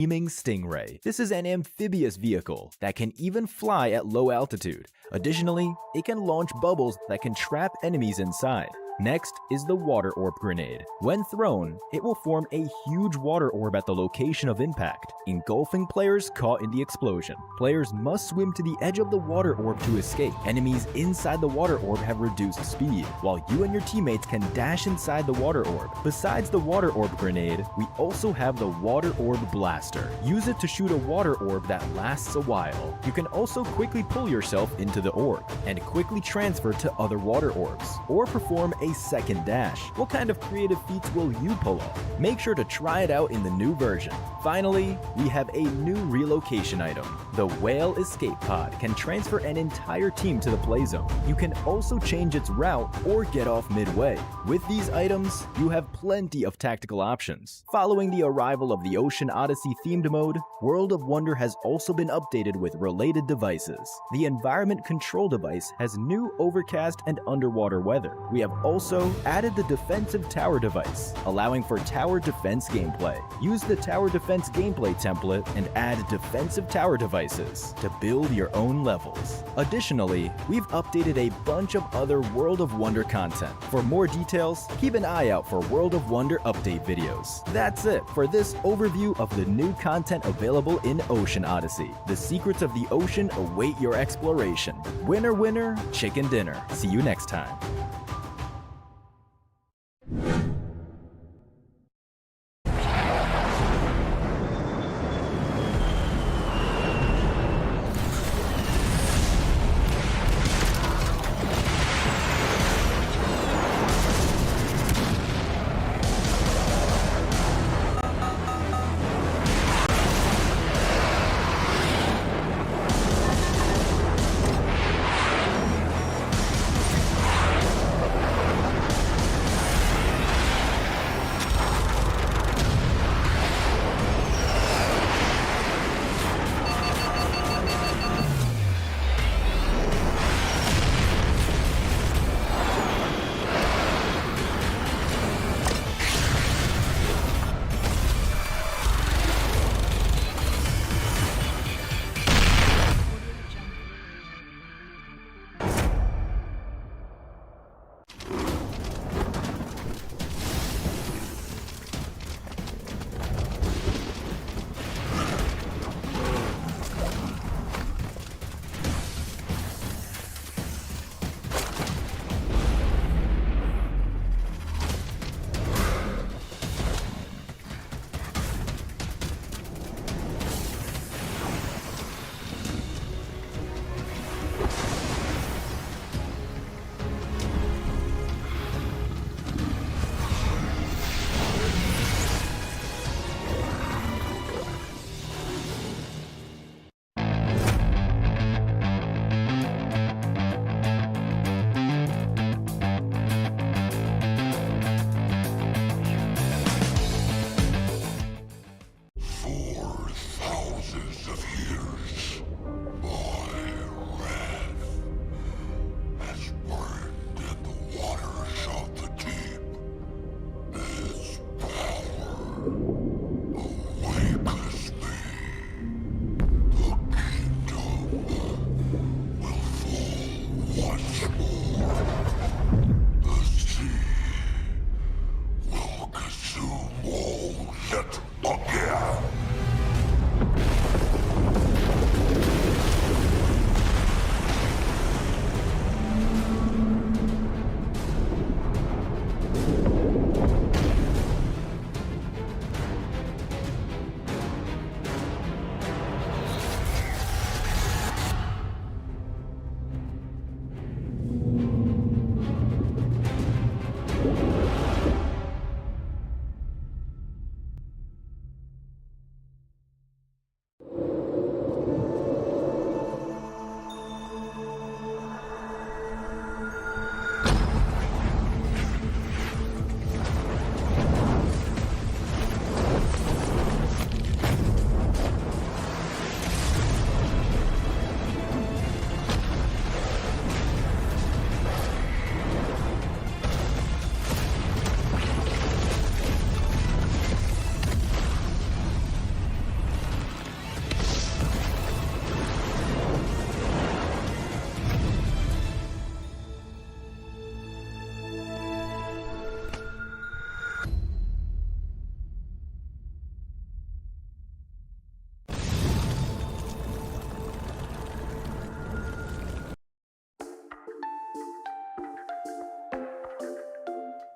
Screaming Stingray. This is an amphibious vehicle that can even fly at low altitude. Additionally, it can launch bubbles that can trap enemies inside. Next is the Water Orb Grenade. When thrown, it will form a huge water orb at the location of impact, engulfing players caught in the explosion. Players must swim to the edge of the water orb to escape. Enemies inside the water orb have reduced speed, while you and your teammates can dash inside the water orb. Besides the Water Orb Grenade, we also have the Water Orb Blaster. Use it to shoot a water orb that lasts a while. You can also quickly pull yourself into the orb and quickly transfer to other water orbs, or perform a second dash. What kind of creative feats will you pull off? Make sure to try it out in the new version. Finally, we have a new relocation item. The Whale Escape Pod can transfer an entire team to the play zone. You can also change its route or get off midway. With these items, you have plenty of tactical options. Following the arrival of the Ocean Odyssey themed mode, World of Wonder has also been updated with related devices. The Environment Control device has new overcast and underwater weather. We have also added the Defensive Tower device, allowing for tower defense gameplay. Use the tower defense gameplay template and add defensive tower devices to build your own levels. Additionally, we've updated a bunch of other World of Wonder content. For more details, keep an eye out for World of Wonder update videos. That's it for this overview of the new content available in Ocean Odyssey. The secrets of the ocean await your exploration. Winner, winner, chicken dinner. See you next time.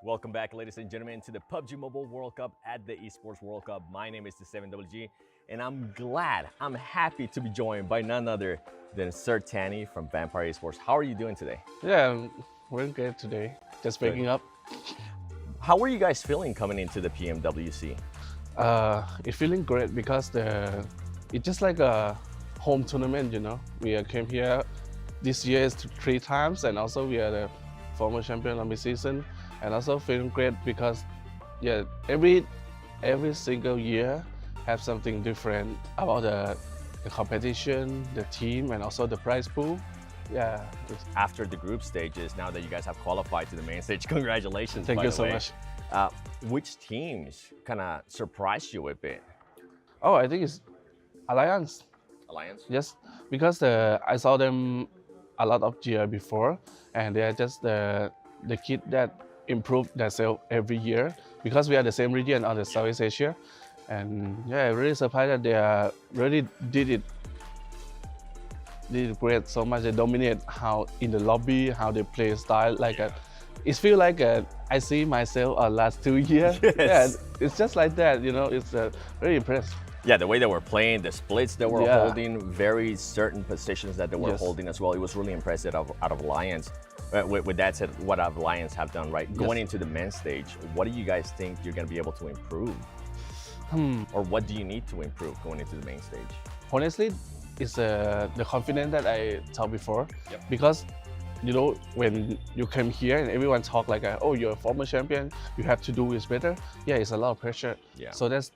Welcome back, ladies and gentlemen, to the PUBG Mobile World Cup at the ESPORTS WORLD CUP. My name is the 7WG, and I'm happy to be joined by none other than Sir Tanny from Vampire Esports. How are you doing today? Yeah, we're good today. Just waking up. How were you guys feeling coming into the PMWC? It's feeling great because it's just like a home tournament, you know. We came here this year is 3 times, and also we are the former champion of the season, and also feeling great because yeah, every single year have something different about the competition, the team, and also the prize pool. Yeah. After the group stages, now that you guys have qualified to the main stage, congratulations. Thank you so much. Which teams kind of surprised you a bit? Oh, I think it's Alliance. Alliance? Yes, because I saw them a lot of year before, and they are just the kid that improve themselves every year because we are the same region on the Southeast Asia, and yeah, really surprised that they really did it great so much. They dominate how in the lobby, how they play style like it feels like I see myself last 2 years. Yes. Yeah, it's just like that, you know. It's very impressive. Yeah, the way they were playing, the splits they were Yeah. holding, very certain positions that they were Yes. holding as well. It was really impressive out of Alliance. With that said, what Alliance have done, right? Going into the men's stage, what do you guys think you're going to be able to improve? Or what do you need to improve going into the main stage? Honestly, it's the confidence that I talked before. Yep. Because, you know, when you come here and everyone talk like, oh, you're a former champion, you have to do this better. Yeah, it's a lot of pressure. Yeah. So that's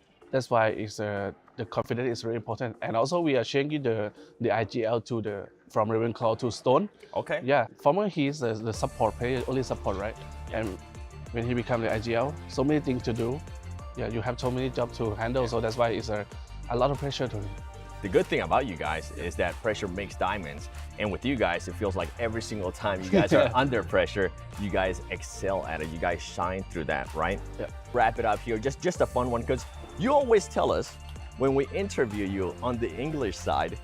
why it's the confidence is very important. And also we are changing the IGL to from Ravenclaw to Stone. Okay. Yeah, former he's the support player, only support, right? And when he become the IGL, so many things to do. Yeah, you have so many jobs to handle. So that's why it's a lot of pressure to him. The good thing about you guys is that pressure makes diamonds. And with you guys, it feels like every single time you guys are under pressure, you guys excel at it. You guys shine through that, right? Yeah. Wrap it up here, just a fun one, because you always tell us when we interview you on the English side,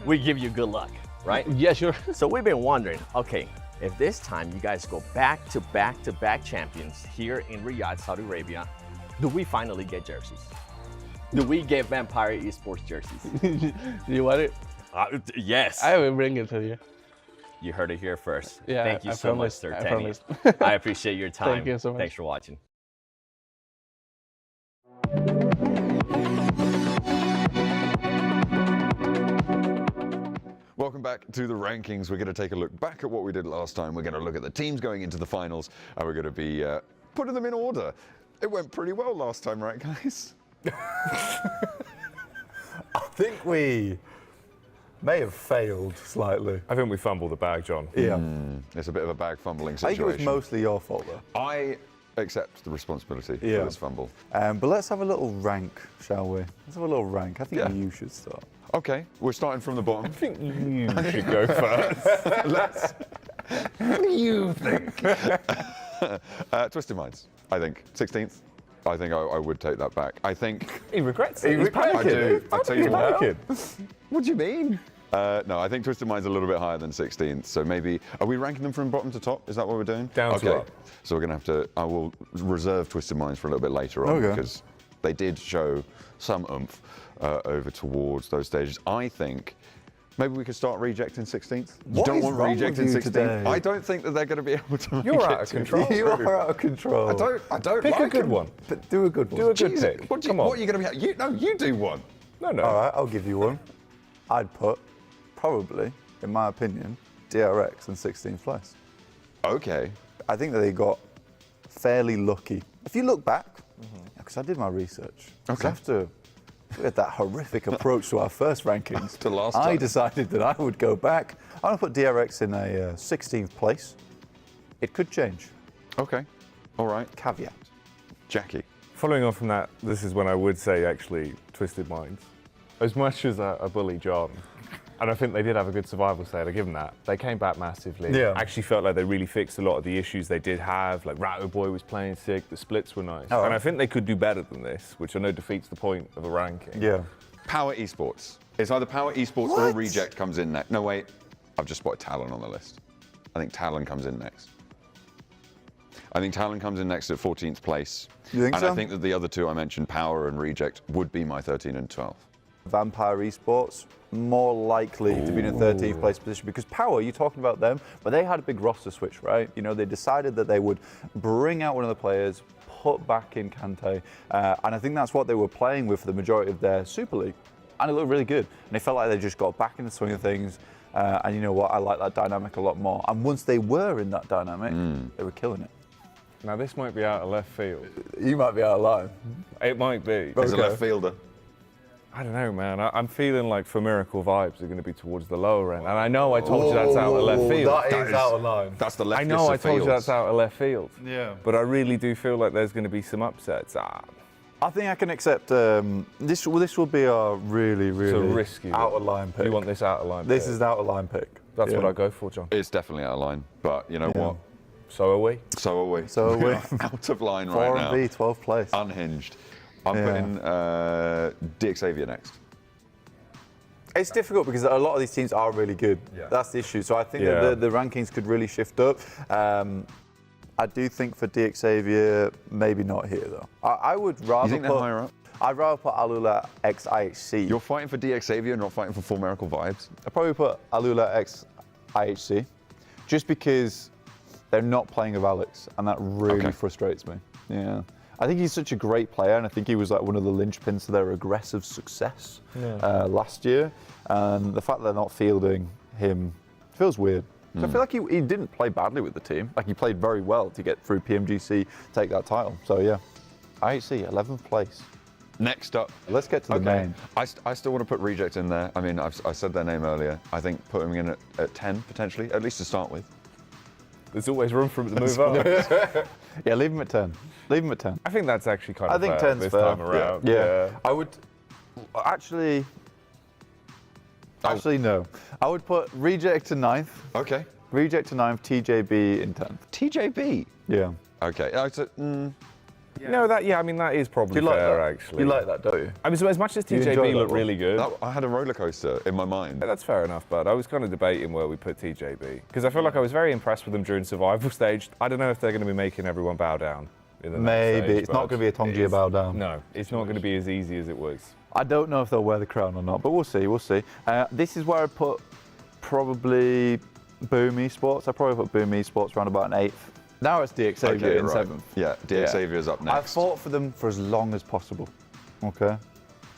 we give you good luck, right? Yeah, sure. So we've been wondering, okay, if this time you guys go back to back champions here in Riyadh, Saudi Arabia, do we finally get jerseys? Do we get Vampire Esports jerseys? You want it? Yes. I will bring it to you. You heard it here first. Yeah, Thank you I so promise, much, Sir I Tanny. promise. I appreciate your time. Thank you so much. Thanks for watching. Welcome back to the rankings. We're going to take a look back at what we did last time. We're going to look at the teams going into the finals, and we're going to be putting them in order. It went pretty well last time, right, guys? I think we may have failed slightly. I think we fumbled the bag, John. Yeah. It's a bit of a bag fumbling I think situation. it was mostly your fault, though. I accept the responsibility Yeah. for this fumble. But let's have a little rank, shall we? Let's have a little rank. I think Yeah. you should start. Okay, we're starting from the bottom. I think you should go first. What do you think? Twisted Minds, I think. 16th. I think I would take that back. I think... He regrets it. He's I do. I tell you what. panicking. What do you mean? No, I think Twisted Mind's a little bit higher than 16th. So maybe, are we ranking them from bottom to top? Is that what we're doing? Down to up. So we're going to have to, I will reserve Twisted Minds for a little bit later on because they did show some oomph over towards those stages. I think maybe we could start rejecting 16th. You What don't is want wrong with rejecting you 16th. today? I don't think that they're going to be able to make You're it out of to- control. You are out of control. I don't Pick like a good them. one. But do a good one. Do a good Jesus, pick. What, Come on. what are you going to be? You do one. No. All right, I'll give you one. I'd put, probably, in my opinion, DRX in 16th place. Okay. I think that they got fairly lucky. If you look back, because I did my research, 'cause Okay. after we had that horrific approach to our first rankings, To last I time. decided that I would go back. I'm going to put DRX in a 16th place. It could change. Okay. All right. Caveat. Jackie. Following on from that, this is when I would say actually Twisted Minds. As much as I bully John, and I think they did have a good survival state, I give them that. They came back massively. Yeah. Actually felt like they really fixed a lot of the issues they did have. Like Ratto Boy was playing sick, the splits were nice. Oh, and I right. think they could do better than this, which I know defeats the point of a ranking. Yeah. Power Esports. It's either Power Esports or Reject comes in next. No, wait. I've just spotted Talon on the list. I think Talon comes in next. I think Talon comes in next at 14th place. You think and so? I think that the other two I mentioned, Power and Reject, would be my 13 and 12. Vampire Esports, more likely to be in a 13th place position because Power, you're talking about them, but they had a big roster switch, right? You know, they decided that they would bring out one of the players, put back in Kante, and I think that's what they were playing with for the majority of their Super League, and it looked really good. And they felt like they just got back in the swing of things, and you know what, I like that dynamic a lot more. And once they were in that dynamic, they were killing it. Now this might be out of left field. You might be out of line. It might be. As a left fielder. I don't know, man. I'm feeling like for Miracle vibes are going to be towards the lower end. And I know I told you that's out of left field. That is out of line. That's the leftist I know I told you that's fields. out of left field. Yeah. But I really do feel like there's going to be some upsets. I think I can accept this will be a really, really risky out of line pick. You want this out of line This pick? is an out of line pick. That's Yeah. what I go for, John. It's definitely out of line, but you know what? So are we. So are we. So are we. Out of line right now. 4B, 12th place. Unhinged. I'm Yeah. putting DXavier next. It's difficult because a lot of these teams are really good. Yeah. That's the issue. So I think Yeah. that the rankings could really shift up. I do think for DXavier, maybe not here though. I would rather You think they're put, higher up? I'd rather put Alula X IHC. You're fighting for DXavier, not fighting for Full Miracle Vibes? I'd probably put Alula X IHC just because they're not playing with Alex and that really Okay. frustrates me. Yeah. I think he's such a great player and I think he was like one of the linchpins to their aggressive success last year. And the fact that they're not fielding him feels weird. So I feel like he didn't play badly with the team. Like he played very well to get through PMGC, take that title. So yeah, IHC, 11th place. Next up. Let's get to the main. I still want to put Reject in there. I mean, I said their name earlier. I think put them in at 10, potentially, at least to start with. There's always room for him to move up. Yeah, leave him at 10. Leave him at 10. I think that's actually kind of I think fair 10's this fair. time around. Yeah. I would actually no. I would put Reject to 9th. Okay. Reject to 9th, TJB in 10th. TJB. Yeah. Okay. No, I mean, that is probably fair, actually. You like that, don't you? I mean, so as much as You enjoy TJB that looked one? really good, I had a roller coaster in my mind. that's fair enough, but I was kind of debating where we put TJB. Because I feel like I was very impressed with them during survival stage. I don't know if they're going to be making everyone bow down in the next Maybe. stage, It's not but going to be a Tongia bow down. No, it's not going to be as easy as it was. I don't know if they'll wear the crown or not, but we'll see. We'll see. This is where I put probably Boom Esports. I probably put Boom Esports around about an 8th. Now it's DXavier in 7th. Yeah, DXavier's up next. I've fought for them for as long as possible. Okay.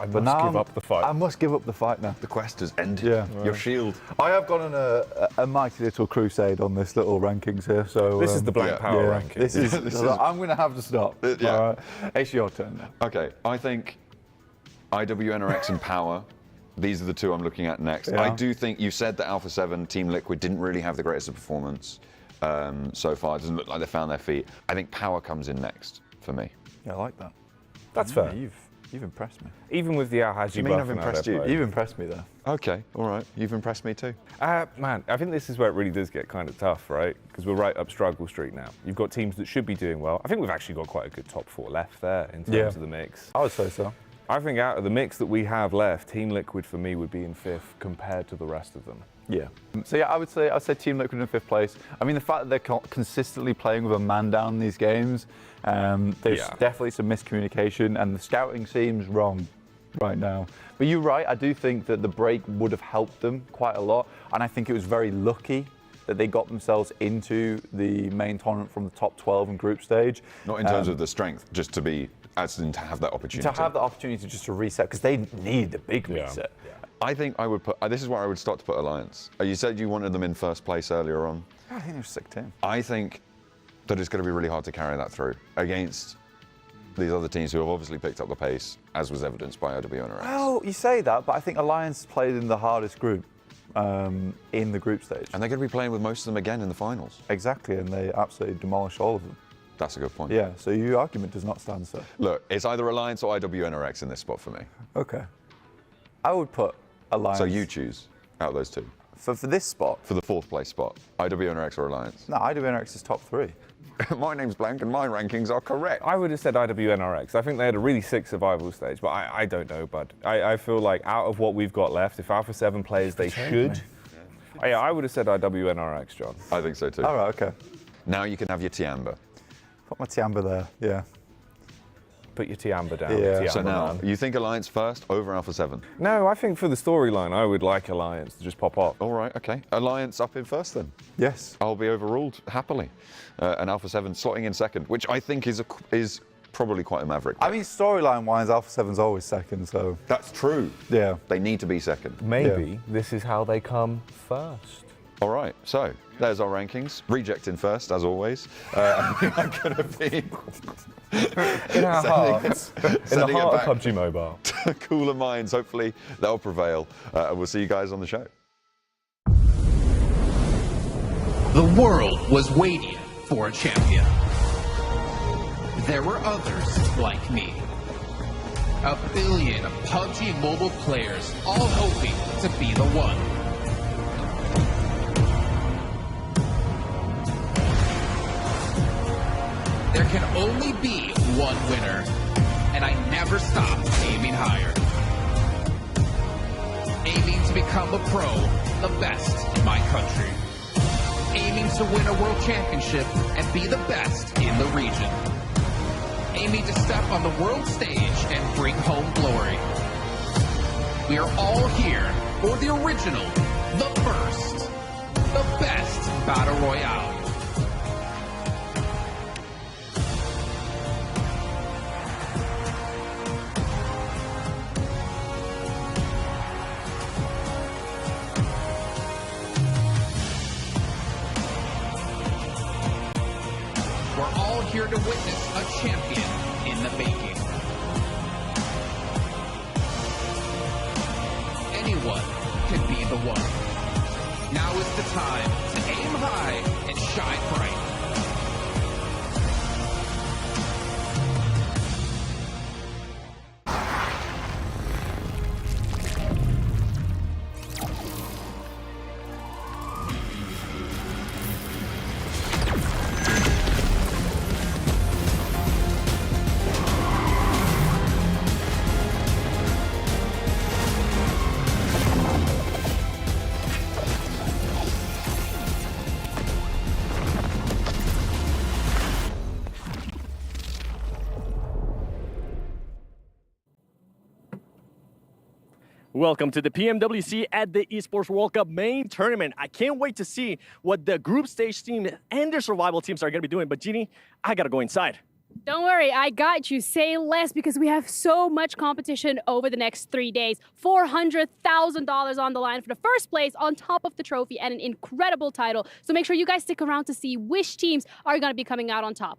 I But must now give up the fight. I must give up the fight now. The quest has ended. Yeah. Your shield. I have gone on a mighty little crusade on this little rankings here. So This is the Blank Power ranking. This is. This is- I'm going to have to stop. Yeah. All right. It's your turn now. Okay, I think IWNRX and Power, these are the two I'm looking at next. Yeah. I do think you said that Alpha 7, Team Liquid didn't really have the greatest of performance so far. It doesn't look like they found their feet. I think Power comes in next for me. Yeah, I like that. That's fair. You've impressed me. Even with the Al-Haji you mean buff I've and how impressed they you? play. You've impressed me there. Okay, all right. You've impressed me too. Man, I think this is where it really does get kind of tough, right? Because we're right up struggle street now. You've got teams that should be doing well. I think we've actually got quite a good top 4 left there in terms of the mix. I would say so. I think out of the mix that we have left, Team Liquid for me would be in 5th compared to the rest of them. Yeah. So yeah, I'd say Team Liquid in 5th place. I mean, the fact that they're consistently playing with a man down in these games, there's definitely some miscommunication, and the scouting seems wrong right now. But you're right. I do think that the break would have helped them quite a lot, and I think it was very lucky that they got themselves into the main tournament from the top 12 in group stage. Not in terms of the strength, just to be, as in to have that opportunity. To have the opportunity just to reset, because they need a big reset. I think I would put, this is where I would start to put Alliance. You said you wanted them in 1st place earlier on. I think they're a sick team. I think that it's going to be really hard to carry that through against these other teams who have obviously picked up the pace, as was evidenced by IWNRX. Well, you say that, but I think Alliance played in the hardest group in the group stage. And they're going to be playing with most of them again in the finals. Exactly, and they absolutely demolished all of them. That's a good point. Yeah, so your argument does not stand, sir. Look, it's either Alliance or IWNRX in this spot for me. Okay. I would put Alliance. So you choose out of those two. For this spot? For the 4th place spot, IWNRX or Alliance? No, IWNRX is top 3. My name's blank and my rankings are correct. I would have said IWNRX. I think they had a really sick survival stage, but I don't know, bud. I feel like out of what we've got left, if Alpha 7 plays, they should. Yeah, I would have said IWNRX, John. I think so too. All right, okay. Now you can have your Tiamba. Put my Tiamba there, yeah. Put your Tiamba down. Yeah. Tiamba So now, man. you think Alliance first over Alpha 7? No, I think for the storyline, I would like Alliance to just pop up. All right, okay. Alliance up in first then. Yes. I'll be overruled happily. And Alpha 7 slotting in second, which I think is probably quite a maverick. I mean, storyline-wise, Alpha 7's always second, so... That's true. Yeah. They need to be second. Maybe this is how they come first. All right, so there's our rankings. Reject in first, as always. I'm going to be... In our hearts. In the sending it heart back of PUBG Mobile. to cooler minds. Hopefully, they'll prevail. And we'll see you guys on the show. The world was waiting for a champion. There were others like me. 1 billion PUBG Mobile players all hoping to be the one. There can only be one winner, and I never stopped aiming higher. Aiming to become a pro, the best in my country. Aiming to win a world championship and be the best in the region. Aiming to step on the world stage and bring home glory. We are all here for the original, the first, the best Battle Royale. We're all here to witness a champion in the making. Anyone can be the one. Now is the time to aim high and shine bright. Welcome to the PMWC at the ESPORTS World Cup main tournament. I can't wait to see what the group stage team and their survival teams are going to be doing. But Jeannie, I got to go inside. Don't worry, I got you. Say less because we have so much competition over the next 3 days. $400,000 on the line for the first place on top of the trophy and an incredible title. So make sure you guys stick around to see which teams are going to be coming out on top.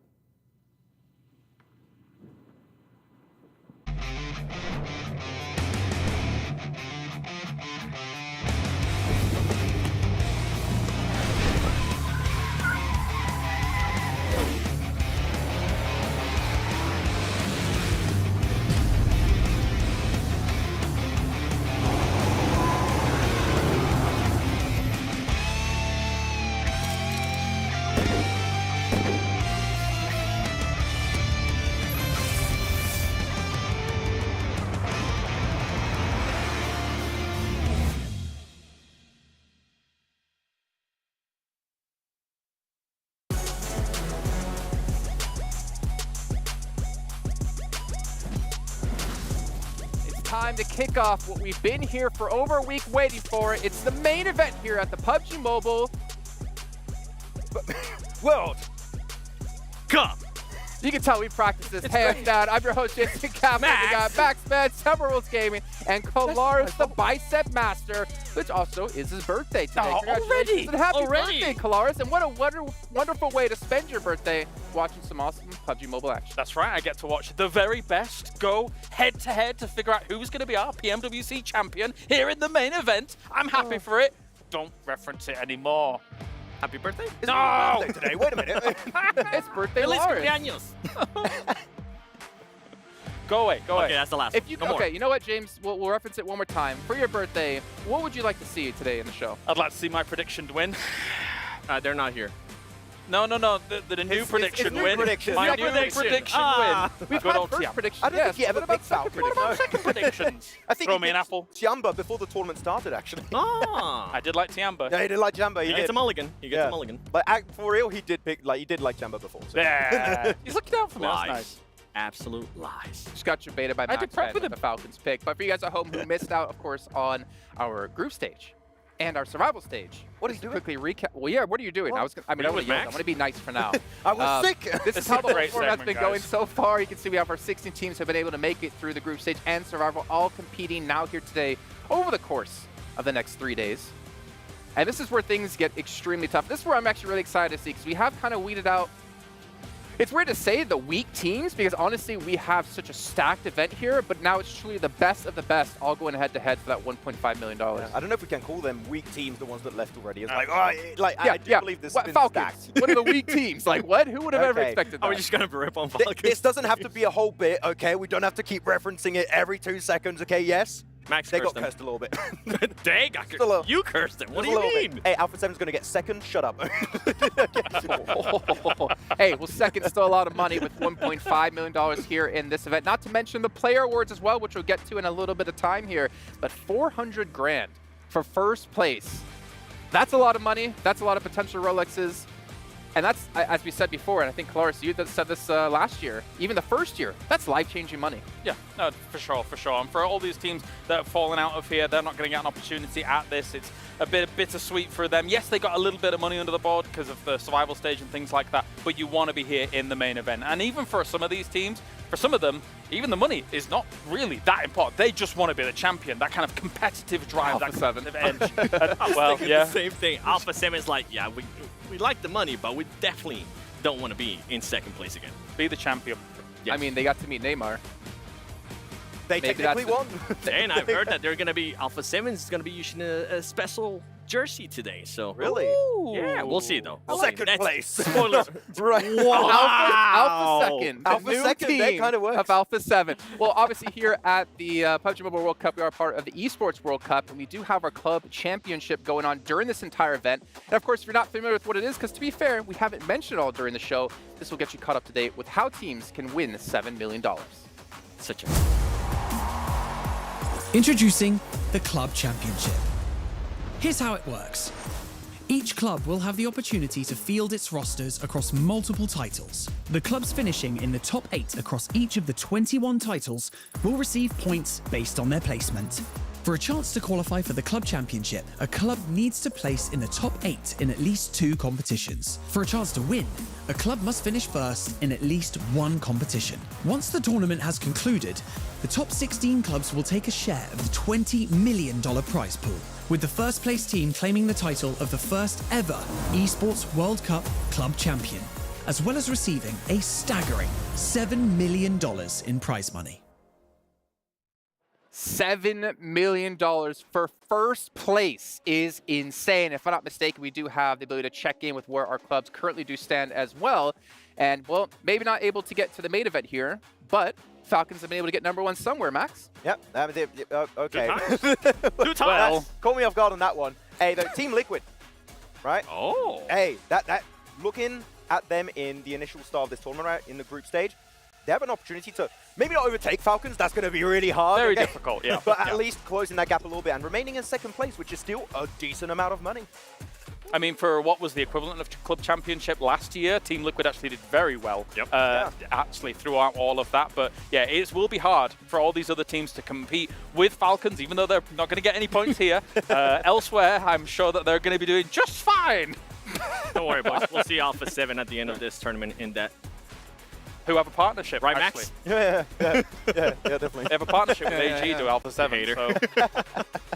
Time to kick off what we've been here for over a week waiting for. It's the main event here at the PUBG Mobile World Cup. You can tell we practiced this hands down. I'm your host, Jason Kaplan. We got Maxman, Summer Rules Gaming, and Kolaris, the Bicep Master, which also is his birthday today. Oh, Congratulations and happy already. birthday, Kolaris. And what a wonderful way to spend your birthday watching some awesome PUBG Mobile action. That's right, I get to watch the very best go head-to-head to figure out who's going to be our PMWC champion here in the main event. I'm happy for it. Don't reference it anymore. Happy birthday? No! My birthday today. Wait a minute. It's birthday, Feliz Lawrence. cumpleaños. Go away, go away. Okay, that's the last If you one. No more. you know what, James? We'll reference it one more time. For your birthday, what would you like to see today in the show? I'd like to see my prediction to win. They're not here. No. The new prediction new win. prediction. My Yeah, new prediction. prediction win. We've Good had old first Tiamba. prediction. I don't think he ever picked Falcon. What about second predictions? I think Throw he me an picked apple. Tiamba before the tournament started, actually. Ah. I did like Tiamba. Yeah, he did like Jamba. He He did. gets a mulligan. He gets a mulligan. But for real, he did pick he did like Jamba before. So. Yeah. He's looking out for me. That's Lies. nice. Absolute lies. Just got your beta by I did Max prep Ben with with him. the Falcons pick. But for you guys at home who missed out, of course, on our group stage and our survival stage. What are you doing? Quickly recap. Well, yeah, what are you doing? What? I want You're to with Max? be nice for now. I was sick. This is It's how a the whole great format's been segment, going guys. so far. You can see we have our 16 teams who have been able to make it through the group stage and survival, all competing now here today over the course of the next 3 days. And this is where things get extremely tough. This is where I'm actually really excited to see, because we have kind of weeded out. It's weird to say the weak teams, because honestly, we have such a stacked event here, but now it's truly the best of the best all going head-to-head for that $1.5 million. I don't know if we can call them weak teams, the ones that left already. It's Yeah, I do believe this has been Falcons. stacked. What are the weak teams? Like, what? Who would have ever Okay. expected that? Are we just gonna rip on Falcons? This doesn't have to be a whole bit, okay? We don't have to keep referencing it every 2 seconds, okay? Yes? Max They cursed got him. cursed a little bit. Dang, you cursed him. What do Just a you little mean? bit. Hey, Alpha 7's going to get second. Shut up. Hey, well, second's still a lot of money with $1.5 million here in this event. Not to mention the player awards as well, which we'll get to in a little bit of time here. But 400 grand for first place. That's a lot of money. That's a lot of potential Rolexes. And that's, as we said before, and I think, Colaris, you said this last year, even the first year, that's life-changing money. Yeah, no, for sure. And for all these teams that have fallen out of here, they're not going to get an opportunity at this. It's a bit bittersweet for them. Yes, they got a little bit of money under the board because of the survival stage and things like that, but you want to be here in the main event. And even for some of these teams, for some of them, even the money is not really that important. They just want to be the champion, that kind of competitive drive, Alpha that competitive edge. Well, yeah. The same thing. Alpha 7's like, yeah, we like the money, but we definitely don't want to be in second place again. Be the champion. Yes. I mean, they got to meet Neymar. They Maybe technically that's won. And I've heard that they're going to be, Alpha 7's going to be using a special jersey today. So Really? Yeah, we'll see though. We'll see. Second That's- place. Spoilers. Right. Alpha second. The Alpha new second, that team kinda works. Of Alpha 7. Well, obviously here at the PUBG Mobile World Cup, we are part of the ESPORTS World Cup, and we do have our club championship going on during this entire event. And of course, if you're not familiar with what it is, because to be fair, we haven't mentioned it all during the show, this will get you caught up to date with how teams can win $7 million. Such a... Introducing the Club Championship. Here's how it works. Each club will have the opportunity to field its rosters across multiple titles. The clubs finishing in the top 8 across each of the 21 titles will receive points based on their placement. For a chance to qualify for the Club Championship, a club needs to place in the top 8 in at least 2 competitions. For a chance to win, a club must finish first in at least 1 competition. Once the tournament has concluded, the top 16 clubs will take a share of the $20 million prize pool, with the first place team claiming the title of the first ever ESPORTS World Cup Club Champion, as well as receiving a staggering $7 million in prize money. $7 million for first place is insane. If I'm not mistaken, we do have the ability to check in with where our clubs currently do stand as well. And, well, maybe not able to get to the main event here, but Falcons have been able to get #1 somewhere, Max. Yep. Okay. 2 times. Well, call me off guard on that one. Hey, the Team Liquid, right? Oh. Hey, that looking at them in the initial start of this tournament, right, in the group stage, they have an opportunity to maybe not overtake Falcons. That's going to be really hard. Very okay? difficult, yeah. But at least closing that gap a little bit and remaining in second place, which is still a decent amount of money. I mean, for what was the equivalent of Club Championship last year, Team Liquid actually did very well. Yep. Actually, throughout all of that. But yeah, it will be hard for all these other teams to compete with Falcons, even though they're not going to get any points here. Elsewhere, I'm sure that they're going to be doing just fine. Don't worry, boys. We'll see Alpha 7 at the end of this tournament in that. Who have a partnership, Right, actually. Max? Yeah, definitely. They have a partnership with AG to Alpha 7. So.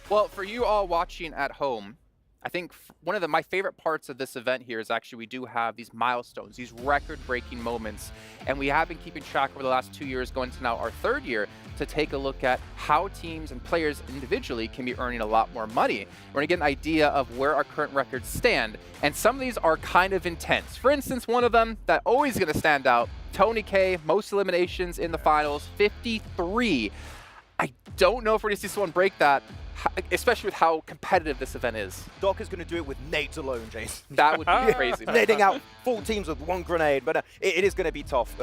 Well, for you all watching at home, I think one of my favorite parts of this event here is actually we do have these milestones, these record-breaking moments, and we have been keeping track over the last 2 years, going to now our 3rd year, to take a look at how teams and players individually can be earning a lot more money. We're going to get an idea of where our current records stand, and some of these are kind of intense. For instance, one of them that always going to stand out, Tony K, most eliminations in the finals, 53. I don't know if we're going to see someone break that, especially with how competitive this event is. Doc is going to do it with nades alone, Jason. That would be crazy. Nading out full teams with one grenade, but it is going to be tough,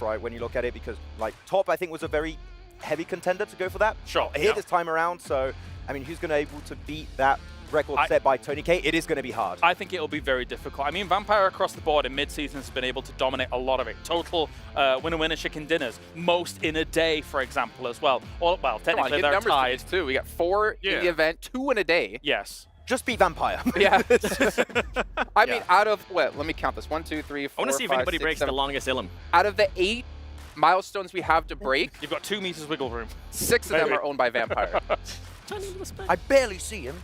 right, when you look at it, because like Top, I think, was a very heavy contender to go for that. Sure. Here this time around, so I mean, who's going to be able to beat that record set by Tony K? It is going to be hard. I think it'll be very difficult. I mean, Vampire across the board in mid-season has been able to dominate a lot of it. Total winner-winner chicken dinners, most in a day, for example, as well. Well, technically they're tied. Too. We got 4 in the event, 2 in a day. Yes. Just beat Vampire. Yeah. I mean, out of, let me count this. 1, 2, 3, 4, I want to see if 5, anybody 6, breaks 7. the longest Ilum. Out of the 8 milestones we have to break, you've got 2 meters wiggle room. 6 of them are owned by Vampire. I barely see him.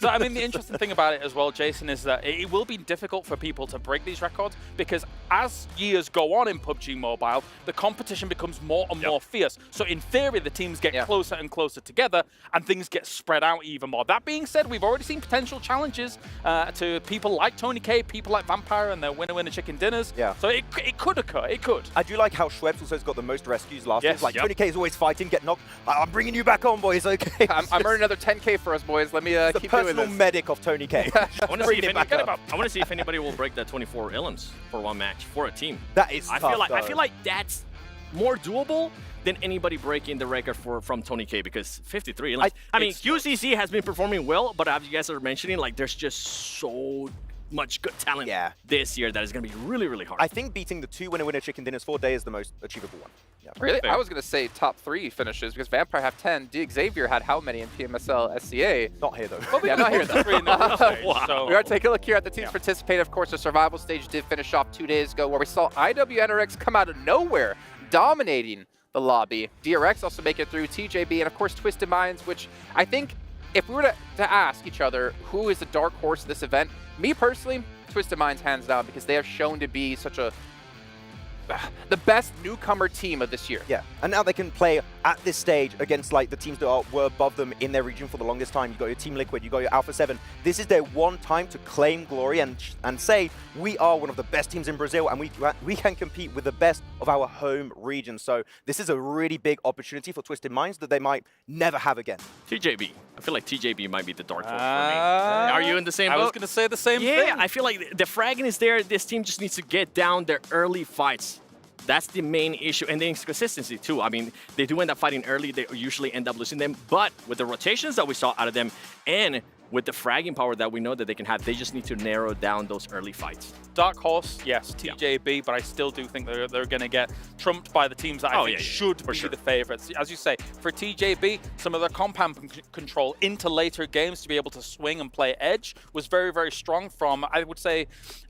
So, I mean, the interesting thing about it as well, Jason, is that it will be difficult for people to break these records because as years go on in PUBG Mobile, the competition becomes more and more fierce. So in theory, the teams get closer and closer together and things get spread out even more. That being said, we've already seen potential challenges to people like Tony K, people like Vampire and their winner-winner chicken dinners. Yeah. So it could occur. It could. I do like how Schweppes also has got the most rescues last year. Yes. Like Tony K is always fighting, get knocked. I'm bringing you back on, boys, okay? I'm earning another 10K for us, boys. Let me keep doing personal this. medic of Tony K. I want to see if anybody will break the 24 Ilums for one match for a team. That is I feel like that's more doable than anybody breaking the record from Tony K, because 53 Ilums. I mean, QCC has been performing well, but as you guys are mentioning, like there's just so much good talent this year that is going to be really, really hard. I think beating the 2 winner-winner chicken dinners 4 days is the most achievable one. Yeah. Really? I was going to say top 3 finishes because Vampire have 10. Xavier had how many in PMSL SEA? Not here, though. Well, yeah, not here, though. Wow. So we are taking a look here at the teams participating. Of course, the survival stage did finish off 2 days ago where we saw IWNRX come out of nowhere, dominating the lobby. DRX also make it through, TJB, and of course Twisted Minds, which I think if we were to ask each other who is the dark horse of this event, me personally, Twisted Minds hands down, because they have shown to be such the best newcomer team of this year. Yeah, and now they can play at this stage against like the teams that were above them in their region for the longest time. You got your Team Liquid, you got your Alpha 7. This is their one time to claim glory and say we are one of the best teams in Brazil and we can compete with the best of our home region. So this is a really big opportunity for Twisted Minds that they might never have again. TJB. I feel like TJB might be the dark horse for me. Are you in the same boat? I was going to say the same thing. Yeah, I feel like the fragging is there. This team just needs to get down their early fights. That's the main issue, and then it's consistency too. I mean, they do end up fighting early. They usually end up losing them, but with the rotations that we saw out of them and with the fragging power that we know that they can have, they just need to narrow down those early fights. Dark horse, yes, TJB, but I still do think they're going to get trumped by the teams that I think should be the favorites. As you say, for TJB, some of their compound control into later games to be able to swing and play edge was very, very strong from, I would say,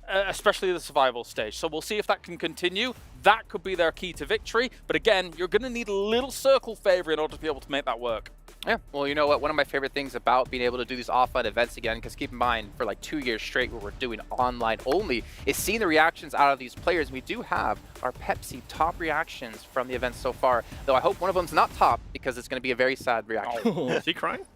especially the survival stage. So we'll see if that can continue. That could be their key to victory. But again, you're going to need a little circle favor in order to be able to make that work. Yeah, well, you know what? One of my favorite things about being able to do these offline events again, because keep in mind, for like 2 years straight where we're doing online only, is seeing the reactions out of these players. We do have our Pepsi top reactions from the event so far, though I hope one of them's not top, because it's going to be a very sad reaction. Is he crying?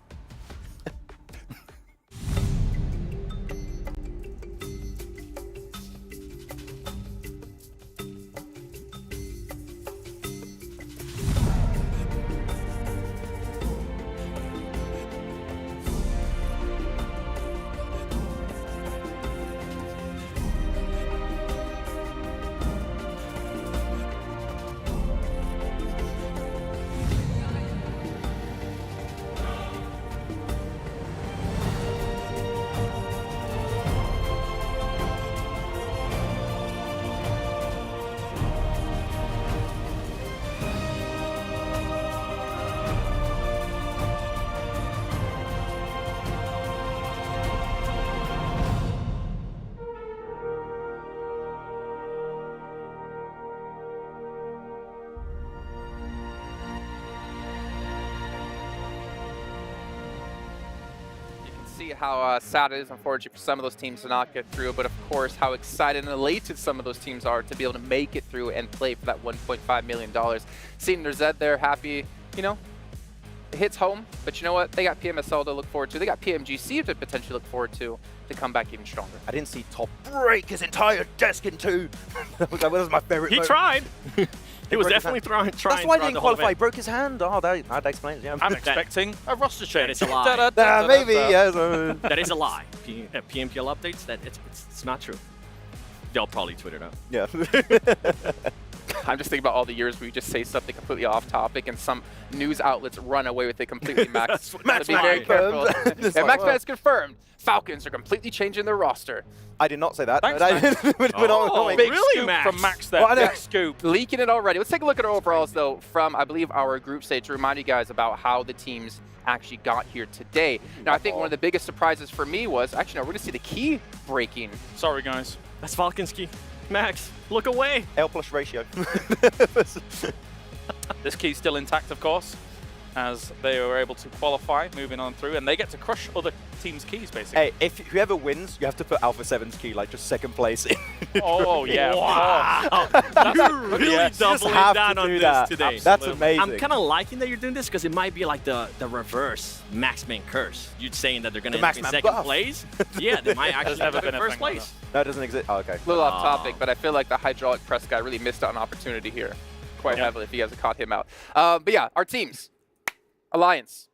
See how sad it is, unfortunately, for some of those teams to not get through, but of course how excited and elated some of those teams are to be able to make it through and play for that $1.5 million. Seeing their Zed there happy, you know, it hits home, but you know what? They got PMSL to look forward to. They got PMGC to potentially look forward to come back even stronger. I didn't see Top break his entire desk in two. that was my favorite moment. He tried. He was definitely trying. That's why he throughout didn't the whole qualify. He event. broke his hand. Oh, that explains. Yeah. I'm expecting a roster change. It's a lie. Maybe. Yeah. That is a lie. PMPL updates. That it's not true. They'll probably tweet it out. Yeah. I'm just thinking about all the years where you just say something completely off topic and some news outlets run away with it completely. Max, Max be very careful. It's And like, Max has confirmed Falcons are completely changing their roster. I did not say that. Thanks, but Max. Big Big really, scoop Max? from Max there. Well, I know. Big scoop. Leaking it already. Let's take a look at our overalls, though, from, I believe, our group stage to remind you guys about how the teams actually got here today. Now, I think one of the biggest surprises for me was, actually, no, we're going to see the key breaking. Sorry, guys. That's Falcon's key. Max, look away. L plus ratio. This key's still intact, of course, as they were able to qualify, moving on through, and they get to crush other teams' keys, basically. Hey, if whoever wins, you have to put Alpha 7's key, like just second place in. Oh, yeah. Wow. Oh. You're really Yes, you just doubling have down to on do this that. today. That's amazing. I'm kind of liking that you're doing this because it might be like the reverse Maxman curse. You're saying that they're going to end up in Maxman second buff. place. Yeah, they might actually never end up been in a first thing like place. That doesn't exist. Oh, okay. A little off topic, but I feel like the hydraulic press guy really missed out on an opportunity here quite heavily if you guys have caught him out. But yeah, our teams. Alliance.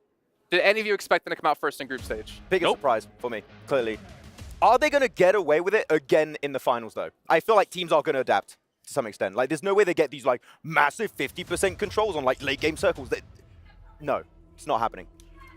Did any of you expect them to come out first in group stage? Biggest surprise for me, clearly. Are they going to get away with it again in the finals, though? I feel like teams are going to adapt to some extent. Like, there's no way they get these, like, massive 50% controls on, like, late-game circles. No, it's not happening.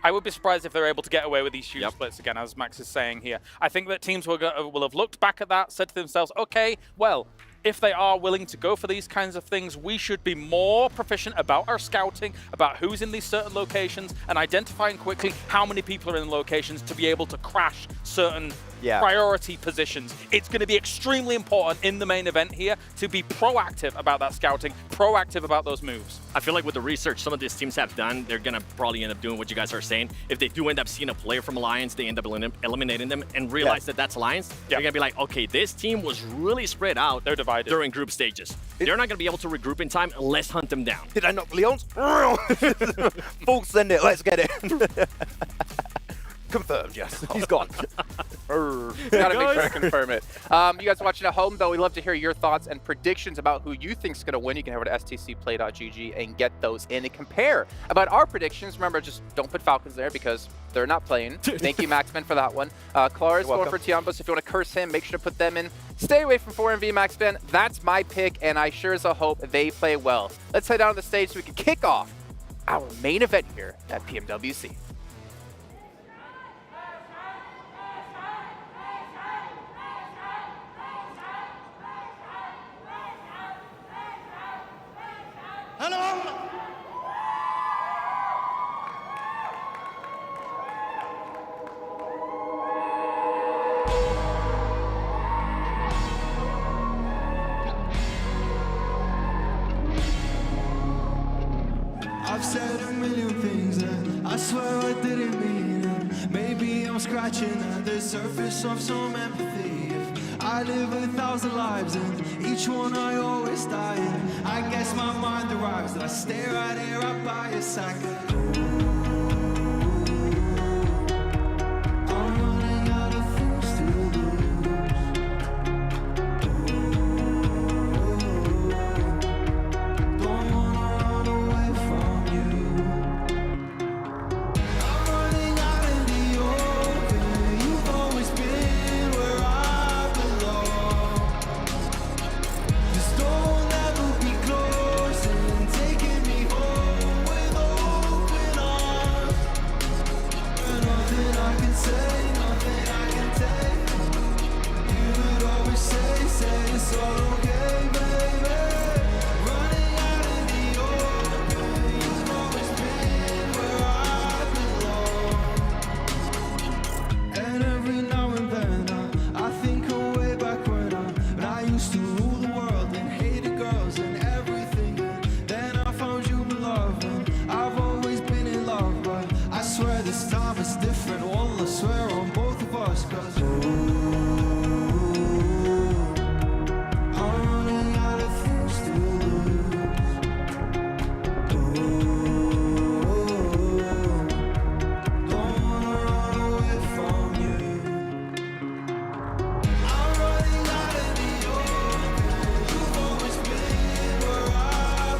I would be surprised if they're able to get away with these huge splits again, as Max is saying here. I think that teams will have looked back at that, said to themselves, okay, well, if they are willing to go for these kinds of things, we should be more proficient about our scouting, about who's in these certain locations, and identifying quickly how many people are in locations to be able to crash certain priority positions. It's going to be extremely important in the main event here to be proactive about that scouting, proactive about those moves. I feel like with the research some of these teams have done, they're going to probably end up doing what you guys are saying. If they do end up seeing a player from Alliance, they end up eliminating them and realize that that's Alliance. They're going to be like, okay, this team was really spread out. They're divided during group stages. They're not going to be able to regroup in time. Let's hunt them down. Did I knock Leon's? Full send it. Let's get it. Confirmed, yes. He's gone. Gotta make sure to confirm it. You guys watching at home, though, we'd love to hear your thoughts and predictions about who you think is going to win. You can head over to stcplay.gg and get those in and compare about our predictions. Remember, just don't put Falcons there because they're not playing. Thank you, Maxman, for that one. Clara's going for Tiambos. If you want to curse him, make sure to put them in. Stay away from 4MV, Maxman. That's my pick, and I sure as a hope they play well. Let's head down to the stage so we can kick off our main event here at PMWC. I've said a million things and I swear I didn't mean it. Maybe I'm scratching at the surface of some empathy. If I live 1,000 lives and each one I always die in, I guess my mind arrives that I stay right here right by your side. I'm running out of things to lose. Don't wanna run away from you. I'm running out in the open. You've always been where I belong. This door will never be closing, taking me home with open arms. And nothing I can say, nothing I can take. You would always say it's all okay, baby. Running out in the open. You've always been where I belong. And every now and then I think of way back when I used to rule the world and hated girls and everything. And then I found you, my love, and I've always been in love. But I swear this time it's different. Well, I swear on both of us, 'cause I'm running out of things to lose. Don't wanna run away from you. I'm running out in the open. You've always been where I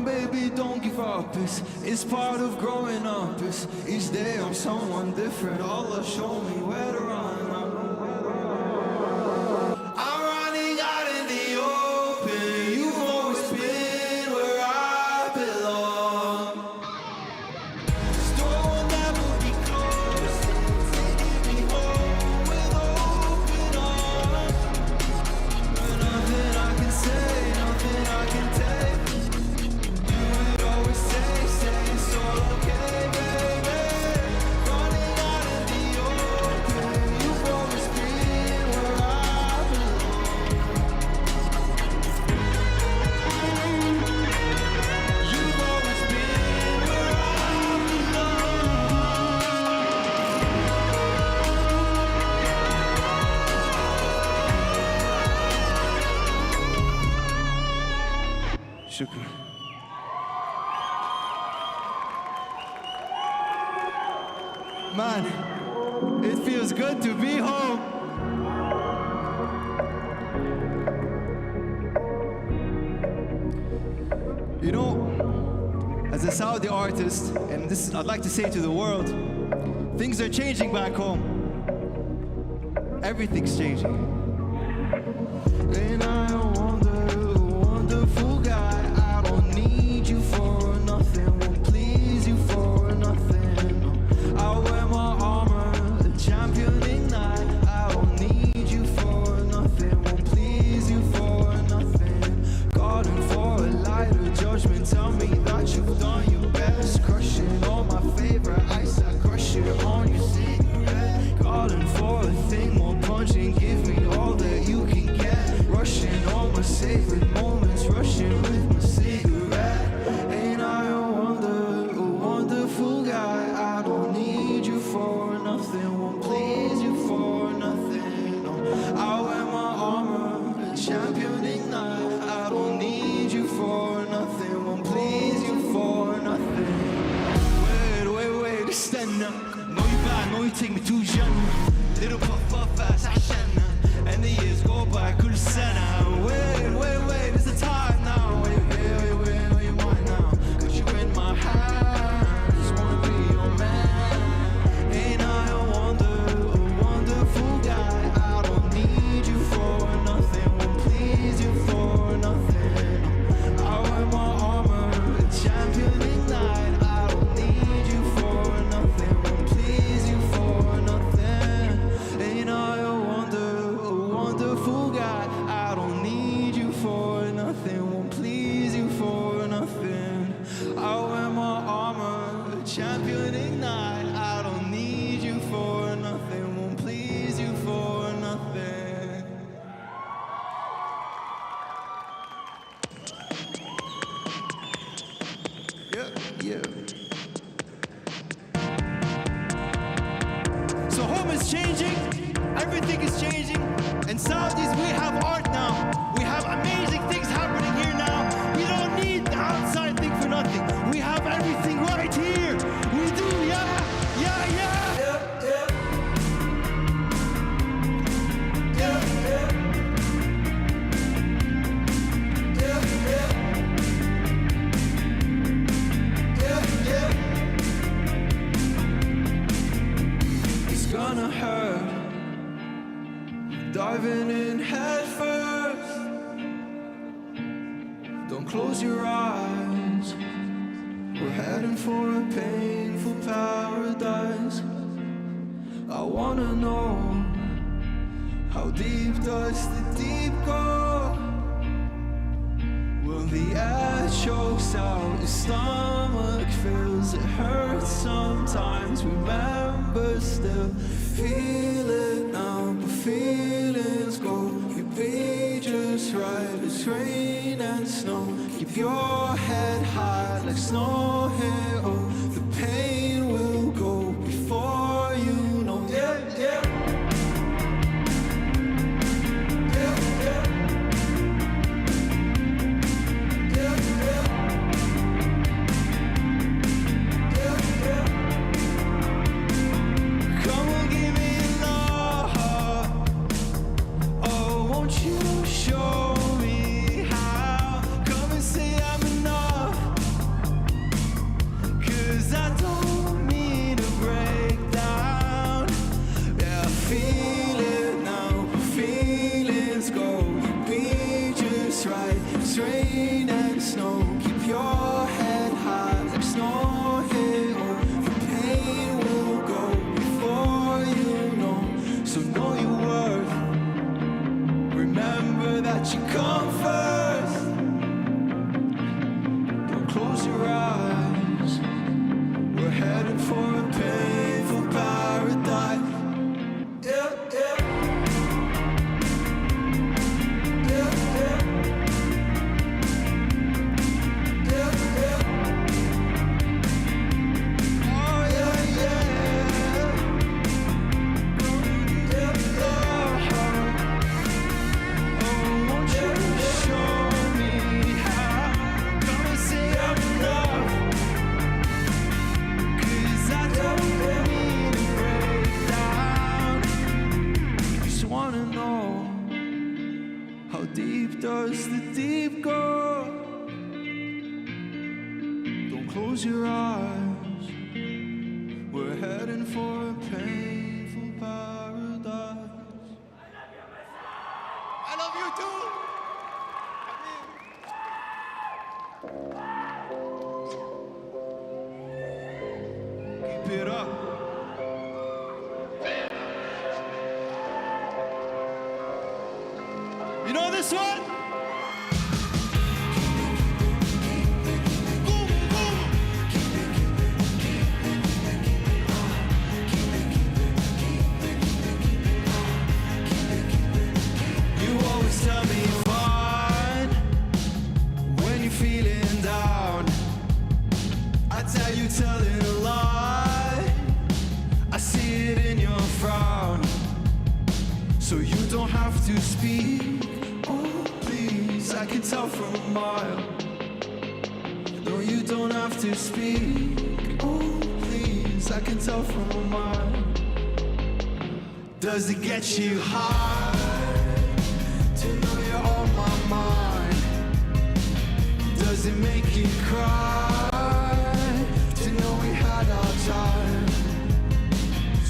on, baby, don't give up. It's part of growing up. Each day I'm someone different. Allah show me where to run. I'm running out in the open. You've always been where I belong. Store will never be closed. Taking me home with open arms. Nothing I can say, nothing I can take. You would always say it's all okay, baby. Running out in the open. You've always been where I belong. You've always been where I belong. Shukran. Man, it feels good to be home. You know, as a Saudi artist, and this I'd like to say to the world, things are changing back home. Everything's changing. And I wonder, wonderful guy, I don't need you for nothing, won't please you for nothing. No. I wear my armor, a champion ignite. I don't need you for nothing, won't please you for nothing. Calling for a lighter judgment, tell me that you've done your best. Crushing all my favorite ice, I crush it on your cigarette. Calling for a thing more punching, give me all that you can get. Rushing all my sacred moments, rushing with my cigarette. Ain't I a wonderful guy? I don't need you for nothing, won't please you for nothing. No. I wear my armor, a champion ignite. I don't need you for nothing, won't please you for nothing. Wait, stand up. Know you bad, know you take me too young. Little puff ass, عشان. And the years go by, كل سنة. Wait, it's the time now. Wait, know you mine now. Got you in my hand, just wanna be your man. Ain't I a wonderful guy? I don't need you for nothing, won't please you for nothing. I wear my armor, a champion ignite. I don't need you for nothing, won't please you for nothing. Ain't I a wonderful guy? I don't need you for nothing, won't please you for nothing. I wear my armor, a champion ignite. I don't need you for nothing, won't please you for nothing. Yeah. So home is changing, everything is changing, and Saudis, we have art now. We have amazing things happening here now. We don't need the outside thing for nothing. We have everything right here. We do, yeah. It's gonna hurt, diving in head first. Don't close your eyes. We're heading for a painful paradise. I wanna know, how deep does the deep go? Will the air chokes out, your stomach fills, it hurts sometimes, remember still. Feel it now, but feelings go. You'll be just right, it's rain and snow. Keep your head high like snow here, oh. The pain will go before you know. Come on, give me love. Oh, won't you show me how? Come and say I'm enough. eyes. We're headed for a painful paradise. Yeah, yeah. Yeah, yeah. Yeah, yeah. Oh, yeah, yeah. Yeah, yeah. Oh, won't you show me how? Come and say I'm enough. 'Cause I don't mean to break down. Just wanna know, how deep does the deep go? Don't close your eyes. We're heading for a painful paradise. I love you too. Keep it up. You know this one? You always tell me you're fine when you're feeling down. I tell you telling a lie. I see it in your frown. So you don't have to speak. Oh, please, I can tell from a mile. No, you don't have to speak. Oh, please, I can tell from a mile. Does it get you high to know you're on my mind? Does it make you cry to know we had our time?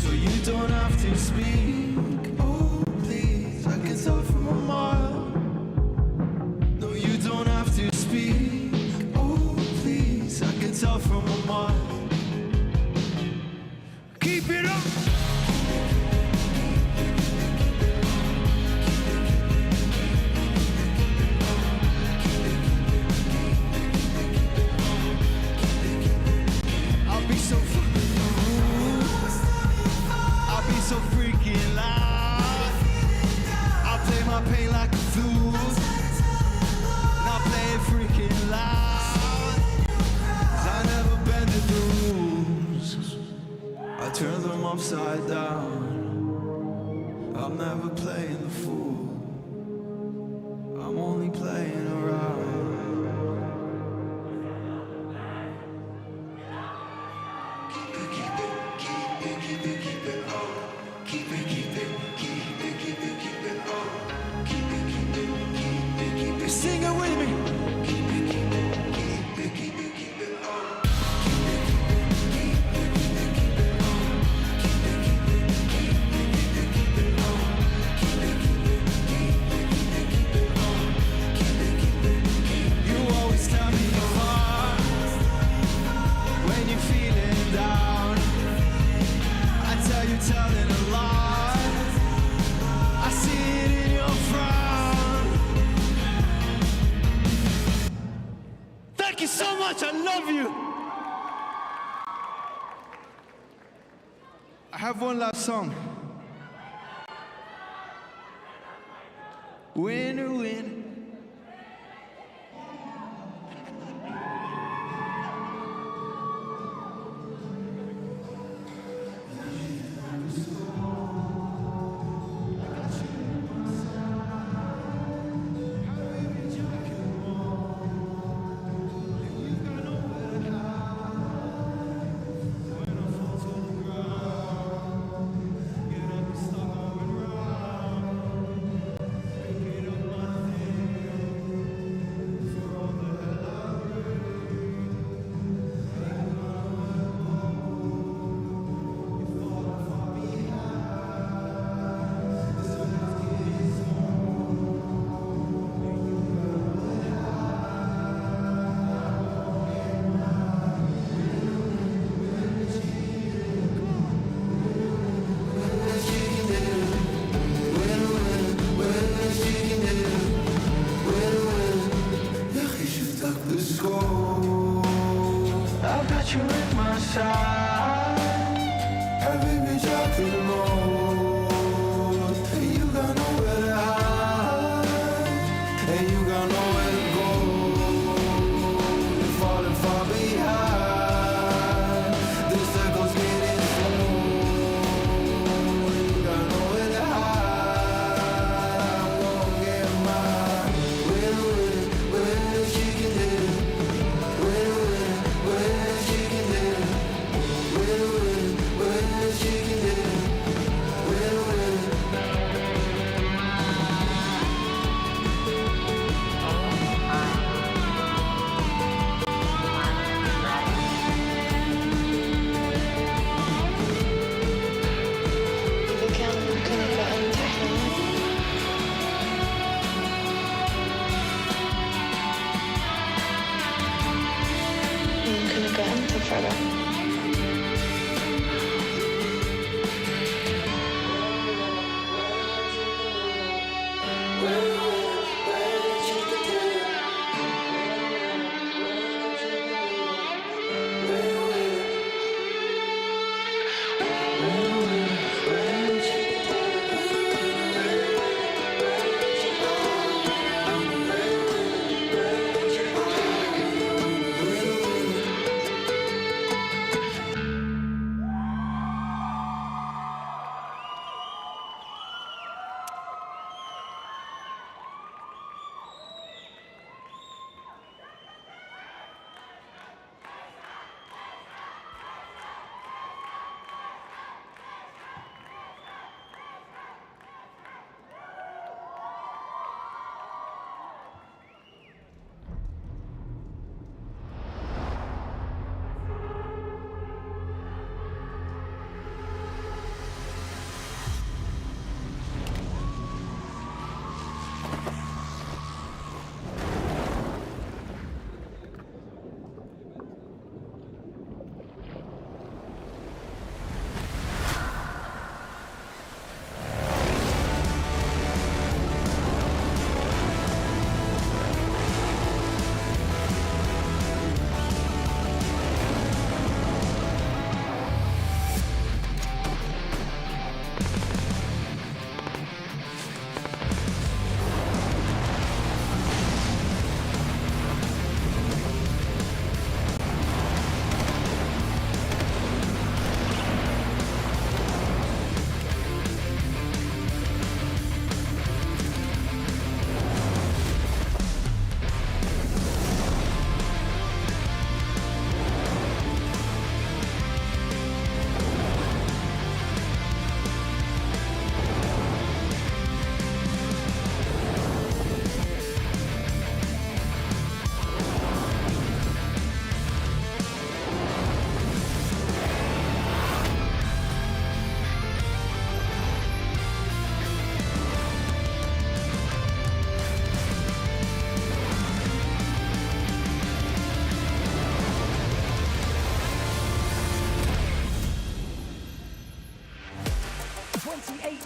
So you don't have to speak. Oh, please, I can tell from a mile. No, you don't have to speak. Oh, please, I can tell from a mile. Keep it up. I'll be so fucking rude. I'll be so freaking loud. I'll play my pain like a flute. Now play it freaking loud. 'Cause I never bended the rules. I turn them upside down. I'm never playing the fool. I'm only playing around. Sing it with me. You always tell me you're fine when you're feeling down. I tell you telling a lie. I see it in your frown. Thank you so much. I love you. I have one last song. Winner, winner. got you in my side. Every bitch I could mold. You got nowhere to hide, and you got nowhere to go. You're falling far behind. The circle's getting slow. You got nowhere to hide. I won't get mine. With it, she can do it. With it, she can do it. With it, she can do it. With it.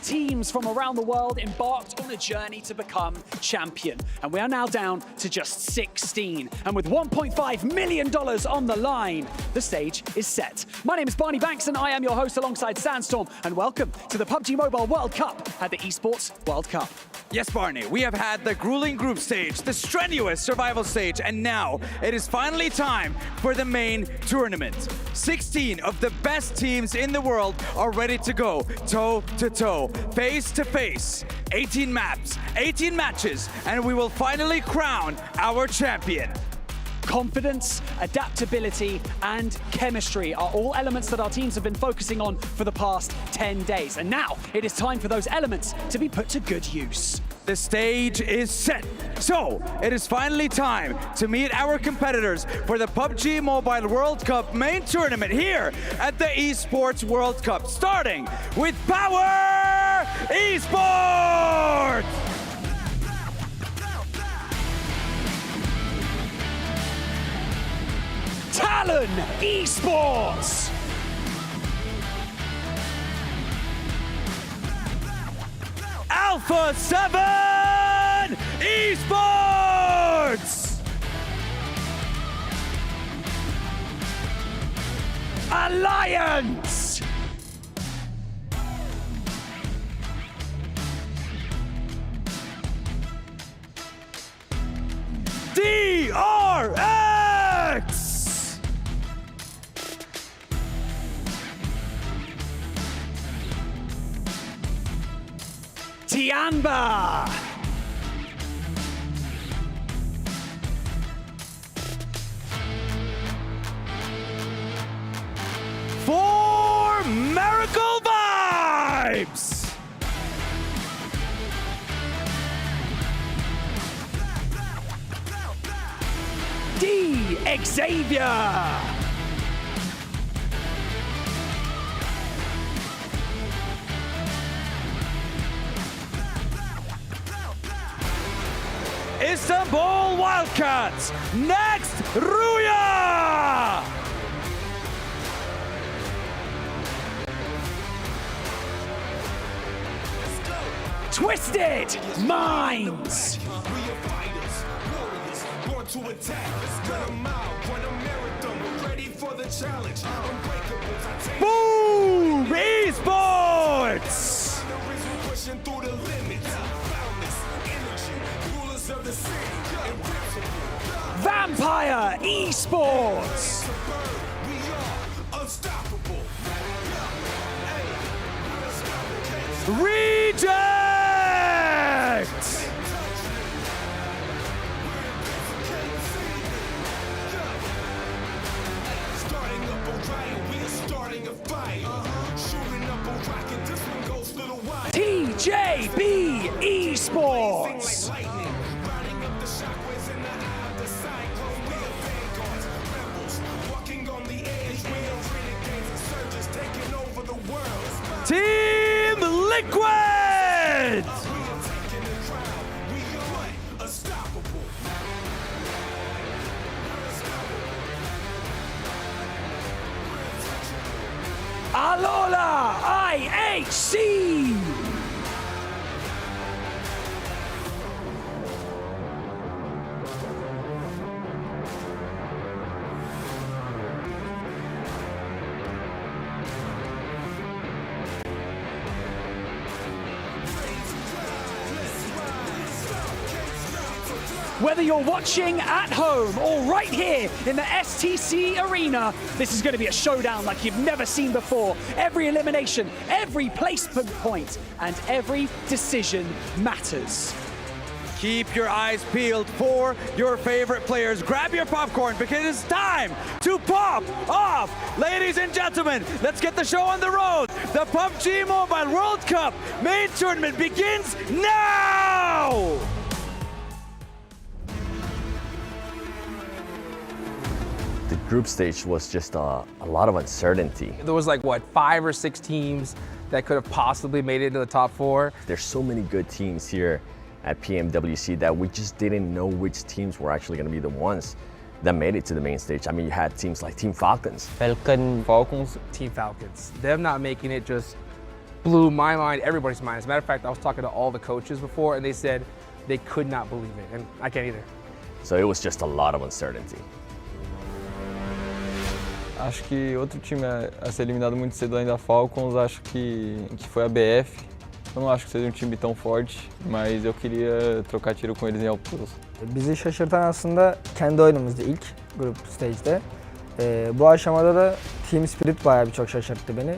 Teams from around the world embarked on a journey to become champion. And we are now down to just 16. And with $1.5 million on the line, the stage is set. My name is Barney Banks and I am your host alongside Sandstorm. And welcome to the PUBG Mobile World Cup at the ESPORTS World Cup. Yes, Barney, we have had the grueling group stage, the strenuous survival stage, and now it is finally time for the main tournament. 16 of the best teams in the world are ready to go toe-to-toe, face-to-face. 18 maps, 18 matches, and we will finally crown our champion. Confidence, adaptability, and chemistry are all elements that our teams have been focusing on for the past 10 days. And now it is time for those elements to be put to good use. The stage is set. So it is finally time to meet our competitors for the PUBG Mobile World Cup main tournament here at the ESPORTS World Cup, starting with Power Esports! Talon Esports! Alpha 7 Esports! Alliance! DRX! Tianba! For Miracle Vibes! D. Xavier! Istanbul Wildcats! Next, Ruya! Twisted Minds! To attack, cut 'em out, run a marathon, we're ready for the challenge. Unbreakables, I take Boom! Esports! pushing through the limits. Boundless energy, rulers of the city, invincible. Vampire Esports! We are unstoppable. Reject! Starting up a riot, we are starting a fire. Shooting up a rocket, this one goes to the wire. TJB Esports! Riding up the shockwaves in the eye of the cyclone. We are vanguards, rebels, walking on the edge. We are renegades and surges taking over the world. Team Liquid! We are taking the crown. We are unstoppable. Alola IHC! Whether you're watching at home or right here in the STC arena, this is going to be a showdown like you've never seen before. Every elimination, every placement point, and every decision matters. Keep your eyes peeled for your favorite players. Grab your popcorn because it's time to pop off. Ladies and gentlemen, let's get the show on the road. The PUBG Mobile World Cup main tournament begins now! The group stage was just a lot of uncertainty. There was like, what, 5 or 6 teams that could have possibly made it into the top 4. There's so many good teams here at PMWC that we just didn't know which teams were actually going to be the ones that made it to the main stage. I mean, you had teams like Team Falcons. Falcons, Team Falcons. Them not making it just blew my mind, everybody's mind. As a matter of fact, I was talking to all the coaches before and they said they could not believe it, and I can't either. So it was just a lot of uncertainty. Acho que outro time a ser eliminado muito cedo além da Falcons, acho que foi a BF. Eu não acho que seja um time tão forte, mas eu queria trocar tiro com eles em alturas. Bizi şaşırtan aslında kendi oyunumuzdu ilk grup stage'de. Bu aşamada da team spirit bayağı bir çok şaşırttı beni.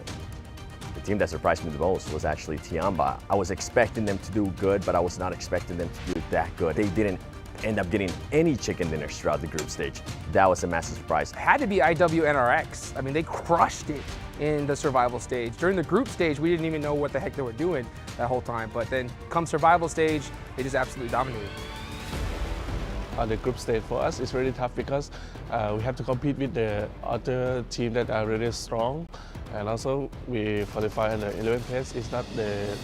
The team that surprised me the most was actually Tianba. I was expecting them to do good, but I was not expecting them to do that good. They didn't end up getting any chicken dinners throughout the group stage. That was a massive surprise. It had to be IWNRX. I mean, they crushed it in the survival stage. During the group stage, we didn't even know what the heck they were doing that whole time. But then come survival stage, they just absolutely dominated. The group stage for us is really tough because we have to compete with the other team that are really strong. And also we qualify in the 11th place. It's not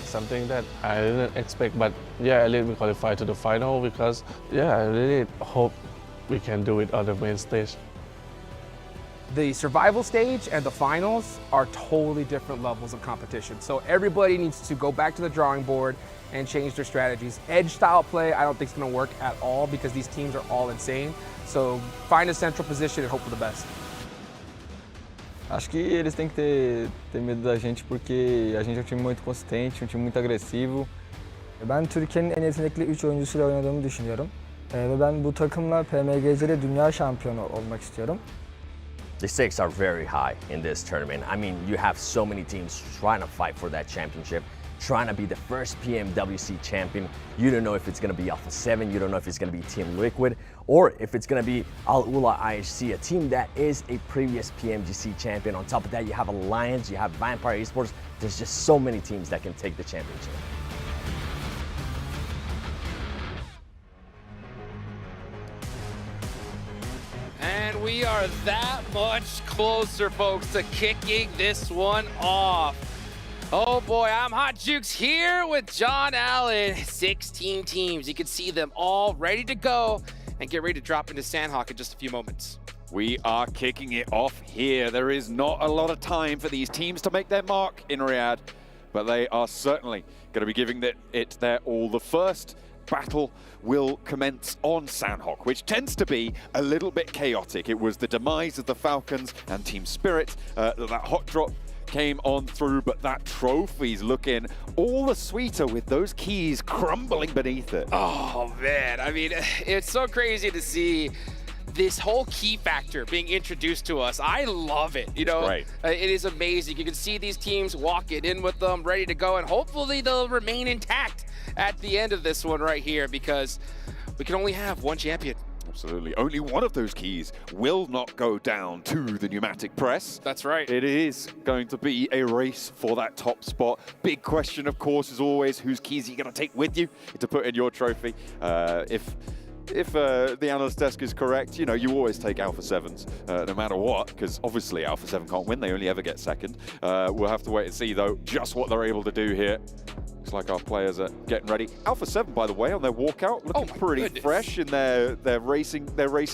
something that I didn't expect, but yeah, I really qualify to the final because yeah, I really hope we can do it on the main stage. The survival stage and the finals are totally different levels of competition. So everybody needs to go back to the drawing board and change their strategies. Edge style play, I don't think it's gonna work at all because these teams are all insane. So find a central position and hope for the best. Acho que eles têm que ter medo da gente porque a gente é um time muito consistente, um time muito agressivo. Ben Türkiye'nin en yetenekli 3 oyuncusuyla oynadığımı düşünüyorum. Ve ben bu takımla PMGC'de dünya şampiyonu olmak istiyorum. The stakes are very high in this tournament. I mean, you have so many teams trying to fight for that championship, trying to be the first PMWC champion. You don't know if it's going to be Alpha 7, you don't know if it's going to be Team Liquid, or if it's going to be Al Ula IHC, a team that is a previous PMGC champion. On top of that, you have Alliance, you have Vampire Esports. There's just so many teams that can take the championship. And we are that much closer, folks, to kicking this one off. Oh boy, I'm Hot Jukes here with John Allen. 16 teams. You can see them all ready to go and get ready to drop into Sanhok in just a few moments. We are kicking it off here. There is not a lot of time for these teams to make their mark in Riyadh, but they are certainly going to be giving it their all. The first battle will commence on Sanhok, which tends to be a little bit chaotic. It was the demise of the Falcons and Team Spirit, that hot drop came on through, but that trophy's looking all the sweeter with those keys crumbling beneath it. Oh man, I mean, it's so crazy to see this whole key factor being introduced to us. I love it. You know, right. It is amazing. You can see these teams walking in with them, ready to go, and hopefully they'll remain intact at the end of this one right here, because we can only have one champion. Absolutely. Only one of those keys will not go down to the pneumatic press. That's right. It is going to be a race for that top spot. Big question, of course, is always whose keys are you going to take with you to put in your trophy? If the analyst desk is correct, you know, you always take Alpha 7s, no matter what, because obviously Alpha 7 can't win. They only ever get second. We'll have to wait and see, though, just what they're able to do here. Looks like our players are getting ready. Alpha 7, by the way, on their walkout, looking pretty fresh in their racing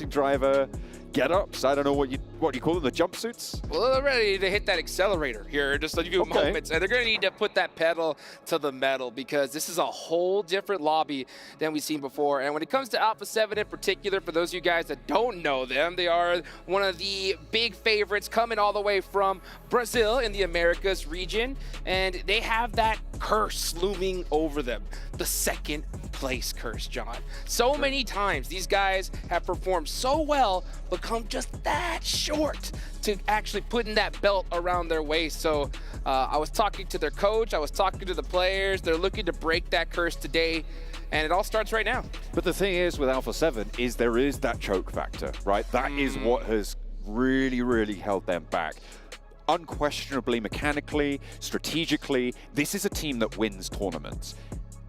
driver get-ups. I don't know what you call them, the jumpsuits? Well, they're ready to hit that accelerator here in just a few moments, and they're going to need to put that pedal to the metal, because this is a whole different lobby than we've seen before. And when it comes to Alpha 7 in particular, for those of you guys that don't know them, they are one of the big favorites coming all the way from Brazil in the Americas region, and they have that curse looming over them, the second place curse, John. So many times these guys have performed so well, but come just that short to actually putting that belt around their waist. So I was talking to their coach, I was talking to the players. They're looking to break that curse today, and it all starts right now. But the thing is with Alpha 7 is there is that choke factor, right? That is what has really, really held them back. Unquestionably, mechanically, strategically, this is a team that wins tournaments.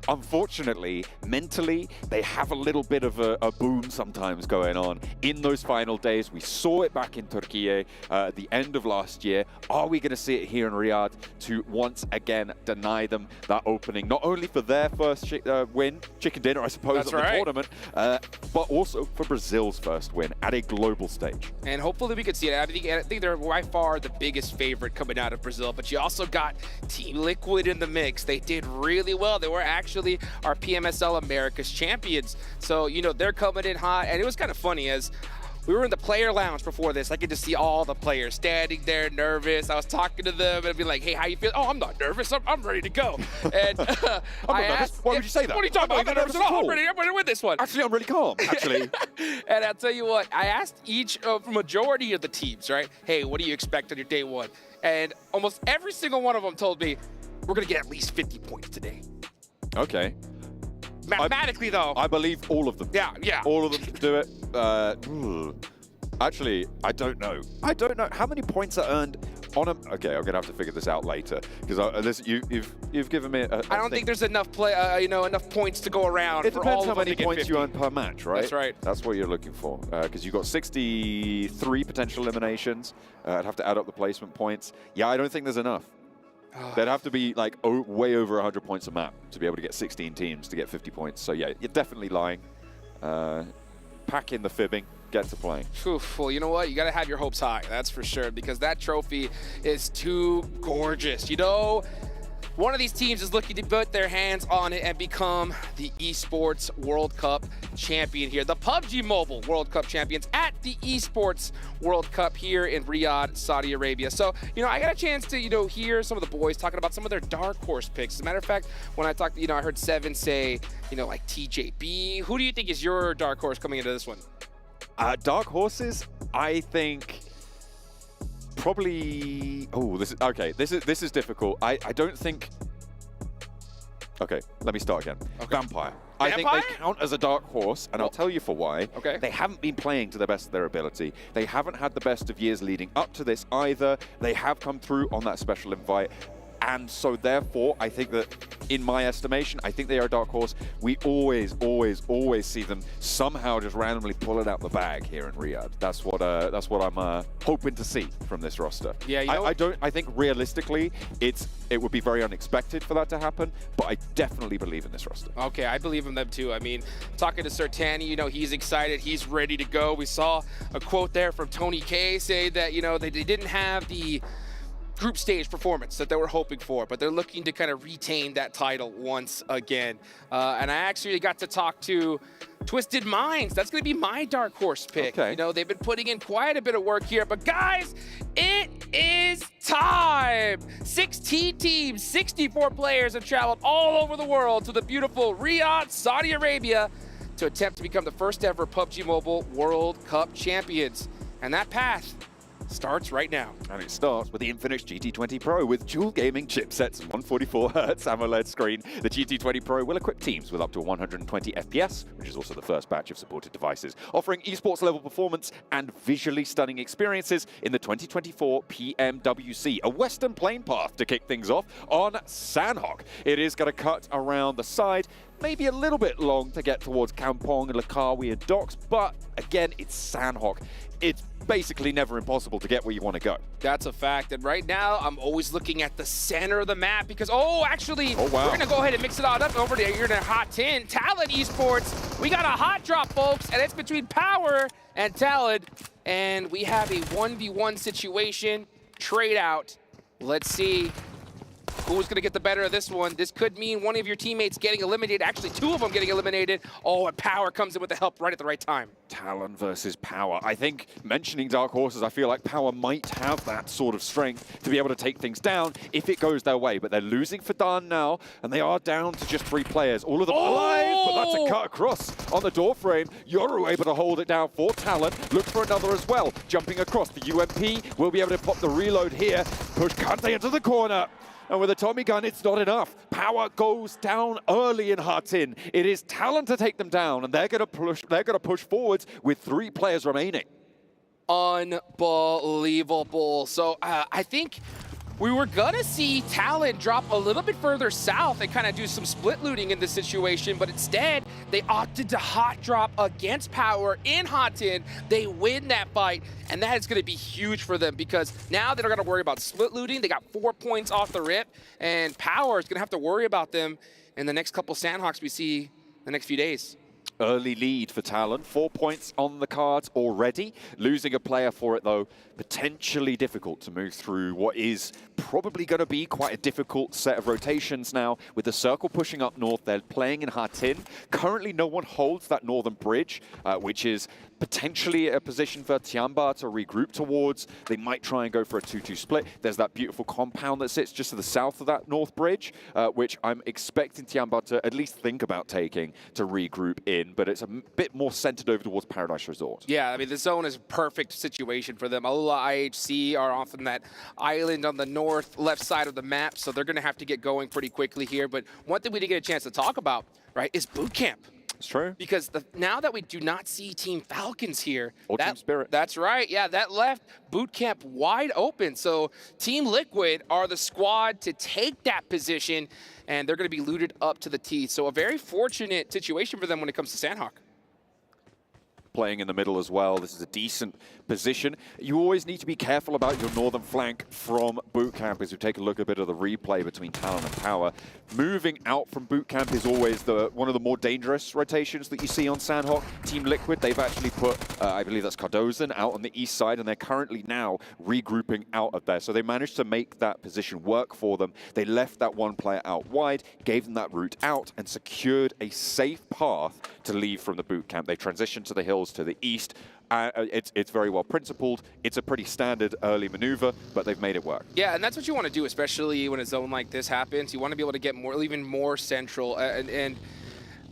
Unfortunately, mentally, they have a little bit of a boom sometimes going on in those final days. We saw it back in Turkey at the end of last year. Are we going to see it here in Riyadh to once again deny them that opening, not only for their first win, chicken dinner, I suppose, of the tournament, but also for Brazil's first win at a global stage? And hopefully we can see it. I think they're by far the biggest favorite coming out of Brazil, but you also got Team Liquid in the mix. They did really well. They were actually our PMSL Americas champions. So, you know, they're coming in hot. And it was kind of funny as we were in the player lounge before this. I could just see all the players standing there nervous. I was talking to them and be like, hey, how you feel? Oh, I'm not nervous. I'm ready to go. And I asked, why would you say that? What are you talking about? I'm not nervous at all. I'm ready to win this one. Actually, I'm really calm, actually. And I'll tell you what, I asked each majority of the teams, right? Hey, what do you expect on your day one? And almost every single one of them told me, we're going to get at least 50 points today. Okay. Mathematically, though. I believe all of them. Yeah. All of them can do it. Actually, I don't know. How many points are earned on a... Okay, I'm going to have to figure this out later. Because you've given me I don't think there's enough enough points to go around. It for depends all how of them many to get points 50. you earn per match, right? That's right. That's what you're looking for. Because you've got 63 potential eliminations. I'd have to add up the placement points. Yeah, I don't think there's enough. There'd have to be like way over 100 points a map to be able to get 16 teams to get 50 points. So yeah, you're definitely lying. Pack in the fibbing, get to playing. Well, you know what? You got to have your hopes high, that's for sure, because that trophy is too gorgeous. You know, one of these teams is looking to put their hands on it and become the Esports World Cup champion here. The PUBG Mobile World Cup champions at the Esports World Cup here in Riyadh, Saudi Arabia. So, I got a chance to, hear some of the boys talking about some of their dark horse picks. As a matter of fact, when I talked, I heard Seven say, like TJB. Who do you think is your dark horse coming into this one? Dark horses, I think probably. Oh, this is okay. This is difficult. I don't think. Okay, let me start again. Okay. Vampire. I think they count as a dark horse, and I'll tell you for why. Okay. They haven't been playing to the best of their ability. They haven't had the best of years leading up to this either. They have come through on that special invite. And so therefore, I think that, in my estimation, I think they are a dark horse. We always see them somehow just randomly pull it out the bag here in Riyadh. That's what I'm hoping to see from this roster. Yeah, I think realistically, it would be very unexpected for that to happen, but I definitely believe in this roster. Okay, I believe in them too. I mean, talking to Sertani, he's excited, he's ready to go. We saw a quote there from Tony K say that, they didn't have the group stage performance that they were hoping for, but they're looking to kind of retain that title once again. And I actually got to talk to Twisted Minds. That's going to be my dark horse pick. Okay. They've been putting in quite a bit of work here, but guys, it is time. 16 teams, 64 players have traveled all over the world to the beautiful Riyadh, Saudi Arabia to attempt to become the first ever PUBG Mobile World Cup champions. And that path starts right now. And it starts with the Infinix GT20 Pro with dual gaming chipsets and 144Hz AMOLED screen. The GT20 Pro will equip teams with up to 120 FPS, which is also the first batch of supported devices, offering esports level performance and visually stunning experiences in the 2024 PMWC, a Western plane path to kick things off on Sanhok. It is going to cut around the side, maybe a little bit long to get towards Kampong and Langkawi and docks, but again, it's Sanhok. It's basically never impossible to get where you want to go. That's a fact. And right now, I'm always looking at the center of the map because, actually, wow. We're going to go ahead and mix it all up over there. You're in a hot 10. Talent Esports. We got a hot drop, folks, and it's between Power and Talent. And we have a 1v1 situation. Trade out. Let's see who's going to get the better of this one. This could mean one of your teammates getting eliminated. Actually, two of them getting eliminated. Oh, and Power comes in with the help right at the right time. Talon versus Power. I think, mentioning dark horses, I feel like Power might have that sort of strength to be able to take things down if it goes their way. But they're losing for Dan now, and they are down to just 3 players. All of them alive, but that's a cut across on the door frame. Yoru able to hold it down for Talon. Looks for another as well. Jumping across. The UMP will be able to pop the reload here. Push Kante into the corner. And with a Tommy gun, it's not enough. Power goes down early in Hatin. It is Talent to take them down, and they're going to push forwards with 3 players remaining. Unbelievable. So I think we were going to see Talent drop a little bit further south and kind of do some split looting in this situation, but instead they opted to hot drop against Power in Hatin. They win that fight, and that is going to be huge for them because now they're going to worry about split looting. They got 4 points off the rip, and Power is going to have to worry about them in the next couple Sanhoks we see the next few days. Early lead for Talon, 4 points on the cards already. Losing a player for it, though, potentially difficult to move through what is probably going to be quite a difficult set of rotations now. With the circle pushing up north, they're playing in Hatin. Currently, no one holds that northern bridge, which is potentially a position for Tiamba to regroup towards. They might try and go for a 2-2 split. There's that beautiful compound that sits just to the south of that north bridge, which I'm expecting Tiamba to at least think about taking to regroup in, but it's a bit more centered over towards Paradise Resort. Yeah, I mean, the zone is a perfect situation for them. Alula IHC are off on that island on the north left side of the map, so they're going to have to get going pretty quickly here. But one thing we didn't get a chance to talk about, right, is boot camp. It's true. Because now that we do not see Team Falcons here. Or Team Spirit. That's right. Yeah, that left boot camp wide open. So Team Liquid are the squad to take that position, and they're going to be looted up to the teeth. So a very fortunate situation for them when it comes to Sanhok. playing in the middle as well. This is a decent position. You always need to be careful about your northern flank from boot camp as we take a look at a bit of the replay between Talon and Power. Moving out from boot camp is always one of the more dangerous rotations that you see on Sanhok. Team Liquid, they've actually put, I believe that's Cardozen, out on the east side, and they're currently now regrouping out of there. So they managed to make that position work for them. They left that one player out wide, gave them that route out, and secured a safe path to leave from the boot camp. They transitioned to the hills to the east. It's very well principled. It's a pretty standard early maneuver, but they've made it work. Yeah, and that's what you want to do, especially when a zone like this happens. You want to be able to get more, even more central. And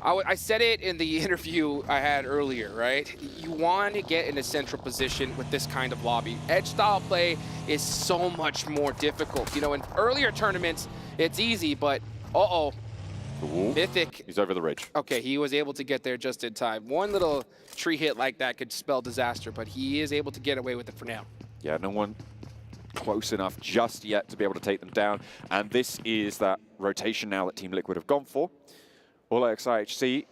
I said it in the interview I had earlier, right? You want to get in a central position with this kind of lobby. Edge style play is so much more difficult. You know, in earlier tournaments, it's easy, but Mythic. He's over the ridge. Okay, he was able to get there just in time. One little tree hit like that could spell disaster, but he is able to get away with it for now. Yeah, no one close enough just yet to be able to take them down. And this is that rotation now that Team Liquid have gone for. Olex IHC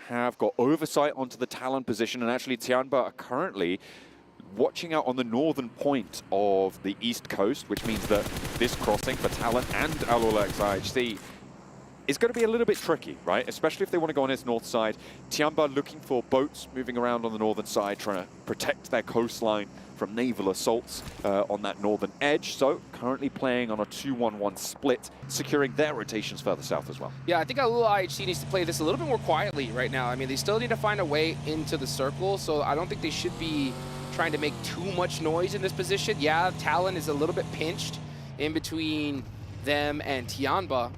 have got oversight onto the Talon position, and actually Tianba are currently watching out on the northern point of the east coast, which means that this crossing for Talon and Olex IHC is going to be a little bit tricky, right? Especially if they want to go on its north side. Tianba looking for boats moving around on the northern side, trying to protect their coastline from naval assaults on that northern edge. So currently playing on a 2-1-1 split, securing their rotations further south as well. Yeah, I think Alula IHC needs to play this a little bit more quietly right now. I mean, they still need to find a way into the circle, so I don't think they should be trying to make too much noise in this position. Yeah, Talon is a little bit pinched in between them and Tianba.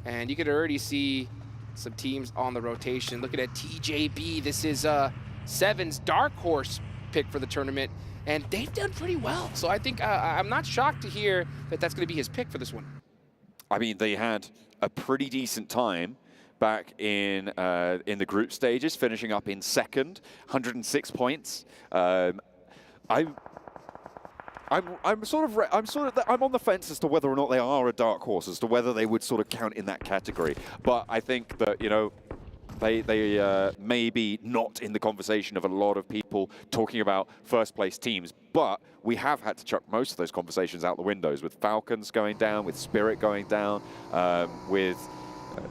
And you could already see some teams on the rotation. Looking at TJB, this is Seven's dark horse pick for the tournament, and they've done pretty well. So I think I'm not shocked to hear that that's going to be his pick for this one. I mean, they had a pretty decent time back in the group stages, finishing up in second, 106 points. I'm on the fence as to whether or not they are a dark horse, as to whether they would sort of count in that category. But I think that, you know, they may be not in the conversation of a lot of people talking about first place teams. But we have had to chuck most of those conversations out the windows, with Falcons going down, with Spirit going down, with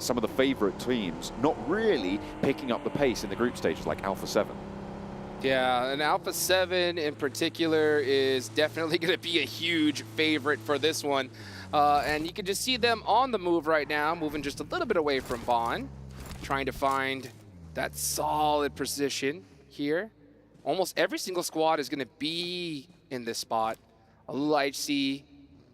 some of the favorite teams not really picking up the pace in the group stages like Alpha 7. Yeah, and Alpha 7 in particular is definitely going to be a huge favorite for this one. And you can just see them on the move right now, moving just a little bit away from Bond, trying to find that solid position here. Almost every single squad is going to be in this spot. Alula HC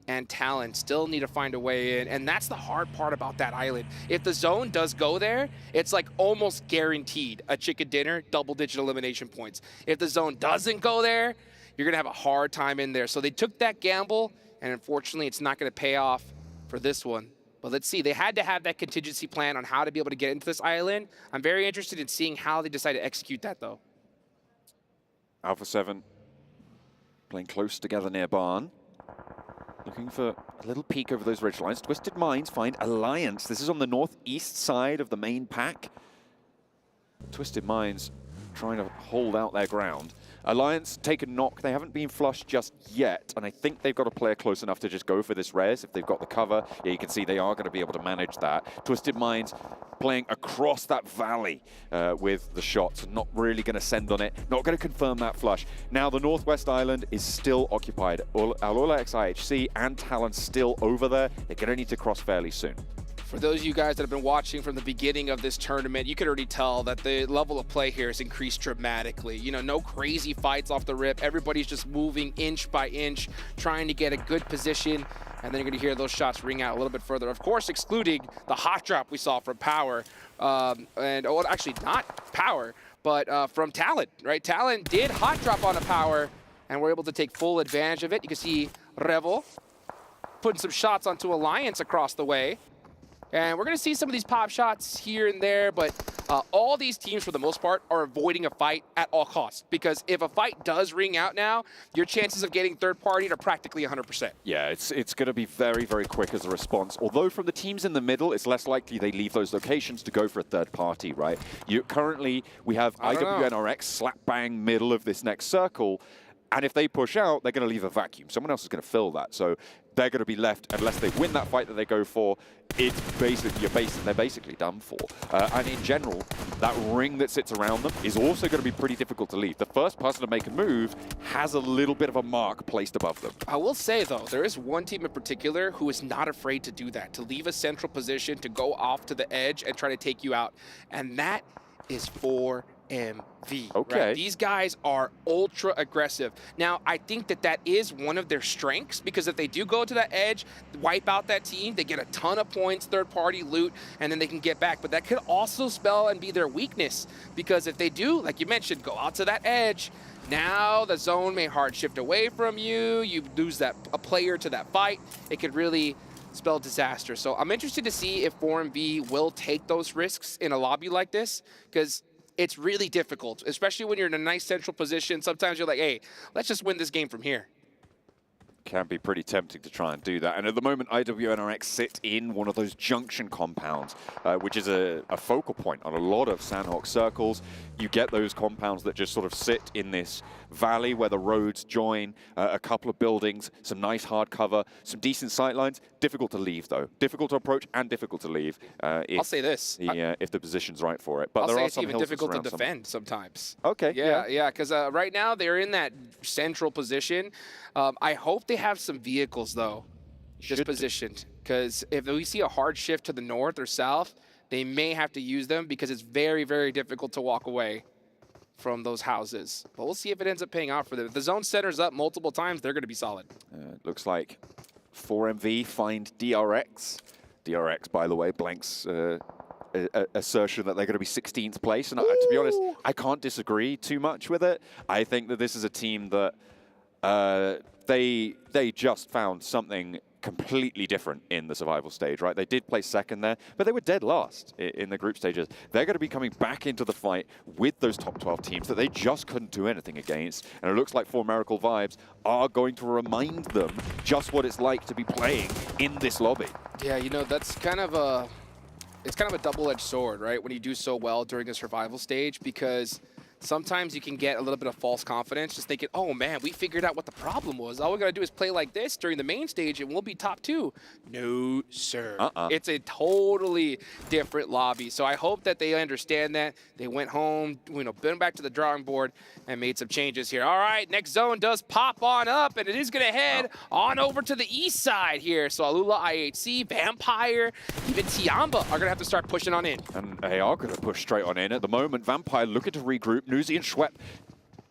and Talon still need to find a way in, and that's the hard part about that island. If the zone does go there, it's like almost guaranteed a chicken dinner, double-digit elimination points. If the zone doesn't go there, you're gonna have a hard time in there. So they took that gamble, and unfortunately, it's not gonna pay off for this one. But let's see, they had to have that contingency plan on how to be able to get into this island. I'm very interested in seeing how they decide to execute that, though. Alpha 7 playing close together near Barn. Looking for a little peek over those ridge lines. Twisted Minds find Alliance. This is on the northeast side of the main pack. Twisted Minds trying to hold out their ground. Alliance take a knock. They haven't been flushed just yet, and I think they've got a player close enough to just go for this res. If they've got the cover, yeah, you can see they are going to be able to manage that. Twisted Minds playing across that valley with the shots, not really going to send on it, not going to confirm that flush. Now the Northwest Island is still occupied. Alula IHC and Talon still over there. They're going to need to cross fairly soon. For those of you guys that have been watching from the beginning of this tournament, you could already tell that the level of play here has increased dramatically. You know, no crazy fights off the rip. Everybody's just moving inch by inch, trying to get a good position, and then you're going to hear those shots ring out a little bit further. Of course, excluding the hot drop we saw from Power, actually not Power, but from Talon, right? Talon did hot drop on a Power, and we're able to take full advantage of it. You can see Revel putting some shots onto Alliance across the way. And we're going to see some of these pop shots here and there, but all these teams, for the most part, are avoiding a fight at all costs. Because if a fight does ring out now, your chances of getting third-party are practically 100%. Yeah, it's going to be very, very quick as a response. Although from the teams in the middle, it's less likely they leave those locations to go for a third party, right? Currently, we have IWNRX slap bang middle of this next circle. And if they push out, they're going to leave a vacuum. Someone else is going to fill that. So they're going to be left, unless they win that fight that they go for, it's basically, they're basically done for. And in general, that ring that sits around them is also going to be pretty difficult to leave. The first person to make a move has a little bit of a mark placed above them. I will say, though, there is one team in particular who is not afraid to do that, to leave a central position, to go off to the edge and try to take you out. And that is for PMV. Okay. Right? These guys are ultra aggressive. Now, I think that is one of their strengths, because if they do go to that edge, wipe out that team, they get a ton of points, third-party loot, and then they can get back. But that could also spell and be their weakness, because if they do, like you mentioned, go out to that edge, now the zone may hard shift away from you, you lose a player to that fight, it could really spell disaster. So I'm interested to see if 4MV will take those risks in a lobby like this, because it's really difficult, especially when you're in a nice central position. Sometimes you're like, hey, let's just win this game from here. Can be pretty tempting to try and do that. And at the moment, IWNRX sit in one of those junction compounds, which is a focal point on a lot of Sanhok circles. You get those compounds that just sort of sit in this valley where the roads join, a couple of buildings, some nice hard cover, some decent sight lines. Difficult to leave, though. Difficult to approach and difficult to leave. I'll say this. If the position's right for it. But I'll there say are it's some even hills difficult to around some. defend sometimes. Okay. Yeah, because right now they're in that central position. I hope they have some vehicles, though, just positioned. Because if we see a hard shift to the north or south, they may have to use them, because it's very, very difficult to walk away from those houses. But we'll see if it ends up paying out for them. If the zone centers up multiple times, they're going to be solid. Looks like 4MV find DRX. DRX, by the way, blanks assertion that they're going to be 16th place. And to be honest, I can't disagree too much with it. I think that this is a team that they just found something completely different in the survival stage, right? They did place second there, but they were dead last in the group stages. They're going to be coming back into the fight with those top 12 teams that they just couldn't do anything against. And it looks like 4Miracle Vibes are going to remind them just what it's like to be playing in this lobby. Yeah, you know, that's kind of a double-edged sword, right? When you do so well during the survival stage, because sometimes you can get a little bit of false confidence, just thinking, oh man, we figured out what the problem was. All we gotta do is play like this during the main stage and we'll be top 2. No, sir. It's a totally different lobby. So I hope that they understand that. They went home, been back to the drawing board and made some changes here. All right, next zone does pop on up, and it is gonna head on over to the east side here. So Alula, IHC, Vampire, even Tiamba are gonna have to start pushing on in. And they are gonna push straight on in. At the moment, Vampire looking to regroup. Nuzi and Schwepp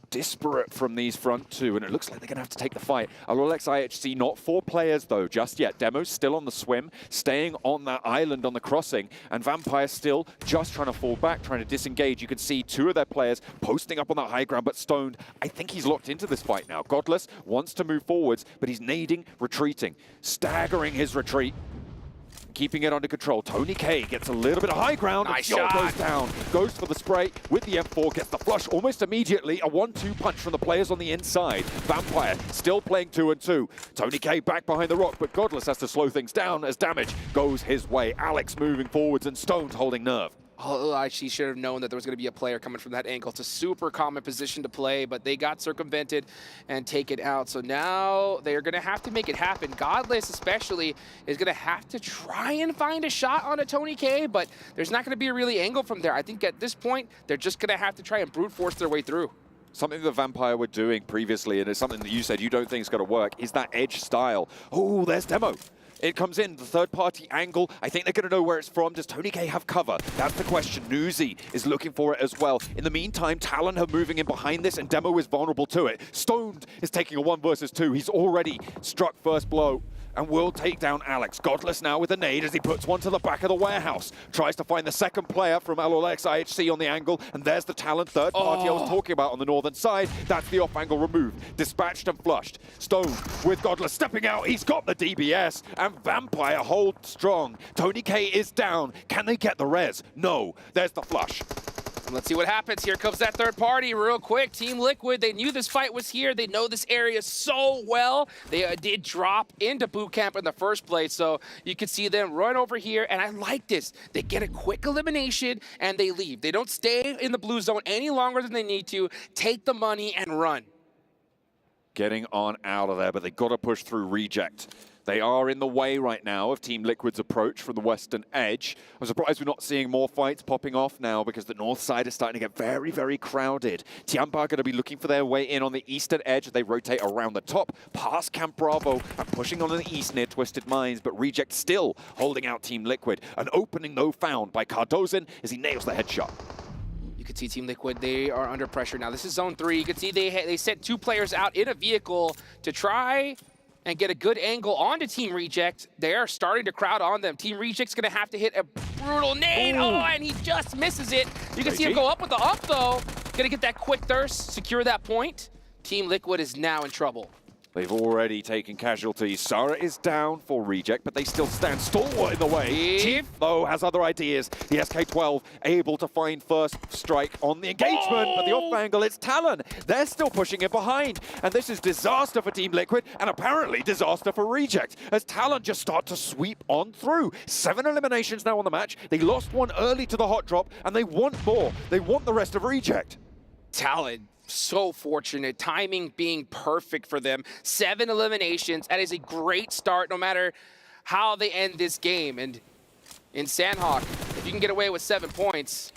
disparate from these front two, and it looks like they're going to have to take the fight. Alolex IHC, not 4 players, though, just yet. Demo's still on the swim, staying on that island on the crossing, and Vampire still just trying to fall back, trying to disengage. You can see 2 of their players posting up on that high ground, but Stoned, I think he's locked into this fight now. Godless wants to move forwards, but he's nading, retreating, staggering his retreat. Keeping it under control. Tony K gets a little bit of high ground. Nice and shot. Goes down. Goes for the spray with the M4. Gets the flush almost immediately. A 1-2 punch from the players on the inside. Vampire still playing 2-2. Tony K back behind the rock, but Godless has to slow things down as damage goes his way. Alex moving forwards and Stoned holding nerve. Oh, she should have known that there was going to be a player coming from that angle. It's a super common position to play, but they got circumvented and taken out. So now they're going to have to make it happen. Godless especially is going to have to try and find a shot on a Tony K, but there's not going to be a really angle from there. I think at this point, they're just going to have to try and brute force their way through. Something the Vampire were doing previously, and it's something that you said you don't think is going to work, is that edge style. Oh, there's Demo. It comes in, the third-party angle. I think they're going to know where it's from. Does Tony K have cover? That's the question. Nuzi is looking for it as well. In the meantime, Talon are moving in behind this, and Demo is vulnerable to it. Stoned is taking a 1 versus 2. He's already struck first blow. and will take down Alex. Godless now with a nade as he puts one to the back of the warehouse. Tries to find the second player from LLX IHC on the angle, and there's the Talon third party I was talking about on the northern side. That's the off-angle remove. Dispatched and flushed. Stone with Godless stepping out. He's got the DBS, and Vampire holds strong. Tony K is down. Can they get the res? No. There's the flush. Let's see what happens. Here comes that third party real quick. Team Liquid, they knew this fight was here. They know this area so well. They did drop into boot camp in the first place, so you can see them run over here, and I like this. They get a quick elimination, and they leave. They don't stay in the blue zone any longer than they need to. Take the money and run. Getting on out of there, but they got to push through Reject. They are in the way right now of Team Liquid's approach from the western edge. I'm surprised we're not seeing more fights popping off now because the north side is starting to get very, very crowded. Tianba are going to be looking for their way in on the eastern edge. They rotate around the top, past Camp Bravo, and pushing on the east near Twisted Minds, but Reject still holding out Team Liquid. An opening, though, found by Cardozin as he nails the headshot. You can see Team Liquid, they are under pressure now. This is zone 3. You can see they sent 2 players out in a vehicle to try and get a good angle onto Team Reject. They are starting to crowd on them. Team Reject's gonna have to hit a brutal nade. Oh, and he just misses it. You can see him go up with the up, though. Gonna get that quick thirst, secure that point. Team Liquid is now in trouble. They've already taken casualties. Sara is down for Reject, but they still stand stalwart in the way. Chief, though, has other ideas. The SK-12 able to find first strike on the engagement, but the off angle, it's Talon. They're still pushing it behind, and this is disaster for Team Liquid, and apparently disaster for Reject, as Talon just start to sweep on through. 7 eliminations now on the match. They lost one early to the hot drop, and they want more. They want the rest of Reject. Talon, so fortunate, timing being perfect for them. 7 eliminations, that is a great start no matter how they end this game. And in Sanhok, if you can get away with 7 points,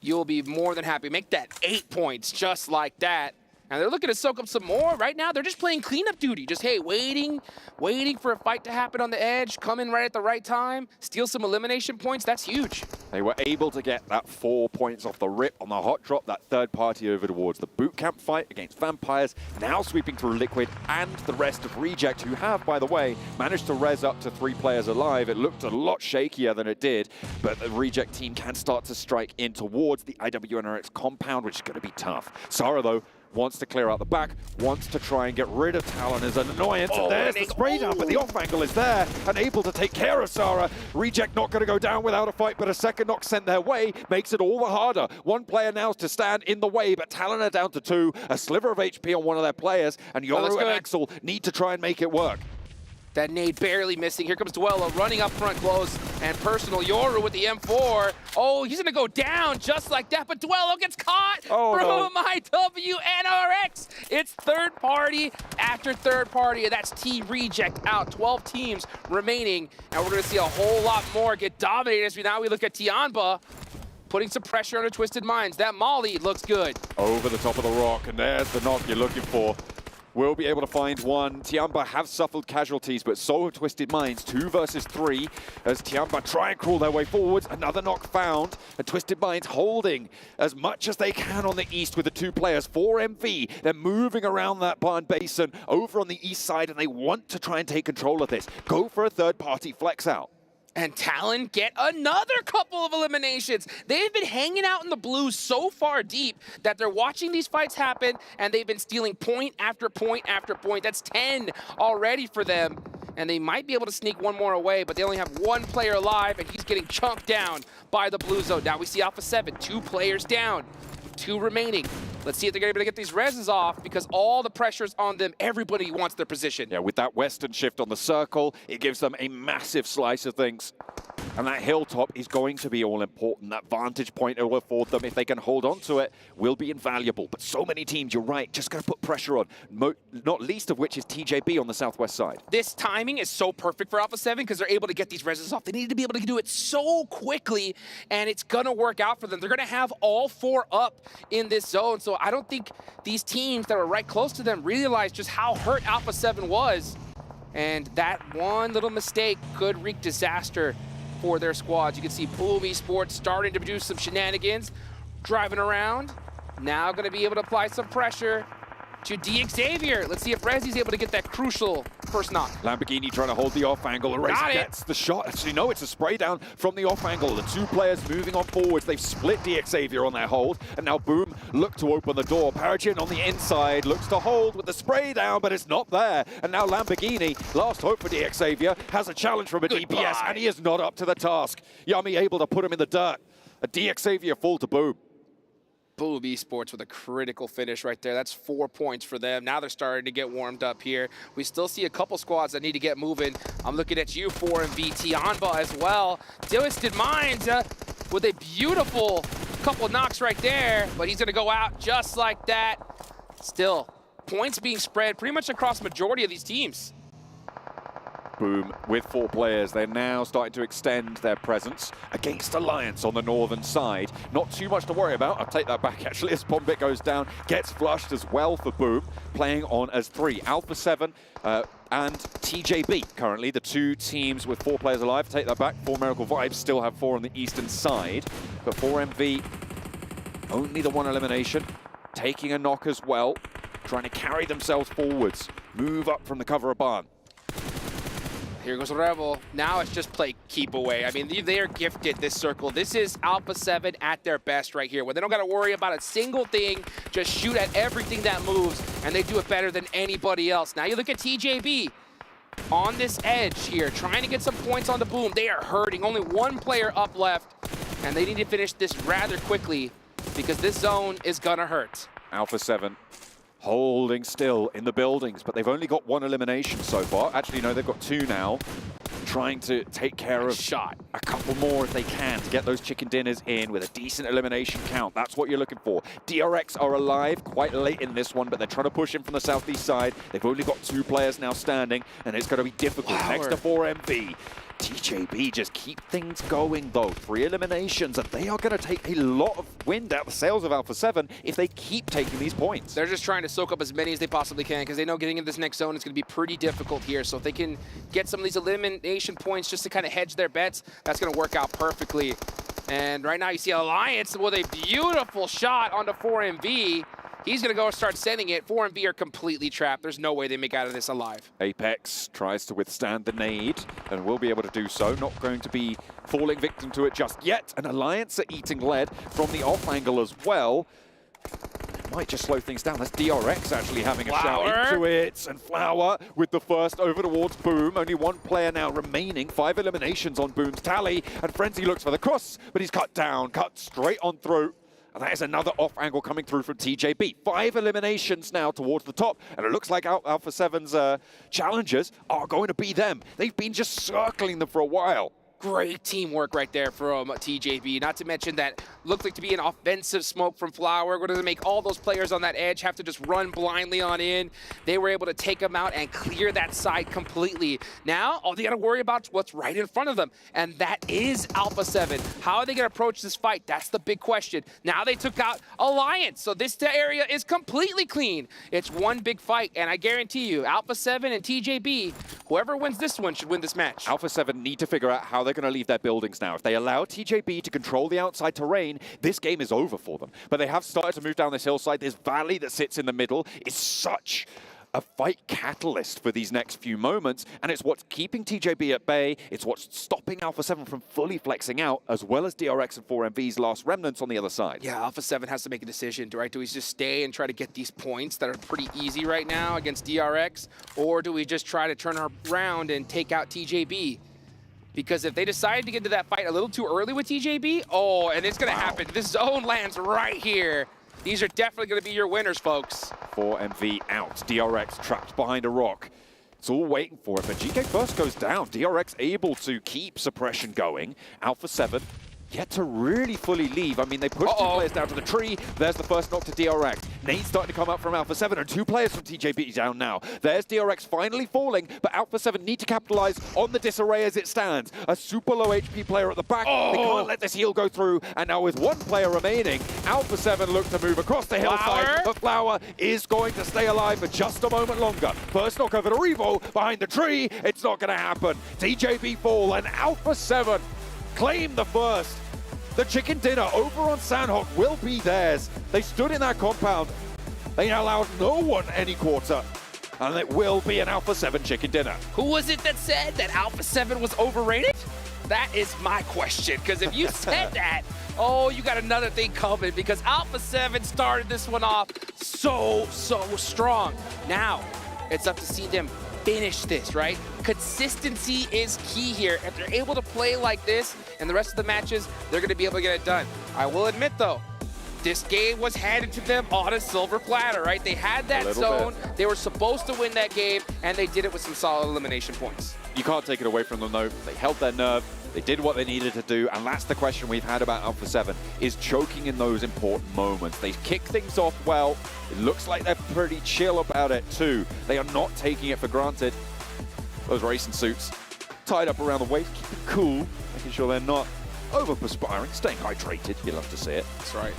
you'll be more than happy. Make that 8 points just like that. And they're looking to soak up some more. Right now, they're just playing cleanup duty. Just, hey, waiting for a fight to happen on the edge, come in right at the right time, steal some elimination points. That's huge. They were able to get that 4 points off the rip on the hot drop, that third party over towards the boot camp fight against Vampires, now sweeping through Liquid and the rest of Reject, who have, by the way, managed to res up to 3 players alive. It looked a lot shakier than it did, but the Reject team can start to strike in towards the IWNRX compound, which is going to be tough. Sara, though, wants to clear out the back, wants to try and get rid of Talon as an annoyance. Oh, and there's the spray down, but the off angle is there and able to take care of Sara. Reject not going to go down without a fight, but a second knock sent their way makes it all the harder. 1 player now to stand in the way, but Talon are down to 2. A sliver of HP on one of their players, and Yoru and Axel need to try and make it work. That nade barely missing. Here comes Duello running up front close and personal. Yoru with the M4. Oh, he's going to go down just like that, but Duello gets caught from IWNRX. It's third party after third party, and that's Team Reject out. 12 teams remaining, and we're going to see a whole lot more get dominated as we look at Tianba putting some pressure on the Twisted Minds. That Molly looks good. Over the top of the rock, and there's the knock you're looking for. Will be able to find one. Tianba have suffered casualties, but so have Twisted Minds. 2 versus 3 as Tianba try and crawl their way forwards. Another knock found. And Twisted Minds holding as much as they can on the east with the 2 players. 4 MV. They're moving around that barn basin over on the east side, and they want to try and take control of this. Go for a third-party flex out. And Talon get another couple of eliminations. They've been hanging out in the blue so far deep that they're watching these fights happen, and they've been stealing point after point after point. That's 10 already for them. And they might be able to sneak 1 more away, but they only have 1 player alive, and he's getting chunked down by the blue zone. Now we see Alpha 7, 2 players down. 2 remaining. Let's see if they're going to be able to get these reses off because all the pressure's on them. Everybody wants their position. Yeah, with that western shift on the circle, it gives them a massive slice of things. And that hilltop is going to be all important. That vantage point it will afford them, if they can hold on to it, will be invaluable. But so many teams, you're right, just going to put pressure on, not least of which is TJB on the southwest side. This timing is so perfect for Alpha 7 because they're able to get these reses off. They need to be able to do it so quickly, and it's going to work out for them. They're going to have all 4 up in this zone, so I don't think these teams that were right close to them realized just how hurt Alpha 7 was. And that one little mistake could wreak disaster for their squads. You can see Boom Esports starting to produce some shenanigans, driving around. Now going to be able to apply some pressure to D Xavier. Let's see if Rezi's able to get that crucial first knock. Lamborghini trying to hold the off angle. Eraser gets the shot. Actually, no, it's a spray down from the off angle. The two players moving on forwards. They've split DXavier on their hold. And now Boom look to open the door. Paragin on the inside looks to hold with the spray down, but it's not there. And now Lamborghini, last hope for DXavier, has a challenge from a DPS, and he is not up to the task. Yummy able to put him in the dirt. A DXavier fall to Boom. Boom Esports with a critical finish right there. That's 4 points for them. Now they're starting to get warmed up here. We still see a couple squads that need to get moving. I'm looking at you, 4MV, Tianba as well. Twisted Minds with a beautiful couple knocks right there, but he's going to go out just like that. Still, points being spread pretty much across the majority of these teams. Boom with 4 players. They're now starting to extend their presence against Alliance on the northern side. Not too much to worry about. I'll take that back actually as Bombit goes down. Gets flushed as well for Boom. Playing on as 3. Alpha 7 and TJB currently, the 2 teams with 4 players alive. Take that back. 4 Miracle Vibes still have 4 on the eastern side. But 4MV, only the 1 elimination. Taking a knock as well. Trying to carry themselves forwards. Move up from the cover of barn. Here goes Rebel. Now it's just play keep away. I mean, they are gifted this circle. This is Alpha 7 at their best right here, where they don't got to worry about a single thing, just shoot at everything that moves, and they do it better than anybody else. Now you look at TJB on this edge here, trying to get some points on the Boom. They are hurting. Only 1 player up left, and they need to finish this rather quickly because this zone is going to hurt. Alpha 7 holding still in the buildings, but they've only got 1 elimination so far. Actually, no, they've got 2 now. Trying to take care of a couple more if they can to get those chicken dinners in with a decent elimination count. That's what you're looking for. DRX are alive quite late in this one, but they're trying to push in from the southeast side. They've only got 2 players now standing, and it's going to be difficult. Next to 4MV. TJB just keep things going though. 3 eliminations, and they are going to take a lot of wind out the sails of Alpha 7 if they keep taking these points. They're just trying to soak up as many as they possibly can because they know getting in this next zone is going to be pretty difficult here. So if they can get some of these elimination points just to kind of hedge their bets, that's going to work out perfectly. And right now you see Alliance with a beautiful shot onto 4MV. He's going to go start sending it. 4MV are completely trapped. There's no way they make out of this alive. Apex tries to withstand the nade and will be able to do so. Not going to be falling victim to it just yet. An Alliance are eating lead from the off angle as well. Might just slow things down. That's DRX actually having a shout into it. And Flower with the first over towards Boom. Only 1 player now remaining. 5 eliminations on Boom's tally. And Frenzy looks for the cross, but he's cut down. Cut straight on through. And that is another off angle coming through from TJB. 5 eliminations now towards the top. And it looks like Alpha 7's challengers are going to be them. They've been just circling them for a while. Great teamwork right there from TJB. Not to mention that looked like to be an offensive smoke from Flower. We're going to make all those players on that edge have to just run blindly on in. They were able to take them out and clear that side completely. Now, all they got to worry about is what's right in front of them, and that is Alpha 7. How are they going to approach this fight? That's the big question. Now they took out Alliance, so this area is completely clean. It's one big fight, and I guarantee you, Alpha 7 and TJB, whoever wins this one should win this match. Alpha 7 need to figure out how they're going to leave their buildings now. If they allow TJB to control the outside terrain, this game is over for them. But they have started to move down this hillside. This valley that sits in the middle is such a fight catalyst for these next few moments, and it's what's keeping TJB at bay. It's what's stopping Alpha 7 from fully flexing out, as well as DRX and 4MV's last remnants on the other side. Yeah, Alpha 7 has to make a decision, right? Do we just stay and try to get these points that are pretty easy right now against DRX, or do we just try to turn around and take out TJB? Because if they decide to get into that fight a little too early with TJB, oh, and it's going to happen. This zone lands right here. These are definitely going to be your winners, folks. 4MV out. DRX trapped behind a rock. It's all waiting for it, but GK first goes down. DRX able to keep suppression going. Alpha 7 yet to really fully leave. I mean, they pushed 2 players down to the tree. There's the first knock to DRX. Nade's starting to come up from Alpha 7, and 2 players from TJB down now. There's DRX finally falling, but Alpha 7 need to capitalize on the disarray as it stands. A super low HP player at the back. They can't let this heal go through, and now with 1 player remaining, Alpha 7 look to move across the hillside, but Flower is going to stay alive for just a moment longer. First knock over to Revo behind the tree. It's not going to happen. TJB fall, and Alpha 7 claim the first. The chicken dinner over on Sanhok will be theirs. They stood in that compound. They allowed no one any quarter. and it will be an Alpha 7 chicken dinner. Who was it that said that Alpha 7 was overrated? That is my question, because if you said that, oh, you got another thing coming, because Alpha 7 started this one off so strong. Now, it's up to see them finish this, right? Consistency is key here. If they're able to play like this and the rest of the matches, they're going to be able to get it done. I will admit, though, this game was handed to them on a silver platter, right? They had that zone. They were supposed to win that game, and they did it with some solid elimination points. You can't take it away from them, though. They held their nerve. They did what they needed to do, and that's the question we've had about Alpha 7, is choking in those important moments. They kick things off well. It looks like they're pretty chill about it, too. They are not taking it for granted. Those racing suits tied up around the waist, keeping cool, making sure they're not over-perspiring, staying hydrated. You love to see it. That's right.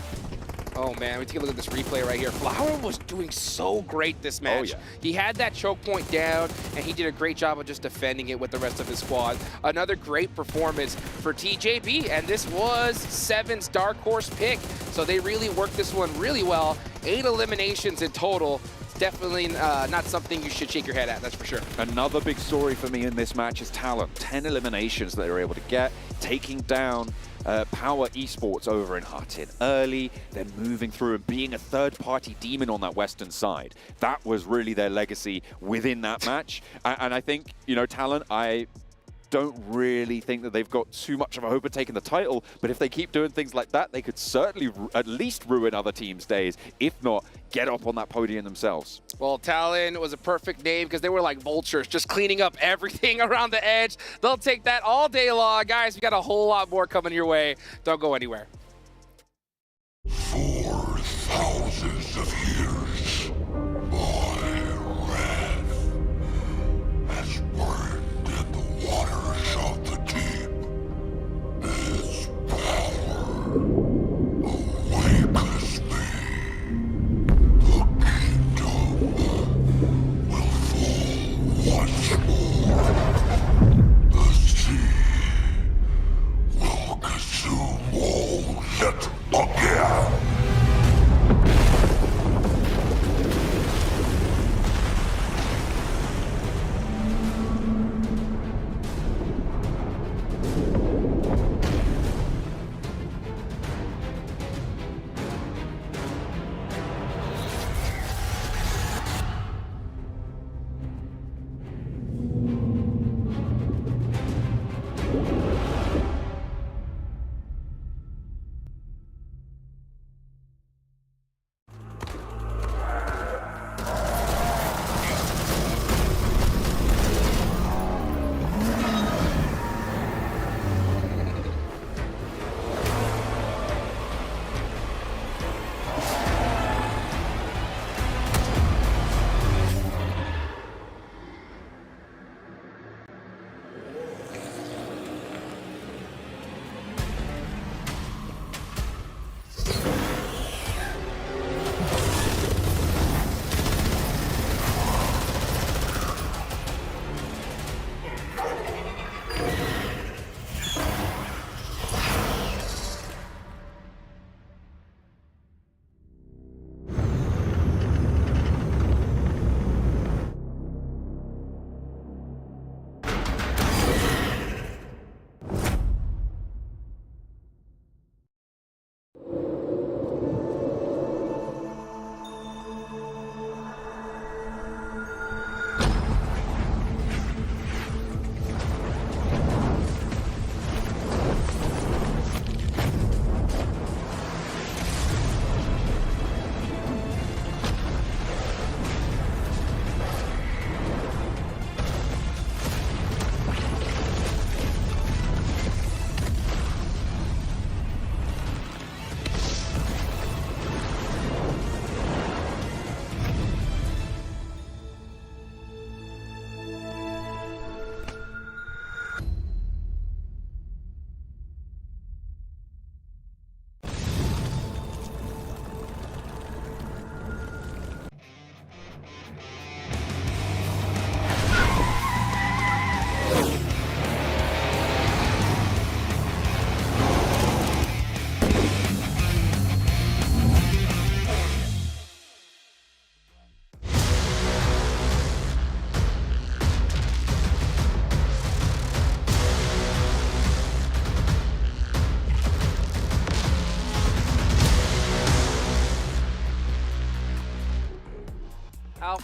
Oh man, we take a look at this replay right here. Flower was doing so great this match. Oh, yeah. He had that choke point down, and he did a great job of just defending it with the rest of his squad. Another great performance for TJB, and this was Seven's dark horse pick. So they really worked this one really well. 8 eliminations in total. Definitely not something you should shake your head at, that's for sure. Another big story for me in this match is Talon. 10 eliminations that they were able to get, taking down Power Esports over in Hatin early, then moving through and being a third-party demon on that western side. That was really their legacy within that match. And I think, you know, Talon, I don't really think that they've got too much of a hope of taking the title, but if they keep doing things like that, they could certainly at least ruin other teams' days, if not get up on that podium themselves. Well, Talon was a perfect name because they were like vultures, just cleaning up everything around the edge. They'll take that all day long. Guys, we got a whole lot more coming your way. Don't go anywhere. 4,000 of years, my wrath has burned in the waters of the deep. Its power awakens me. The kingdom will fall once more. The sea will consume all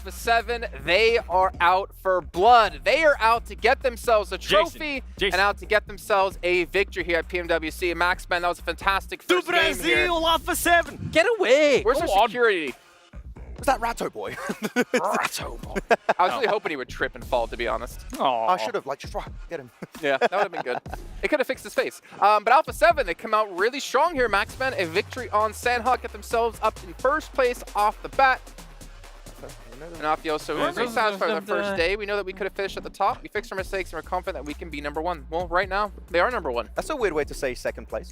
Alpha 7, they are out for blood. They are out to get themselves a trophy Jason. and out to get themselves a victory here at PMWC. Max, man, that was a fantastic first game here. Alpha 7! Get away! Where's Go our on. security? Was that Ratto Boy? Ratto Boy. I was really hoping he would trip and fall, to be honest. I should have, like, just get him. Yeah, that would have been good. It could have fixed his face. But Alpha 7, they come out really strong here, Maxman. A victory on Sanhok, get themselves up in first place off the bat. And Afioso, we were very satisfied with the first day. We know that we could have finished at the top. We fixed our mistakes and we're confident that we can be #1. Well, right now, they are #1. That's a weird way to say second place.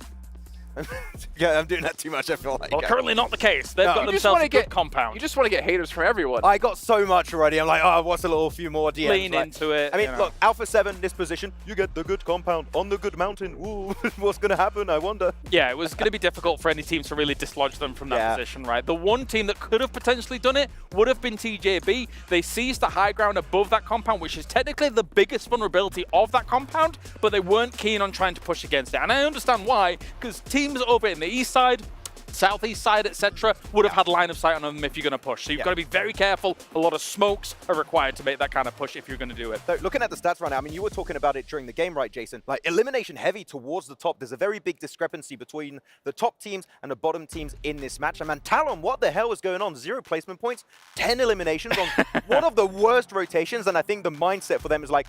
Yeah, I'm doing that too much, I feel like. Well, currently not the case. They've got You just themselves wanna a good compound. You just want to get haters from everyone. I got so much already. I'm like, oh, what's a little few more DMs? Lean like, into it, I mean, you know. look, Alpha 7, this position, you get the good compound on the good mountain. Ooh, what's going to happen? I wonder. Yeah, it was going to be difficult for any team to really dislodge them from that position, right? The one team that could have potentially done it would have been TJB. They seized the high ground above that compound, which is technically the biggest vulnerability of that compound, but they weren't keen on trying to push against it. And I understand why, because teams over in the east side, southeast side, etc., would have had line of sight on them if you're going to push. So you've got to be very careful. A lot of smokes are required to make that kind of push if you're going to do it. So looking at the stats right now, I mean, you were talking about it during the game, right, Jason? Like, elimination heavy towards the top. There's a very big discrepancy between the top teams and the bottom teams in this match. And man, Talon, what the hell is going on? 0 placement points, 10 eliminations on one of the worst rotations. And I think the mindset for them is like,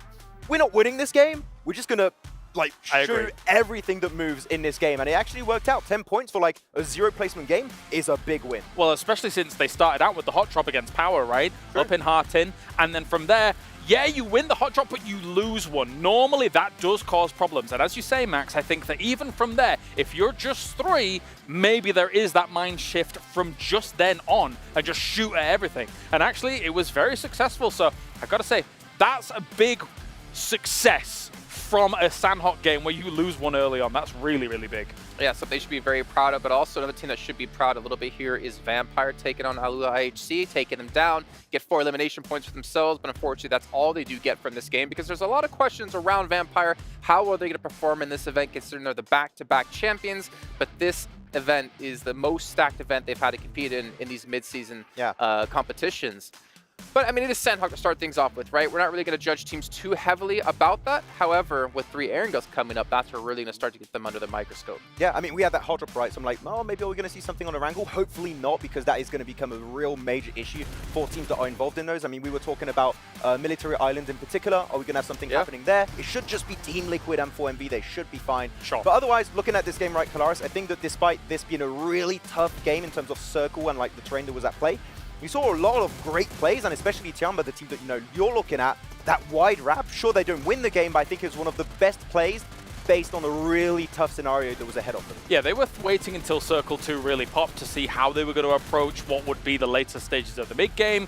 we're not winning this game. We're just going to like shoot everything that moves in this game, and it actually worked out. 10 points for like a 0 placement game is a big win. Well, especially since they started out with the hot drop against Power, right? Sure. Up in Heartin, and then from there, yeah, you win the hot drop, but you lose one. Normally, that does cause problems. And as you say, Max, I think that even from there, if you're just 3, maybe there is that mind shift from just then on and just shoot at everything. And actually, it was very successful. So I got to say, that's a big success from a Sanhok game where you lose one early on. That's really, really big. Yeah, something they should be very proud of, but also another team that should be proud a little bit here is Vampire taking on Alua IHC, taking them down, get 4 elimination points for themselves, but unfortunately that's all they do get from this game because there's a lot of questions around Vampire. How are they going to perform in this event considering they're the back-to-back champions? But this event is the most stacked event they've had to compete in these mid-season competitions. But, I mean, it is Sanhok to start things off with, right? We're not really going to judge teams too heavily about that. However, with 3 Erangles coming up, that's where we're really going to start to get them under the microscope. Yeah, I mean, we had that hot drop, right? So I'm like, oh, maybe we're going to see something on Erangle. Hopefully not, because that is going to become a real major issue for teams that are involved in those. I mean, we were talking about Military Island in particular. Are we going to have something happening there? It should just be Team Liquid and 4MB. They should be fine. Sure. But otherwise, looking at this game, right, Kalaris, I think that despite this being a really tough game in terms of circle and, like, the terrain that was at play, we saw a lot of great plays, and especially Tiamba, the team that you're looking at, that wide wrap. Sure, they don't win the game, but I think it's one of the best plays based on a really tough scenario that was ahead of them. Yeah, they were waiting until Circle 2 really popped to see how they were going to approach what would be the later stages of the mid-game.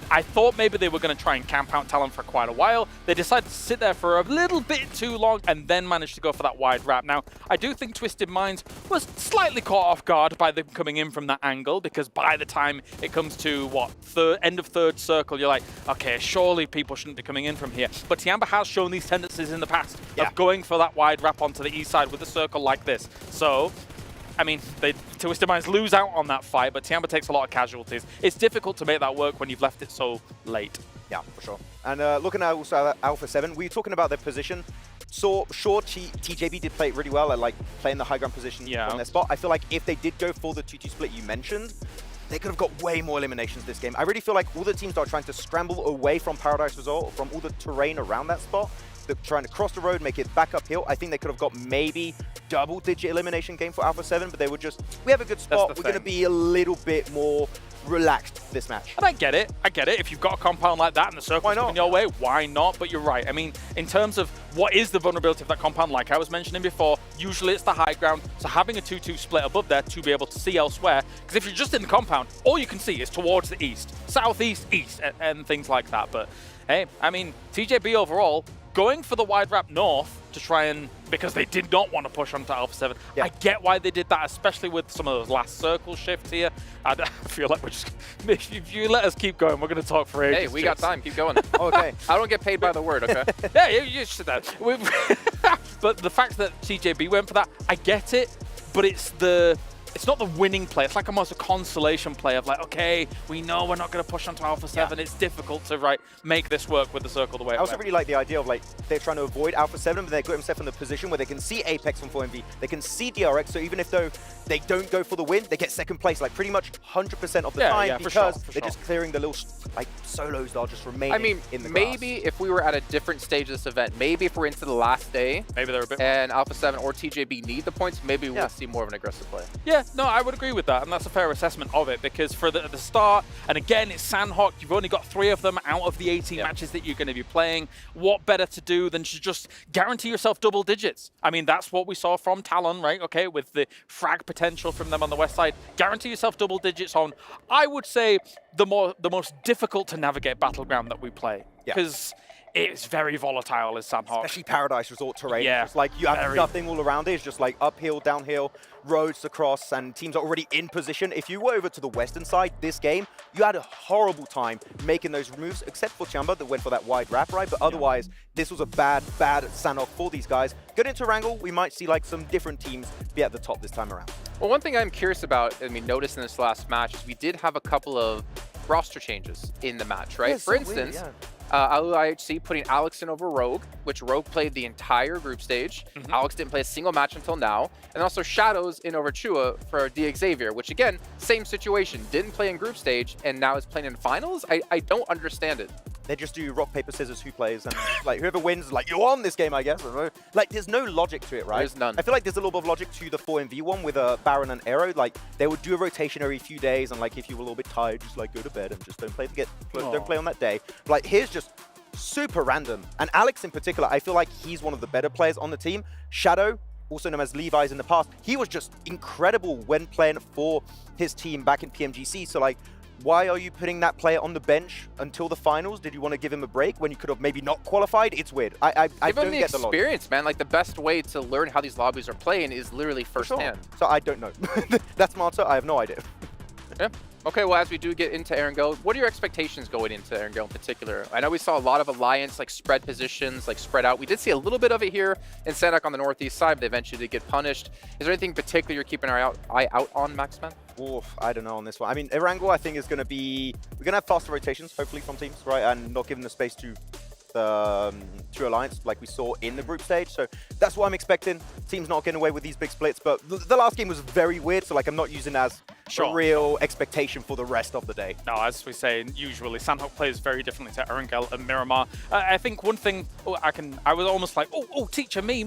I thought maybe they were going to try and camp out Talon for quite a while. They decided to sit there for a little bit too long and then managed to go for that wide wrap. Now, I do think Twisted Minds was slightly caught off guard by them coming in from that angle, because by the time it comes to, what, end of third circle, you're like, okay, surely people shouldn't be coming in from here. But Tiamba has shown these tendencies in the past of going for that wide wrap onto the east side with a circle like this. So, I mean, Twisted Minds lose out on that fight, but Tiamba takes a lot of casualties. It's difficult to make that work when you've left it so late. Yeah, for sure. And looking at also Alpha 7, we were talking about their position. So, sure, TJB did play it really well at like playing the high ground position on their spot. I feel like if they did go for the 2-2 split you mentioned, they could have got way more eliminations this game. I really feel like all the teams are trying to scramble away from Paradise Resort, from all the terrain around that spot. They're trying to cross the road, make it back uphill. I think they could have got maybe double-digit elimination game for Alpha 7, but they were just, we have a good spot. We're going to be a little bit more relaxed this match. And I get it. I get it. If you've got a compound like that and the circle's coming your way, why not? But you're right. I mean, in terms of what is the vulnerability of that compound, like I was mentioning before, usually it's the high ground. So having a 2-2 split above there to be able to see elsewhere, because if you're just in the compound, all you can see is towards the east, southeast, east, and things like that. But hey, I mean, TJB overall, going for the wide wrap north to try and, because they did not want to push onto Alpha 7. I get why they did that, especially with some of those last circle shifts here. I feel like we're just, if you let us keep going, we're going to talk for ages. Hey, we got time. Keep going. Okay. I don't get paid by the word, okay? Yeah, you should that. But the fact that TJB went for that, I get it, but it's the it's not the winning play. It's like almost a consolation play of like, okay, we know we're not going to push onto Alpha 7. It's difficult to make this work with the circle the way it I also went. really like the idea of like they're trying to avoid Alpha 7, but they got themselves in the position where they can see Apex from 4MV, they can see DRX, so even if though they don't go for the win, they get second place like pretty much 100% of the time because they're just clearing the little like solos that are just remaining I mean, in the maybe if we were at a different stage of this event, maybe if we're into the last day, maybe they're a bit and Alpha 7 or TJB need the points, maybe we'll see more of an aggressive play. Yeah, no, I would agree with that, and that's a fair assessment of it, because for the start, and again, it's Sanhok, you've only got 3 of them out of the 18 matches that you're going to be playing. What better to do than to just guarantee yourself double digits? I mean, that's what we saw from Talon, right? Okay, with the frag potential from them on the west side. Guarantee yourself double digits on, I would say, the most difficult to navigate battleground that we play. Because it's very volatile as Sanhok. Especially Paradise Resort terrain. Yeah, It's like you have nothing all around it. It's just like uphill, downhill, roads to cross, and teams are already in position. If you were over to the western side this game, you had a horrible time making those moves, except for Chamba that went for that wide wrap, right? But otherwise, this was a bad Sanhok for these guys. Going into Erangle, we might see like some different teams be at the top this time around. Well, one thing I'm curious about, I mean, noticed in this last match is we did have a couple of roster changes in the match, right? Yeah, For so instance, weird, IHC putting Alex in over Rogue, which Rogue played the entire group stage. Alex didn't play a single match until now. And also Shadows in over Chua for the Xavier, which again, same situation. Didn't play in group stage and now is playing in finals? I don't understand it. They just do rock, paper, scissors, who plays, and like whoever wins, like you won this game, I guess. Like there's no logic to it, right? There's none. I feel like there's a little bit of logic to the 4MV one with Baron and Aero. Like they would do a rotation every few days, and like if you were a little bit tired, just like go to bed and just don't play don't play on that day. But, like here's just super random. And Alex in particular, I feel like he's one of the better players on the team. Shadow, also known as Levi's in the past, he was just incredible when playing for his team back in PMGC. So like, why are you putting that player on the bench until the finals? Did you want to give him a break when you could have maybe not qualified? It's weird. I don't get the logic. Experience, man. Like the best way to learn how these lobbies are playing is literally firsthand. So I don't know. That's my answer. I have no idea. Yeah. Okay, well, as we do get into Erangle, what are your expectations going into Erangle in particular? I know we saw a lot of Alliance, like spread positions, like spread out. We did see a little bit of it here in Sanhok on the northeast side, but they eventually did get punished. Is there anything in particular you're keeping an eye out on, Maxman? Oof, I don't know on this one. I mean, Erangle, I think, is going to be... We're going to have faster rotations, hopefully, from teams, right? And not giving the space to True Alliance like we saw in the group stage. So that's what I'm expecting. Teams not getting away with these big splits. But the last game was very weird, so like I'm not using as a real expectation for the rest of the day. No, as we say, usually Sanhok plays very differently to Erangle and Miramar. I think one thing I was almost like, oh, teacher, me,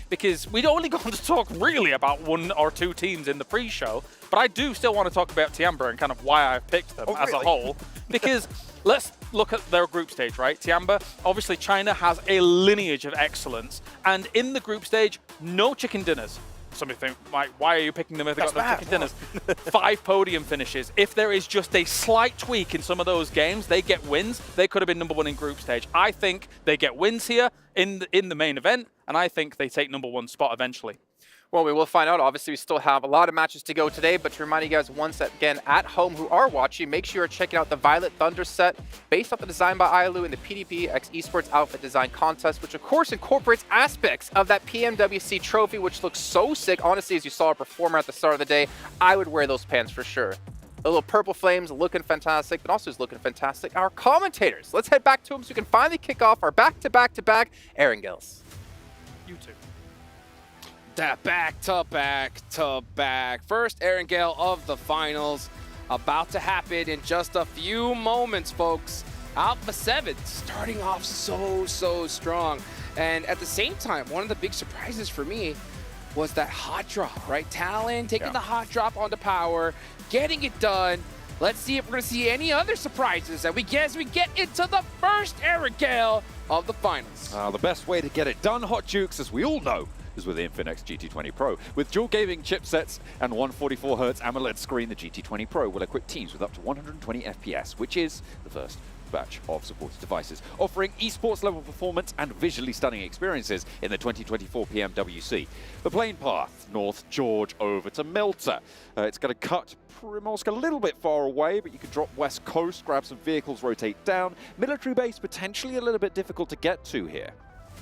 because we'd only gone to talk really about 1 or 2 teams in the pre-show, but I do still want to talk about Tiamba and kind of why I picked them as a whole, because let's look at their group stage, right? Tiamba, obviously China has a lineage of excellence, and in the group stage, no chicken dinners. Somebody think, why are you picking them if they've got no chicken dinners? 5 podium finishes. If there is just a slight tweak in some of those games, they get wins. They could have been #1 in group stage. I think they get wins here in the main event, and I think they take #1 spot eventually. Well, we will find out. Obviously, we still have a lot of matches to go today, but to remind you guys once again at home who are watching, make sure you're checking out the Violet Thunder set based off the design by Ailu in the PDP X Esports Outfit Design Contest, which of course incorporates aspects of that PMWC trophy, which looks so sick. Honestly, as you saw a performer at the start of the day, I would wear those pants for sure. The little purple flames looking fantastic, but also is looking fantastic. Our commentators, let's head back to them so we can finally kick off our back-to-back-to-back Erangles. You two. Back to back. First Erangle of the finals about to happen in just a few moments, folks. Alpha 7 starting off so strong. And at the same time, one of the big surprises for me was that hot drop, right? Talon taking the hot drop onto Power, getting it done. Let's see if we're going to see any other surprises as we get into the first Erangle of the finals. The best way to get it done, Hot Jukes, as we all know, is with the Infinix GT20 Pro. With dual gaming chipsets and 144Hz AMOLED screen, the GT20 Pro will equip teams with up to 120 FPS, which is the first batch of supported devices, offering esports level performance and visually stunning experiences in the 2024 PMWC. The plane path, North George over to Milta. It's going to cut Primorsk a little bit far away, but you can drop west coast, grab some vehicles, rotate down. Military base potentially a little bit difficult to get to here.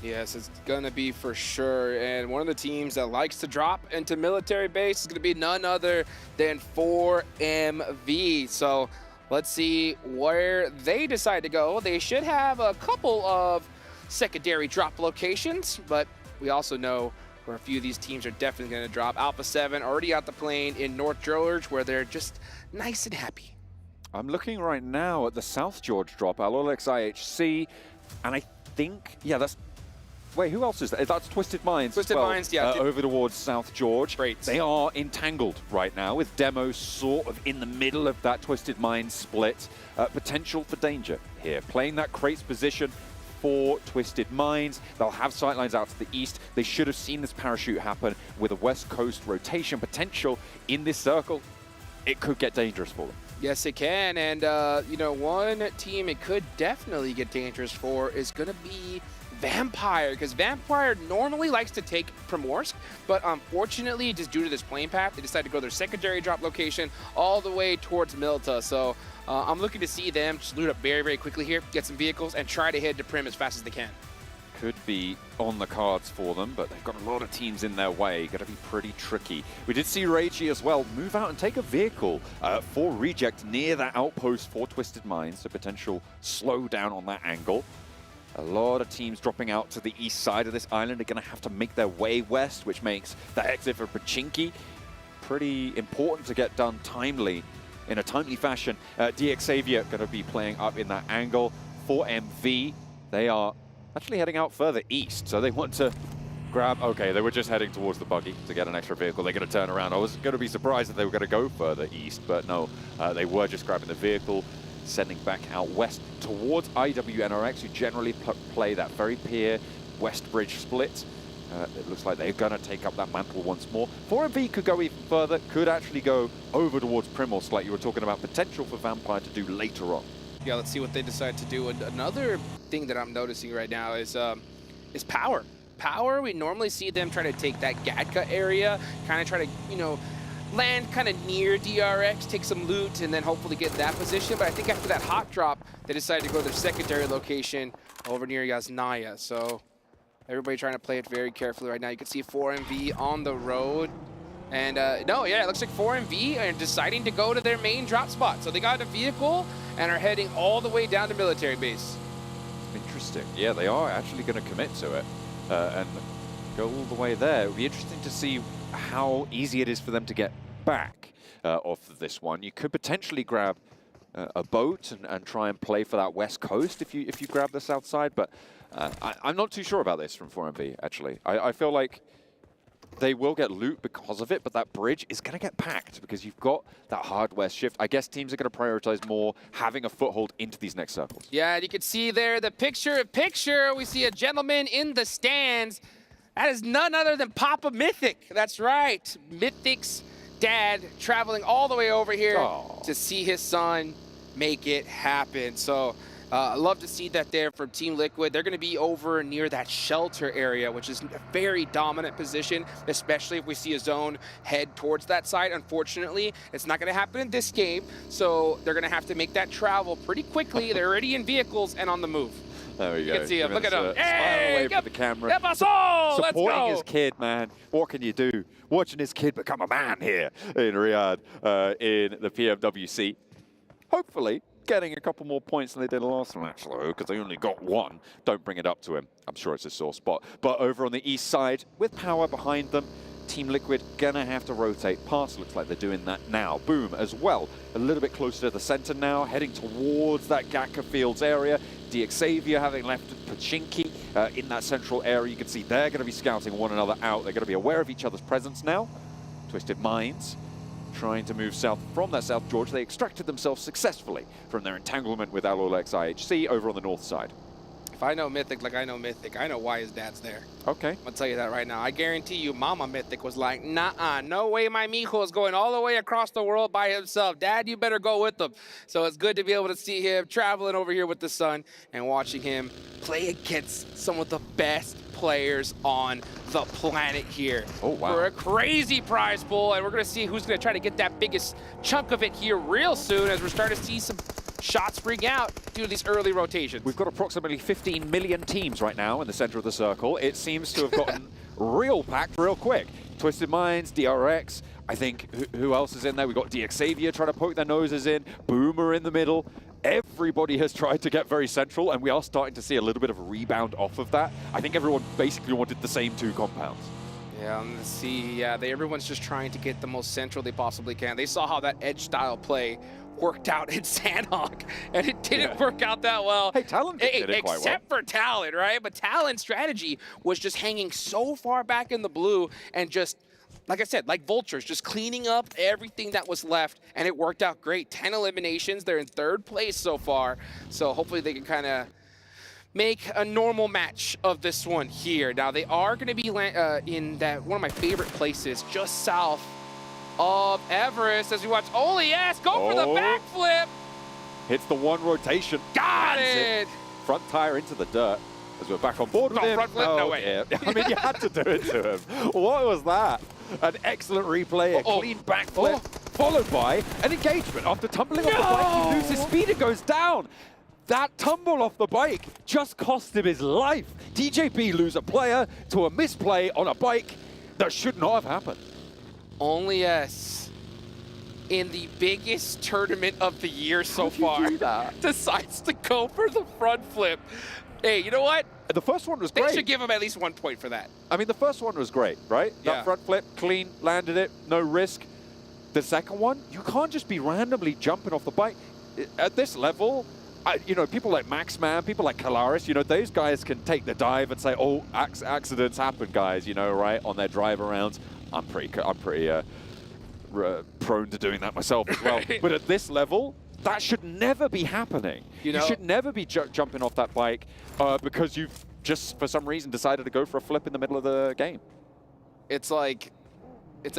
Yes, it's going to be for sure. And one of the teams that likes to drop into military base is going to be none other than 4MV. So let's see where they decide to go. They should have a couple of secondary drop locations, but we also know where a few of these teams are definitely going to drop. Alpha 7 already out the plane in North George, where they're just nice and happy. I'm looking right now at the South George drop, Alolex IHC, and I think, yeah, that's... Wait, who else is that? That's Twisted Minds. Twisted Minds, yeah. Over towards South George. Great. They are entangled right now with Demo sort of in the middle of that Twisted Minds split. Potential for danger here. Playing that crates position for Twisted Minds. They'll have sightlines out to the east. They should have seen this parachute happen with a West Coast rotation potential in this circle. It could get dangerous for them. Yes, it can. And, you know, one team it could definitely get dangerous for is going to be Vampire, because Vampire normally likes to take Primorsk, but unfortunately, just due to this plane path, they decided to go their secondary drop location all the way towards Milta. So I'm looking to see them just loot up very, very quickly here, get some vehicles, and try to head to Prim as fast as they can. Could be on the cards for them, but they've got a lot of teams in their way. Going to be pretty tricky. We did see Reiji as well move out and take a vehicle for Reject near that outpost for Twisted Minds, so potential slowdown on that angle. A lot of teams dropping out to the east side of this island are going to have to make their way west, which makes that exit for Pachinki pretty important to get done timely, in a timely fashion. DX Xavier going to be playing up in that angle. For MV, they are actually heading out further east, so they want to grab... Okay, they were just heading towards the buggy to get an extra vehicle. They're going to turn around. I was going to be surprised if they were going to go further east, but no, they were just grabbing the vehicle, sending back out west towards IWNRX, who generally play that Ferry Pier West Bridge split. It looks like they're going to take up that mantle once more. 4MV could go even further, could actually go over towards Primorsk, like you were talking about potential for Vampire to do later on. Yeah, let's see what they decide to do. And another thing that I'm noticing right now is Power. Power, we normally see them try to take that Gatka area, kind of try to, you know, land kind of near DRX, take some loot, and then hopefully get in that position. But I think after that hot drop, they decided to go to their secondary location over near Yasnaya. So everybody trying to play it very carefully right now. You can see 4MV on the road. And no, yeah, it looks like 4MV are deciding to go to their main drop spot. So they got a vehicle and are heading all the way down to military base. Interesting. Yeah, they are actually going to commit to it and go all the way there. It'll be interesting to see how easy it is for them to get back off of this one. You could potentially grab a boat and try and play for that west coast if you grab the south side, but I'm not too sure about this from 4MV, actually. I feel like they will get loot because of it, but that bridge is going to get packed because you've got that hard west shift. I guess teams are going to prioritize more having a foothold into these next circles. Yeah, and you can see there the picture. We see a gentleman in the stands. That is none other than Papa Mythic. That's right. Mythic's dad traveling all the way over here to see his son make it happen. So I love to see that there from Team Liquid. They're going to be over near that shelter area, which is a very dominant position, especially if we see a zone head towards that side. Unfortunately, it's not going to happen in this game, so they're going to have to make that travel pretty quickly. They're already in vehicles and on the move. There we go. You can see him. Look at him. Hey, away from the camera. Supporting his kid, man. What can you do? Watching his kid become a man here in Riyadh in the PMWC. Hopefully getting a couple more points than they did last match, though, because they only got one. Don't bring it up to him. I'm sure it's a sore spot. But over on the east side, with Power behind them, Team Liquid gonna have to rotate past. Looks like they're doing that now. Boom as well. A little bit closer to the center now, heading towards that Gatka Fields area. DX Xavier having left Pachinki in that central area. You can see they're going to be scouting one another out. They're going to be aware of each other's presence now. Twisted Minds trying to move south from that South George. They extracted themselves successfully from their entanglement with Alolex IHC over on the north side. If I know Mythic like I know Mythic, I know why his dad's there. Okay. I'll tell you that right now. I guarantee you Mama Mythic was like, nah, no way my mijo is going all the way across the world by himself. Dad, you better go with him. So it's good to be able to see him traveling over here with the son and watching him play against some of the best players on the planet here. Oh, wow. For a crazy prize pool, and we're going to see who's going to try to get that biggest chunk of it here real soon as we're starting to see some shots ring out due to these early rotations. We've got approximately 15 million teams right now in the center of the circle. It seems to have gotten real packed real quick. Twisted Minds, DRX, I think, who else is in there? We've got DXavier trying to poke their noses in, Boomer in the middle. Everybody has tried to get very central, and we are starting to see a little bit of a rebound off of that. I think everyone basically wanted the same 2 compounds. Yeah, let's see. Yeah, everyone's just trying to get the most central they possibly can. They saw how that edge style play worked out in Sanhok, and it didn't work out that well. Hey, Talon did it quite well. Except for Talon, right? But Talon's strategy was just hanging so far back in the blue and just, like I said, like vultures, just cleaning up everything that was left, and it worked out great. 10 eliminations. They're in 3rd place so far, so hopefully they can kind of make a normal match of this one here. Now, they are going to be in that one of my favorite places, just south of Everest, as we watch OLES go for the backflip. Hits the 1 rotation. Got it! Front tire into the dirt as we're back on board with him. Front flip? No way. Yeah. I mean, you had to do it to him. What was that? An excellent replay, a clean backflip, followed by an engagement. After tumbling off the bike, he loses speed and goes down. That tumble off the bike just cost him his life. TJP lose a player to a misplay on a bike that should not have happened. OLES in the biggest tournament of the year so far decides to go for the front flip. Hey, you know what? The first one was great. They should give him at least 1 point for that. I mean, the first one was great, right? Yeah. That front flip, clean, landed it, no risk. The second one, you can't just be randomly jumping off the bike. At this level, you know, people like Maxman, people like Kalaris, you know, those guys can take the dive and say, oh, accidents happen, guys, you know, right, on their drive arounds. I'm pretty prone to doing that myself as well. Right. But at this level, that should never be happening. You should never be jumping off that bike because you've just, for some reason, decided to go for a flip in the middle of the game. It's like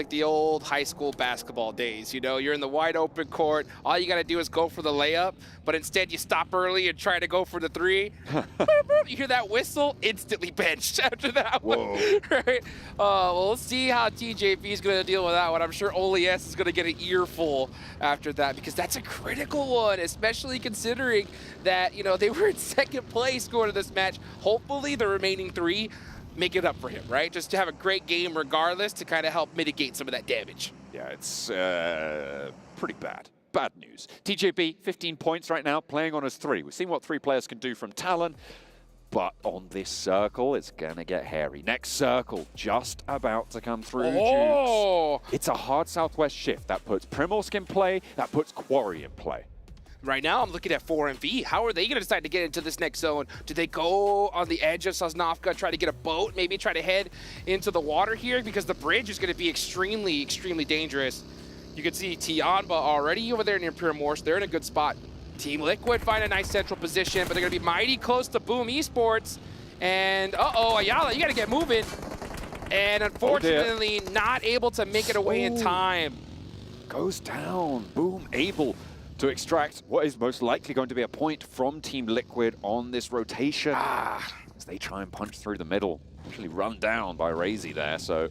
the old high school basketball days, you know? You're in the wide open court. All you got to do is go for the layup, but instead you stop early and try to go for the 3. You hear that whistle, instantly benched after that one. Right? Well, we'll see how TJP is going to deal with that one. I'm sure OLES is going to get an earful after that because that's a critical one, especially considering that, you know, they were in 2nd place going to this match. Hopefully the remaining 3 make it up for him, right? Just to have a great game regardless to kind of help mitigate some of that damage. Yeah, it's pretty bad. Bad news. TJP, 15 points right now, playing on his 3. We've seen what 3 players can do from Talon, but on this circle, it's going to get hairy. Next circle, just about to come through, Jukes. It's a hard southwest shift. That puts Primorsk in play, that puts Quarry in play. Right now, I'm looking at 4MV. How are they going to decide to get into this next zone? Do they go on the edge of Sosnovka, try to get a boat, maybe try to head into the water here? Because the bridge is going to be extremely, extremely dangerous. You can see Tianba already over there near Primorsk. They're in a good spot. Team Liquid find a nice central position, but they're going to be mighty close to Boom Esports. And, Ayala, you got to get moving. And unfortunately, not able to make it away in time. Goes down. Boom able to extract what is most likely going to be a point from Team Liquid on this rotation. As they try and punch through the middle. Actually run down by Razy there, so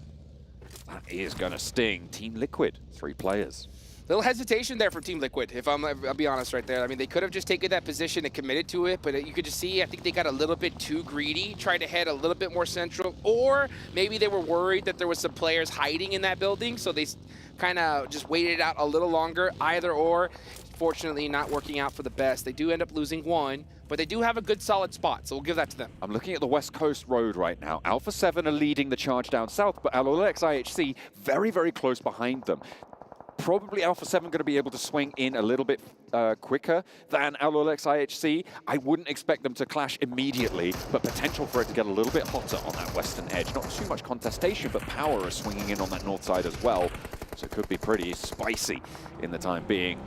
that is going to sting. Team Liquid, 3 players. Little hesitation there from Team Liquid, if I'll be honest right there. I mean, they could have just taken that position and committed to it, but you could just see, I think they got a little bit too greedy, tried to head a little bit more central, or maybe they were worried that there was some players hiding in that building, so they kind of just waited it out a little longer, either or. Fortunately, not working out for the best. They do end up losing 1, but they do have a good solid spot, so we'll give that to them. I'm looking at the West Coast Road right now. Alpha 7 are leading the charge down south, but Alolex IHC very, very close behind them. Probably Alpha 7 going to be able to swing in a little bit quicker than Alolex IHC. I wouldn't expect them to clash immediately, but potential for it to get a little bit hotter on that western edge. Not too much contestation, but power is swinging in on that north side as well. So it could be pretty spicy in the time being.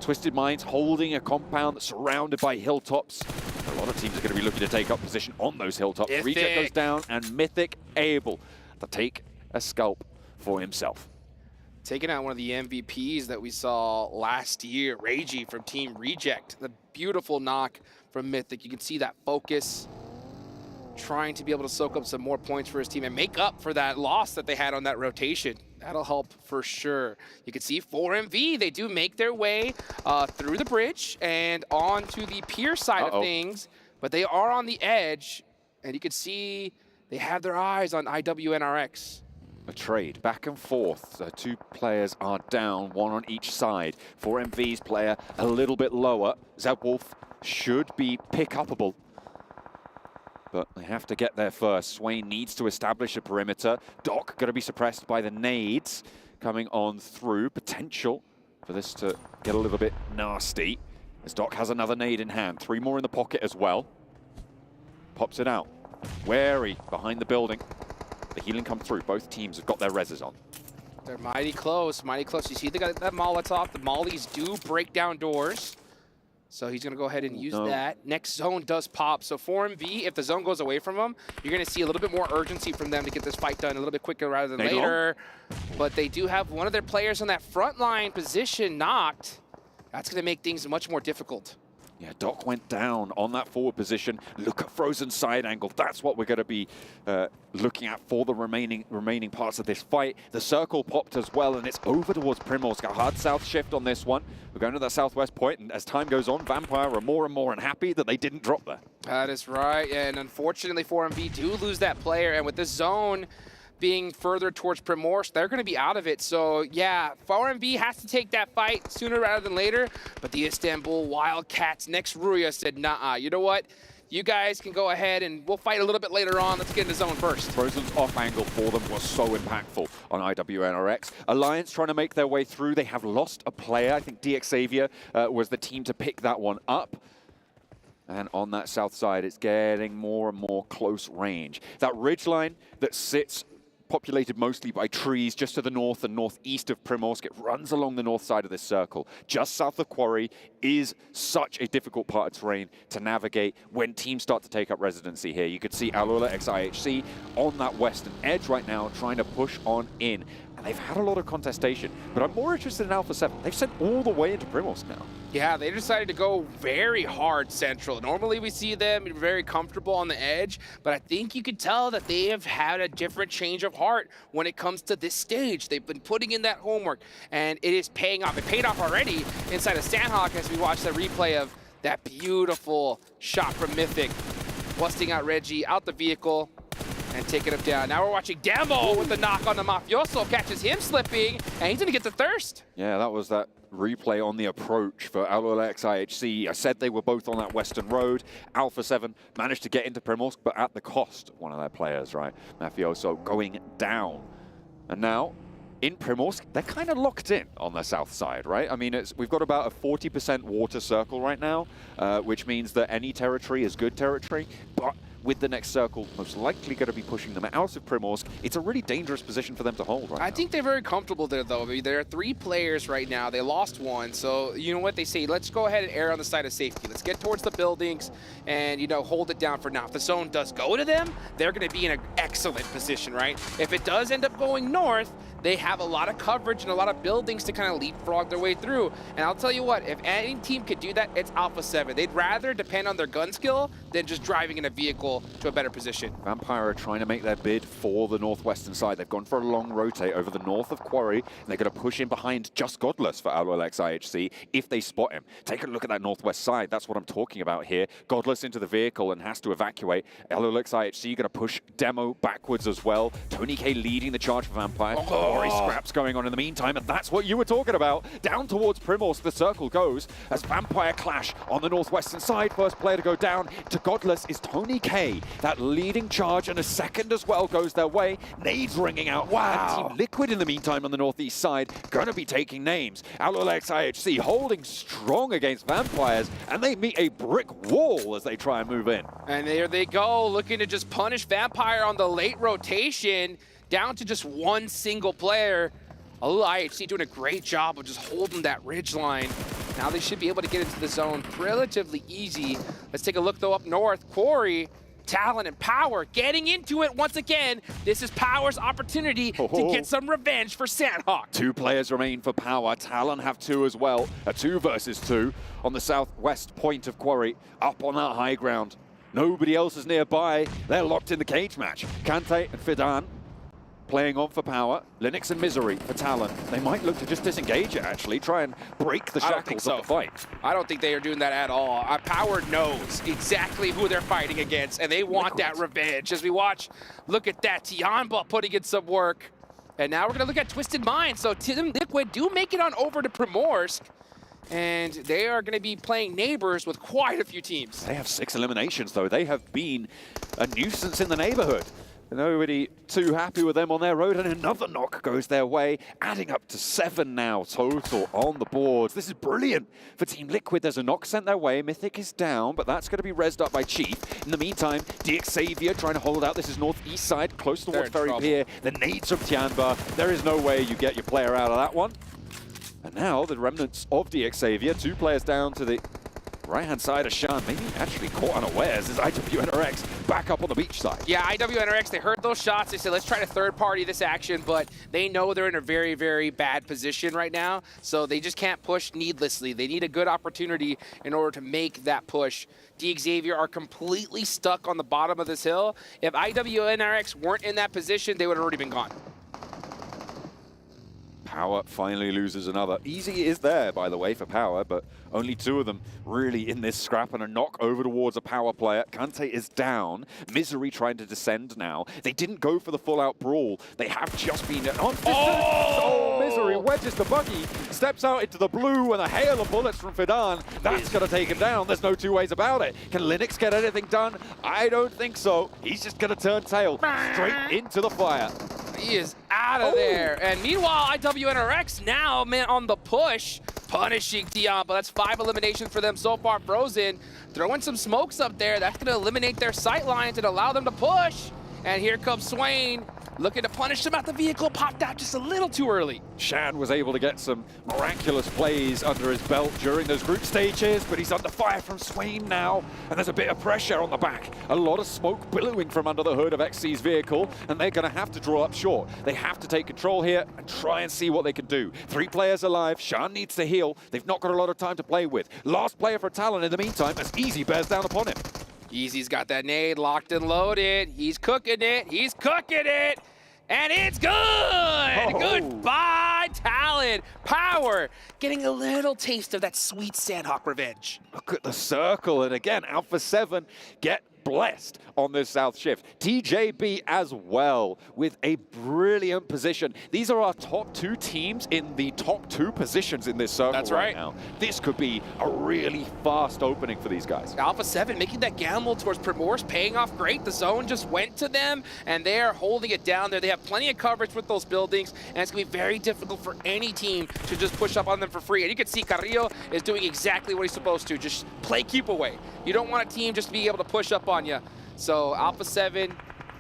Twisted Minds holding a compound that's surrounded by hilltops. A lot of teams are going to be looking to take up position on those hilltops. Reject goes down, and Mythic able to take a scalp for himself. Taking out one of the MVPs that we saw last year, Ragey from Team Reject. The beautiful knock from Mythic. You can see that focus, trying to be able to soak up some more points for his team and make up for that loss that they had on that rotation. That'll help for sure. You can see 4MV, they do make their way through the bridge and onto the pier side of things, but they are on the edge, and you can see they have their eyes on IWNRX. A trade back and forth. So 2 players are down, 1 on each side. 4MV's player a little bit lower. Zebwolf should be pick-upable, but they have to get there first. Swain needs to establish a perimeter. Doc going to be suppressed by the nades coming on through. Potential for this to get a little bit nasty, as Doc has another nade in hand. 3 more in the pocket as well. Pops it out. Wary behind the building. The healing come through. Both teams have got their reses on. They're mighty close, mighty close. You see they got that Molotov. The mollies do break down doors. So he's going to go ahead and use that. Next zone does pop. So 4MV, if the zone goes away from them, you're going to see a little bit more urgency from them to get this fight done a little bit quicker rather than later. But they do have one of their players in that front line position knocked. That's going to make things much more difficult. Yeah, Doc went down on that forward position. Look at frozen side angle. That's what we're going to be looking at for the remaining parts of this fight. The circle popped as well, and it's over towards Primorsk. A hard south shift on this one. We're going to that southwest point, and as time goes on, Vampire are more and more unhappy that they didn't drop there. That is right, and unfortunately 4MV do lose that player, and with this zone being further towards Primorsk, they're going to be out of it. So yeah, 4MV has to take that fight sooner rather than later, but the Istanbul Wildcats next Ruya said, nah, you know what? You guys can go ahead and we'll fight a little bit later on. Let's get in the zone first. Frozen's off angle for them was so impactful on IWNRX. Alliance trying to make their way through. They have lost a player. I think DX Xavier was the team to pick that one up. And on that south side, it's getting more and more close range. That ridgeline that sits populated mostly by trees just to the north and northeast of Primorsk. It runs along the north side of this circle. Just south of Quarry is such a difficult part of terrain to navigate when teams start to take up residency here. You could see Alula XIHC on that western edge right now trying to push on in. And they've had a lot of contestation, but I'm more interested in Alpha 7. They've sent all the way into Primorsk now. Yeah, they decided to go very hard central. Normally we see them very comfortable on the edge, but I think you could tell that they have had a different change of heart when it comes to this stage. They've been putting in that homework, and it is paying off. It paid off already inside of Sanhok as we watch the replay of that beautiful shot from Mythic, busting out Reggie out the vehicle and taking him down. Now we're watching Demo with the knock on the Mafioso, catches him slipping, and he's gonna get the thirst. Yeah, that was that replay on the approach for Alula XIHC. I said they were both on that western road. Alpha 7 managed to get into Primorsk, but at the cost of one of their players, right? Mafioso going down. And now, in Primorsk, they're kind of locked in on the south side, right? I mean, we've got about a 40% water circle right now, which means that any territory is good territory, but with the next circle most likely going to be pushing them out of Primorsk, it's a really dangerous position for them to hold right now. I think they're very comfortable there, though. I mean, there are 3 players right now. They lost 1, so you know what they say? Let's go ahead and err on the side of safety. Let's get towards the buildings and, you know, hold it down for now. If the zone does go to them, they're going to be in an excellent position, right? If it does end up going north, they have a lot of coverage and a lot of buildings to kind of leapfrog their way through. And I'll tell you what, if any team could do that, it's Alpha 7. They'd rather depend on their gun skill than just driving in a vehicle to a better position. Vampire are trying to make their bid for the northwestern side. They've gone for a long rotate over the north of Quarry, and they're going to push in behind Just Godless for Alula XIHC if they spot him. Take a look at that northwest side. That's what I'm talking about here. Godless into the vehicle and has to evacuate. Alula XIHC going to push Demo backwards as well. Tony K leading the charge for Vampire. Glory scraps going on in the meantime, and that's what you were talking about. Down towards Primorsk, the circle goes as Vampire clash on the northwestern side. First player to go down to Godless is Tony K. That leading charge, and a second as well goes their way. Nades ringing out. Wow. And Team Liquid in the meantime on the northeast side going to be taking names. Alula XIHC holding strong against Vampires, and they meet a brick wall as they try and move in. And there they go, looking to just punish Vampire on the late rotation, down to just 1 single player. IHC doing a great job of just holding that ridge line. Now they should be able to get into the zone relatively easy. Let's take a look though up north. Quarry, Talon, and Power getting into it once again. This is Power's opportunity to get some revenge for Sanhok. 2 players remain for Power. Talon have 2 as well. A 2 versus 2 on the southwest point of Quarry, up on that high ground. Nobody else is nearby. They're locked in the cage match. Kante and Fidan playing on for power. Linux and Misery for Talon. They might look to just disengage it, actually. Try and break the shackles of the fight. I don't think they are doing that at all. Power knows exactly who they're fighting against, and they want that revenge. As we watch, look at that. Tianba putting in some work. And now we're going to look at Twisted Minds. So Team Liquid do make it on over to Primorsk. And they are going to be playing neighbors with quite a few teams. They have 6 eliminations, though. They have been a nuisance in the neighborhood. Nobody too happy with them on their road, and another knock goes their way, adding up to 7 now total on the boards. This is brilliant for Team Liquid. There's a knock sent their way. Mythic is down, but that's going to be rezzed up by Chief. In the meantime, Xavier trying to hold out. This is northeast side, close towards Ferry Pier. The nades from Tianba. There is no way you get your player out of that one. And now the remnants of Xavier, 2 players down to the right-hand side of Shan, maybe actually caught unawares as IWNRX back up on the beach side. Yeah, IWNRX, they heard those shots. They said, let's try to third-party this action, but they know they're in a very, very bad position right now, so they just can't push needlessly. They need a good opportunity in order to make that push. Xavier are completely stuck on the bottom of this hill. If IWNRX weren't in that position, they would have already been gone. Power finally loses another. Easy is there, by the way, for Power, but only 2 of them really in this scrap, and a knock over towards a Power player. Kante is down. Misery trying to descend now. They didn't go for the full-out brawl. They have just been on. Oh! Misery wedges the buggy, steps out into the blue, and a hail of bullets from Fidan. That's going to take him down. There's no 2 ways about it. Can Linux get anything done? I don't think so. He's just going to turn tail straight into the fire. He is out of there. And meanwhile, IWNRX now on the push, punishing Tianba. That's 5 eliminations for them so far. Frozen throwing some smokes up there. That's going to eliminate their sight lines and allow them to push. And here comes Swain, looking to punish them out the vehicle. Popped out just a little too early. Shan was able to get some miraculous plays under his belt during those group stages, but he's under fire from Swain now, and there's a bit of pressure on the back. A lot of smoke billowing from under the hood of XC's vehicle, and they're going to have to draw up short. They have to take control here and try and see what they can do. 3 players alive. Shan needs to heal. They've not got a lot of time to play with. Last player for Talon in the meantime as Easy bears down upon him. Easy's got that nade locked and loaded. He's cooking it. He's cooking it. And it's good! Oh. Goodbye, Talon. Power getting a little taste of that sweet Sanhok revenge. Look at the circle, and again, Alpha 7 get blessed on this south shift. TJB as well with a brilliant position. These are our top 2 teams in the top 2 positions in this circle. That's right. Now. This could be a really fast opening for these guys. Alpha 7 making that gamble towards Primorsk, paying off great. The zone just went to them, and they are holding it down there. They have plenty of coverage with those buildings, and it's going to be very difficult for any team to just push up on them for free. And you can see Carrillo is doing exactly what he's supposed to, just play keep away. You don't want a team just to be able to push up on you. So Alpha 7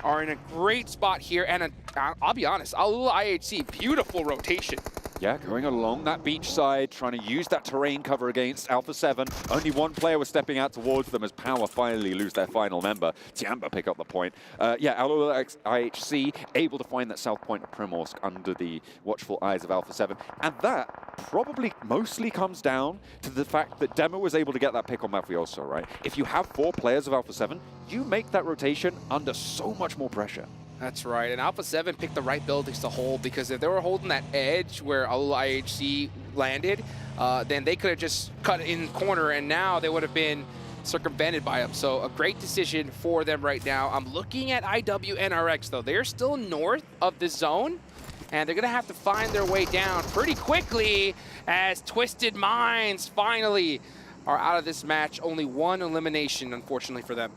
are in a great spot here, and I'll be honest, Alula IHC, beautiful rotation. Yeah, going along that beach side, trying to use that terrain cover against Alpha 7. Only 1 player was stepping out towards them as Power finally lose their final member. Tianba pick up the point. Yeah, Alula IHC able to find that south point of Primorsk under the watchful eyes of Alpha 7. And that probably mostly comes down to the fact that Demo was able to get that pick on Mafioso, right? If you have 4 players of Alpha 7, you make that rotation under so much more pressure. That's right, and Alpha 7 picked the right buildings to hold, because if they were holding that edge where Alula IHC landed, then they could have just cut in corner, and now they would have been circumvented by them. So a great decision for them right now. I'm looking at IWNRX, though. They're still north of the zone, and they're going to have to find their way down pretty quickly as Twisted Minds finally are out of this match. Only 1 elimination, unfortunately, for them.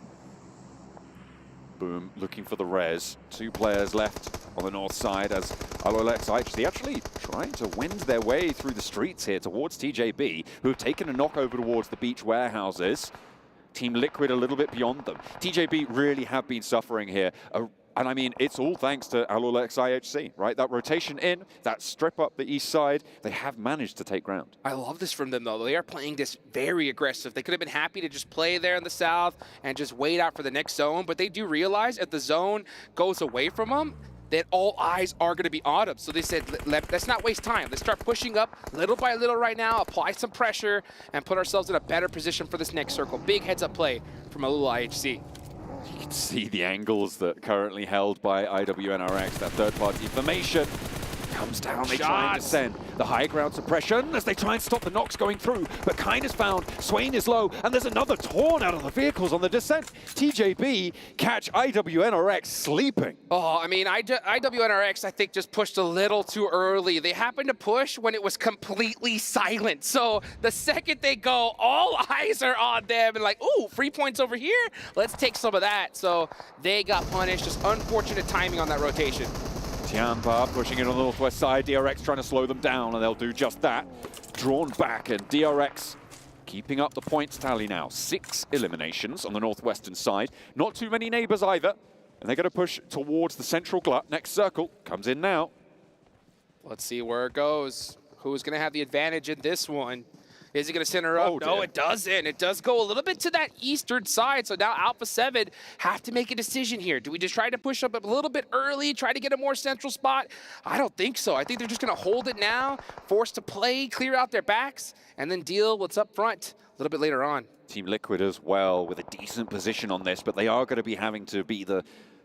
Boom, looking for the res. 2 players left on the north side as Alolex IHC actually trying to wind their way through the streets here towards TJB, who have taken a knock over towards the beach warehouses. Team Liquid a little bit beyond them. TJB really have been suffering here. And I mean, it's all thanks to Alolex IHC, right? That rotation in, that strip up the east side, they have managed to take ground. I love this from them, though. They are playing this very aggressive. They could have been happy to just play there in the south and just wait out for the next zone, but they do realize if the zone goes away from them, that all eyes are going to be on them. So they said, let's not waste time. Let's start pushing up little by little right now, apply some pressure, and put ourselves in a better position for this next circle. Big heads-up play from Alula IHC. You can see the angles that are currently held by IWNRX, that third-party information. Comes down, they try and descend. The high ground suppression as they try and stop the knocks going through, but Kine is found, Swain is low, and there's another torn out of the vehicles on the descent. TJB catch IWNRX sleeping. Oh, I mean, IWNRX, I think, just pushed a little too early. They happened to push when it was completely silent. So the second they go, all eyes are on them and like, ooh, free points over here. Let's take some of that. So they got punished. Just unfortunate timing on that rotation. Tianpa pushing it on the northwest side, DRX trying to slow them down, and they'll do just that. Drawn back, and DRX keeping up the points tally now. 6 eliminations on the northwestern side. Not too many neighbors either. And they're going to push towards the central glut. Next circle comes in now. Let's see where it goes. Who's going to have the advantage in this one? Is it going to center up? No, it doesn't. It does go a little bit to that eastern side. So now Alpha 7 have to make a decision here. Do we just try to push up a little bit early, try to get a more central spot? I don't think so. I think they're just going to hold it now, force to play, clear out their backs, and then deal what's up front a little bit later on. Team Liquid as well with a decent position on this, but they are going to be having to be the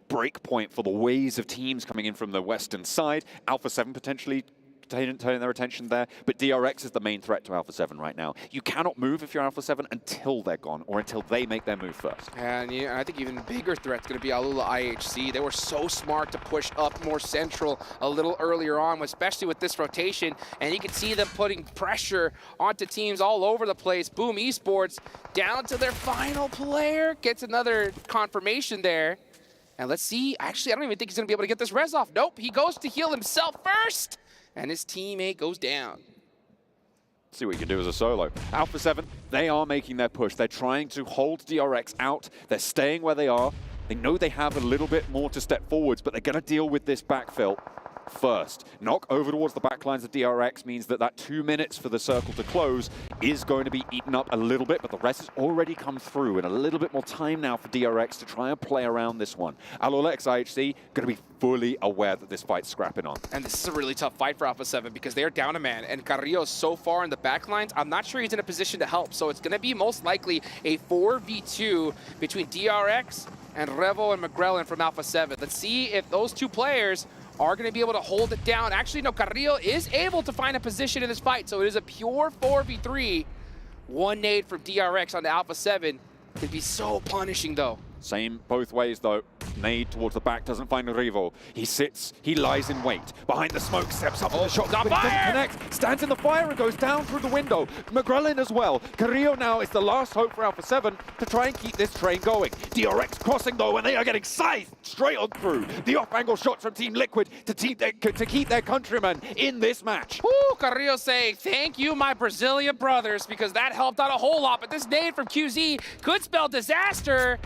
break point for the waves of teams coming in from the western side. Alpha 7 potentially turning their attention there, but DRX is the main threat to Alpha 7 right now. You cannot move if you're Alpha 7 until they're gone, or until they make their move first. And yeah, I think even bigger threat's going to be Alula IHC. They were so smart to push up more central a little earlier on, especially with this rotation, and you can see them putting pressure onto teams all over the place. Boom Esports down to their final player, gets another confirmation there. And let's see, actually, I don't even think he's going to be able to get this res off. Nope, he goes to heal himself first. And his teammate goes down. See what you can do as a solo. Alpha 7, they are making their push. They're trying to hold DRX out. They're staying where they are. They know they have a little bit more to step forwards, but they're going to deal with this backfill first. Knock over towards the backlines of DRX means that that 2 minutes for the circle to close is going to be eaten up a little bit, but the rest has already come through, and a little bit more time now for DRX to try and play around this one. Alolex IHC going to be fully aware that this fight's scrapping on. And this is a really tough fight for Alpha 7 because they're down a man, and Carrillo's so far in the backlines, I'm not sure he's in a position to help, so it's going to be most likely a 4v2 between DRX and Revo and McGrellin from Alpha 7. Let's see if those two players are going to be able to hold it down. Actually, no, Carrillo is able to find a position in this fight, so it is a pure 4v3. One nade from DRX on the Alpha 7 could be so punishing, though. Same both ways, though. Nade towards the back, doesn't find Revo. He sits, he lies in wait. Behind the smoke, steps up with the shot, but he doesn't connect. Stands in the fire and goes down through the window. McGrellin as well. Carrillo now is the last hope for Alpha 7 to try and keep this train going. DRX crossing, though, and they are getting scythed straight on through. The off-angle shots from Team Liquid to keep their countrymen in this match. Woo, Carrillo saying, thank you, my Brazilian brothers, because that helped out a whole lot. But this nade from QZ could spell disaster.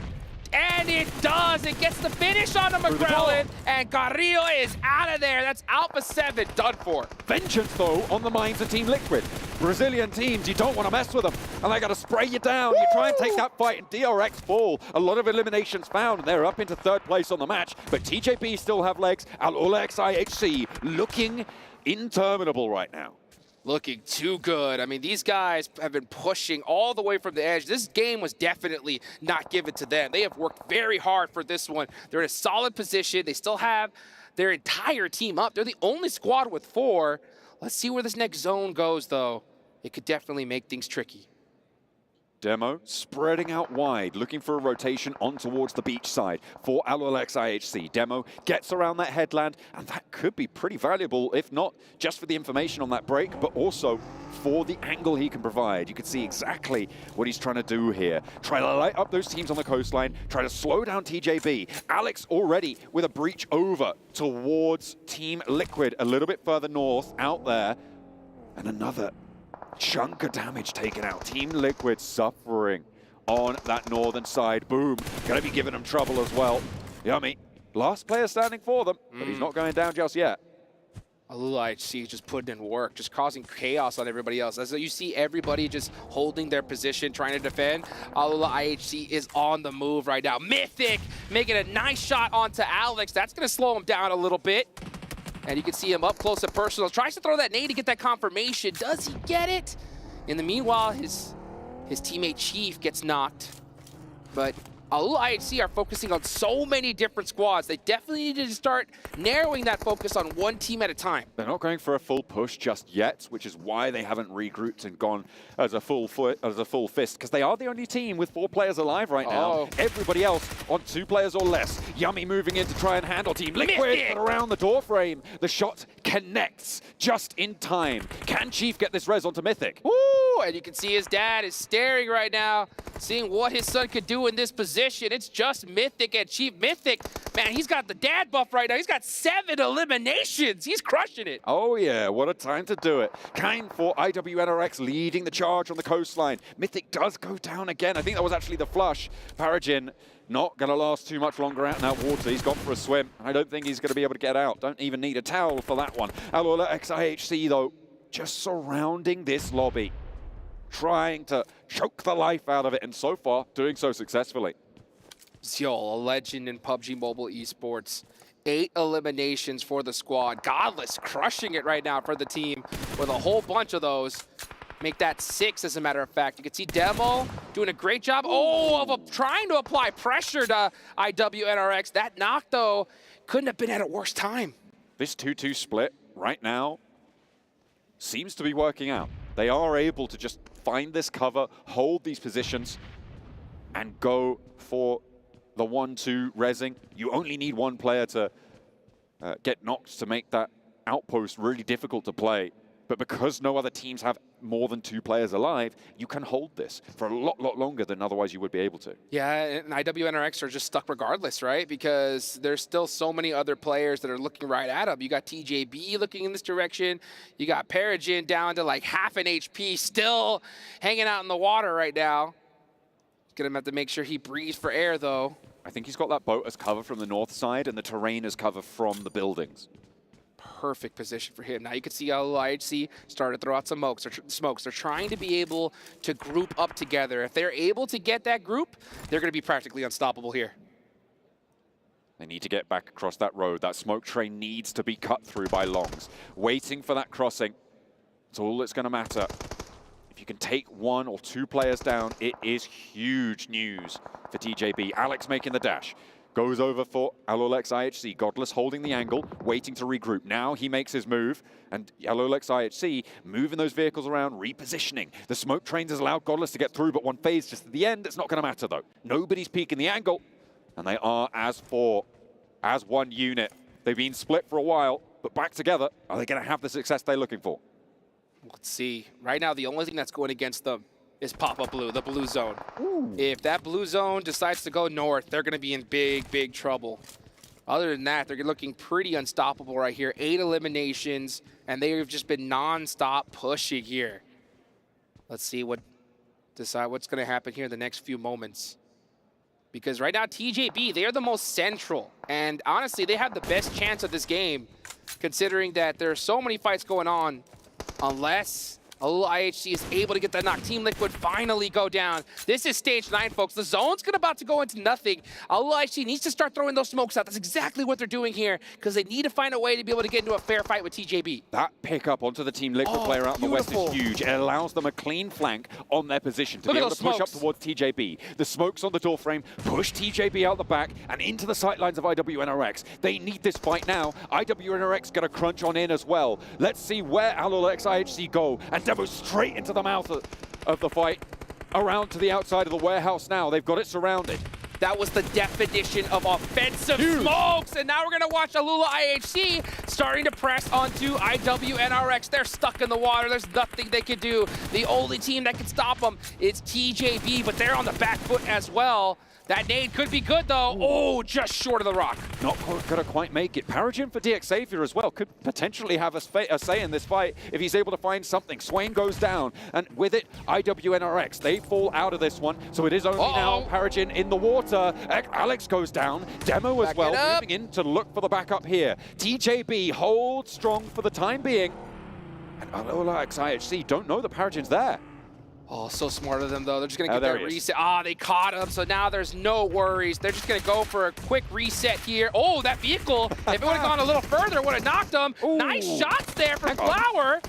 And it does. It gets the finish on the McGrellin, and Carrillo is out of there. That's Alpha 7 done for. Vengeance, though, on the minds of Team Liquid. Brazilian teams, you don't want to mess with them, and they got to spray you down. You try and take that fight, and DRX fall. A lot of eliminations found, and they're up into third place on the match, but TJP still have legs. Alolex IHC looking interminable right now. Looking too good. I mean, these guys have been pushing all the way from the edge. This game was definitely not given to them. They have worked very hard for this one. They're in a solid position. They still have their entire team up. They're the only squad with 4. Let's see where this next zone goes, though. It could definitely make things tricky. Demo spreading out wide, looking for a rotation on towards the beach side for Alolex IHC. Demo gets around that headland, and that could be pretty valuable, if not just for the information on that break, but also for the angle he can provide. You can see exactly what he's trying to do here. Try to light up those teams on the coastline, try to slow down TJB. Alex already with a breach over towards Team Liquid, a little bit further north out there, and another chunk of damage taken out. Team Liquid suffering on that northern side. Boom, gonna be giving them trouble as well. Yummy, last player standing for them, but he's not going down just yet. Alula IHC just putting in work, just causing chaos on everybody else. As you see everybody just holding their position, trying to defend. Alula IHC is on the move right now. Mythic making a nice shot onto Alex. That's gonna slow him down a little bit. And you can see him up close and personal. Tries to throw that nade to get that confirmation. Does he get it? In the meanwhile, his teammate Chief gets knocked. But Alula IHC are focusing on so many different squads. They definitely need to start narrowing that focus on one team at a time. They're not going for a full push just yet, which is why they haven't regrouped and gone as a full fist, because they are the only team with 4 players alive right now. Everybody else on 2 players or less. Yummy moving in to try and handle Team Liquid, but around the door frame, the shot connects just in time. Can Chief get this res onto Mythic? Woo! And you can see his dad is staring right now, seeing what his son could do in this position. It's just Mythic and Chief. Mythic, man, he's got the dad buff right now. He's got 7 eliminations. He's crushing it. Oh yeah, what a time to do it. Kind for IWNRX leading the charge on the coastline. Mythic does go down again. I think that was actually the flush. Paragin not going to last too much longer out in that water. He's gone for a swim. I don't think he's going to be able to get out. Don't even need a towel for that one. Alola XIHC, though, just surrounding this lobby, trying to choke the life out of it, and so far, doing so successfully. Yo, a legend in PUBG Mobile Esports. 8 eliminations for the squad. Godless crushing it right now for the team with a whole bunch of those. Make that 6, as a matter of fact. You can see Demo doing a great job. Trying to apply pressure to IWNRX. That knock, though, couldn't have been at a worse time. This 2-2 split right now seems to be working out. They are able to just find this cover, hold these positions, and go for the 1-2 rezzing. You only need one player to get knocked to make that outpost really difficult to play. But because no other teams have more than 2 players alive, you can hold this for a lot longer than otherwise you would be able to. Yeah, and IWNRX are just stuck regardless, right? Because there's still so many other players that are looking right at them. You got TJB looking in this direction. You got Paragin down to like half an HP, still hanging out in the water right now. Gonna have to make sure he breathes for air, though. I think he's got that boat as cover from the north side and the terrain as cover from the buildings. Perfect position for him. Now you can see how IHC started to throw out some smokes. They're trying to be able to group up together. If they're able to get that group, they're going to be practically unstoppable here. They need to get back across that road. That smoke train needs to be cut through by Longs. Waiting for that crossing. It's all that's going to matter. If you can take 1 or 2 players down, it is huge news for TJB. Alex making the dash. Goes over for Alolex IHC. Godless holding the angle, waiting to regroup. Now he makes his move, and Alolex IHC moving those vehicles around, repositioning. The smoke trains has allowed Godless to get through, but one phase just at the end. It's not going to matter, though. Nobody's peeking the angle, and they are as one unit. They've been split for a while, but back together. Are they going to have the success they're looking for? Let's see. Right now, the only thing that's going against them is Pop-Up Blue, the blue zone. Ooh. If that blue zone decides to go north, they're going to be in big trouble. Other than that, they're looking pretty unstoppable right here. 8 eliminations, and they've just been non-stop pushing here. Let's see what's going to happen here in the next few moments. Because right now, TJB, they are the most central. And honestly, they have the best chance of this game, considering that there are so many fights going on, unless Alula IHC is able to get that knock. Team Liquid finally go down. This is stage 9, folks. The zone's about to go into nothing. Alula IHC needs to start throwing those smokes out. That's exactly what they're doing here, because they need to find a way to be able to get into a fair fight with TJB. That pickup onto the Team Liquid player out in the west is huge. It allows them a clean flank on their position to be able to push up towards TJB. The smokes on the door frame push TJB out the back and into the sightlines of IWNRX. They need this fight now. IWNRX going to crunch on in as well. Let's see where Alolex IHC go. And Demo straight into the mouth of the fight. Around to the outside of the warehouse now. They've got it surrounded. That was the definition of offensive smokes. And now we're going to watch Alula IHC starting to press onto IWNRX. They're stuck in the water. There's nothing they can do. The only team that can stop them is TJB, but they're on the back foot as well. That nade could be good, though. Ooh. Oh, just short of the rock. Not going to quite make it. Paragin for DX Xavier as well. Could potentially have a say in this fight if he's able to find something. Swain goes down, and with it, IWNRX. They fall out of this one, so it is only now Paragin in the water. Alex goes down. Demo as well, moving in to look for the backup here. TJB holds strong for the time being. And Alola IHC don't know that Paragin's there. Oh, so smart of them, though. They're just going to get that reset. Ah, they caught him, so now there's no worries. They're just going to go for a quick reset here. Oh, that vehicle, if it would have gone a little further, would have knocked him. Ooh. Nice shots there from Flower.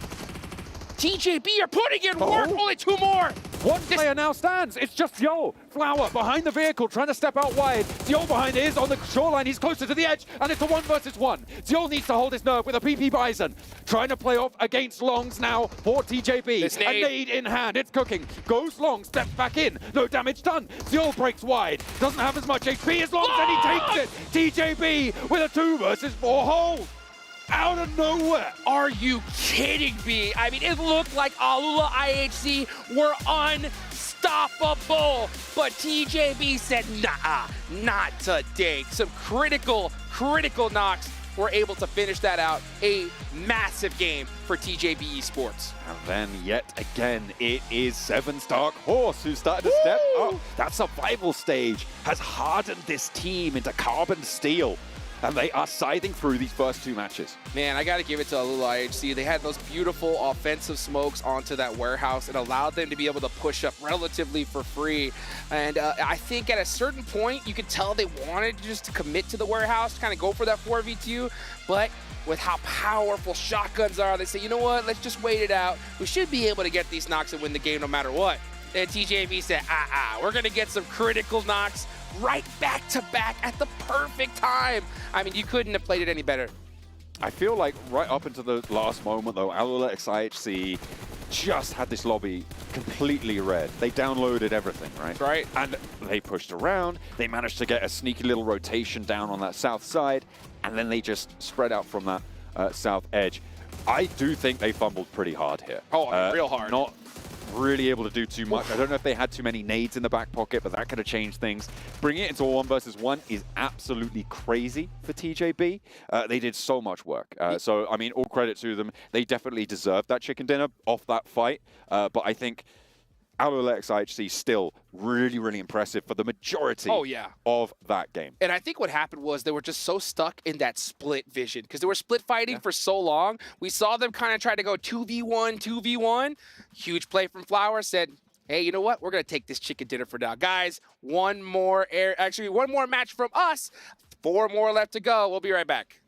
TJB are putting in work. Only 2 more. One player now stands. It's just Zyo. Flower behind the vehicle, trying to step out wide. Zyo behind is on the shoreline. He's closer to the edge, and it's a 1 versus 1. Zyo needs to hold his nerve with a PP Bison. Trying to play off against Longs now for TJB. A nade in hand. It's cooking. Goes Long, steps back in. No damage done. Zyo breaks wide. Doesn't have as much HP as Longs, and he takes it. TJB with a 2 versus 4 hold. Out of nowhere. Are you kidding me? I mean, it looked like Alula IHC were unstoppable, but TJB said, nah, not today. Some critical knocks were able to finish that out. A massive game for TJB Esports. And then yet again, it is Seven's Dark Horse who started to step up. That survival stage has hardened this team into carbon steel. And they are scything through these first 2 matches. Man, I got to give it to Alula IHC. They had those beautiful offensive smokes onto that warehouse. It allowed them to be able to push up relatively for free. And I think at a certain point, you could tell they wanted just to commit to the warehouse, kind of go for that 4v2. But with how powerful shotguns are, they say, you know what, let's just wait it out. We should be able to get these knocks and win the game no matter what. And TJB said, we're going to get some critical knocks right back to back at the perfect time. I mean, you couldn't have played it any better. I feel like right up into the last moment, though, Alula IHC just had this lobby completely red. They downloaded everything, right? Right. And they pushed around. They managed to get a sneaky little rotation down on that south side, and then they just spread out from that south edge. I do think they fumbled pretty hard here. Oh, real hard. Not really able to do too much. I don't know if they had too many nades in the back pocket, but that could have changed things. Bringing it into a 1 versus 1 is absolutely crazy for TJB. They did so much work. So, I mean, all credit to them. They definitely deserved that chicken dinner off that fight. But I think Alula IHC still really impressive for the majority of that game. And I think what happened was they were just so stuck in that split vision because they were split fighting for so long. We saw them kind of try to go 2v1. Huge play from Flower, said, hey, you know what? We're going to take this chicken dinner for now. Guys, one more match from us. 4 more left to go. We'll be right back.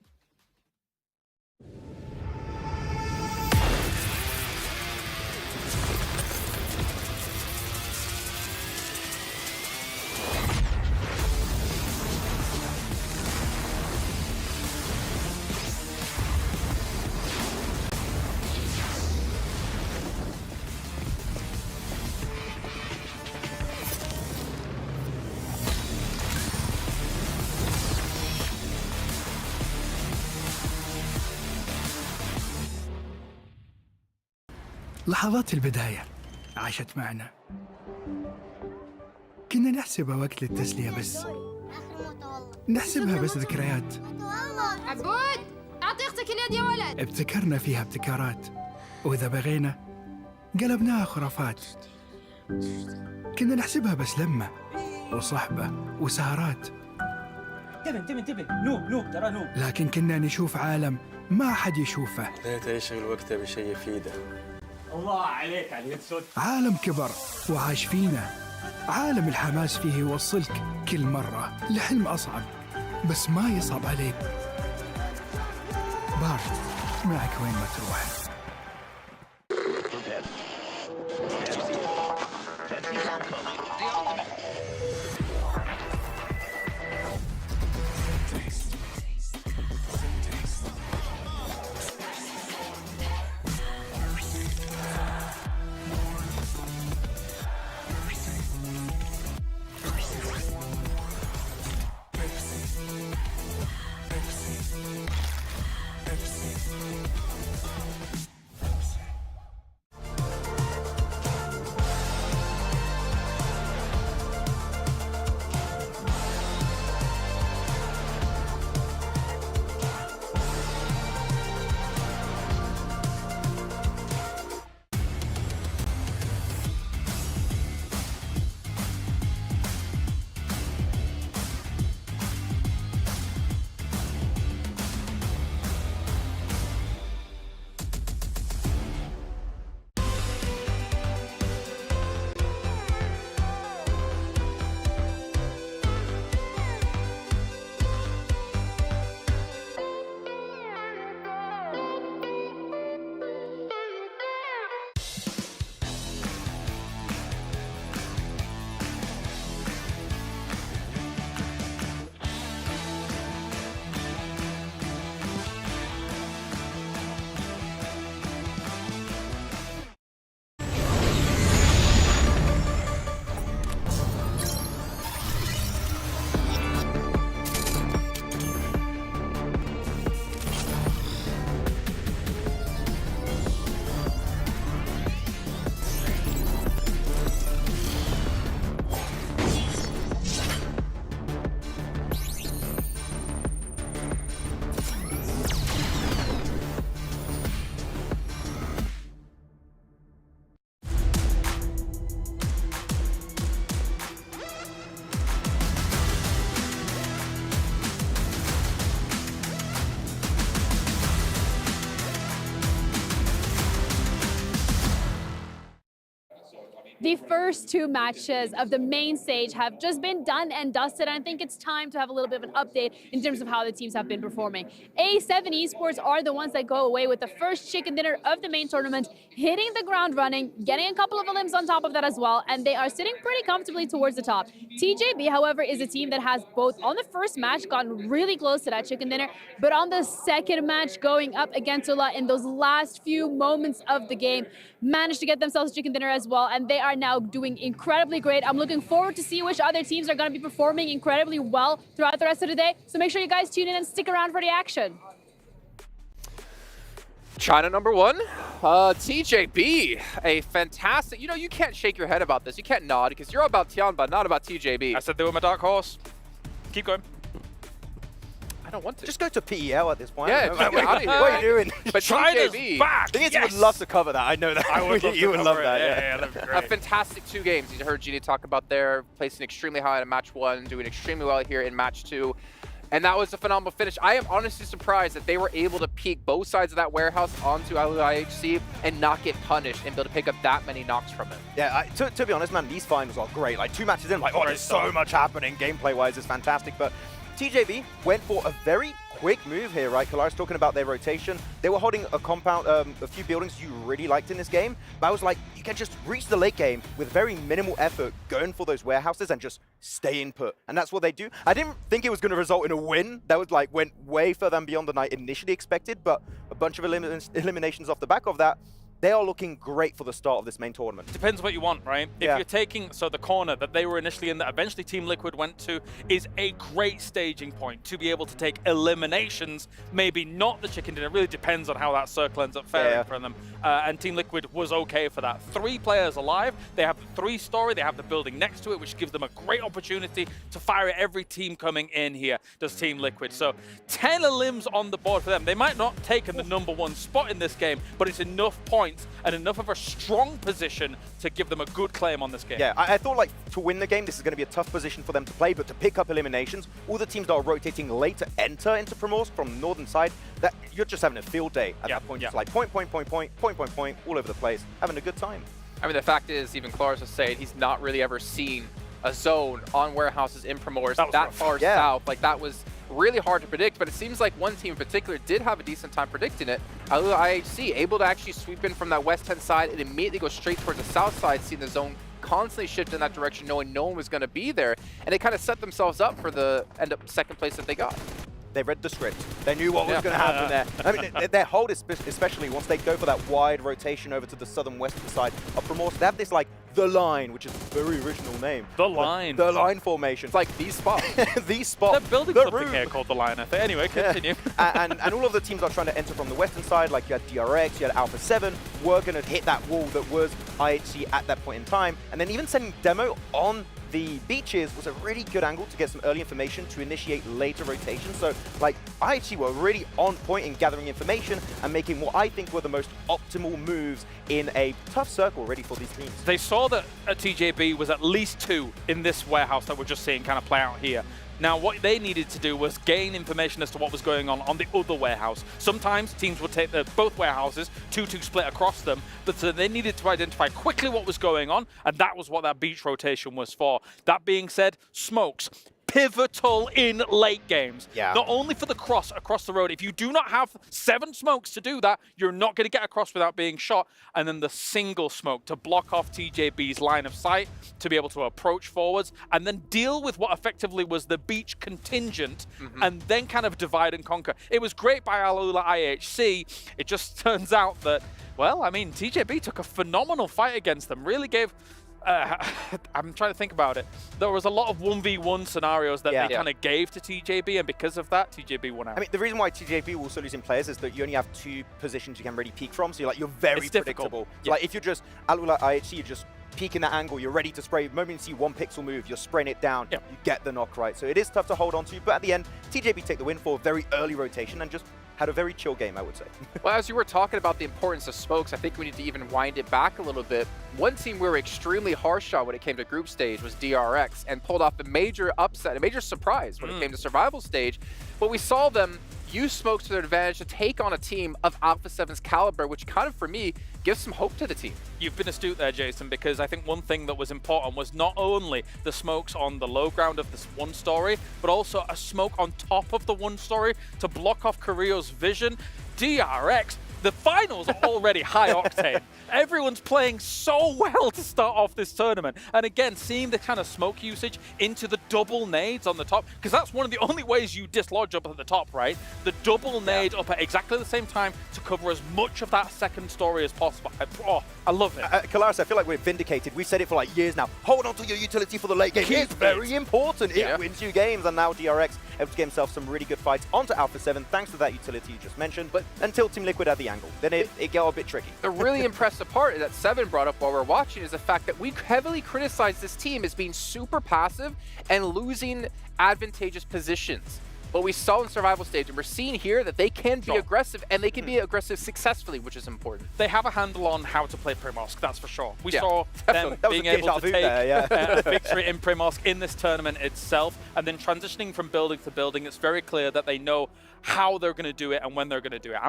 لحظات البداية عاشت معنا. كنا نحسبها وقت للتسلية بس. نحسبها بس ذكريات. عبود أعطي أختك اليد يا ولد. ابتكرنا فيها ابتكارات، وإذا بغينا قلبناها خرافات. كنا نحسبها بس لمة وصحبة وسهرات. انتبه نوب ترى نوب. لكن كنا نشوف عالم ما حد يشوفه. لا يشغل وقته بشيء يفيده. الله عليك على اليد سود. عالم كبر وعاش فينا. عالم الحماس فيه يوصلك كل مرة لحلم أصعب، بس ما يصعب عليك. بارد معك وين ما تروح. The first 2 matches of the main stage have just been done and dusted. And I think it's time to have a little bit of an update in terms of how the teams have been performing. A7 Esports are the ones that go away with the first chicken dinner of the main tournament, hitting the ground running, getting a couple of limbs on top of that as well, and they are sitting pretty comfortably towards the top. TJB, however, is a team that has both on the first match gotten really close to that chicken dinner, but on the second match going up against Ula in those last few moments of the game, managed to get themselves a chicken dinner as well, and they are now doing incredibly great. I'm looking forward to see which other teams are going to be performing incredibly well throughout the rest of the day, so make sure you guys tune in and stick around for the action. China #1, TJB, a fantastic, you can't shake your head about this. You can't nod because you're about Tianba, not about TJB. I said they were my dark horse. Keep going. I don't want to. Just go to PEL at this point. Yeah, what are you doing? But China's TJB, back. The would love to cover that. I know that. I would love you would love that. Yeah, that'd be great. a fantastic 2 games. You heard Genie talk about their placing extremely high in match 1, doing extremely well here in match 2. And that was a phenomenal finish. I am honestly surprised that they were able to peek both sides of that warehouse onto IHC and not get punished and be able to pick up that many knocks from it. Yeah, to be honest, man, these finals are great. Like 2 matches in, there's so much happening gameplay-wise. It's fantastic. But TJB went for a very quick move here, right? Kalaris talking about their rotation. They were holding a compound, a few buildings you really liked in this game. But I was like, you can just reach the late game with very minimal effort, going for those warehouses and just stay in put. And that's what they do. I didn't think it was going to result in a win. That was went way further and beyond than I initially expected. But a bunch of eliminations off the back of that. They are looking great for the start of this main tournament. Depends what you want, right? If you're taking, the corner that they were initially in that eventually Team Liquid went to is a great staging point to be able to take eliminations, maybe not the chicken dinner. It really depends on how that circle ends up faring for them. And Team Liquid was okay for that. 3 players alive, they have the 3-story, they have the building next to it, which gives them a great opportunity to fire at every team coming in here, does Team Liquid. So 10 elims on the board for them. They might not take the #1 spot in this game, but it's enough points and enough of a strong position to give them a good claim on this game. Yeah, I thought to win the game, this is going to be a tough position for them to play, but to pick up eliminations, all the teams that are rotating late to enter into Primors from the northern side, that you're just having a field day at that point. It's like point, all over the place, having a good time. I mean, the fact is, even Kalaris was saying he's not really ever seen a zone on warehouses in Primors that far south. That was really hard to predict, but it seems like one team in particular did have a decent time predicting it. IHC able to actually sweep in from that west-hand side and immediately go straight towards the south side, seeing the zone constantly shift in that direction, knowing no one was going to be there. And they kind of set themselves up for the second place that they got. They read the script. They knew what was going to happen there. I mean, their hold, especially once they go for that wide rotation over to the southern western side of Primors, they have this the line, which is a very original name. The line. The line formation. It's like the spot. The spot. They're building something here called the line, I think. Anyway, continue. and all of the teams are trying to enter from the western side, like you had DRX, you had Alpha 7, were going to hit that wall that was IHC at that point in time. And then even sending Demo on the beaches was a really good angle to get some early information to initiate later rotations. So, IHC were really on point in gathering information and making what I think were the most optimal moves in a tough circle ready for these teams. They saw that a TJB was at least 2 in this warehouse that we're just seeing kind of play out here. Now, what they needed to do was gain information as to what was going on the other warehouse. Sometimes teams would take both warehouses, 2-2 split across them, but so they needed to identify quickly what was going on, and that was what that beach rotation was for. That being said, smokes. Pivotal in late games. Yeah. Not only for the cross across the road. If you do not have 7 smokes to do that, you're not going to get across without being shot. And then the single smoke to block off TJB's line of sight, to be able to approach forwards, and then deal with what effectively was the beach contingent, and then kind of divide and conquer. It was great by Alula IHC. It just turns out that, well, I mean, TJB took a phenomenal fight against them. Really gave... I'm trying to think about it. There was a lot of 1v1 scenarios that they kind of gave to TJB, and because of that, TJB won out. I mean, the reason why TJB will also losing players is that you only have 2 positions you can really peak from, so you're very predictable. Yeah. If you're just Alula IHC, you're just peeking that angle, you're ready to spray. The moment you see 1 pixel move, you're spraying it down, you get the knock right. So it is tough to hold on to, but at the end, TJB take the win for a very early rotation and just had a very chill game, I would say. Well, as you were talking about the importance of smokes, I think we need to even wind it back a little bit. One team we were extremely harsh on when it came to group stage was DRX, and pulled off a major upset, a major surprise when it came to survival stage. But we saw them use smokes to their advantage to take on a team of Alpha 7's caliber, which kind of, for me, gives some hope to the team. You've been astute there, Jason, because I think one thing that was important was not only the smokes on the low ground of this one story, but also a smoke on top of the one story to block off Carrillo's vision. DRX, the finals are already high octane. Everyone's playing so well to start off this tournament. And again, seeing the kind of smoke usage into the double nades on the top, because that's one of the only ways you dislodge up at the top, right? The double nade up at exactly the same time to cover as much of that second story as possible. I love it. Kalaris, I feel like we're vindicated. We've said it for like years now. Hold on to your utility for the late game. It's very important. It wins you games. And now DRX able to get himself some really good fights onto Alpha 7 thanks to that utility you just mentioned. But until Team Liquid had the angle, then it got a bit tricky. The really impressive part that Seven brought up while we're watching is the fact that we heavily criticize this team as being super passive and losing advantageous positions. But we saw in survival stage, and we're seeing here that they can be aggressive, and they can be aggressive successfully, which is important. They have a handle on how to play Primosk, that's for sure. We saw them being able to take a victory in Primosk in this tournament itself, and then transitioning from building to building. It's very clear that they know how they're going to do it and when they're going to do it.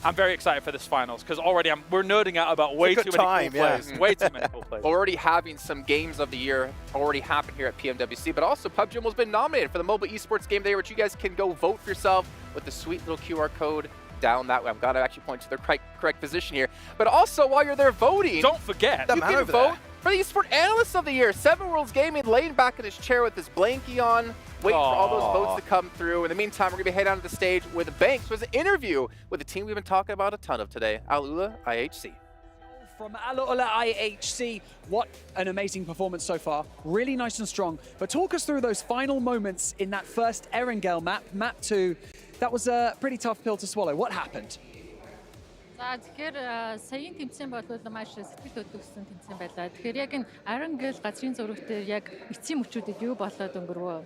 I'm very excited for this finals, because already we're nerding out about way too many cool players. Way too many cool players. Already having some games of the year already happen here at PMWC, but also PUBG Mobile's been nominated for the Mobile Esports Game Day, which you guys can go vote for yourself with the sweet little QR code down that way. I've got to actually point to the correct position here. But also, while you're there voting, don't forget, you can vote for the Esport Analyst of the Year. Seven Worlds Gaming laying back in his chair with his blankie on, waiting for all those votes to come through. In the meantime, we're going to be heading out to the stage with Banks with an interview with the team we've been talking about a ton of today, Alula IHC. From Alula IHC, what an amazing performance so far. Really nice and strong. But talk us through those final moments in that first Erangle map 2. That was a pretty tough pill to swallow. What happened? За тэгэхээр саяын тэмцээн болвол маш сэтгэл хөдлөсөн тэмцээн байлаа. Тэгэхээр яг энэ Erangle газрын зураг дээр яг эцсийн мөчүүдэд юу болоод өнгөрвөө?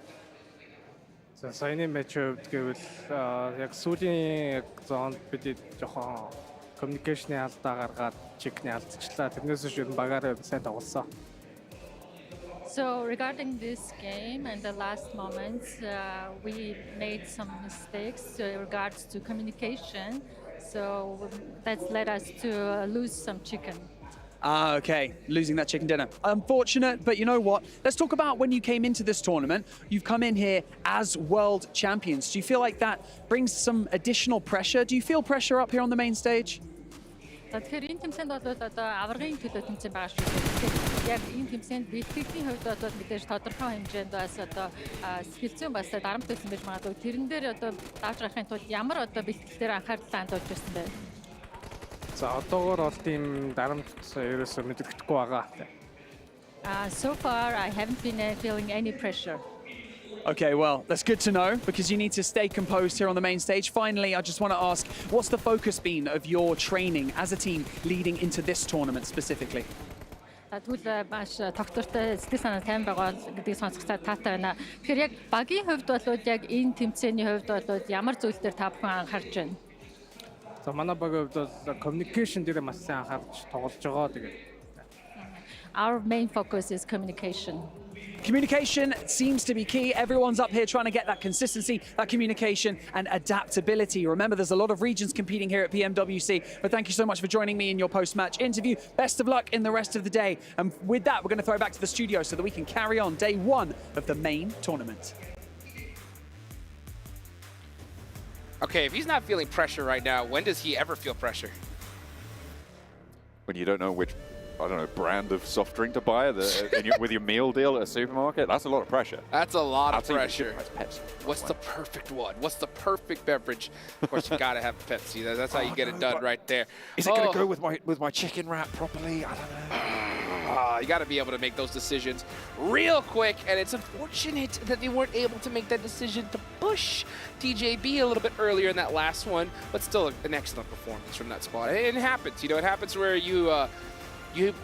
За саяны матч гэвэл яг сүүлийн зоонд бид жоохон communication-ийн алдаа гаргаад чекний алдчихлаа. Тэрнээс биш ер нь багаараа сайн тоглосон. So regarding this game and the last moments, we made some mistakes in regards to communication. So that's led us to lose some chicken. Okay, losing that chicken dinner. Unfortunate, but you know what? Let's talk about when you came into this tournament. You've come in here as world champions. Do you feel like that brings some additional pressure? Do you feel pressure up here on the main stage? Тэгэхээр энэ тэмцээнд бол одоо аваргын төлөө тэмцээн байгаа шүү дээ. Тэгэхээр яг энэ тэмцээнд бэлтгэлийн хувьд бол мэдээж тодорхой хэмжээнд бас одоо скиллцэн бас дарамт байсан байж магадгүй. Тэрэн дээр одоо давж гарахын тулд ямар одоо бэлтгэл дээр анхаарал хандуулж байсан бэ? За одоогоор бол тийм дарамт ерөөсөө мэдрэхгүй байгаа. So far I haven't been feeling any pressure. Okay, well, that's good to know because you need to stay composed here on the main stage. Finally, I just want to ask, what's the focus been of your training as a team leading into this tournament specifically? Тэгвэл маш тогтвортой сэтгэл санаа тайван байгаа гэдгийг сонсгоцоо таатай байна. Тэгэхээр яг багийн хувьд бол яг энэ тэмцээний хувьд бол ямар зүйл дээр та бүхэн анхаарч байна? За манай багийн хувьд бол communication дээр маш сайн анхаарч тоглож байгаа. Тэгээд Our main focus is communication. Communication seems to be key. Everyone's up here trying to get that consistency, that communication and adaptability. Remember, there's a lot of regions competing here at PMWC, but thank you so much for joining me in your post-match interview. Best of luck in the rest of the day. And with that, we're going to throw it back to the studio so that we can carry on day one of the main tournament. Okay, if he's not feeling pressure right now, when does he ever feel pressure? When you don't know which, I don't know, brand of soft drink to buy with your meal deal at a supermarket, that's a lot of pressure. That's a lot of pressure. What's the perfect one? What's the perfect beverage? Of course, you gotta have Pepsi. That's how you get it done right there. Is it gonna go with my chicken wrap properly? I don't know. You gotta be able to make those decisions real quick, and it's unfortunate that they weren't able to make that decision to push DJB a little bit earlier in that last one, but still an excellent performance from that spot. And it happens, you know, it happens where you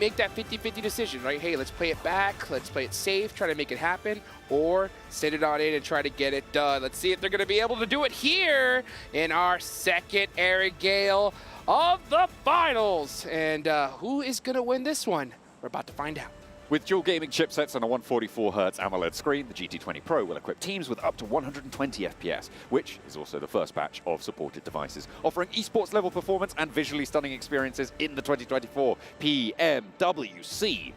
make that 50-50 decision, right? Hey, let's play it back, let's play it safe, try to make it happen, or send it on in and try to get it done. Let's see if they're gonna be able to do it here in our second Erangle of the finals. And who is gonna win this one? We're about to find out. With dual gaming chipsets and a 144Hz AMOLED screen, the GT20 Pro will equip teams with up to 120 FPS, which is also the first batch of supported devices, offering esports level performance and visually stunning experiences in the 2024 PMWC.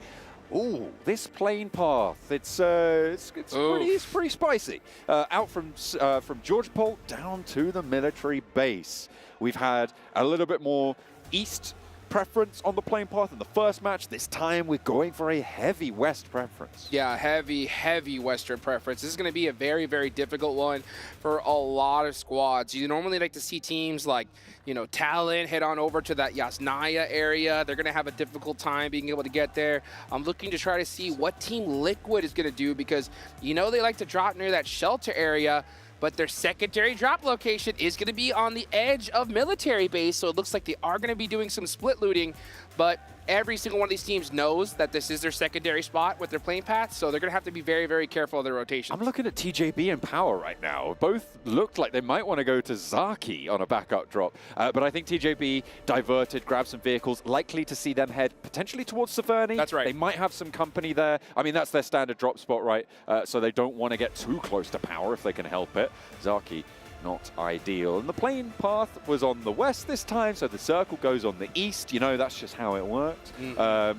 Ooh, this plane path, it's pretty spicy. Out from Georgopol down to the military base. We've had a little bit more east preference on the plane path in the first match. This time we're going for a heavy west preference. Yeah, heavy western preference. This is going to be a very, very difficult one for a lot of squads. You normally like to see teams like, you know, Talon head on over to that Yasnaya area. They're going to have a difficult time being able to get there. I'm looking to try to see what Team Liquid is going to do because, you know, they like to drop near that shelter area, but their secondary drop location is going to be on the edge of military base, so it looks like they are going to be doing some split looting, but every single one of these teams knows that this is their secondary spot with their plane paths, so they're going to have to be very, very careful of their rotation. I'm looking at TJB and Power right now. Both looked like they might want to go to Zaki on a backup drop, but I think TJB diverted, grabbed some vehicles, likely to see them head potentially towards Severny. That's right. They might have some company there. I mean, that's their standard drop spot, right? So they don't want to get too close to Power if they can help it. Zaki, not ideal. And the plane path was on the west this time, so the circle goes on the east. You know, that's just how it worked.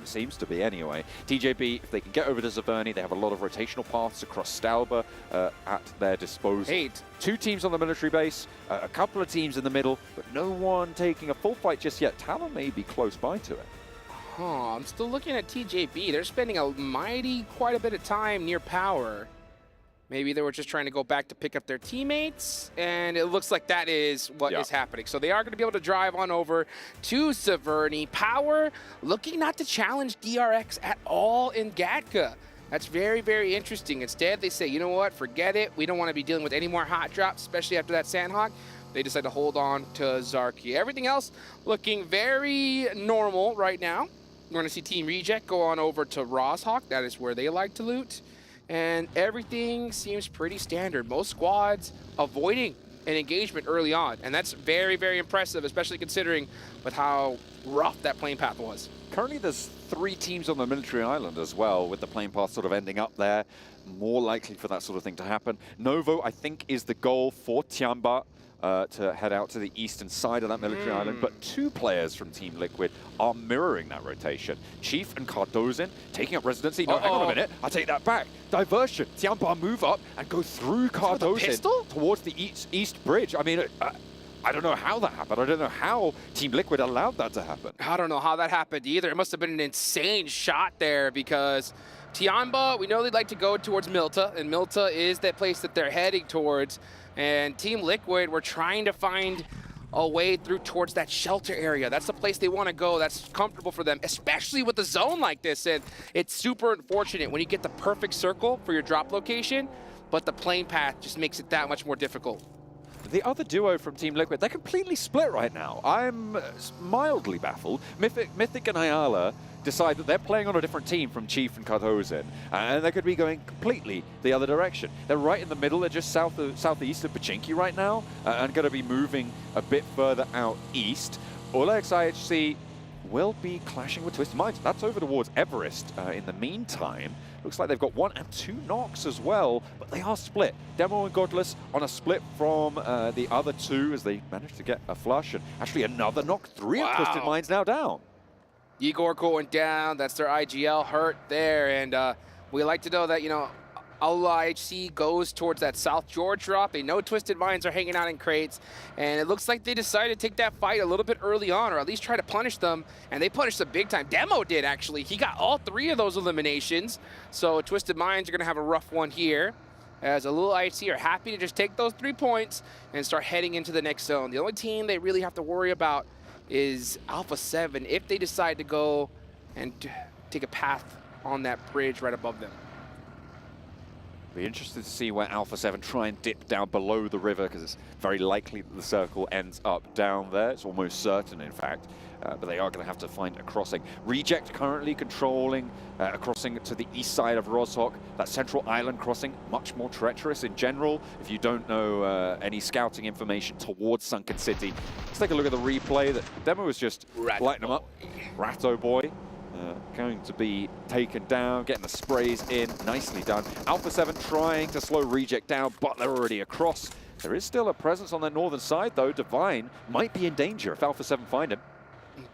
Seems to be anyway. TJB, if they can get over to Severny, they have a lot of rotational paths across Stalba at their disposal. 2 teams on the military base, a couple of teams in the middle, but no one taking a full fight just yet. Talon may be close by to it. I'm still looking at TJB. They're spending quite a bit of time near Power. Maybe they were just trying to go back to pick up their teammates, and it looks like that is what is happening. So they are going to be able to drive on over to Severny. Power looking not to challenge DRX at all in Gatka. That's very, very interesting. Instead, they say, you know what, forget it. We don't want to be dealing with any more hot drops, especially after that Sanhok. They decide to hold on to Zarki. Everything else looking very normal right now. We're going to see Team Reject go on over to Roshawk. That is where they like to loot. And everything seems pretty standard. Most squads avoiding an engagement early on. And that's very, very impressive, especially considering with how rough that plane path was. Currently, there's 3 teams on the military island as well, with the plane path sort of ending up there. More likely for that sort of thing to happen. Novo, I think, is the goal for Tiamba. To head out to the eastern side of that military island, but 2 players from Team Liquid are mirroring that rotation. Chief and Cardozin taking up residency. No, hang on a minute, I take that back. Diversion. Tiamba move up and go through Cardozin towards the east bridge. I mean, I don't know how that happened. I don't know how Team Liquid allowed that to happen. I don't know how that happened either. It must have been an insane shot there because Tiamba, we know they'd like to go towards Milta, and Milta is that place that they're heading towards. And Team Liquid, we're trying to find a way through towards that shelter area. That's the place they want to go. That's comfortable for them, especially with a zone like this. And it's super unfortunate when you get the perfect circle for your drop location, but the plane path just makes it that much more difficult. The other duo from Team Liquid, they're completely split right now. I'm mildly baffled. Mythic and Ayala decide that they're playing on a different team from Chief and Cardozin, and they could be going completely the other direction. They're right in the middle. They're just southeast of Pachinki right now, and going to be moving a bit further out east. Olex IHC will be clashing with Twisted Minds. That's over towards Everest. In the meantime, looks like they've got 1 and 2 knocks as well, but they are split. Demo and Godless on a split from the other 2 as they managed to get a flush, and actually another knock. 3 of Twisted Minds now down. Igor going down, that's their IGL hurt there, and we like to know that, you know, LIHC goes towards that South George drop. They know Twisted Minds are hanging out in crates, and it looks like they decided to take that fight a little bit early on, or at least try to punish them, and they punished them big time. Demo did, actually. He got all 3 of those eliminations, so Twisted Minds are going to have a rough one here, as a little IHC are happy to just take those 3 points and start heading into the next zone. The only team they really have to worry about is Alpha 7 if they decide to go and take a path on that bridge right above them. Be interested to see where Alpha 7 try and dip down below the river, because it's very likely that the circle ends up down there. It's almost certain, in fact. But they are going to have to find a crossing. Reject currently controlling a crossing to the east side of Roshawk. That central island crossing, much more treacherous in general. If you don't know any scouting information towards Sunken City, let's take a look at the replay. That Demo was just lighting them up. Ratto Boy going to be taken down, getting the sprays in, nicely done. Alpha 7 trying to slow Reject down, but they're already across. There is still a presence on the northern side, though. Divine might be in danger if Alpha 7 find him.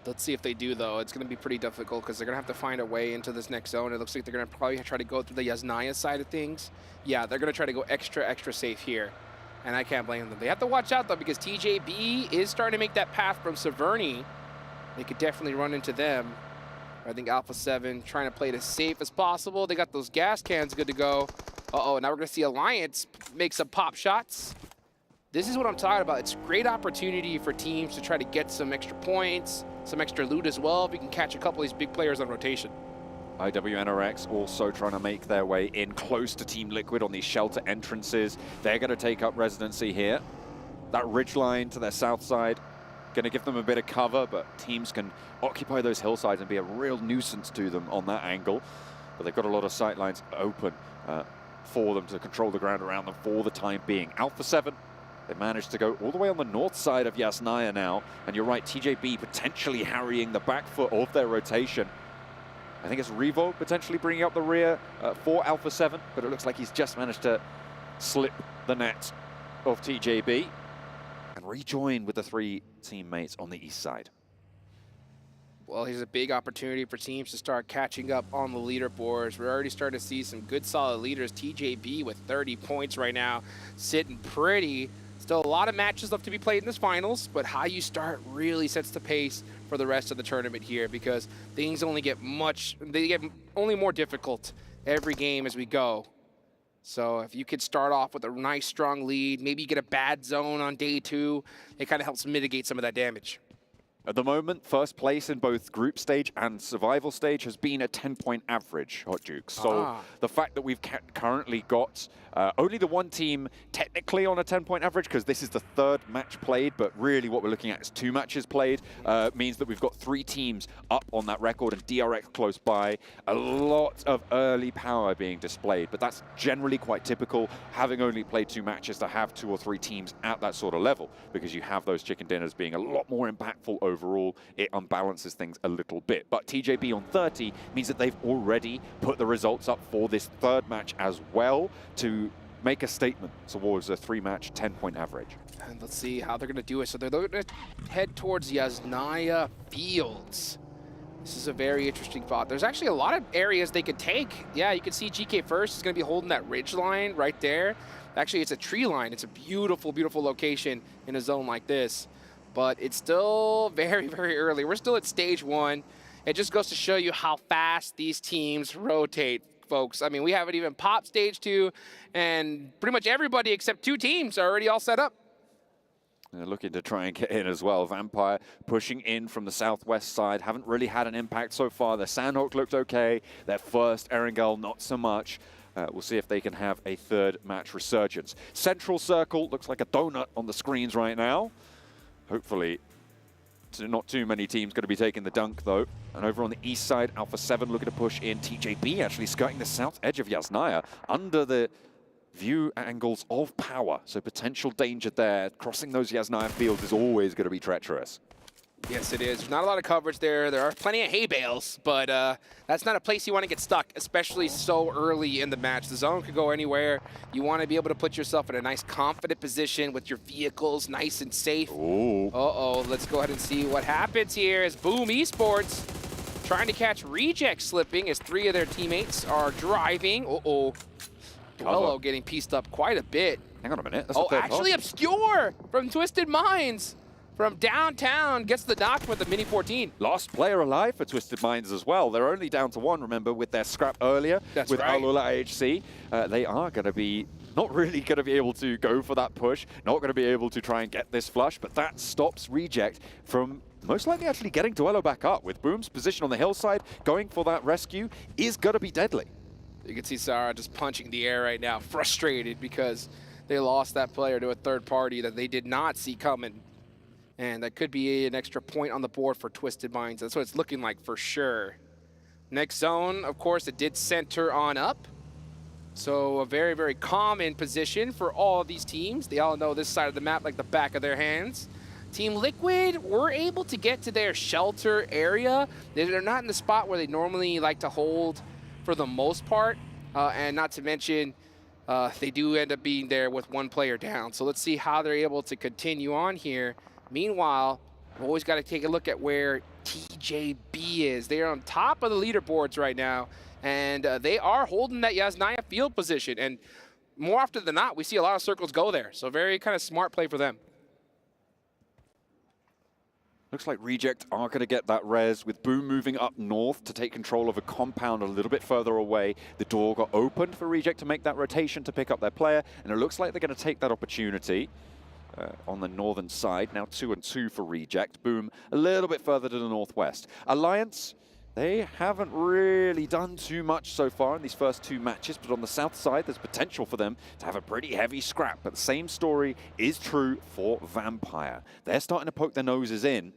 Let's see if they do, though. It's going to be pretty difficult because they're going to have to find a way into this next zone. It looks like they're going to probably try to go through the Yasnaya side of things. Yeah, they're going to try to go extra safe here. And I can't blame them. They have to watch out, though, because TJB is starting to make that path from Severny. They could definitely run into them. I think Alpha 7 trying to play it as safe as possible. They got those gas cans good to go. Uh-oh, now we're going to see Alliance make some pop shots. This is what I'm talking about. It's a great opportunity for teams to try to get some extra points, some extra loot as well, if we can catch a couple of these big players on rotation. IWNRX also trying to make their way in close to Team Liquid on these shelter entrances. They're going to take up residency here. That ridge line to their south side, going to give them a bit of cover, but teams can occupy those hillsides and be a real nuisance to them on that angle. But they've got a lot of sight lines open for them to control the ground around them for the time being. Alpha 7, they managed to go all the way on the north side of Yasnaya now. And you're right, TJB potentially harrying the back foot of their rotation. I think it's Revo potentially bringing up the rear for Alpha 7, but it looks like he's just managed to slip the net of TJB and rejoin with the 3 teammates on the east side. Well, here's a big opportunity for teams to start catching up on the leaderboards. We're already starting to see some good, solid leaders. TJB with 30 points right now, sitting pretty. Still a lot of matches left to be played in this finals, but how you start really sets the pace for the rest of the tournament here, because things only get only more difficult every game as we go. So if you could start off with a nice, strong lead, maybe you get a bad zone on day 2, it kind of helps mitigate some of that damage. At the moment, first place in both group stage and survival stage has been a 10-point average, Hot Duke. So the fact that we've currently got only the one team technically on a 10-point average, because this is the 3rd match played, but really what we're looking at is 2 matches played, means that we've got 3 teams up on that record and DRX close by. A lot of early power being displayed, but that's generally quite typical, having only played 2 matches, to have 2 or 3 teams at that sort of level, because you have those chicken dinners being a lot more impactful overall. It unbalances things a little bit. But TJB on 30 means that they've already put the results up for this 3rd match as well to make a statement towards a 3-match 10-point average. And let's see how they're going to do it. So they're going to head towards Yasnaya Fields. This is a very interesting spot. There's actually a lot of areas they could take. Yeah, you can see GK First is going to be holding that ridge line right there. Actually, it's a tree line. It's a beautiful, beautiful location in a zone like this. But it's still very, very early. We're still at stage 1. It just goes to show you how fast these teams rotate, folks. I mean, we haven't even popped stage 2, and pretty much everybody except 2 teams are already all set up. They're looking to try and get in as well. Vampire pushing in from the southwest side. Haven't really had an impact so far. Their Sanhok looked okay. Their first Erangle, not so much. We'll see if they can have a 3rd match resurgence. Central Circle looks like a donut on the screens right now. Hopefully, not too many teams going to be taking the dunk, though. And over on the east side, Alpha 7 looking to push in. TJB actually skirting the south edge of Yasnaya under the view angles of power. So potential danger there. Crossing those Yasnaya fields is always going to be treacherous. Yes, it is. There's not a lot of coverage there. There are plenty of hay bales, but that's not a place you want to get stuck, especially so early in the match. The zone could go anywhere. You want to be able to put yourself in a nice, confident position with your vehicles nice and safe. Uh-oh, let's go ahead and see what happens here as Boom Esports trying to catch Reject slipping as 3 of their teammates are driving. Uh-oh. Duello getting pieced up quite a bit. Hang on a minute. Oh, actually Obscure from Twisted Minds. From downtown, gets the knock with the Mini 14. Last player alive for Twisted Minds as well. They're only down to 1, remember, with their scrap earlier. That's with right. Alula AHC. They are going to be not really going to be able to go for that push, not going to be able to try and get this flush, but that stops Reject from most likely actually getting Duello back up. With Boom's position on the hillside, going for that rescue is going to be deadly. You can see Sarah just punching the air right now, frustrated because they lost that player to a 3rd party that they did not see coming. And that could be an extra point on the board for Twisted Minds. That's what it's looking like for sure. Next zone, of course, it did center on up. So a very, very common position for all of these teams. They all know this side of the map like the back of their hands. Team Liquid were able to get to their shelter area. They're not in the spot where they normally like to hold for the most part. And not to mention, they do end up being there with one player down. So let's see how they're able to continue on here. Meanwhile, we've always got to take a look at where TJB is. They are on top of the leaderboards right now, and they are holding that Yasnaya field position. And more often than not, we see a lot of circles go there. So very kind of smart play for them. Looks like Reject are going to get that res with Boom moving up north to take control of a compound a little bit further away. The door got opened for Reject to make that rotation to pick up their player, and it looks like they're going to take that opportunity on the northern side. Now 2-2 for Reject. Boom a little bit further to the northwest. Alliance, they haven't really done too much so far in these first two matches, but on the south side, there's potential for them to have a pretty heavy scrap. But the same story is true for Vampire. They're starting to poke their noses in.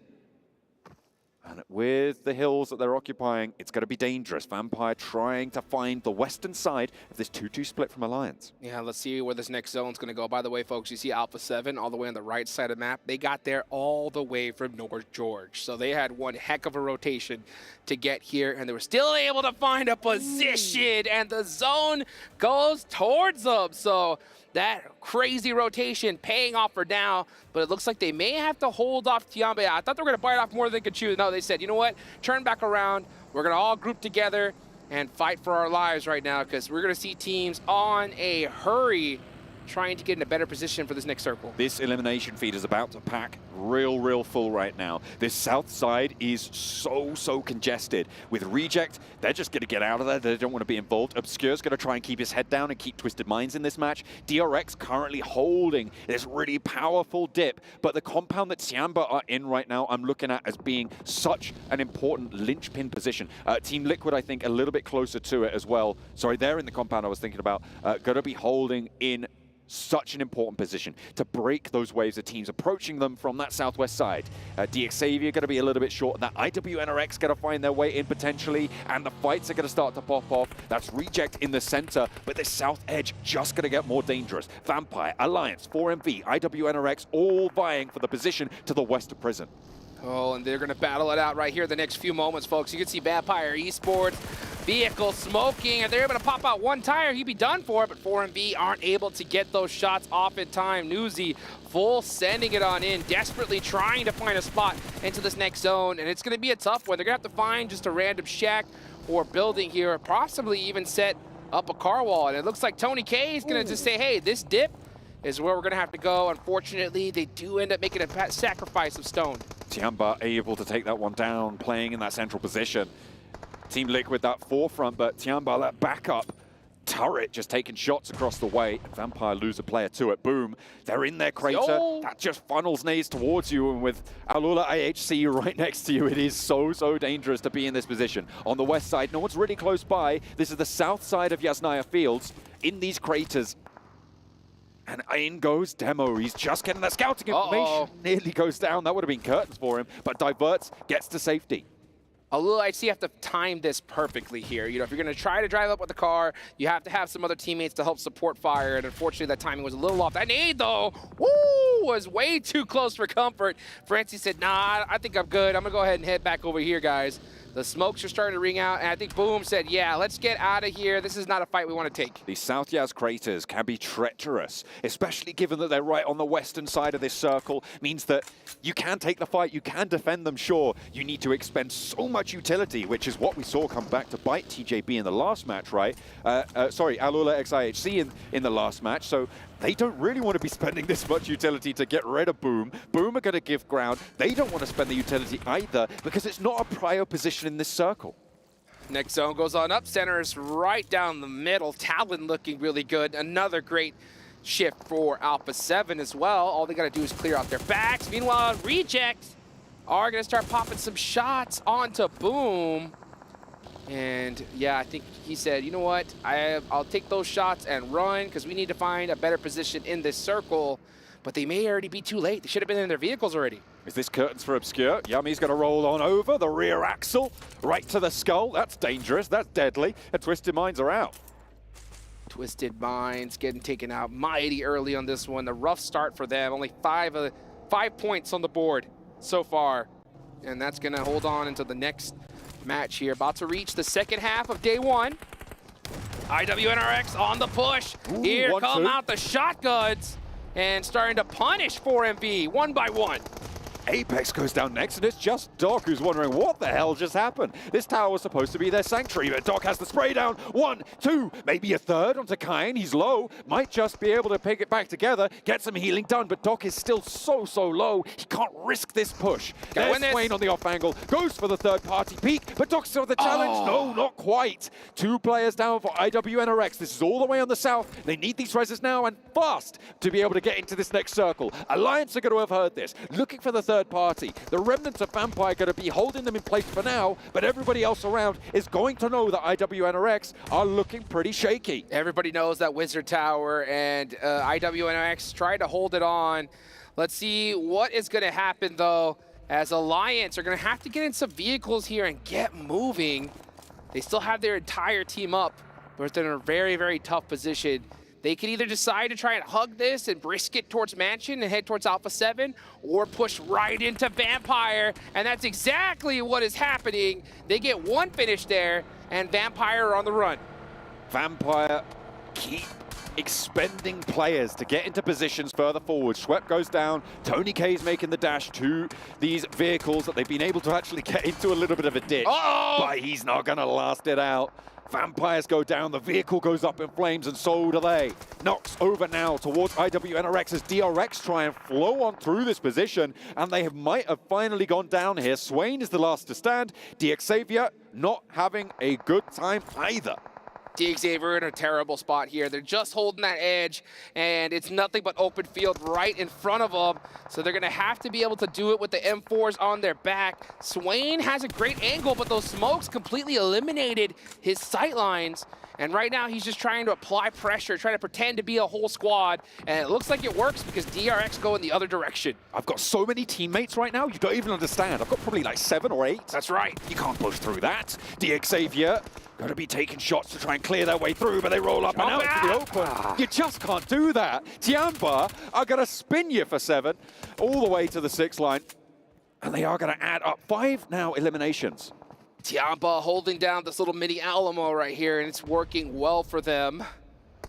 And with the hills that they're occupying, it's going to be dangerous. Vampire trying to find the western side of this 2-2 split from Alliance. Yeah, let's see where this next zone's going to go. By the way, folks, you see Alpha 7 all the way on the right side of the map. They got there all the way from North George. So they had one heck of a rotation to get here, and they were still able to find a position, and the zone goes towards them. So that crazy rotation paying off for now, but it looks like they may have to hold off Tiambe. I thought they were going to bite off more than they could chew. No, they said, you know what, turn back around. We're going to all group together and fight for our lives right now, because we're going to see teams on a hurry trying to get in a better position for this next circle. This elimination feed is about to pack real full right now. This south side is so congested. With Reject, they're just going to get out of there. They don't want to be involved. Obscure's going to try and keep his head down and keep Twisted Minds in this match. DRX currently holding this really powerful dip, but the compound that Tiamba are in right now, I'm looking at as being such an important linchpin position. Team Liquid, I think, a little bit closer to it as well. Sorry, they're in the compound I was thinking about. Going to be holding in such an important position to break those waves of teams approaching them from that southwest side. DX Xavier going to be a little bit short. That IWNRX going to find their way in potentially, and the fights are going to start to pop off. That's Reject in the center, but this south edge just going to get more dangerous. Vampire, Alliance, 4MV, IWNRX all vying for the position to the west of Prison. Oh, and they're going to battle it out right here the next few moments, folks. You can see Vampire Esports vehicle smoking, and they're able to pop out one tire. He'd be done for, but 4MV aren't able to get those shots off in time. Newsy full sending it on in, desperately trying to find a spot into this next zone, and it's going to be a tough one. They're going to have to find just a random shack or building here, or possibly even set up a car wall. And it looks like Tony K is going to just say, hey, this dip is where we're going to have to go. Unfortunately, they do end up making a sacrifice of stone. Tiamba able to take that one down, playing in that central position. Team Liquid that forefront, but Tiamba that backup turret just taking shots across the way. Vampire lose a player to it. Boom. They're in their crater. That just funnels nades towards you, and with Alula IHC right next to you, it is so dangerous to be in this position. On the west side, no one's really close by. This is the south side of Yasnaya Fields in these craters. And in goes Demo. He's just getting that scouting information. Nearly goes down. That would have been curtains for him, but diverts, gets to safety. I see you have to time this perfectly here. You know, if you're going to try to drive up with the car, you have to have some other teammates to help support fire. And unfortunately, that timing was a little off. That nade, though, was way too close for comfort. Francie said, nah, I think I'm good. I'm going to go ahead and head back over here, guys. The smokes are starting to ring out, and I think Boom said, yeah, let's get out of here. This is not a fight we want to take. These South Yaz craters can be treacherous, especially given that they're right on the western side of this circle. Means that you can take the fight, you can defend them, sure. You need to expend so much utility, which is what we saw come back to bite TJB in the last match, right? Sorry, Alula XIHC in the last match. So they don't really want to be spending this much utility to get rid of Boom. Boom are going to give ground. They don't want to spend the utility either, because it's not a prior position in this circle. Next zone goes on up. Centers right down the middle. Talon looking really good. Another great shift for Alpha 7 as well. All they got to do is clear out their backs. Meanwhile, Reject are going to start popping some shots onto Boom. And yeah, I think he said, you know what, I'll take those shots and run, because we need to find a better position in this circle. But they may already be too late. They should have been in their vehicles already. Is this curtains for Obscure? Yummy's going to roll on over the rear axle, right to the skull. That's dangerous. That's deadly. And Twisted Minds are out. Twisted Minds getting taken out mighty early on this one. The rough start for them. Only five 5 points on the board so far. And that's going to hold on until the next match here. About to reach the second half of day one. IWNRX on the push. Ooh, Here come 1-2. out the shotguns and starting to punish 4MV one by one. Apex goes down next, and it's just Doc who's wondering what the hell just happened. This tower was supposed to be their sanctuary, but Doc has the spray down. 1, 2, maybe a third onto Kain. He's low, might just be able to pick it back together, get some healing done, but Doc is still so low. He can't risk this push. There's Swain on the off angle, goes for the third party peek, but Doc's still the challenge. No, not quite. 2 players down for IWNRX. This is all the way on the south. They need these reses now and fast to be able to get into this next circle. Alliance are going to have heard this, looking for the third party. The remnants of Vampire are going to be holding them in place for now, but everybody else around is going to know that IWNRX are looking pretty shaky. Everybody knows that Wizard Tower and IWNRX try to hold it on. Let's see what is going to happen, though, as Alliance are going to have to get in some vehicles here and get moving. They still have their entire team up, but they're in a very tough position. They can either decide to try and hug this and brisk it towards Mansion and head towards Alpha 7, or push right into Vampire, and that's exactly what is happening. They get one finish there, and Vampire are on the run. Vampire keep expending players to get into positions further forward. Schwepp goes down. Tony K's making the dash to these vehicles that they've been able to actually get into a little bit of a ditch. But he's not going to last it out. Vampires go down, the vehicle goes up in flames, and so do they. Knocks over now towards IWNRX as DRX try and flow on through this position, and they might have finally gone down here. Swain is the last to stand. DXavier not having a good time either. DXavier in a terrible spot here. They're just holding that edge, and it's nothing but open field right in front of them. So they're going to have to be able to do it with the M4s on their back. Swain has a great angle, but those smokes completely eliminated his sight lines. And right now, he's just trying to apply pressure, trying to pretend to be a whole squad. And it looks like it works because DRX go in the other direction. I've got so many teammates right now, you don't even understand. I've got probably like 7 or 8. That's right. You can't push through that. DXavier going to be taking shots to try and clear their way through, but they roll up and out to the open. You just can't do that. Tianba are going to spin you for 7 all the way to the 6 line. And they are going to add up 5 now eliminations. Tianba holding down this little mini Alamo right here, and it's working well for them.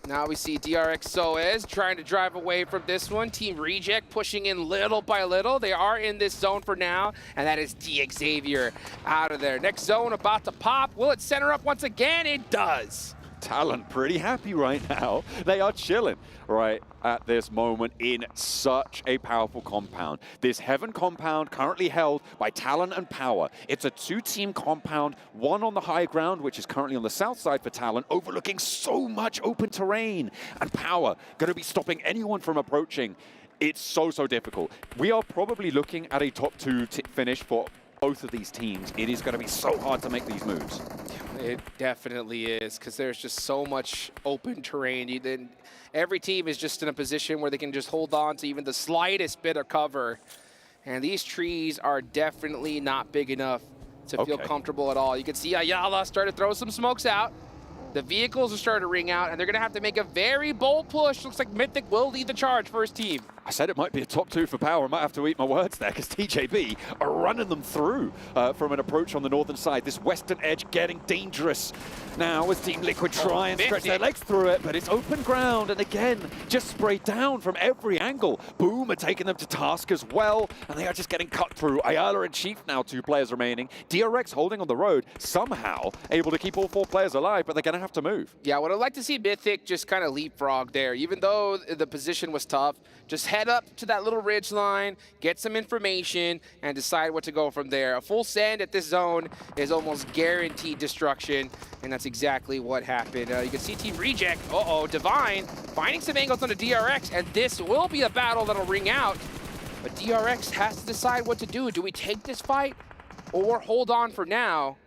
Now we see DRX Soez trying to drive away from this one. Team Reject pushing in little by little. They are in this zone for now, and that is DXavier out of there. Next zone about to pop. Will it center up once again? It does. Talon pretty happy right now. They are chilling right at this moment in such a powerful compound. This Heaven compound currently held by Talon and Power. It's a 2-team compound, one on the high ground, which is currently on the south side for Talon, overlooking so much open terrain. And Power going to be stopping anyone from approaching. It's so difficult. We are probably looking at a top 2 finish for both of these teams. It is going to be so hard to make these moves. It definitely is, because there's just so much open terrain. Every team is just in a position where they can just hold on to even the slightest bit of cover. And these trees are definitely not big enough to feel comfortable at all. You can see Ayala start to throw some smokes out. The vehicles are starting to ring out, and they're going to have to make a very bold push. Looks like Mythic will lead the charge first team. I said it might be a top 2 for Power. I might have to eat my words there, because TJB are running them through from an approach on the northern side. This western edge getting dangerous now as Team Liquid try and stretch their legs through it, but it's open ground, and again, just sprayed down from every angle. Boom are taking them to task as well, and they are just getting cut through. Ayala and Chief now 2 players remaining. DRX holding on the road, somehow able to keep all 4 players alive, but they're going to have to move. Yeah, I would have liked to see Mythic just kind of leapfrog there. Even though the position was tough, just head up to that little ridge line, get some information, and decide what to go from there. A full send at this zone is almost guaranteed destruction, and that's exactly what happened. You can see Team Reject, Divine, finding some angles on the DRX, and this will be a battle that'll ring out. But DRX has to decide what to do. Do we take this fight or hold on for now?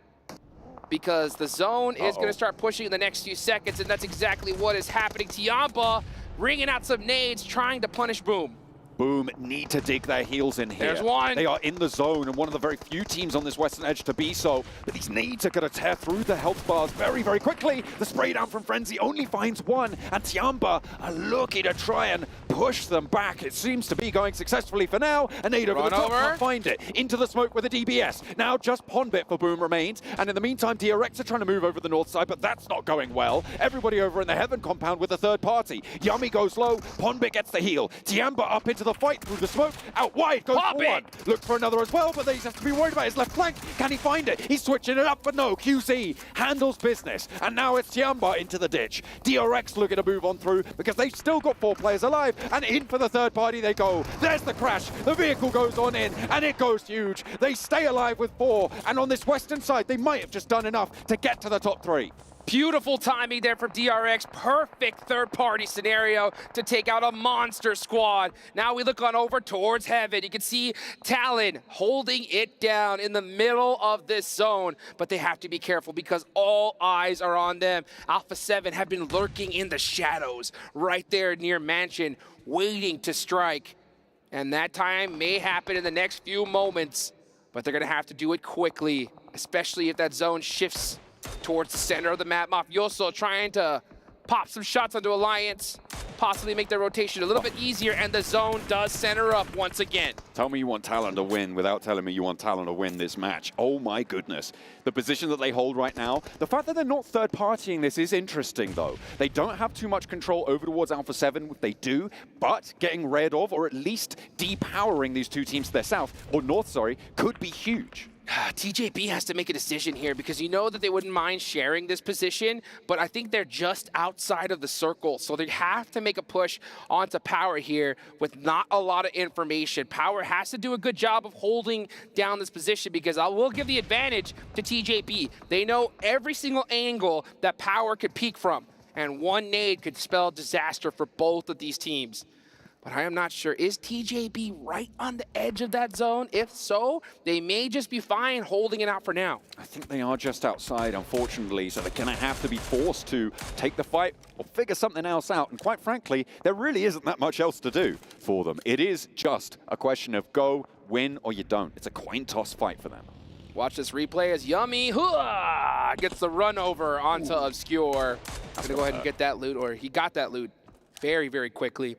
Because the zone is going to start pushing in the next few seconds, and that's exactly what is happening. Tianba ringing out some nades, trying to punish Boom. Boom need to dig their heels in here. There's one. They are in the zone and one of the very few teams on this western edge to be so. But these nades are going to tear through the health bars very, very quickly. The spray down from Frenzy only finds one, and Tiamba are looking to try and push them back. It seems to be going successfully for now. A nade over the top, can't find it. Into the smoke with a DBS. Now just Ponbit for Boom remains. And in the meantime, DRX are trying to move over the north side, but that's not going well. Everybody over in the Heaven compound with a third party. Yummy goes low. Ponbit gets the heal. Tiamba up into the fight through the smoke. Out wide goes for one. Look for another as well, but they have to be worried about his left flank. Can he find it? He's switching it up, but no. QC handles business. And now it's Tiamba into the ditch. DRX looking to move on through because they've still got 4 players alive. And in for the third party they go. There's the crash. The vehicle goes on in, and it goes huge. They stay alive with 4. And on this western side, they might have just done enough to get to the top 3. Beautiful timing there from DRX. Perfect third-party scenario to take out a monster squad. Now we look on over towards Heaven. You can see Talon holding it down in the middle of this zone, but they have to be careful because all eyes are on them. Alpha 7 have been lurking in the shadows right there near Mansion, waiting to strike. And that time may happen in the next few moments, but they're going to have to do it quickly, especially if that zone shifts towards the center of the map. Mafioso trying to pop some shots onto Alliance, possibly make their rotation a little bit easier, and the zone does center up once again. Tell me you want Talon to win without telling me you want Talon to win this match. Oh my goodness. The position that they hold right now, the fact that they're not third-partying this is interesting though. They don't have too much control over towards Alpha 7, they do, but getting rid of, or at least depowering these two teams to their south, or north, sorry, could be huge. TJB has to make a decision here because you know that they wouldn't mind sharing this position, but I think they're just outside of the circle. So they have to make a push onto Power here with not a lot of information. Power has to do a good job of holding down this position because I will give the advantage to TJB. They know every single angle that Power could peek from, and one nade could spell disaster for both of these teams. But I am not sure. Is TJB right on the edge of that zone? If so, they may just be fine holding it out for now. I think they are just outside, unfortunately, so they're going to have to be forced to take the fight or figure something else out. And quite frankly, there really isn't that much else to do for them. It is just a question of go, win, or you don't. It's a coin toss fight for them. Watch this replay as Yummy gets the run over onto Obscure. I'm going to go ahead and get that loot, or he got that loot very, very quickly.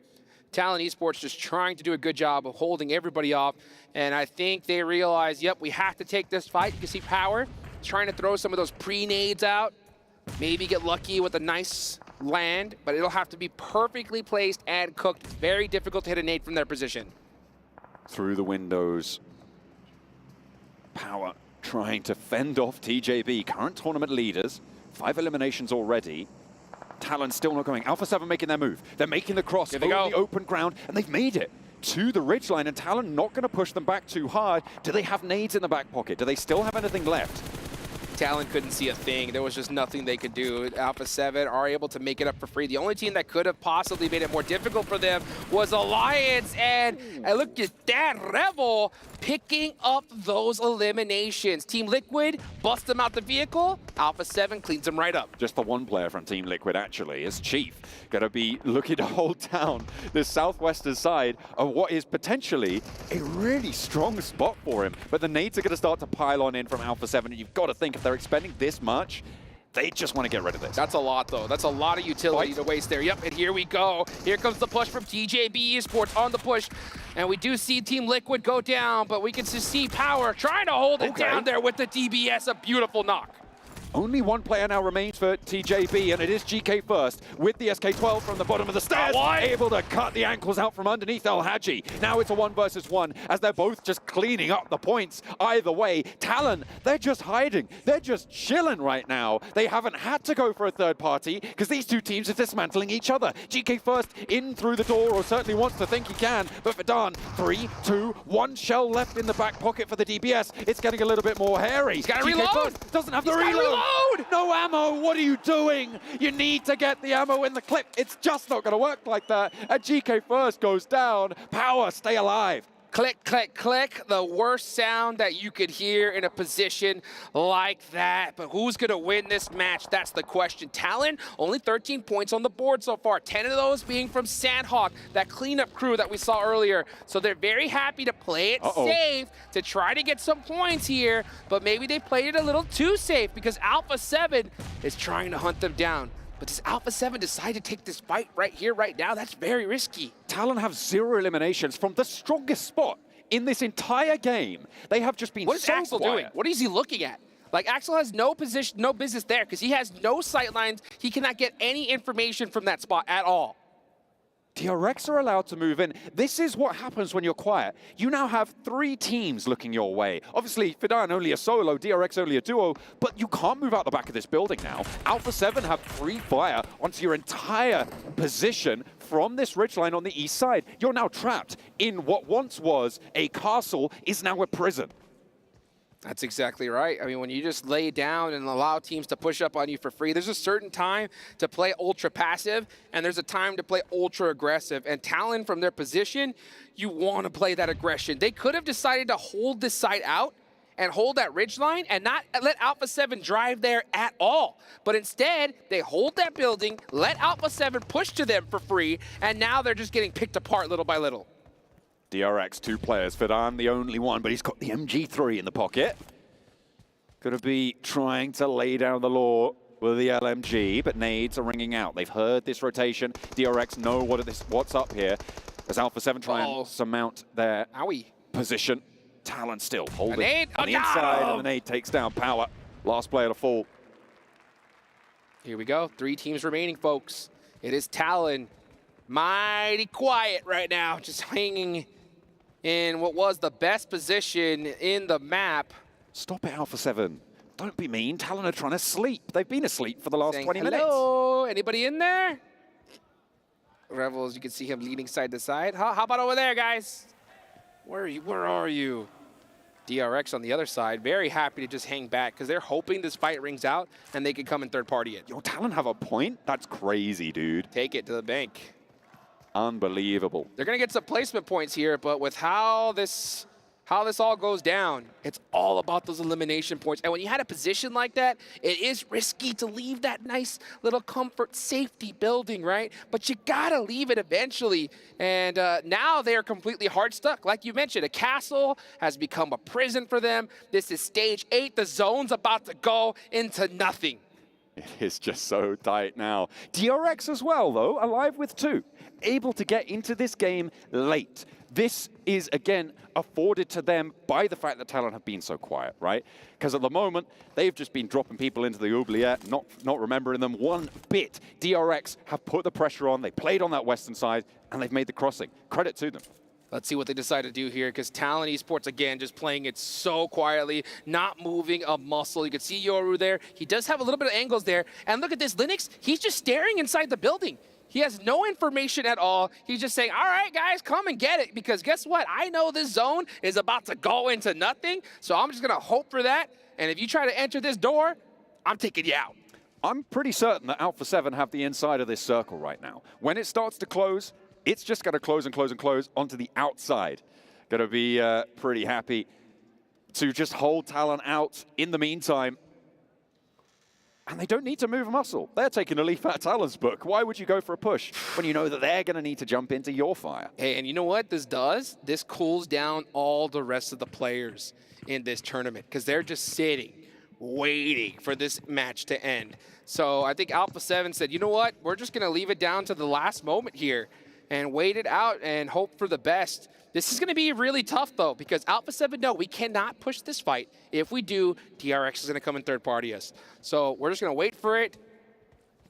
Talon Esports just trying to do a good job of holding everybody off, and I think they realize, yep, we have to take this fight. You can see Power trying to throw some of those pre-nades out, maybe get lucky with a nice land, but it'll have to be perfectly placed and cooked. It's very difficult to hit a nade from their position. Through the windows, Power trying to fend off TJB, current tournament leaders, 5 eliminations already. Talon still not going. Alpha 7 making their move. They're making the cross over the open ground, and they've made it to the ridgeline, and Talon not going to push them back too hard. Do they have nades in the back pocket? Do they still have anything left? Talon couldn't see a thing. There was just nothing they could do. Alpha 7 are able to make it up for free. The only team that could have possibly made it more difficult for them was Alliance, and look at that, Rebel picking up those eliminations. Team Liquid busts them out the vehicle. Alpha 7 cleans them right up. Just the one player from Team Liquid, actually, is Chief. Going to be looking to hold down the southwestern side of what is potentially a really strong spot for him. But the nades are going to start to pile on in from Alpha 7, and you've got to think if they're expending this much, they just want to get rid of this. That's a lot, though. That's a lot of utility to waste there. Yep, and here we go. Here comes the push from TJB Esports on the push. And we do see Team Liquid go down, but we can just see Power trying to hold it down there with the DBS. A beautiful knock. Only one player now remains for TJB, and it is GK first with the SK-12 from the bottom of the stairs, able to cut the ankles out from underneath El Hadji. Now it's a 1 versus 1 as they're both just cleaning up the points either way. Talon, they're just hiding. They're just chilling right now. They haven't had to go for a third party because these two teams are dismantling each other. GK first in through the door, or certainly wants to think he can, but Verdun, 3, 2, 1 shell left in the back pocket for the DBS. It's getting a little bit more hairy. He's got to GK reload. First doesn't have the reload. No ammo, what are you doing? You need to get the ammo in the clip. It's just not going to work like that. And GK first goes down. Power, stay alive. Click, click, click, the worst sound that you could hear in a position like that. But who's going to win this match? That's the question. Talon, only 13 points on the board so far, 10 of those being from Sanhok, that cleanup crew that we saw earlier. So they're very happy to play it safe, to try to get some points here, but maybe they played it a little too safe because Alpha 7 is trying to hunt them down. But does Alpha 7 decide to take this fight right here, right now? That's very risky. Talon have 0 eliminations from the strongest spot in this entire game. They have just been What is so Axel quiet. doing? What is he looking at? Like, Axel has no position, no business there because he has no sight lines. He cannot get any information from that spot at all. DRX are allowed to move in. This is what happens when you're quiet. You now have 3 teams looking your way. Obviously, Fidan only a solo, DRX only a duo, but you can't move out the back of this building now. Alpha 7 have free fire onto your entire position from this ridgeline on the east side. You're now trapped in what once was a castle is now a prison. That's exactly right. I mean, when you just lay down and allow teams to push up on you for free, there's a certain time to play ultra passive, and there's a time to play ultra aggressive. And Talon, from their position, you want to play that aggression. They could have decided to hold this side out and hold that ridgeline and not let Alpha 7 drive there at all. But instead, they hold that building, let Alpha 7 push to them for free, and now they're just getting picked apart little by little. DRX, 2 players. Fidan, the only one, but he's got the MG3 in the pocket. Going to be trying to lay down the law with the LMG, but nades are ringing out. They've heard this rotation. DRX know what's up here as Alpha 7 try and surmount their position. Talon still holding on the inside, and the nade takes down Power. Last player to fall. Here we go. 3 teams remaining, folks. It is Talon. Mighty quiet right now, just hanging in what was the best position in the map. Stop it, Alpha 7. Don't be mean. Talon are trying to sleep. They've been asleep for the last 20 minutes. Hello, anybody in there? Rebels, you can see him leading side to side. How about over there, guys? Where are you? Where are you? DRX on the other side, very happy to just hang back because they're hoping this fight rings out and they can come in third party it. Your Talon have a point? That's crazy, dude. Take it to the bank. Unbelievable. They're going to get some placement points here, but with how this all goes down, it's all about those elimination points. And when you had a position like that, it is risky to leave that nice little comfort safety building, right? But you got to leave it eventually. And now they're completely hard stuck. Like you mentioned, a castle has become a prison for them. This is stage 8. The zone's about to go into nothing. It is just so tight now. DRX as well, though, alive with 2. Able to get into this game late. This is, again, afforded to them by the fact that Talon have been so quiet, right? Because at the moment, they've just been dropping people into the oubliette, not remembering them one bit. DRX have put the pressure on, they played on that western side, and they've made the crossing. Credit to them. Let's see what they decide to do here, because Talon Esports, again, just playing it so quietly, not moving a muscle. You can see Yoru there. He does have a little bit of angles there. And look at this, Linux, he's just staring inside the building. He has no information at all. He's just saying, all right, guys, come and get it. Because guess what? I know this zone is about to go into nothing, so I'm just going to hope for that. And if you try to enter this door, I'm taking you out. I'm pretty certain that Alpha 7 have the inside of this circle right now. When it starts to close, it's just going to close and close and close onto the outside. Going to be pretty happy to just hold Talon out in the meantime. And they don't need to move a muscle. They're taking a leaf out of Talon's book. Why would you go for a push when you know that they're going to need to jump into your fire? Hey, and you know what this does? This cools down all the rest of the players in this tournament because they're just sitting, waiting for this match to end. So I think Alpha 7 said, you know what? We're just going to leave it down to the last moment here and wait it out and hope for the best. This is going to be really tough, though, because Alpha 7 know we cannot push this fight. If we do, DRX is going to come and third party us. So we're just going to wait for it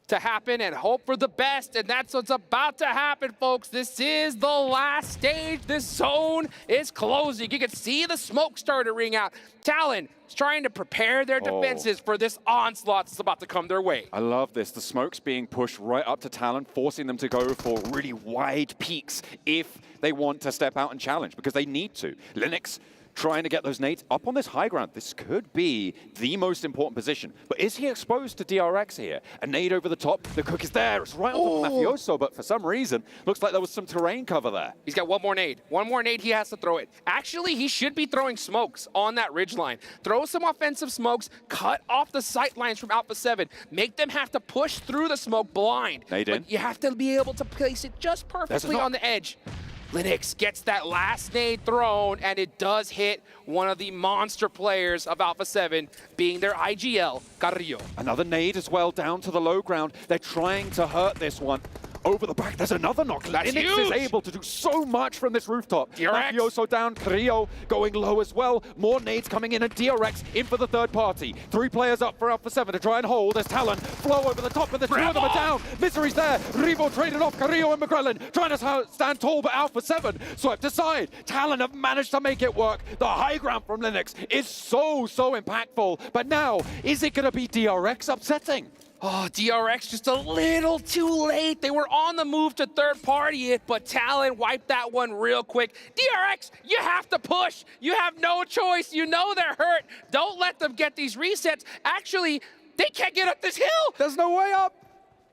to happen and hope for the best, and that's what's about to happen, folks. This is the last stage. This zone is closing. You can see the smoke start to ring out. Talon is trying to prepare their defenses for this onslaught that's about to come their way. I love this. The smoke's being pushed right up to Talon, forcing them to go for really wide peaks if they want to step out and challenge, because they need to. Linux trying to get those nades up on this high ground. This could be the most important position. But is he exposed to DRX here? A nade over the top. The cook is there. It's right on top of Mafioso, but for some reason, looks like there was some terrain cover there. He's got one more nade. One more nade, he has to throw it. Actually, he should be throwing smokes on that ridgeline. Throw some offensive smokes, cut off the sight lines from Alpha 7, make them have to push through the smoke blind. Nade in. But you have to be able to place it just perfectly on the edge. Linux gets that last nade thrown, and it does hit one of the monster players of Alpha 7, being their IGL, Carrillo. Another nade as well down to the low ground. They're trying to hurt this one. Over the back, there's another knock. That's Linux huge. is able to do so much from this rooftop. DRX. Mafioso down, Carrillo going low as well. More nades coming in, and DRX in for the third party. 3 players up for Alpha 7 to try and hold. There's Talon, Flow over the top, and the 2 of them are down. Misery's there. Revo traded off Carrillo and McGrellan, trying to stand tall, but Alpha 7 swept aside. Talon have managed to make it work. The high ground from Linux is so impactful. But now, is it going to be DRX upsetting? Oh, DRX just a little too late. They were on the move to third party it, but Talon wiped that one real quick. DRX, you have to push. You have no choice. You know they're hurt. Don't let them get these resets. Actually, they can't get up this hill. There's no way up.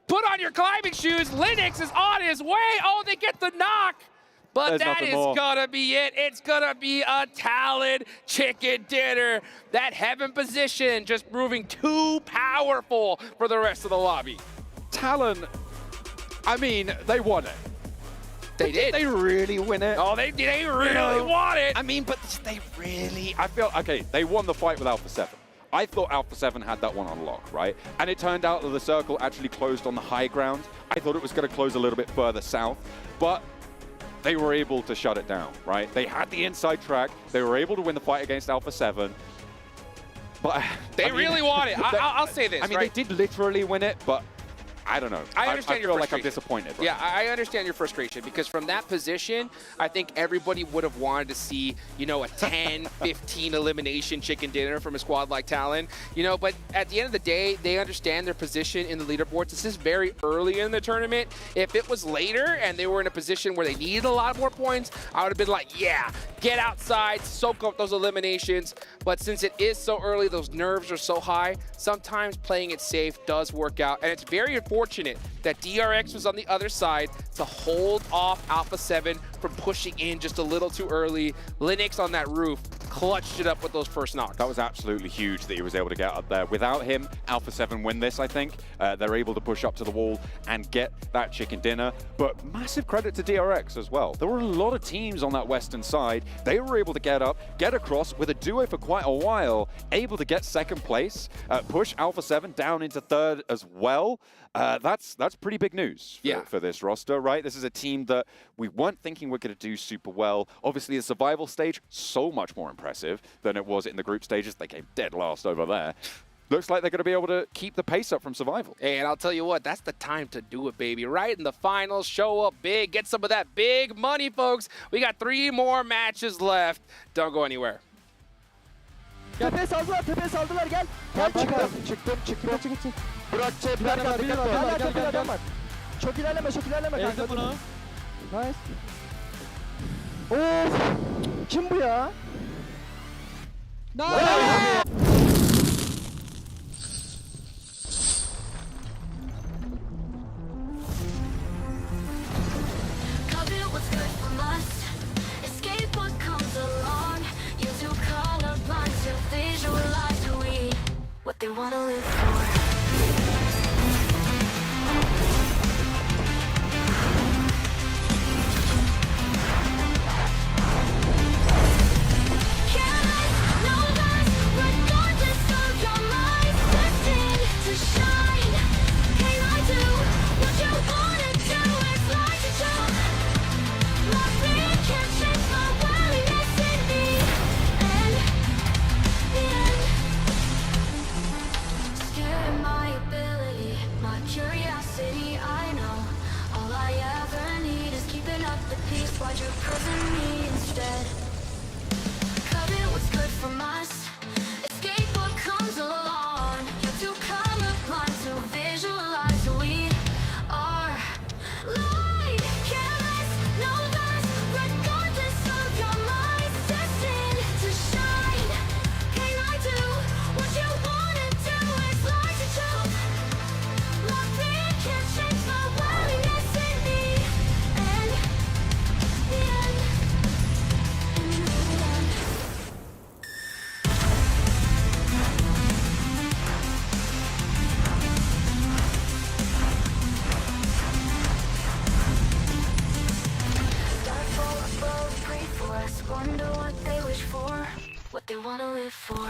Put on your climbing shoes. Linux is on his way. Oh, they get the knock. But that is gonna be it. It's gonna be a Talon chicken dinner. That heaven position just proving too powerful for the rest of the lobby. Talon, I mean, they won it. They did. They really win it. Oh, they really won it. I mean, but they really, I feel, okay, they won the fight with Alpha 7. I thought Alpha 7 had that one on lock, right? And it turned out that the circle actually closed on the high ground. I thought it was gonna close a little bit further south, but they were able to shut it down, right? They had the inside track. They were able to win the fight against Alpha 7. But they really won it. I'll say this, I mean, right? they did literally win it, but I don't know. I understand your feel frustration. like I'm disappointed. Right? Yeah, I understand your frustration because from that position, I think everybody would have wanted to see, you know, a 10, 15 elimination chicken dinner from a squad like Talon, you know, but at the end of the day, they understand their position in the leaderboards. This is very early in the tournament. If it was later and they were in a position where they needed a lot more points, I would have been like, yeah, get outside, soak up those eliminations. But since it is so early, those nerves are so high, sometimes playing it safe does work out. And it's very unfortunate that DRX was on the other side to hold off Alpha 7 from pushing in just a little too early. Linux on that roof clutched it up with those first knocks. That was absolutely huge that he was able to get up there. Without him, Alpha 7 win this, I think. They're able to push up to the wall and get that chicken dinner. But massive credit to DRX as well. There were a lot of teams on that western side. They were able to get up, get across with a duo for quite a while, able to get second place, push Alpha 7 down into third as well. That's pretty big news for this roster, right? This is a team that we weren't thinking we're going to do super well. Obviously, the survival stage, so much more impressive than it was in the group stages. They came dead last over there. Looks like they're going to be able to keep the pace up from survival. Hey, and I'll tell you what, that's the time to do it, baby. Right in the finals, show up big, get some of that big money, folks. We got 3 more matches left. Don't go anywhere. Tepeye saldılar gel. Gel çıktım. Burak gel. Çok ilerleme kanka. Ezdi bunu. Nice. Of. Kim bu ya? Nice. What they wanna live for. Careless, no less, we're going what they want to live for.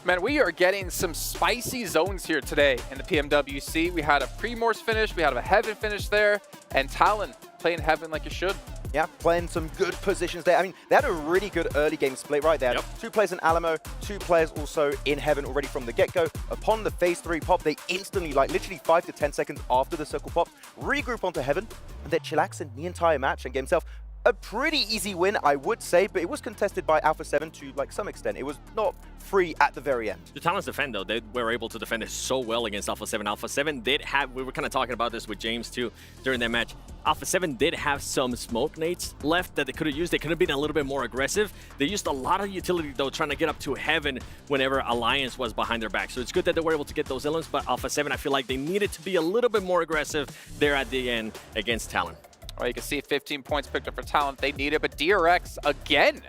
Man, we are getting some spicy zones here today in the PMWC. We had a Primorse finish, we had a Heaven finish there, and Talon playing Heaven like you should. Yeah, playing some good positions there. I mean, they had a really good early game split right there. 2 players in Alamo, 2 players also in Heaven already from the get-go. Upon the phase 3 pop, they instantly, like literally 5 to 10 seconds after the circle pop, regroup onto Heaven, and they're chillaxing the entire match and get himself a pretty easy win, I would say, but it was contested by Alpha 7 to like some extent. It was not free at the very end. The Talons defend, though. They were able to defend it so well against Alpha 7. Alpha 7 did have, we were kind of talking about this with James too during that match. Alpha 7 did have some smoke nades left that they could have used. They could have been a little bit more aggressive. They used a lot of utility, though, trying to get up to Heaven whenever Alliance was behind their back. So it's good that they were able to get those elements, but Alpha 7, I feel like they needed to be a little bit more aggressive there at the end against Talon. Well, you can see 15 points picked up for Talon. They need it, but DRX, again,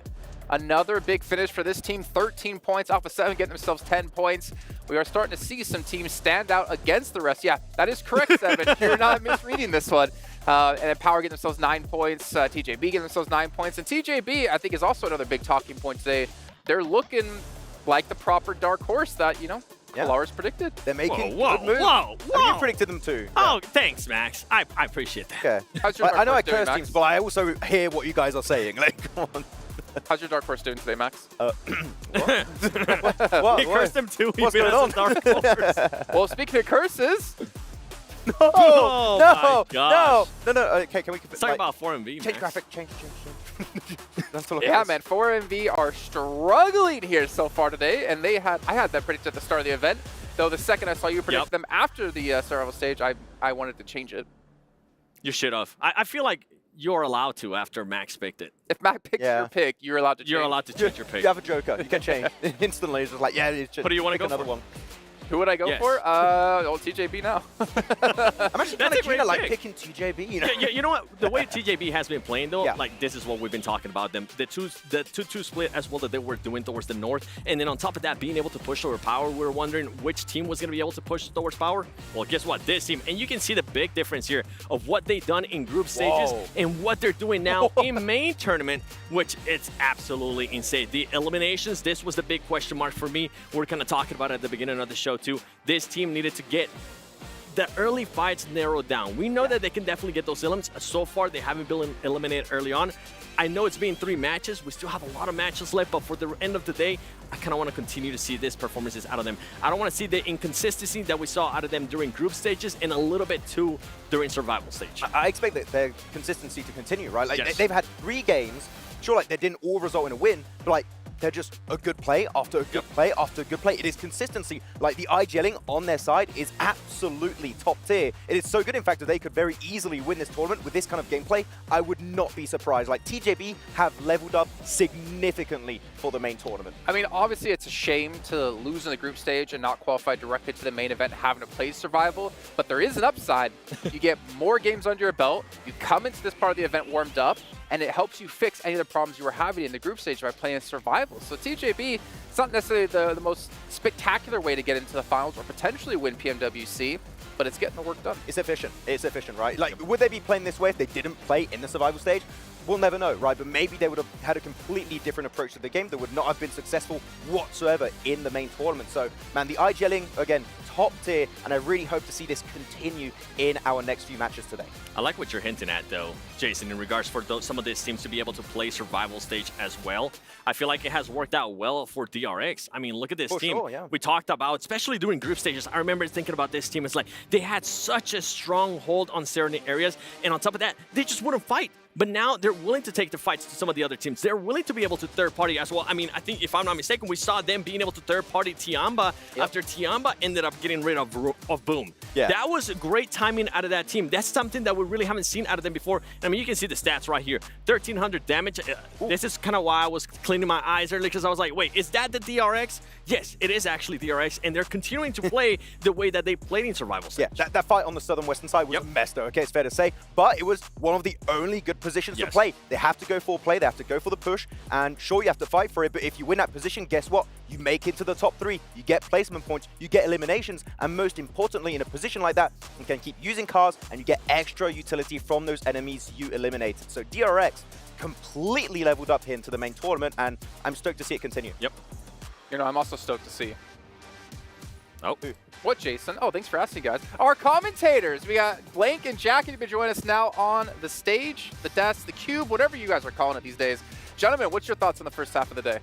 another big finish for this team. 13 points. Alpha 7 getting themselves 10 points. We are starting to see some teams stand out against the rest. Yeah, that is correct, 7. You're not misreading this one. And then Power getting themselves 9 points. TJB getting themselves 9 points. And TJB, I think, is also another big talking point today. They're looking like the proper dark horse that, you know, Lars predicted. They're making whoa, good moves. whoa. I mean, you predicted them too. Oh, thanks, Max. I appreciate that. Okay. How's your I know I dark horse doing, curse teams, but I also hear what you guys are saying. Like, come on. How's your dark horse doing today, Max? What? He cursed him too. What's going on? Dark horse. Well, speaking of curses. No, Oh my gosh. no. Okay, can we? Let's talk about 4MV, Change Max. graphic. Change. That's all. Yeah, man. 4MV are struggling here so far today, and I had that predicted at the start of the event. Though the second I saw you predict them after the survival stage, I wanted to change it. You should have. I feel like you're allowed to after Max picked it. If Max picks your pick, you're allowed to change. You're allowed to change your pick. You have a joker. You can change instantly. It's just like, yeah, it's just What do you want to go another for? one. Who would I go Yes. for? Oh, TJB now. I'm actually kind That's a of great like pick. picking TJB. You know? You know what? The way TJB has been playing, though, like this is what we've been talking about them. The 2-2 split as well that they were doing towards the north, and then on top of that, being able to push over Power. We were wondering which team was going to be able to push towards Power. Well, guess what? This team, and you can see the big difference here of what they've done in group stages and what they're doing now in main tournament, which it's absolutely insane. The eliminations, this was the big question mark for me. We're kind of talking about it at the beginning of the show too. This team needed to get the early fights narrowed down. We know that they can definitely get those elements. So far, they haven't been eliminated early on. I know it's been 3 matches. We still have a lot of matches left, but for the end of the day, I kind of want to continue to see these performances out of them. I don't want to see the inconsistency that we saw out of them during group stages and a little bit too during survival stage. I expect that their consistency to continue, right? Like they've had 3 games. Sure, like they didn't all result in a win, but like they're just a good play after a good play after a good play. It is consistency. Like the IGLing on their side is absolutely top tier. It is so good, in fact, that they could very easily win this tournament with this kind of gameplay. I would not be surprised. Like TJB have leveled up significantly for the main tournament. I mean, obviously, it's a shame to lose in the group stage and not qualify directly to the main event, having to play survival. But there is an upside. You get more games under your belt. You come into this part of the event warmed up, and it helps you fix any of the problems you were having in the group stage by playing survival. So TJB, it's not necessarily the most spectacular way to get into the finals or potentially win PMWC, but it's getting the work done. It's efficient. It's efficient, right? Like, would they be playing this way if they didn't play in the survival stage? We'll never know, right? But maybe they would have had a completely different approach to the game that would not have been successful whatsoever in the main tournament. So, man, the iGelling, again, top tier, and I really hope to see this continue in our next few matches today. I like what you're hinting at, though, Jason, in regards for some of these teams to be able to play survival stage as well. I feel like it has worked out well for DRX. I mean, look at this team. Sure, yeah. We talked about, especially during group stages, I remember thinking about this team. It's like they had such a strong hold on certain areas, and on top of that, they just wouldn't fight. But now they're willing to take the fights to some of the other teams. They're willing to be able to third-party as well. I mean, I think, if I'm not mistaken, we saw them being able to third-party Tiamba after Tiamba ended up getting rid of Boom. Yeah. That was a great timing out of that team. That's something that we really haven't seen out of them before. I mean, you can see the stats right here. 1,300 damage. This is kind of why I was cleaning my eyes earlier, because I was like, wait, is that the DRX? Yes, it is actually DRX, and they're continuing to play the way that they played in survival stage. Yeah, that fight on the southern-western side was a mess, though, okay, it's fair to say. But it was one of the only good positions to play. They have to go for play, they have to go for the push, and sure, you have to fight for it, but if you win that position, guess what? You make it to the top 3, you get placement points, you get eliminations, and most importantly, in a position like that, you can keep using cars, and you get extra utility from those enemies you eliminated. So DRX completely leveled up here into the main tournament, and I'm stoked to see it continue. Yep. You know, I'm also stoked to see. Oh. What, Jason? Oh, thanks for asking, guys. Our commentators, we got Blank and Jackie to be joining us now on the stage, the desk, the cube, whatever you guys are calling it these days. Gentlemen, what's your thoughts on the first half of the day?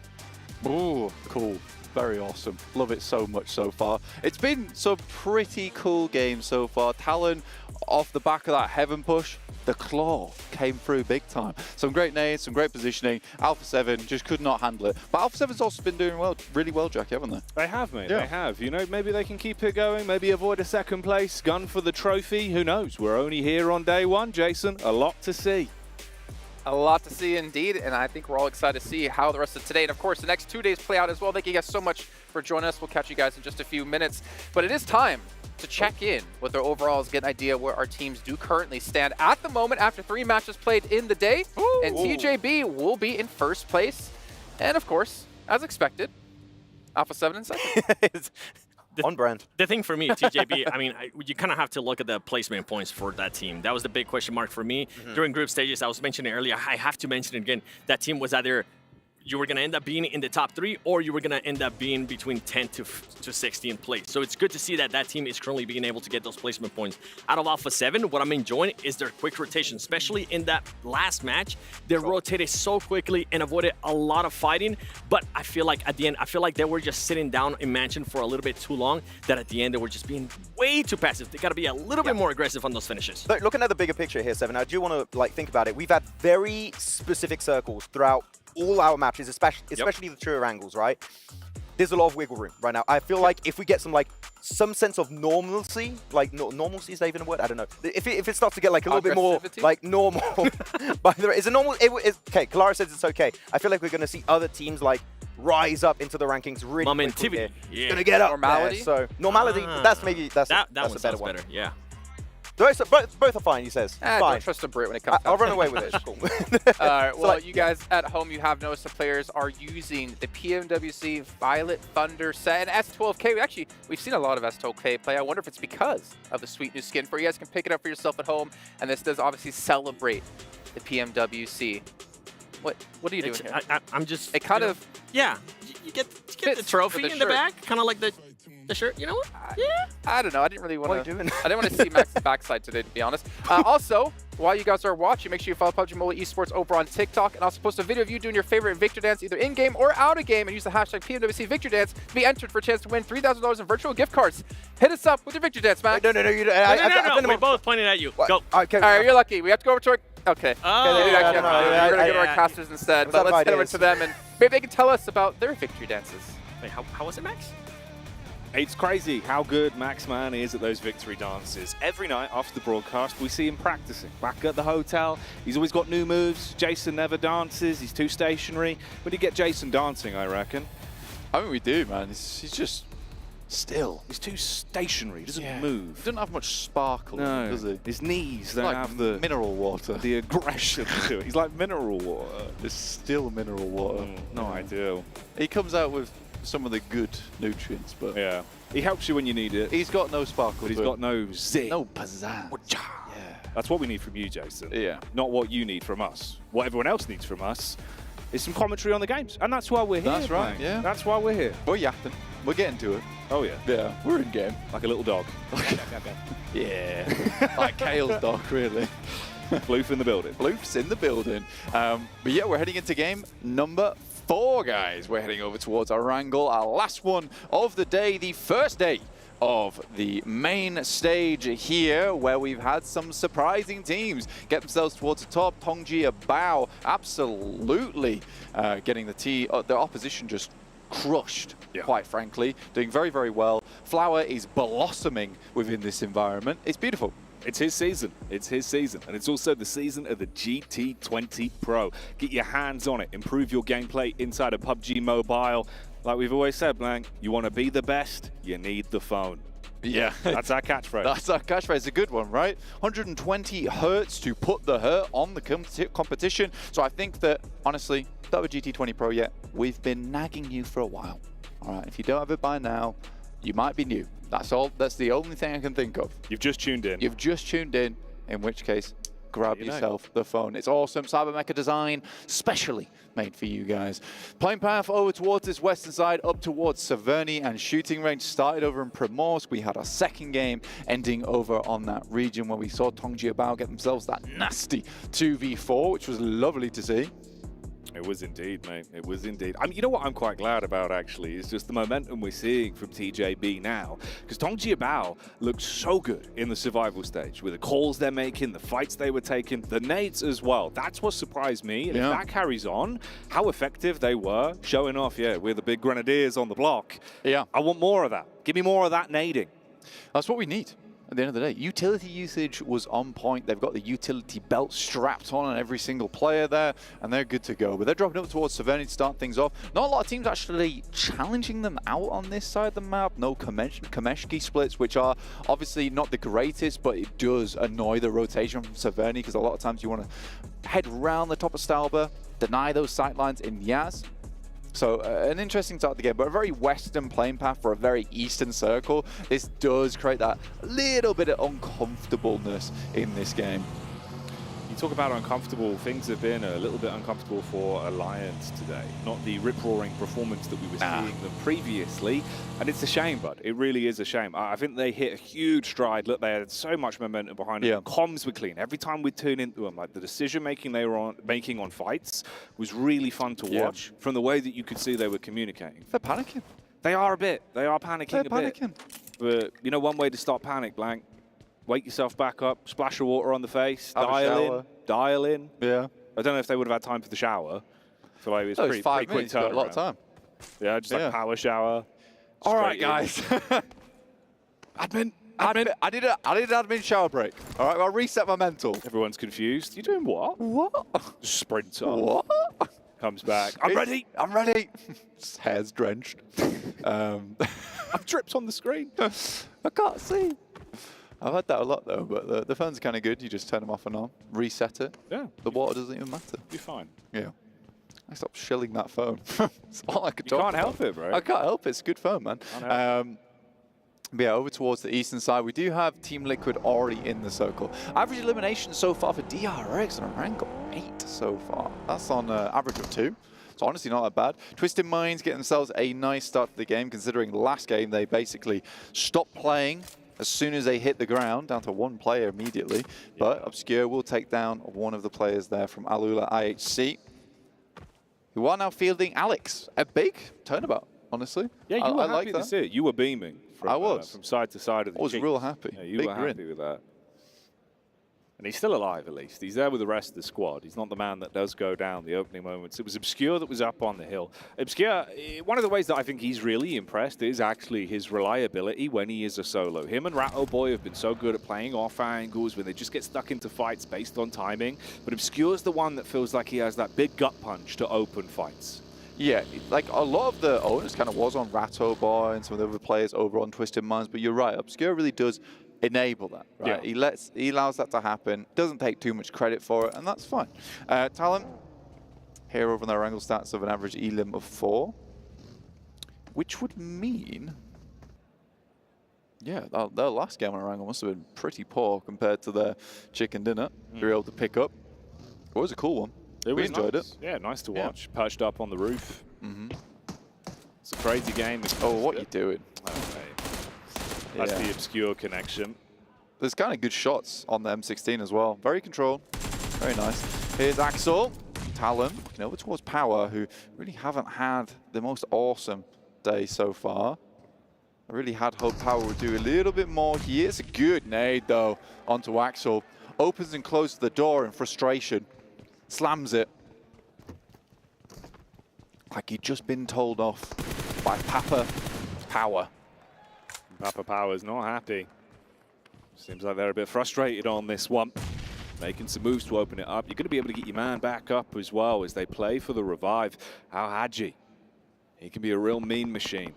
Ooh, cool. Very awesome. Love it so much so far. It's been some pretty cool games so far. Talon, off the back of that heaven push, the claw came through big time. Some great nades, some great positioning. Alpha 7 just could not handle it. But Alpha 7's also been doing well, really well, Jackie, haven't they? They have, mate. They have. You know, maybe they can keep it going, maybe avoid a second place, gun for the trophy. Who knows? We're only here on day one, Jason. A lot to see. A lot to see indeed, and I think we're all excited to see how the rest of today and, of course, the next 2 days play out as well. Thank you guys so much for joining us. We'll catch you guys in just a few minutes. But it is time to check in with our overalls, get an idea where our teams do currently stand at the moment after 3 matches played in the day. Ooh. And TJB will be in first place. And, of course, as expected, Alpha 7 in second. On brand. The thing for me, TJB, I mean, you kind of have to look at the placement points for that team. That was the big question mark for me. During group stages, I was mentioning earlier, I have to mention it again, that team was either you were going to end up being in the top 3 or you were going to end up being between 10 to 16 place. So it's good to see that that team is currently being able to get those placement points. Out of Alpha 7, what I'm enjoying is their quick rotation, especially in that last match. They rotated so quickly and avoided a lot of fighting. But I feel like at the end, they were just sitting down in Mansion for a little bit too long, that at the end they were just being way too passive. They got to be a little bit more aggressive on those finishes. Look, looking at the bigger picture here, Seven, I do want to think about it. We've had very specific circles throughout all our matches, especially the true Erangles, right? There's a lot of wiggle room right now. I feel like if we get some sense of normalcy, normalcy, is that even a word? I don't know. If it starts to get like a little bit more like normal, by the way, is it normal? Okay, Clara says it's okay. I feel like we're going to see other teams rise up into the rankings really quickly. Yeah. It's going to get up normality. There, so normality, that's a better one. Better, yeah. Both are fine, he says. Fine. Don't trust a Brit when it comes to I'll run away with it. Cool. All right, well, you guys at home, you have noticed the players are using the PMWC Violet Thunder set and S12K. We've seen a lot of S12K play. I wonder if it's because of the sweet new skin. You guys can pick it up for yourself at home, and this does obviously celebrate the PMWC. What are you doing here? I'm just... It kind of... Yeah, you get the trophy in the back, kind of like the shirt, you know what? Yeah. I don't know. I didn't really want to. I didn't want to see Max's backside today, to be honest. Also, while you guys are watching, make sure you follow PUBG Mobile Esports over on TikTok, and I'll post a video of you doing your favorite Victor Dance, either in game or out of game, and use the hashtag PMWC Victor Dance to be entered for a chance to win $3,000 in virtual gift cards. Hit us up with your Victor Dance, Max. No. We're both pointing at you. Go. Okay. All right, you're lucky. We have to go over to our... Okay. Oh, We're going to go to our casters instead, but let's head over to them, and maybe they can tell us about their victory dances. Wait, how was it, Max? It's crazy how good Maxman is at those victory dances. Every night after the broadcast, we see him practicing. Back at the hotel, he's always got new moves. Jason never dances. He's too stationary. We need to get Jason dancing, I reckon. I mean, we do, man. He's just still. He's too stationary. He doesn't move. He doesn't have much sparkle, does he? His knees don't like have the mineral water. The aggression to it. He's like mineral water. It's still mineral water. Not ideal. He comes out with some of the good nutrients, but yeah, he helps you when you need it. He's got no sparkle, but he's got no zing, no pizzazz. Yeah, that's what we need from you, Jason. Yeah, not what you need from us. What everyone else needs from us is some commentary on the games, and that's why we're here. That's right. Mate. Yeah, that's why we're here. We're yapping. We're getting to it. Oh yeah. Yeah, we're in game like a little dog. Yeah, like Kale's dog, really. Floof in the building. Floof's in the building. But yeah, we're heading into game number 4, guys. We're heading over towards Erangle, our last one of the day, the first day of the main stage here, where we've had some surprising teams get themselves towards the top. Tongji Bao absolutely getting the opposition just crushed, quite frankly, doing very, very well. Flower is blossoming within this environment. It's beautiful. It's his season. It's his season. And it's also the season of the GT20 Pro. Get your hands on it. Improve your gameplay inside of PUBG Mobile. Like we've always said, Blank, you want to be the best, you need the phone. Yeah. That's our catchphrase. That's our catchphrase. It's a good one, right? 120 hertz to put the hurt on the competition. So I think that, honestly, that with GT20 Pro yet, we've been nagging you for a while. All right, if you don't have it by now, you might be new. That's all. That's the only thing I can think of. You've just tuned in. You've just tuned in which case, grab yourself the phone. It's awesome. Cybermecha design, specially made for you guys. Plane path over towards this western side, up towards Severny, and shooting range started over in Primorsk. We had our second game ending over on that region where we saw Tongji Bao get themselves that nasty 2v4, which was lovely to see. It was indeed, mate. It was indeed. I mean, you know what I'm quite glad about, actually, is just the momentum we're seeing from TJB now. Because Tongji Bao looked so good in the survival stage with the calls they're making, the fights they were taking, the nades as well. That's what surprised me. And if that carries on, how effective they were, showing off, we're the big grenadiers on the block. Yeah. I want more of that. Give me more of that nading. That's what we need. At the end of the day, utility usage was on point. They've got the utility belt strapped on every single player there, and they're good to go. But they're dropping up towards Severny to start things off. Not a lot of teams actually challenging them out on this side of the map. No Kameshki splits, which are obviously not the greatest, but it does annoy the rotation from Severny, because a lot of times you want to head around the top of Stalber, deny those sightlines in Yaz. So an interesting start to the game, but a very western plane path for a very eastern circle. This does create that little bit of uncomfortableness in this game. You talk about uncomfortable, things have been a little bit uncomfortable for Alliance today. Not the rip-roaring performance that we were seeing them previously. And it's a shame, bud. It really is a shame. I think they hit a huge stride. Look, they had so much momentum behind them. Comms were clean. Every time we tune into them, like the decision-making they were making on fights was really fun to watch from the way that you could see they were communicating. They're panicking. They are a bit. They are panicking They're a bit. But, you know, one way to stop panic, Blank, wake yourself back up, splash of water on the face, dial in. Yeah. I don't know if they would have had time for the shower. I feel like it was pretty 5 quick minutes, got a lot of time. Yeah, just like power shower. All right, guys. Admin. I did an admin shower break. All right, I'll reset my mental. Everyone's confused. You doing what? What? Sprints on. What? Comes back. I'm ready. I'm ready. Hair's drenched. I've dripped on the screen. I can't see. I've had that a lot though, but the phone's kind of good. You just turn them off and on, reset it. Yeah. The water doesn't even matter. You're fine. Yeah. I stopped shilling that phone. It's all I could talk about. You can't help it, bro. I can't help it. It's a good phone, man. But yeah, over towards the eastern side, we do have Team Liquid already in the circle. Average elimination so far for DRX and Erangle, 8 so far. That's on average of 2. So honestly, not that bad. Twisted Minds get themselves a nice start to the game, considering the last game they basically stopped playing as soon as they hit the ground, down to 1 player immediately. But Obscure will take down one of the players there from Alula IHC, who are now fielding Alex. A big turnabout, honestly. Yeah, you were happy to see it. You were beaming from, from side to side of the I was cheeks. real happy. Yeah, you Big were grin. happy with that. And he's still alive, at least. He's there with the rest of the squad. He's not the man that does go down the opening moments. It was Obscure that was up on the hill. Obscure, one of the ways that I think he's really impressed is actually his reliability when he is a solo. Him and Ratto Boy have been so good at playing off angles when they just get stuck into fights based on timing. But Obscure's the one that feels like he has that big gut punch to open fights. Yeah, like a lot of the onus kind of was on Ratto Boy and some of the other players over on Twisted Minds, but you're right, Obscure really does enable that, right? Yeah. He allows that to happen, doesn't take too much credit for it, and that's fine. Talent, here over on their Erangle stats of an average elim of 4. which would mean, yeah, their last game on Erangle must have been pretty poor compared to their chicken dinner. They were able to pick up. It was a cool one. We enjoyed it. Yeah, nice to watch. Perched up on the roof. It's a crazy game. Oh, what you doing? That's the obscure connection. There's kind of good shots on the M16 as well. Very controlled. Very nice. Here's Axel. Talon looking over towards Power, who really haven't had the most awesome day so far. I really had hoped Power would do a little bit more. He is a good nade, though, onto Axel. Opens and closes the door in frustration. Slams it. Like he'd just been told off by Papa Power. Papa Power's not happy. Seems like they're a bit frustrated on this one. Making some moves to open it up. You're going to be able to get your man back up as well as they play for the revive. Al-Haji, he can be a real mean machine.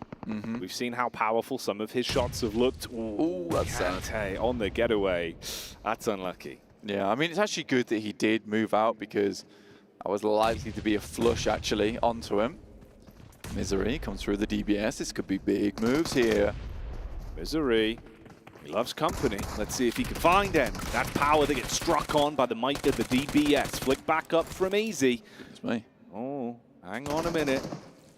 We've seen how powerful some of his shots have looked. Ooh, that's sad. On the getaway. That's unlucky. Yeah, I mean, it's actually good that he did move out because I was likely to be a flush, actually, onto him. Misery comes through the DBS. This could be big moves here. Misery. He loves company. Let's see if he can find any. That Power that gets struck on by the might of the DBS. Flick back up from Easy. It's me. Oh, hang on a minute.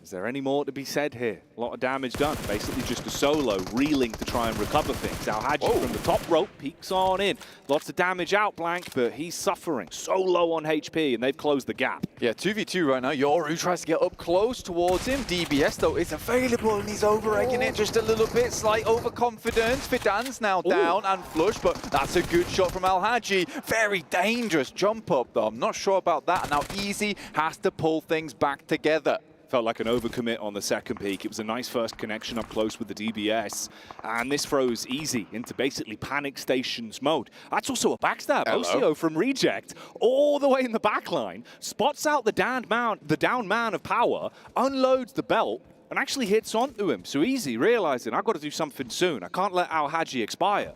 Is there any more to be said here? A lot of damage done. Basically just a solo, reeling to try and recover things. Al-Haji from the top rope peeks on in. Lots of damage out, Blank, but he's suffering. So low on HP, and they've closed the gap. Yeah, 2v2 right now. Yoru tries to get up close towards him. DBS, though, is available, and he's over-egging it just a little bit. Slight overconfidence. Fidan's now down and flush, but that's a good shot from Al-Haji. Very dangerous jump up, though. I'm not sure about that. Now Easy has to pull things back together. Felt like an overcommit on the second peak. It was a nice first connection up close with the DBS. And this throws Easy into basically panic stations mode. That's also a backstab. Ocio from Reject, all the way in the back line, spots out the down man of Power, unloads the belt, and actually hits onto him. So Easy realizing, I've got to do something soon. I can't let Al-Haji expire.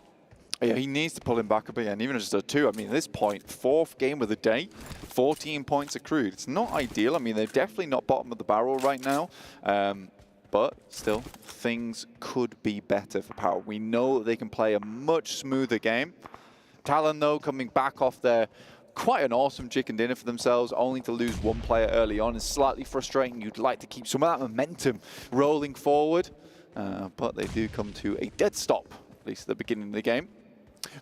Yeah, he needs to pull him back up again, even just a 2. I mean, at this point, 4th game of the day, 14 points accrued. It's not ideal. I mean, they're definitely not bottom of the barrel right now. But still, things could be better for Power. We know that they can play a much smoother game. Talon, though, coming back off their quite an awesome chicken dinner for themselves, only to lose one player early on is slightly frustrating. You'd like to keep some of that momentum rolling forward. But they do come to a dead stop, at least at the beginning of the game.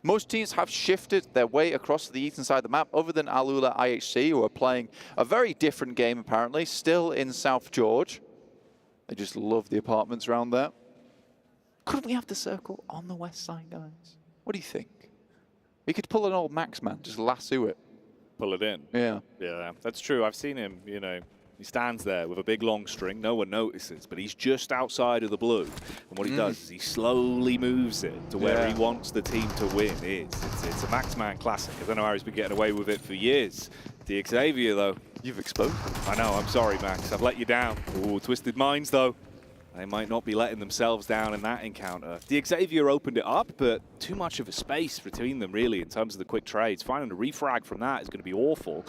Most teams have shifted their way across the eastern side of the map, other than Alula IHC, who are playing a very different game, apparently, still in South George. They just love the apartments around there. Couldn't we have the circle on the west side, guys? What do you think? We could pull an old Max man, just lasso it. Pull it in. Yeah. Yeah, that's true. I've seen him, you know. He stands there with a big long string. No one notices, but he's just outside of the blue. And what he does is he slowly moves it to where he wants the team to win. It's a Maxman classic. I don't know how he's been getting away with it for years. The Xavier, though. You've exposed. I know. I'm sorry, Max. I've let you down. Ooh, Twisted Minds, though. They might not be letting themselves down in that encounter. The Xavier opened it up, but too much of a space between them, really, in terms of the quick trades. Finding a refrag from that is going to be awful.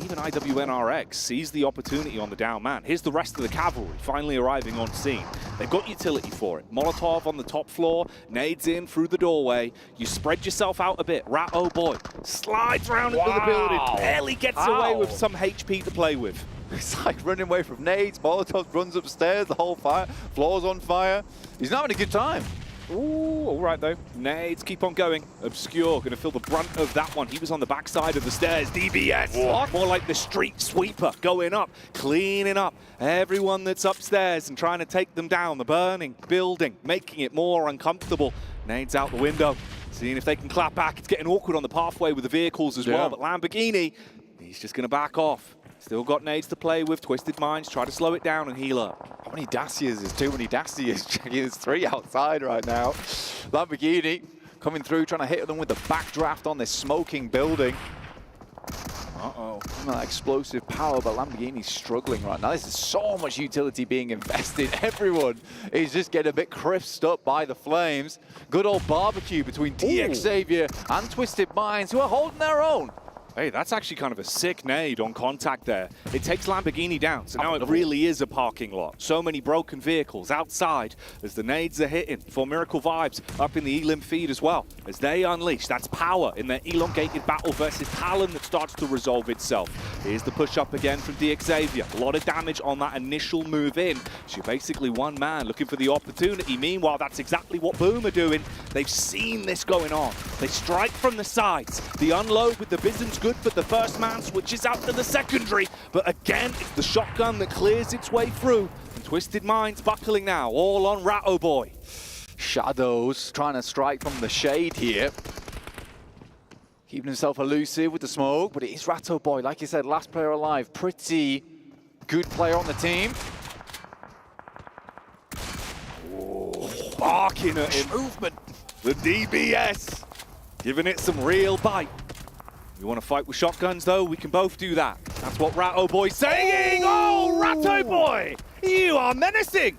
Even IWNRX sees the opportunity on the down man. Here's the rest of the cavalry finally arriving on scene. They've got utility for it. Molotov on the top floor, nades in through the doorway. You spread yourself out a bit. Rat, oh boy, slides around into the building, barely gets away with some HP to play with. It's like running away from nades. Molotov runs upstairs, the whole floor's on fire. He's not having a good time. Ooh, all right, though. Nades keep on going. Obscure, going to feel the brunt of that one. He was on the backside of the stairs. DBS, what? More like the street sweeper, going up, cleaning up everyone that's upstairs and trying to take them down. The burning building, making it more uncomfortable. Nades out the window, seeing if they can clap back. It's getting awkward on the pathway with the vehicles as well, but Lamborghini, he's just going to back off. Still got nades to play with. Twisted Minds, try to slow it down and heal up. How many Dacias? There's too many Dacias. There's 3 outside right now. Lamborghini coming through, trying to hit them with the backdraft on this smoking building. Uh-oh. That explosive power, but Lamborghini's struggling right now. There's so much utility being invested. Everyone is just getting a bit crisped up by the flames. Good old barbecue between DX Xavier and Twisted Minds, who are holding their own. Hey, that's actually kind of a sick nade on contact there. It takes Lamborghini down, so now it really is a parking lot. So many broken vehicles outside as the nades are hitting. For Miracle Vibes up in the Elim feed as well. As they unleash, that's power in their elongated battle versus Talon that starts to resolve itself. Here's the push up again from Xavier. A lot of damage on that initial move in. So you're basically one man looking for the opportunity. Meanwhile, that's exactly what Boom are doing. They've seen this going on. They strike from the sides. The unload with the Bison's good, but the first man switches out to the secondary. But again, it's the shotgun that clears its way through. And Twisted Minds buckling now, all on Ratto Boy. Shadows trying to strike from the shade here. Keeping himself elusive with the smoke, but it is Ratto Boy. Like you said, last player alive. Pretty good player on the team. Barking at him. Movement. The DBS. Giving it some real bite. You want to fight with shotguns, though? We can both do that. That's what Ratto Boy's saying. Oh, Ratto Boy! You are menacing!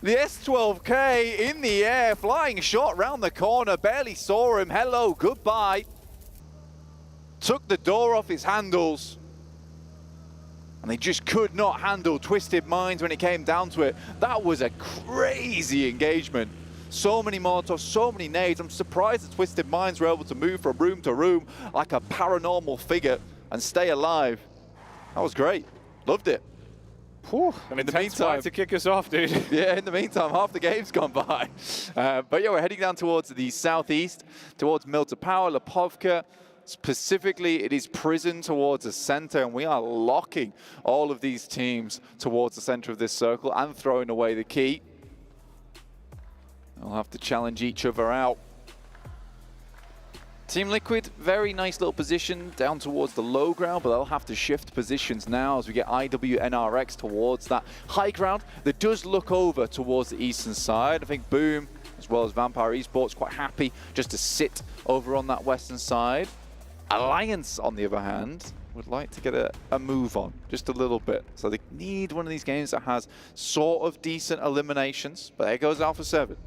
The S12K in the air, flying shot round the corner. Barely saw him. Hello, goodbye. Took the door off his handles. And they just could not handle Twisted Minds when it came down to it. That was a crazy engagement. So many Molotovs, so many nades. I'm surprised that Twisted Minds were able to move from room to room like a paranormal figure and stay alive. That was great. Loved it. Whew, in the meantime, to kick us off, dude. Yeah, in the meantime, half the game's gone by. But yeah, we're heading down towards the southeast, towards Milta Power, Lipovka. Specifically, it is Prison towards the center, and we are locking all of these teams towards the center of this circle and throwing away the key. They'll have to challenge each other out. Team Liquid, very nice little position down towards the low ground, but they'll have to shift positions now as we get IWNRX towards that high ground that does look over towards the eastern side. I think Boom, as well as Vampire Esports, quite happy just to sit over on that western side. Alliance, on the other hand, would like to get a move on, just a little bit. So they need one of these games that has sort of decent eliminations, but there goes Alpha 7.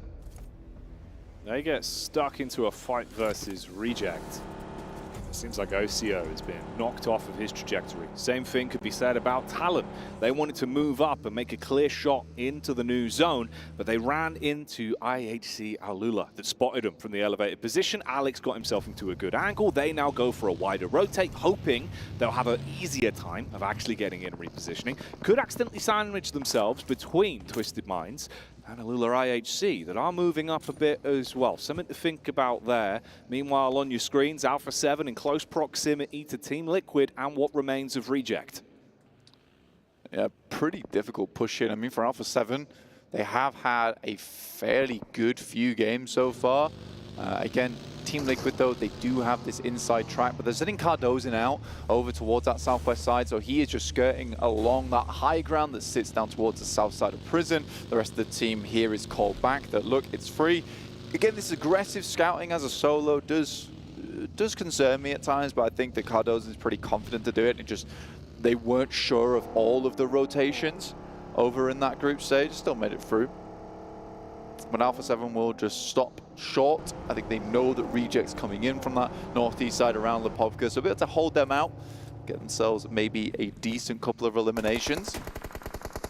They get stuck into a fight versus Reject. It seems like OCO has been knocked off of his trajectory. Same thing could be said about Talon. They wanted to move up and make a clear shot into the new zone, but they ran into IHC Alula that spotted them from the elevated position. Alex got himself into a good angle. They now go for a wider rotate, hoping they'll have an easier time of actually getting in and repositioning. Could accidentally sandwich themselves between Twisted Minds and Alula IHC that are moving up a bit as well. Something to think about there. Meanwhile, on your screens, Alpha 7 in close proximity to Team Liquid and what remains of Reject. Yeah, pretty difficult push in. I mean, for Alpha 7, they have had a fairly good few games so far. Again, Team Liquid, though, they do have this inside track, but they're sending Cardozo out over towards that southwest side, so he is just skirting along that high ground that sits down towards the south side of Prison. The rest of the team here is called back that, look, it's free. Again, this aggressive scouting as a solo does concern me at times, but I think that Cardozo is pretty confident to do it. It just, they weren't sure of all of the rotations over in that group stage, still made it through. But Alpha 7 will just stop short. I think they know that Reject's coming in from that northeast side around Lipovka, so be able to hold them out, get themselves maybe a decent couple of eliminations.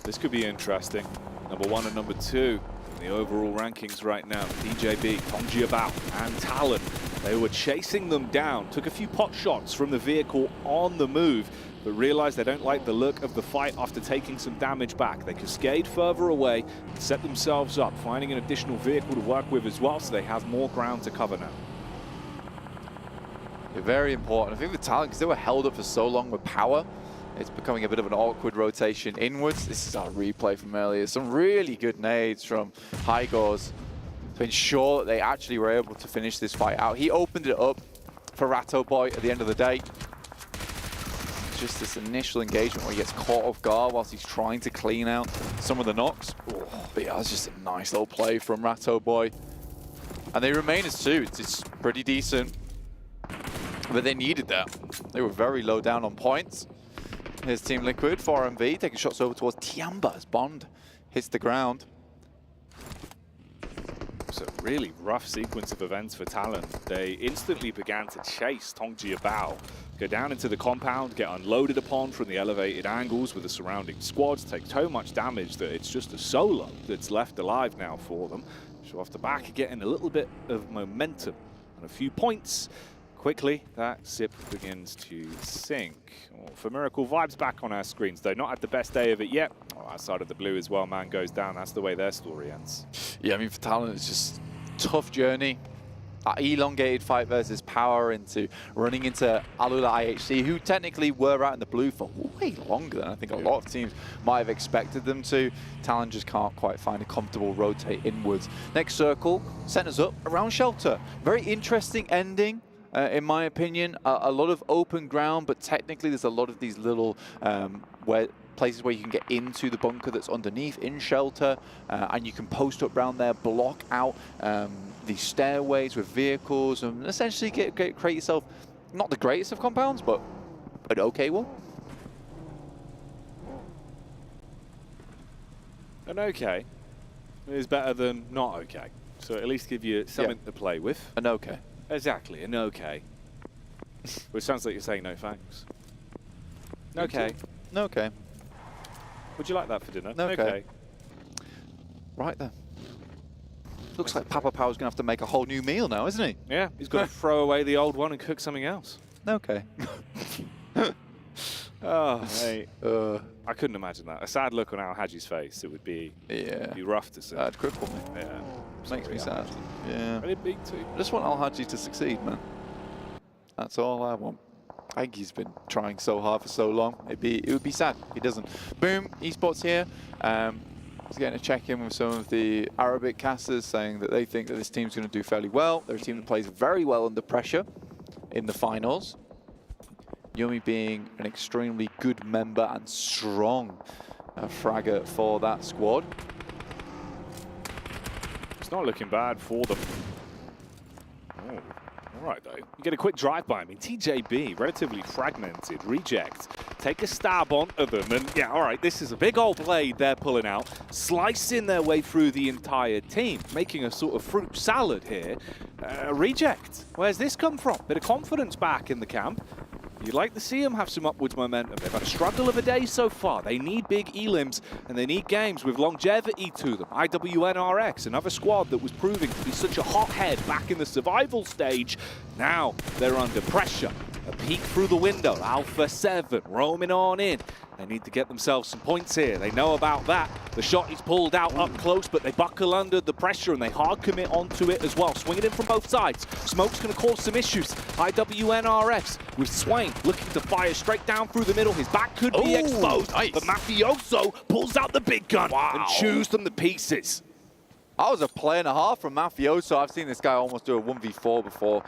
This could be interesting. Number 1 and number 2 in the overall rankings right now. DJB, Tongjiabao, and Talon. They were chasing them down, took a few pot shots from the vehicle on the move, but realized they don't like the look of the fight after taking some damage back. They cascade further away and set themselves up, finding an additional vehicle to work with as well, so they have more ground to cover now. Yeah, very important. I think with Talon, because they were held up for so long with power, it's becoming a bit of an awkward rotation inwards. This is our replay from earlier. Some really good nades from Hygors to ensure that they actually were able to finish this fight out. He opened it up for Ratto Boy at the end of the day. Just this initial engagement where he gets caught off guard whilst he's trying to clean out some of the knocks. Oh, but yeah, that's just a nice little play from Ratto Boy. And they remain as 2. It's pretty decent. But they needed that. They were very low down on points. Here's Team Liquid, 4MV, taking shots over towards Tiamba as Bond hits the ground. was a really rough sequence of events for Talon. They instantly began to chase Tongji Bao, go down into the compound, get unloaded upon from the elevated angles with the surrounding squads, take so much damage that it's just a solo that's left alive now for them. So off the back, getting a little bit of momentum and a few points. Quickly, that SIP begins to sink. Oh, for Miracle, vibes back on our screens, though not at the best day of it yet. Oh, outside of the blue as well, man goes down. That's the way their story ends. Yeah, I mean, for Talon, it's just tough journey. Elongated fight versus power into running into Alula IHC, who technically were out in the blue for way longer than I think a lot of teams might have expected them to. Talon just can't quite find a comfortable rotate inwards. Next circle, centers up around Shelter. Very interesting ending. In my opinion, a lot of open ground, but technically there's a lot of these little places where you can get into the bunker that's underneath in Shelter, and you can post up around there, block out these stairways with vehicles, and essentially create yourself not the greatest of compounds, but an okay one. An okay is better than not okay. So at least give you something to play with. An okay. Exactly, an okay. Which sounds like you're saying no thanks. Okay. Okay. Would you like that for dinner? Okay. Right then. Looks like Papa Power's going to have to make a whole new meal now, isn't he? Yeah, he's got to throw away the old one and cook something else. Okay. Oh, mate. I couldn't imagine that. A sad look on Al Haji's face. It would be, be rough to see. That'd cripple me. Yeah. Makes me sad. Yeah. I didn't mean to. I just want Al Haji to succeed, man. That's all I want. I think he's been trying so hard for so long. It would be sad if he doesn't. Boom, esports here. He's getting a check-in with some of the Arabic casters saying that they think that this team's going to do fairly well. They're a team that plays very well under pressure in the finals. Yumi being an extremely good member and strong fragger for that squad. It's not looking bad for them. Oh, all right, though. You get a quick drive-by. I mean, TJB, relatively fragmented. Reject. Take a stab onto them. And, yeah, all right, this is a big old blade they're pulling out, slicing their way through the entire team, making a sort of fruit salad here. Reject. Where's this come from? Bit of confidence back in the camp. You'd like to see them have some upwards momentum. They've had a struggle of a day so far. They need big elims, and they need games with longevity to them. IWNRX, another squad that was proving to be such a hothead back in the survival stage. Now they're under pressure. A peek through the window. Alpha 7 roaming on in. They need to get themselves some points here. They know about that. The shot is pulled out up close, but they buckle under the pressure and they hard commit onto it as well. Swing it in from both sides. Smoke's going to cause some issues. IWNRX with Swain looking to fire straight down through the middle. His back could be exposed, but Mafioso pulls out the big gun and chews them to pieces. That was a play and a half from Mafioso. I've seen this guy almost do a 1v4 before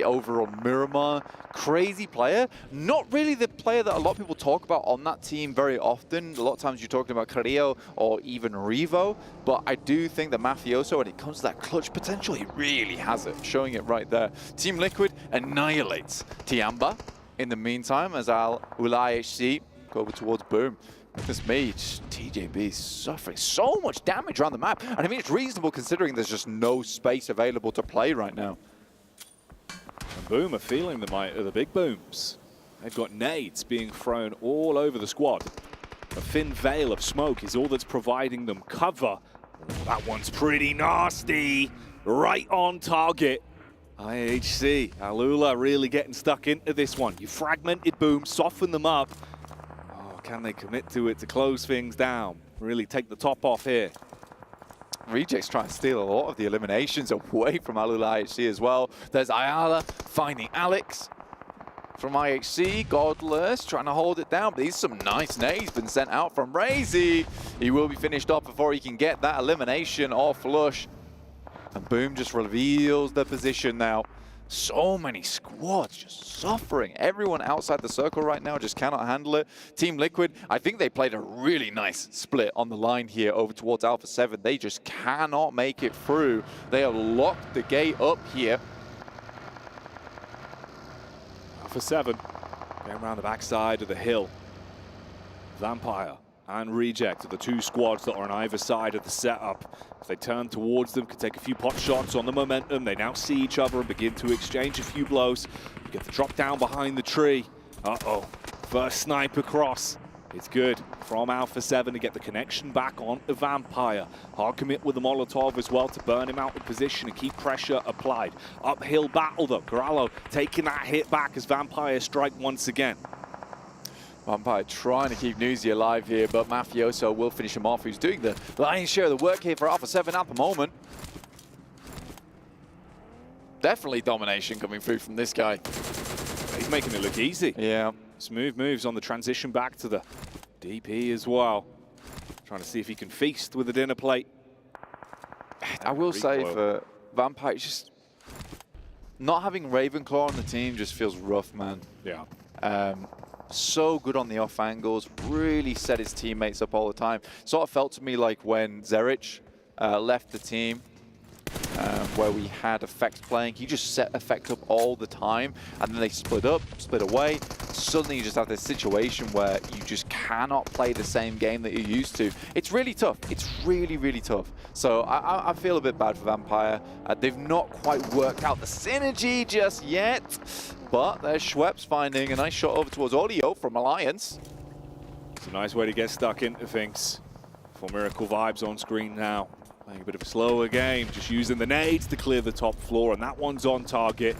over on Miramar. Crazy player. Not really the player that a lot of people talk about on that team very often. A lot of times you're talking about Carrillo or even Revo. But I do think that Mafioso, when it comes to that clutch potential, he really has it. Showing it right there. Team Liquid annihilates Tiamba in the meantime as Al Ulai HC go over towards Boom. This mage, TJB, is suffering so much damage around the map. And I mean, it's reasonable considering there's just no space available to play right now. And Boom are feeling the might of the big booms. They've got nades being thrown all over the squad. A thin veil of smoke is all that's providing them cover. That one's pretty nasty. Right on target. IHC, Alula really getting stuck into this one. You fragmented Boom, soften them up. Can they commit to it to close things down? Really take the top off here. Reject's trying to steal a lot of the eliminations away from Alula IHC as well. There's Ayala finding Alex from IHC. Godless trying to hold it down, but these some nice nades been sent out from Razy. He will be finished off before he can get that elimination off Flush. And Boom just reveals the position now. So many squads just suffering. Everyone outside the circle right now just cannot handle it. Team Liquid, I think they played a really nice split on the line here over towards Alpha 7. They just cannot make it through. They have locked the gate up here. Alpha 7 going around the backside of the hill. Vampire and Reject are the two squads that are on either side of the setup. If they turn towards them, can take a few pot shots on the momentum. They now see each other and begin to exchange a few blows. You get the drop down behind the tree. Uh-oh, first snipe across. It's good from Alpha 7 to get the connection back on the Vampire. Hard commit with the Molotov as well to burn him out of position and keep pressure applied. Uphill battle though. Corallo taking that hit back as Vampire strike once again. Vampire trying to keep Newsy alive here, but Mafioso will finish him off, who's doing the lion's share of the work here for Alpha 7 at the moment. Definitely domination coming through from this guy. He's making it look easy. Yeah. Smooth moves on the transition back to the DP as well. Trying to see if he can feast with the dinner plate. I will say for Vampire, it's just not having Ravenclaw on the team just feels rough, man. Yeah. So good on the off angles, really set his teammates up all the time. Sort of felt to me like when Zerich left the team, where we had Effect playing. He just set Effect up all the time, and then they split up, split away. Suddenly you just have this situation where you just cannot play the same game that you're used to. It's really tough. It's really, really tough. So I feel a bit bad for Vampire. They've not quite worked out the synergy just yet, but there's Schweppes finding a nice shot over towards Audio from Alliance. It's a nice way to get stuck into things. For Miracle Vibes on screen now. Playing a bit of a slower game, just using the nades to clear the top floor, and that one's on target.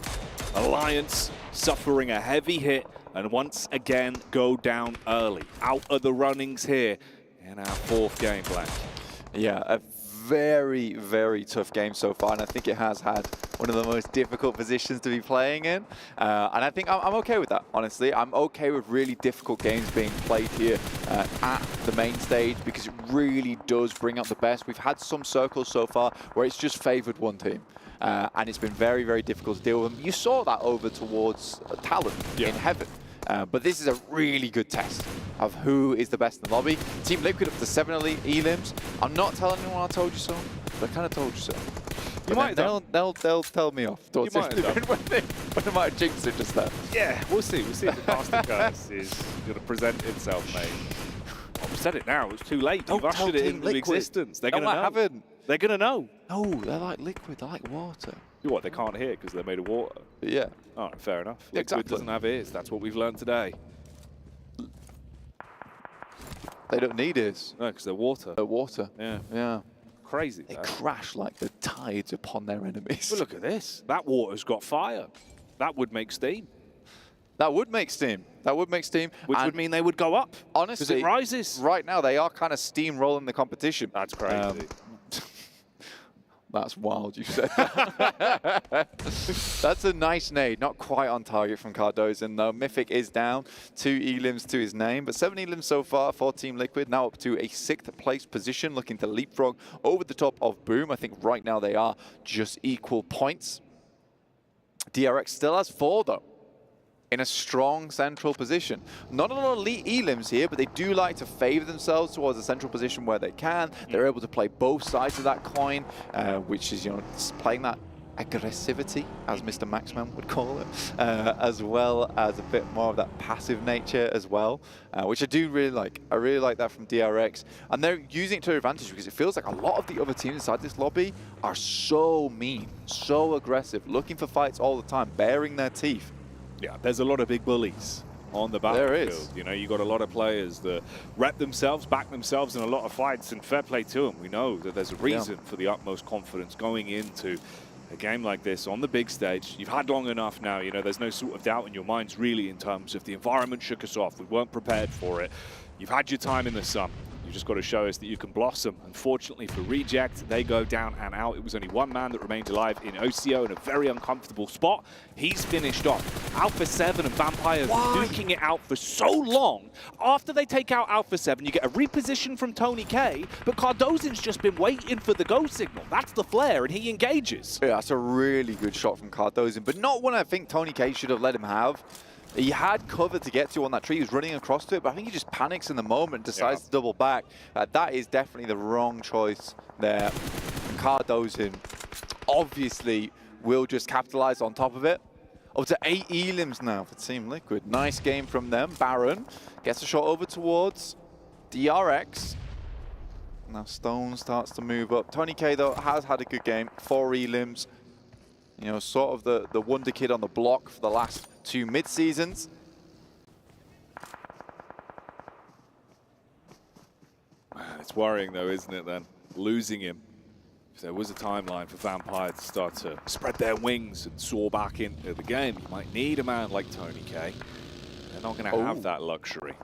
Alliance suffering a heavy hit, and once again go down early. Out of the runnings here in our fourth game, Black. Yeah, a very, very tough game so far, and I think it has had one of the most difficult positions to be playing in. And I think I'm okay with that, honestly. I'm okay with really difficult games being played here at the main stage, because it really does bring out the best. We've had some circles so far where it's just favored one team. And it's been very, very difficult to deal with them. You saw that over towards Talon in Heaven. But this is a really good test of who is the best in the lobby. Team Liquid up to 7 elims. I'm not telling anyone I told you so, but I kind of told you so. You might have they'll tell me off. You might have done. when they might jinx it just there. Yeah, we'll see. We'll see if the Master Curse is going to present itself, mate. I've said it now. It's too late. You've ushered it into existence. They're going to know. Haven't. They're going to know. No, they're like liquid. They're like water. What, they can't hear because they're made of water? Yeah. All right, fair enough. Yeah, Liquid exactly. doesn't have ears. That's what we've learned today. They don't need ears. No, because they're water. They're water. Yeah. Yeah. Crazy. They crash like the tides upon their enemies. But look at this. That water's got fire. That would make steam. That would make steam. That would make steam. Which would mean they would go up. Honestly, because it rises. Right now, they are kind of steamrolling the competition. That's crazy. That's wild, you said that. That's a nice nade. Not quite on target from Cardozo, though. Mythic is down. 2 elims to his name, but 7 elims so far for Team Liquid. Now up to a 6th place position, looking to leapfrog over the top of Boom. I think right now they are just equal points. DRX still has 4, though, in a strong central position. Not a lot of elims here, but they do like to favor themselves towards a central position where they can. They're able to play both sides of that coin, which is, playing that aggressivity, as Mr. Maxman would call it, as well as a bit more of that passive nature as well, which I do really like. I really like that from DRX. And they're using it to their advantage, because it feels like a lot of the other teams inside this lobby are so mean, so aggressive, looking for fights all the time, baring their teeth. Yeah, there's a lot of big bullies on the battlefield. There is. You got a lot of players that rep themselves, back themselves in a lot of fights, and fair play to them. We know that there's a reason for the utmost confidence going into a game like this on the big stage. You've had long enough now, there's no sort of doubt in your minds really in terms of the environment shook us off. We weren't prepared for it. You've had your time in the sun. You've just got to show us that you can blossom. Unfortunately for Reject, they go down and out. It was only one man that remained alive in OCO in a very uncomfortable spot. He's finished off. Alpha 7 and Vampire duking it out for so long. After they take out Alpha 7, you get a reposition from Tony K, but Cardozo's just been waiting for the go signal. That's the flare, and he engages. Yeah, that's a really good shot from Cardozo, but not one I think Tony K should have let him have. He had cover to get to on that tree. He was running across to it, but I think he just panics in the moment, decides to double back. That is definitely the wrong choice there. Cardozo obviously will just capitalize on top of it. Up to 8 elims now for Team Liquid. Nice game from them. Baron gets a shot over towards DRX. Now Stone starts to move up. Tony K, though, has had a good game. 4 elims. You know, sort of the wonder kid on the block for the last 2 mid-seasons. It's worrying, though, isn't it, then? Losing him. If there was a timeline for Vampire to start to spread their wings and soar back into the game, you might need a man like Tony K. They're not going to have that luxury.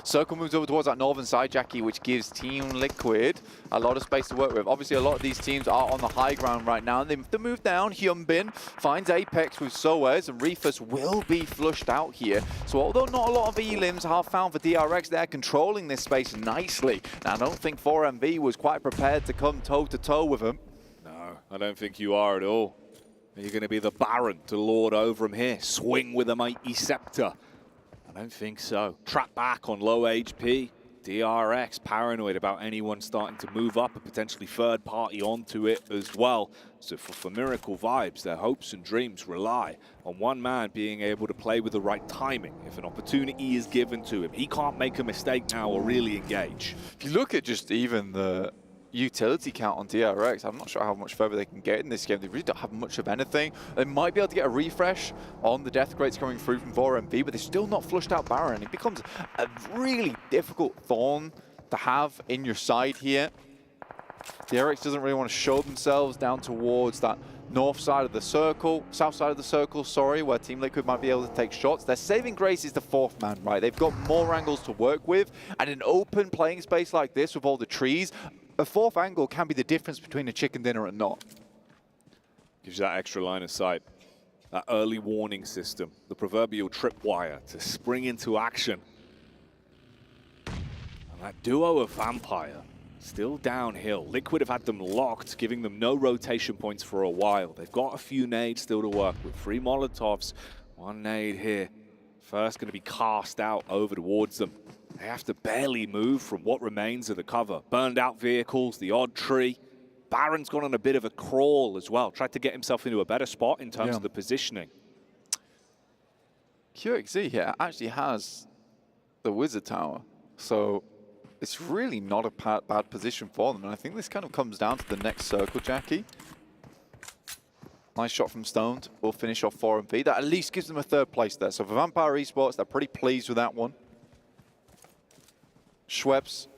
Circle moves over towards that northern side, Jackie, which gives Team Liquid a lot of space to work with. Obviously, a lot of these teams are on the high ground right now. They have to move down. Hyunbin finds Apex with Soez, and Reefus will be flushed out here. So although not a lot of elims are found for DRX, they're controlling this space nicely. Now, I don't think 4MV was quite prepared to come toe-to-toe with them. No, I don't think you are at all. You're going to be the Baron to lord over him here. Swing with a mighty scepter. I don't think so. Trap back on low HP. DRX paranoid about anyone starting to move up and potentially third party onto it as well. So for Miracle Vibes, their hopes and dreams rely on one man being able to play with the right timing. If an opportunity is given to him, he can't make a mistake now or really engage. If you look at just even the utility count on DRX, I'm not sure how much further they can get in this game. They really don't have much of anything. They might be able to get a refresh on the death crates coming through from 4MV, but they're still not flushed out Baron. It becomes a really difficult thorn to have in your side here. DRX doesn't really want to show themselves down towards that north side of the circle, south side of the circle, sorry, where Team Liquid might be able to take shots. Their saving grace is the 4th man, right? They've got more angles to work with, and an open playing space like this with all the trees, a 4th angle can be the difference between a chicken dinner and not. Gives you that extra line of sight, that early warning system, the proverbial tripwire to spring into action. And that duo of Vampire, still downhill. Liquid have had them locked, giving them no rotation points for a while. They've got a few nades still to work with. 3 Molotovs, 1 nade here. First going to be cast out over towards them. They have to barely move from what remains of the cover. Burned out vehicles, the odd tree. Baron's gone on a bit of a crawl as well. Tried to get himself into a better spot in terms of the positioning. QXZ here actually has the Wizard Tower. So it's really not a bad position for them. And I think this kind of comes down to the next circle, Jackie. Nice shot from Stoned. We'll finish off 4MV. That at least gives them a 3rd place there. So for Vampire Esports, they're pretty pleased with that one. Schweppes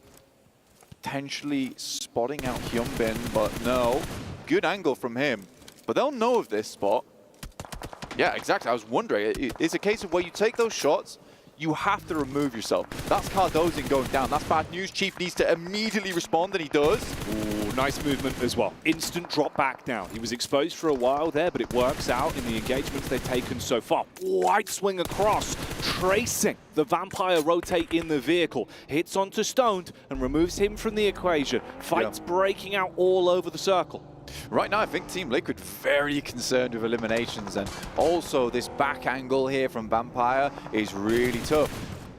potentially spotting out Hyunbin, but no. Good angle from him. But they'll know of this spot. Yeah, exactly. I was wondering. It's a case of where you take those shots, you have to remove yourself. That's Cardozin going down. That's bad news. Chief needs to immediately respond, and he does. Ooh, nice movement as well. Instant drop back down. He was exposed for a while there, but it works out in the engagements they've taken so far. Wide swing across, tracing the Vampire rotate in the vehicle. Hits onto Stoned and removes him from the equation. Fights breaking out all over the circle. Right now, I think Team Liquid very concerned with eliminations, and also this back angle here from Vampire is really tough.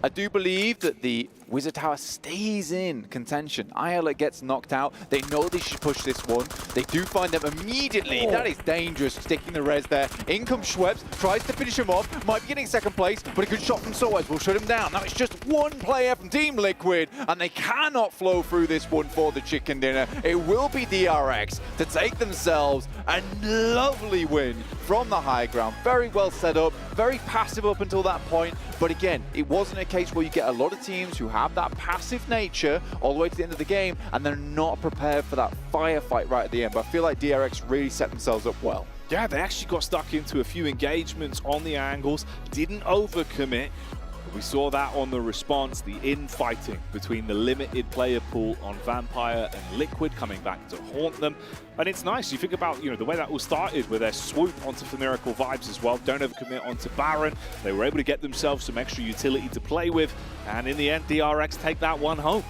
I do believe that the Wizard Tower stays in contention. Ayala gets knocked out. They know they should push this one. They do find them immediately. That is dangerous, sticking the res there. In comes Schweppes, tries to finish him off. Might be getting 2nd place, but a good shot from Soez will shut him down. Now it's just 1 player from Team Liquid, and they cannot flow through this one for the chicken dinner. It will be DRX to take themselves a lovely win from the high ground. Very well set up, very passive up until that point. But again, it wasn't a case where you get a lot of teams who have that passive nature all the way to the end of the game, and they're not prepared for that firefight right at the end. But I feel like DRX really set themselves up well. Yeah, they actually got stuck into a few engagements on the angles, didn't overcommit. We saw that on the response, the infighting between the limited player pool on Vampire and Liquid coming back to haunt them. And it's nice, you think about, the way that all started with their swoop onto Miracle Vibes as well. Don't overcommit onto Baron. They were able to get themselves some extra utility to play with. And in the end, DRX take that one home.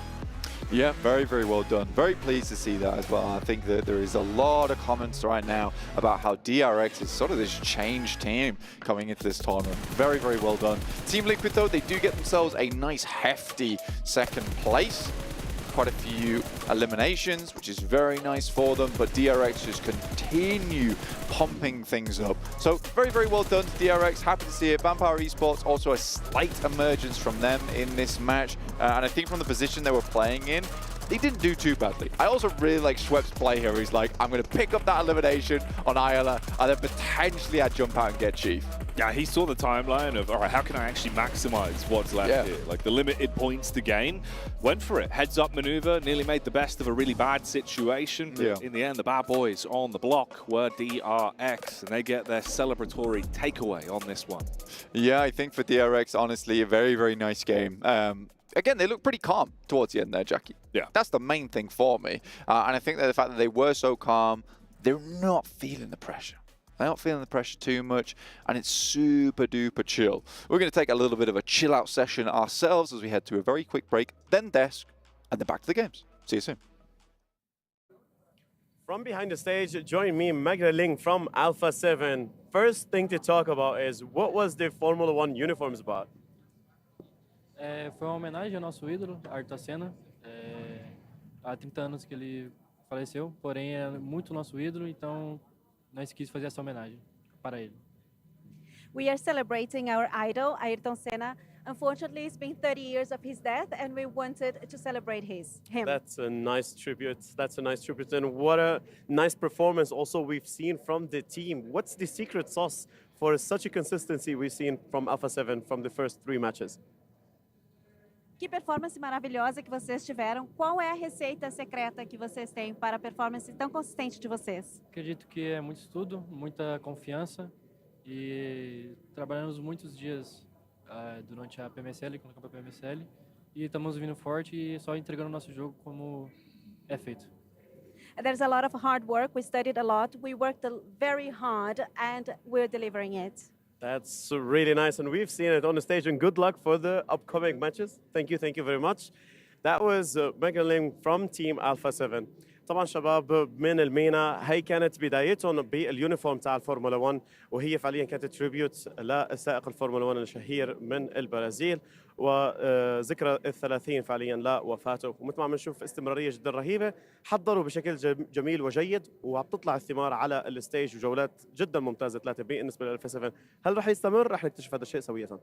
Yeah, very, very well done. Very pleased to see that as well. I think that there is a lot of comments right now about how DRX is sort of this changed team coming into this tournament. Very, very well done. Team Liquid, though, they do get themselves a nice, hefty 2nd place. quite a few eliminations, which is very nice for them, but DRX just continue pumping things up. So very, very well done to DRX. Happy to see it. Vampire Esports, also a slight emergence from them in this match. And I think from the position they were playing in, they didn't do too badly. I also really like Schwepp's play here. He's like, I'm going to pick up that elimination on Ayala and then potentially I'd jump out and get Chief. Yeah, he saw the timeline of, all right, how can I actually maximize what's left here? Like the limited points to gain. Went for it. Heads up maneuver, nearly made the best of a really bad situation. But in the end, the bad boys on the block were DRX, and they get their celebratory takeaway on this one. Yeah, I think for DRX, honestly, a very, very nice game. Again, they look pretty calm towards the end there, Jackie. Yeah. That's the main thing for me. And I think that the fact that they were so calm, they're not feeling the pressure. They're not feeling the pressure too much, and it's super duper chill. We're going to take a little bit of a chill out session ourselves as we head to a very quick break, then desk, and then back to the games. See you soon. From behind the stage, join me, Magna Ling from Alpha 7. First thing to talk about is, what was the Formula 1 uniforms about? Foi uma homenagem ao nosso ídolo, Ayrton Senna. Há 30 anos que ele faleceu, porém é muito nosso ídolo, então nós quis fazer essa homenagem para ele. We are celebrating our idol, Ayrton Senna. Unfortunately, it's been 30 years of his death, and we wanted to celebrate him. That's a nice tribute. That's a nice tribute, and what a nice performance also we've seen from the team. What's the secret sauce for such a consistency we've seen from Alpha 7 from the first 3 matches? Que performance maravilhosa que vocês tiveram. Qual é a receita secreta que vocês têm para a performance tão consistente de vocês? Acredito que é muito estudo, muita confiança e trabalhamos muitos dias durante a PMSL, quando acaba a PMSL, e estamos vindo forte e só entregando o nosso jogo como é feito. There's a lot of hard work. We studied a lot. We worked very hard, and we're delivering it. That's really nice, and we've seen it on the stage, and good luck for the upcoming matches. Thank you very much. That was Megan Ling from Team Alpha 7. طبعا شباب من المينا، هي كانت بدايتهم باليونيفورم تاع الفورمولا 1، وهي فعليا كانت تريبيوت لسائق الفورمولا 1 الشهير من البرازيل، وذكرى ال30 فعليا لوفاته. ومثل ما عم نشوف استمراريه جدا رهيبه، حضروا بشكل جميل وجيد، وعم تطلع الثمار على الستيج، وجولات جدا ممتازه 3 بالنسبه للالفا 7. هل رح يستمر؟ رح نكتشف هذا الشيء سويا.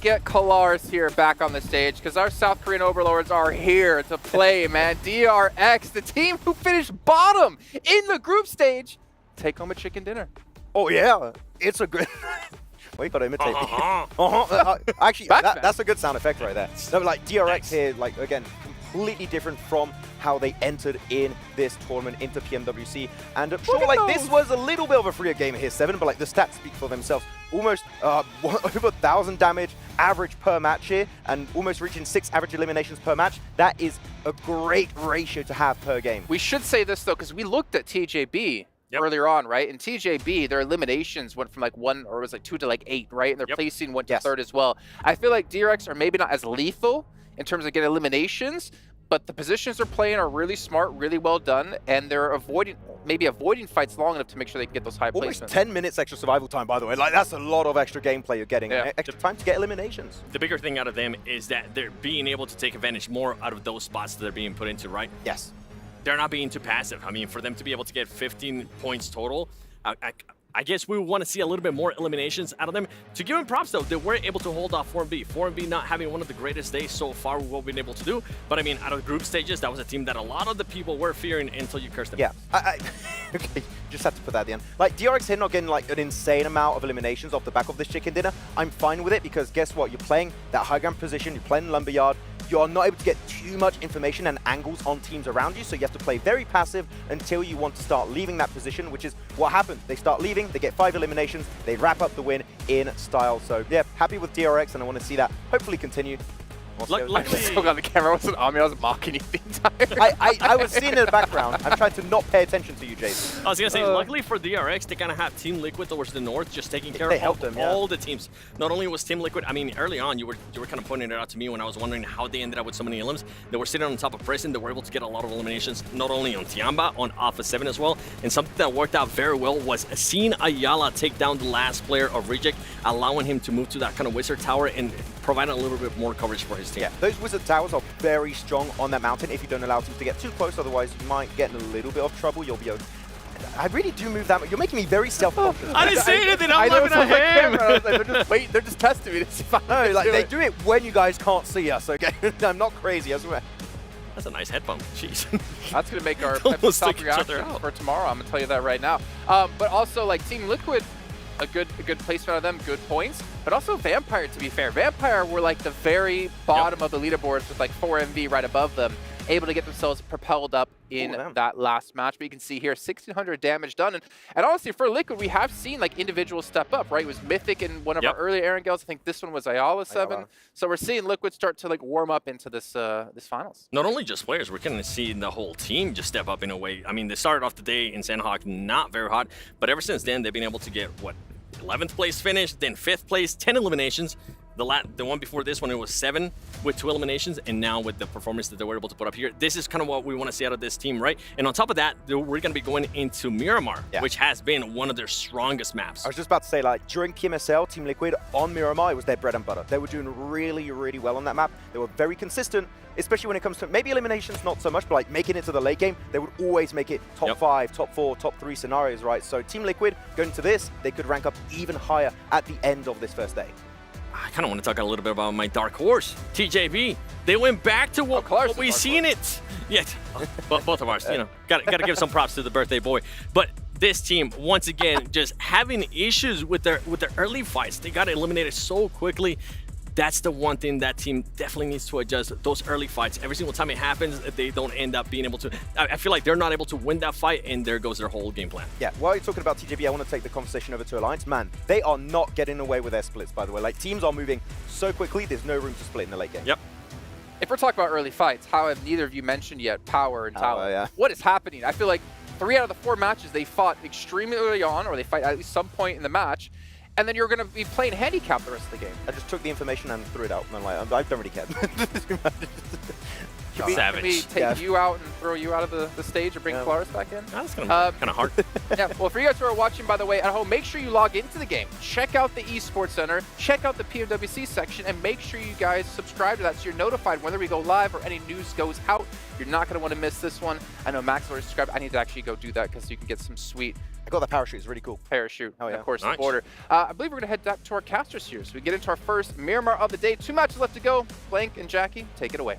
get Kalaris here back on the stage because our South Korean overlords are here to play, man. DRX, the team who finished bottom in the group stage, take home a chicken dinner. Oh, yeah. It's a good... Well, you got to imitate me. Actually, that's a good sound effect right there. No, like DRX here, like, again, completely different from how they entered in this tournament into PMWC. And sure, like, this was a little bit of a freer game here, 7, but like the stats speak for themselves. Almost over 1,000 damage average per match here, and almost reaching 6 average eliminations per match. That is a great ratio to have per game. We should say this, though, because we looked at TJB earlier on, right? And TJB, their eliminations went from like 1, or it was like 2 to like 8, right? And their placing went to 3rd as well. I feel like DRX are maybe not as lethal in terms of getting eliminations, but the positions they're playing are really smart, really well done, and they're avoiding fights long enough to make sure they can get those high placements. Almost 10 minutes extra survival time, by the way. Like, that's a lot of extra gameplay you're getting. Extra time to get eliminations. The bigger thing out of them is that they're being able to take advantage more out of those spots that they're being put into, right? Yes. They're not being too passive. I mean, for them to be able to get 15 points total, I guess we want to see a little bit more eliminations out of them. To give them props, though, they were able to hold off 4MB. 4MB not having one of the greatest days so far with what we've been able to do. But, I mean, out of the group stages, that was a team that a lot of the people were fearing until you cursed them. Yeah. Okay, just have to put that at the end. Like, DRX here not getting, like, an insane amount of eliminations off the back of this chicken dinner. I'm fine with it because guess what? You're playing that high ground position. You're playing Lumberyard. You're not able to get too much information and angles on teams around you, so you have to play very passive until you want to start leaving that position, which is what happened. They start leaving, they get 5 eliminations, they wrap up the win in style. So yeah, happy with DRX, and I want to see that hopefully continue. Luckily, I spoke on the camera. I wasn't on me. I was mocking you the entire I was seeing in the background. I'm trying to not pay attention to you, Jason. I was going to say, luckily for DRX, they kind of have Team Liquid towards the north just taking care of all the teams. Not only was Team Liquid, I mean, early on, you were kind of pointing it out to me when I was wondering how they ended up with so many elims. They were sitting on top of Prison. They were able to get a lot of eliminations, not only on Tiamba, on Alpha 7 as well. And something that worked out very well was seeing Ayala take down the last player of Reject, allowing him to move to that kind of Wizard Tower and providing a little bit more coverage for his team. Yeah, those Wizard Towers are very strong on that mountain if you don't allow teams to get too close, otherwise you might get in a little bit of trouble. You'll be okay. I really do move that much. You're making me very self-conscious. I didn't say anything. I'm laughing at him. I was like, they're just waiting. They're just testing me to see if I No, like they do it when you guys can't see us. Okay, I'm not crazy. I swear. That's a nice head bump. Jeez. That's gonna make our top reaction for tomorrow. I'm gonna tell you that right now. But also, like Team Liquid, a good placement out of them, good points. But also Vampire, to be fair. Vampire were like the very bottom of the leaderboards with like 4 MV right above them, able to get themselves propelled up in that last match. But you can see here, 1,600 damage done. And honestly, for Liquid, we have seen like individuals step up, right? It was Mythic in one of our earlier Erangles. I think this one was Ayala 7. So we're seeing Liquid start to like warm up into this this finals. Not only just players, we're going to see the whole team just step up in a way. I mean, they started off the day in Sanhok not very hot, but ever since then, they've been able to get, what, 11th place finish, then 5th place, 10 eliminations. The one before this one, it was 7 with 2 eliminations, and now with the performance that they were able to put up here, this is kind of what we want to see out of this team, right? And on top of that, we're going to be going into Miramar, which has been one of their strongest maps. I was just about to say, like, during PMSL, Team Liquid on Miramar, it was their bread and butter. They were doing really, really well on that map. They were very consistent, especially when it comes to maybe eliminations, not so much, but like making it to the late game, they would always make it top 5, top 4, top 3 scenarios, right? So Team Liquid, going into this, they could rank up even higher at the end of this first day. I kind of want to talk a little bit about my dark horse, TJB. They went back to what we seen it. Yeah, both of ours, you know, got to give some props to the birthday boy. But this team, once again, just having issues with their early fights. They got eliminated so quickly. That's the one thing that team definitely needs to adjust. Those early fights, every single time it happens, they don't end up being able to. I feel like they're not able to win that fight, and there goes their whole game plan. Yeah, while you're talking about TJB, I want to take the conversation over to Alliance. Man, they are not getting away with their splits, by the way. Like, teams are moving so quickly, there's no room to split in the late game. Yep. If we're talking about early fights, how have neither of you mentioned yet Power and Tower? What is happening? I feel like 3 out of the 4 matches they fought extremely early on, or they fight at least some point in the match, and then you're going to be playing handicap the rest of the game. I just took the information and threw it out. And I'm like, I don't really care. Can we take you out and throw you out of the stage or bring Kalaris back in? That's kind of hard. Yeah, well, for you guys who are watching, by the way, at home, make sure you log into the game. Check out the eSports Center, check out the PMWC section, and make sure you guys subscribe to that so you're notified whether we go live or any news goes out. You're not going to want to miss this one. I know Max already described. I need to actually go do that because you can get some sweet. I got that parachute. It's really cool. Parachute. Oh, yeah. Of course, Nice. the border. I believe we're going to head back to our casters here. So we get into our first Miramar of the day. 2 matches left to go. Blank and Jackie, take it away.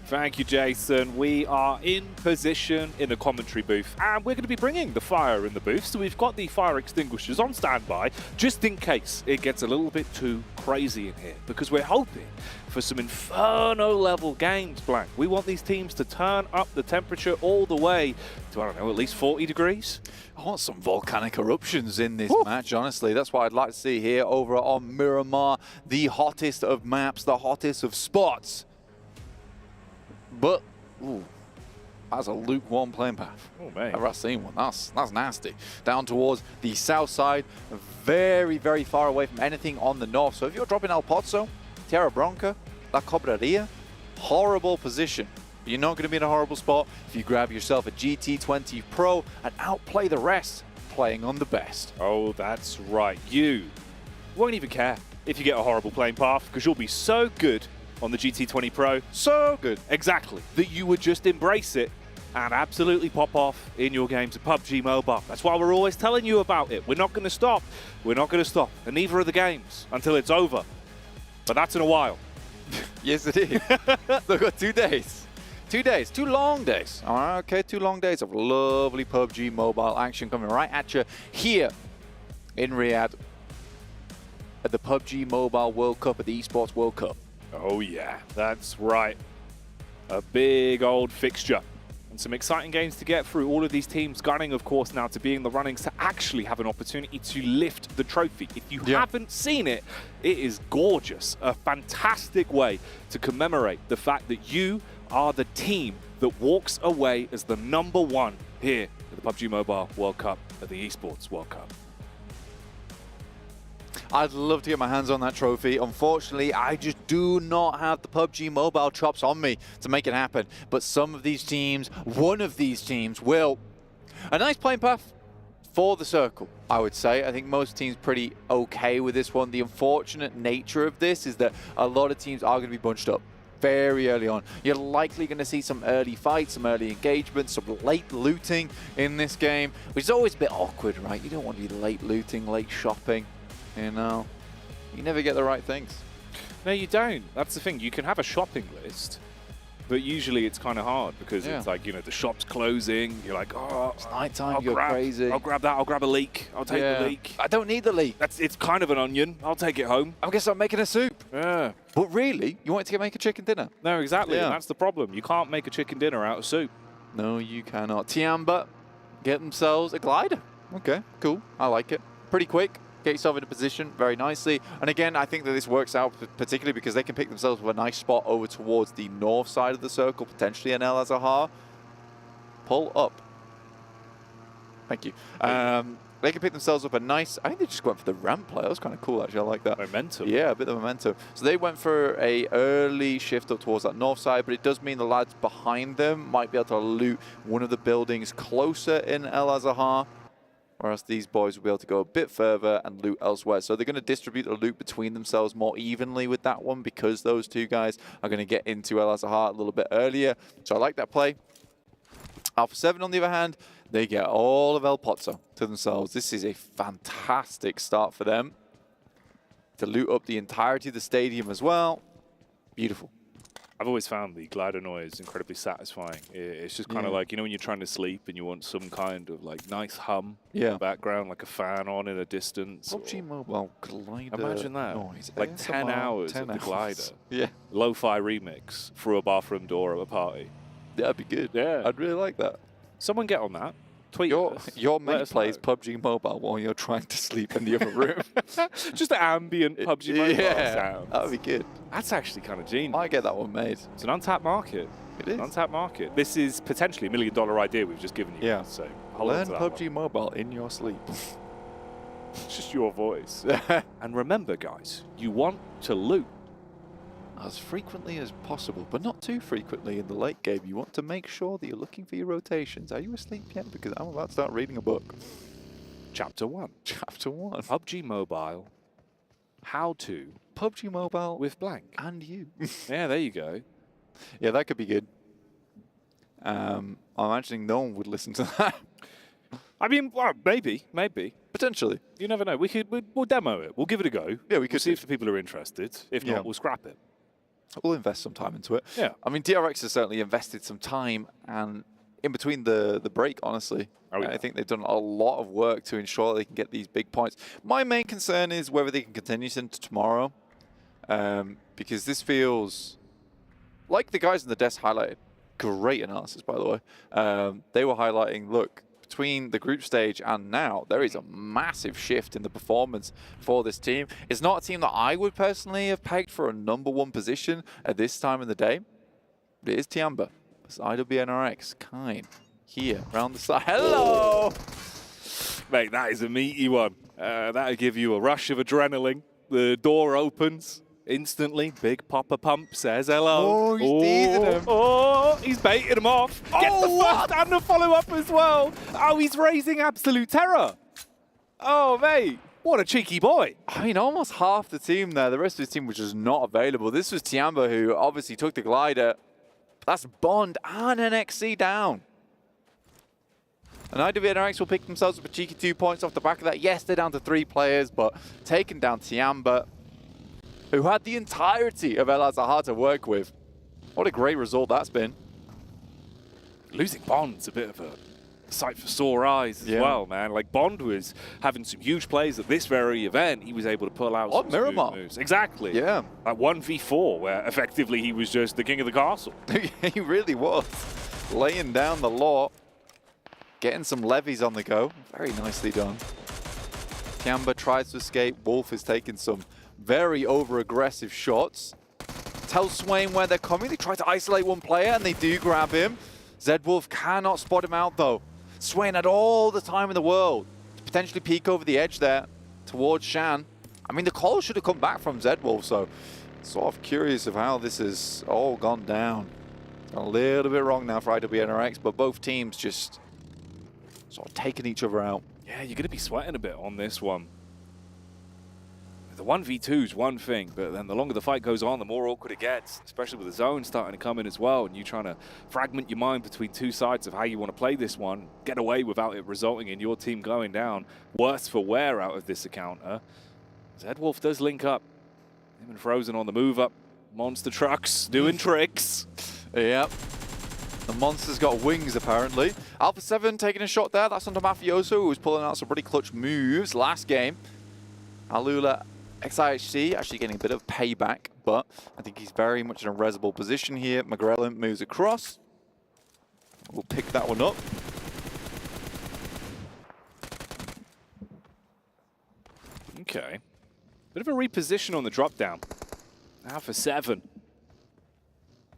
Thank you, Jason. We are in position in the commentary booth, and we're going to be bringing the fire in the booth. So we've got the fire extinguishers on standby, just in case it gets a little bit too crazy in here, because we're hoping for some inferno-level games, Blank. We want these teams to turn up the temperature all the way to, I don't know, at least 40 degrees. I want some volcanic eruptions in this match, honestly. That's what I'd like to see here over on Miramar, the hottest of maps, the hottest of spots. But, ooh, that's a lukewarm playing path. Oh, man. I've seen one. That's nasty. Down towards the south side, very, very far away from anything on the north. So if you're dropping El Pozo, Tierra Bronca, La Cobraria, horrible position. But you're not going to be in a horrible spot if you grab yourself a GT20 Pro and outplay the rest, playing on the best. Oh, that's right. You won't even care if you get a horrible playing path, because you'll be so good on the GT20 Pro, so good, exactly, that you would just embrace it and absolutely pop off in your games of PUBG Mobile. That's why we're always telling you about it. We're not going to stop. We're not going to stop, and neither are the games until it's over. But that's in a while. Yes, it is. Still got 2 days. 2 days, 2 long days. All right, okay, 2 long days of lovely PUBG Mobile action coming right at you here in Riyadh at the PUBG Mobile World Cup, at the ESPORTS World Cup. Oh yeah, that's right. A big old fixture. And some exciting games to get through. All of these teams gunning, of course, now to be in the runnings to actually have an opportunity to lift the trophy. If you haven't seen it, it is gorgeous. A fantastic way to commemorate the fact that you are the team that walks away as the #1 here at the PUBG Mobile World Cup, at the ESPORTS World Cup. I'd love to get my hands on that trophy. Unfortunately, I just do not have the PUBG Mobile chops on me to make it happen. But some of these teams, one of these teams will. A nice playing path for the circle, I would say. I think most teams pretty okay with this one. The unfortunate nature of this is that a lot of teams are going to be bunched up very early on. You're likely going to see some early fights, some early engagement, some late looting in this game, which is always a bit awkward, right? You don't want to be late looting, late shopping. You know, you never get the right things. No, you don't. That's the thing. You can have a shopping list, but usually it's kind of hard because it's like, you know, the shop's closing. You're like, oh, it's nighttime. You're crazy. I'll grab that. I'll grab a leek. I'll take the leek. I don't need the leek. It's kind of an onion. I'll take it home. I guess I'm making a soup. Yeah. But really, you want to make a chicken dinner? No, exactly. Yeah. That's the problem. You can't make a chicken dinner out of soup. No, you cannot. Tiamba get themselves a glider. Okay, cool. I like it. Pretty quick. Get yourself in a position very nicely. And again, I think that this works out particularly because they can pick themselves with a nice spot over towards the north side of the circle, potentially an El Azahar. Pull up. Thank you. They can pick themselves up a nice, I think they just went for the ramp play. That was kind of cool, actually. I like that. Momentum. Yeah, a bit of momentum. So they went for a early shift up towards that north side, but it does mean the lads behind them might be able to loot one of the buildings closer in El Azahar, whereas these boys will be able to go a bit further and loot elsewhere. So they're going to distribute the loot between themselves more evenly with that one because those two guys are going to get into El Azahar a little bit earlier. So I like that play. Alpha 7, on the other hand, they get all of El Pozo to themselves. This is a fantastic start for them to loot up the entirety of the stadium as well. Beautiful. I've always found the glider noise incredibly satisfying. It's just kind of like, you know, when you're trying to sleep and you want some kind of like nice hum in the background, like a fan on in a distance. PUBG Mobile glider. Imagine that. Noise. Like 10 hours of the glider. Yeah. Lo-fi remix through a bathroom door of a party. That'd be good. Yeah. I'd really like that. Someone get on that. Tweet us. Your mate plays PUBG Mobile while you're trying to sleep in the other room. Just the ambient PUBG Mobile sound. That would be good. That's actually kind of genius. Might get that one made. It's an untapped market. It is. An untapped market. This is potentially $1 million idea we've just given you. Yeah. So learn PUBG Mobile in your sleep. It's just your voice. And remember, guys, you want to loot as frequently as possible, but not too frequently in the late game. You want to make sure that you're looking for your rotations. Are you asleep yet? Because I'm about to start reading a book. Chapter 1. Chapter 1. PUBG Mobile. How to. PUBG Mobile. With blank. And you. Yeah, there you go. Yeah, that could be good. I'm imagining no one would listen to that. I mean, well, maybe. Potentially. You never know. We'll demo it. We'll give it a go. Yeah, we We'll could see if the people are interested. If not, we'll scrap it. We'll invest some time into it. Yeah. I mean, DRX has certainly invested some time and in between the break, honestly. Oh, yeah. I think they've done a lot of work to ensure they can get these big points. My main concern is whether they can continue this into tomorrow, because this feels like the guys in the desk highlighted. Great analysis, by the way. They were highlighting, look, between the group stage and now, there is a massive shift in the performance for this team. It's not a team that I would personally have pegged for a #1 position at this time of the day. But it is Tiamba. It's IWNRX, Kine, here, round the side. Hello! Mate, that is a meaty one. That'll give you a rush of adrenaline. The door opens instantly. Big Papa Pump says hello. Oh, he's teasing him. Oh, he's baiting him off. Gets the first and the follow-up as well. Oh, he's raising absolute terror. Oh, mate. What a cheeky boy. I mean, almost half the team there. The rest of the team was just not available. This was Tiamba who obviously took the glider. That's Bond and an XC down. And IWNRX will pick themselves up a cheeky 2 points off the back of that. Yes, they're down to 3 players, but taking down Tiamba, who had the entirety of El Azahar to work with. What a great result that's been. Losing Bond's a bit of a sight for sore eyes as well, man. Like, Bond was having some huge plays at this very event. He was able to pull out some Miramar moves. Exactly. Yeah. Like 1v4, where effectively he was just the king of the castle. He really was. Laying down the law. Getting some levies on the go. Very nicely done. Tiamba tries to escape. Wolf is taking some very over-aggressive shots. Tells Swain where they're coming. They try to isolate one player, and they do grab him. Zedwolf cannot spot him out, though. Swain had all the time in the world to potentially peek over the edge there towards Shan. I mean, the call should have come back from Zedwolf, so sort of curious of how this has all gone down. A little bit wrong now for IWNRX, but both teams just sort of taking each other out. Yeah, you're going to be sweating a bit on this one. The 1v2 is one thing, but then the longer the fight goes on, the more awkward it gets, especially with the zone starting to come in as well, and you trying to fragment your mind between two sides of how you want to play this one, get away without it resulting in your team going down. Worse for wear out of this encounter. Zedwolf does link up. Him and Frozen on the move up. Monster trucks doing tricks. Yep. The monster's got wings, apparently. Alpha 7 taking a shot there. That's onto Mafioso, who was pulling out some pretty clutch moves last game. Alula XIHC actually getting a bit of payback, but I think he's very much in a resible position here. Magrellan moves across. We'll pick that one up. Okay. Bit of a reposition on the drop down. Alpha 7.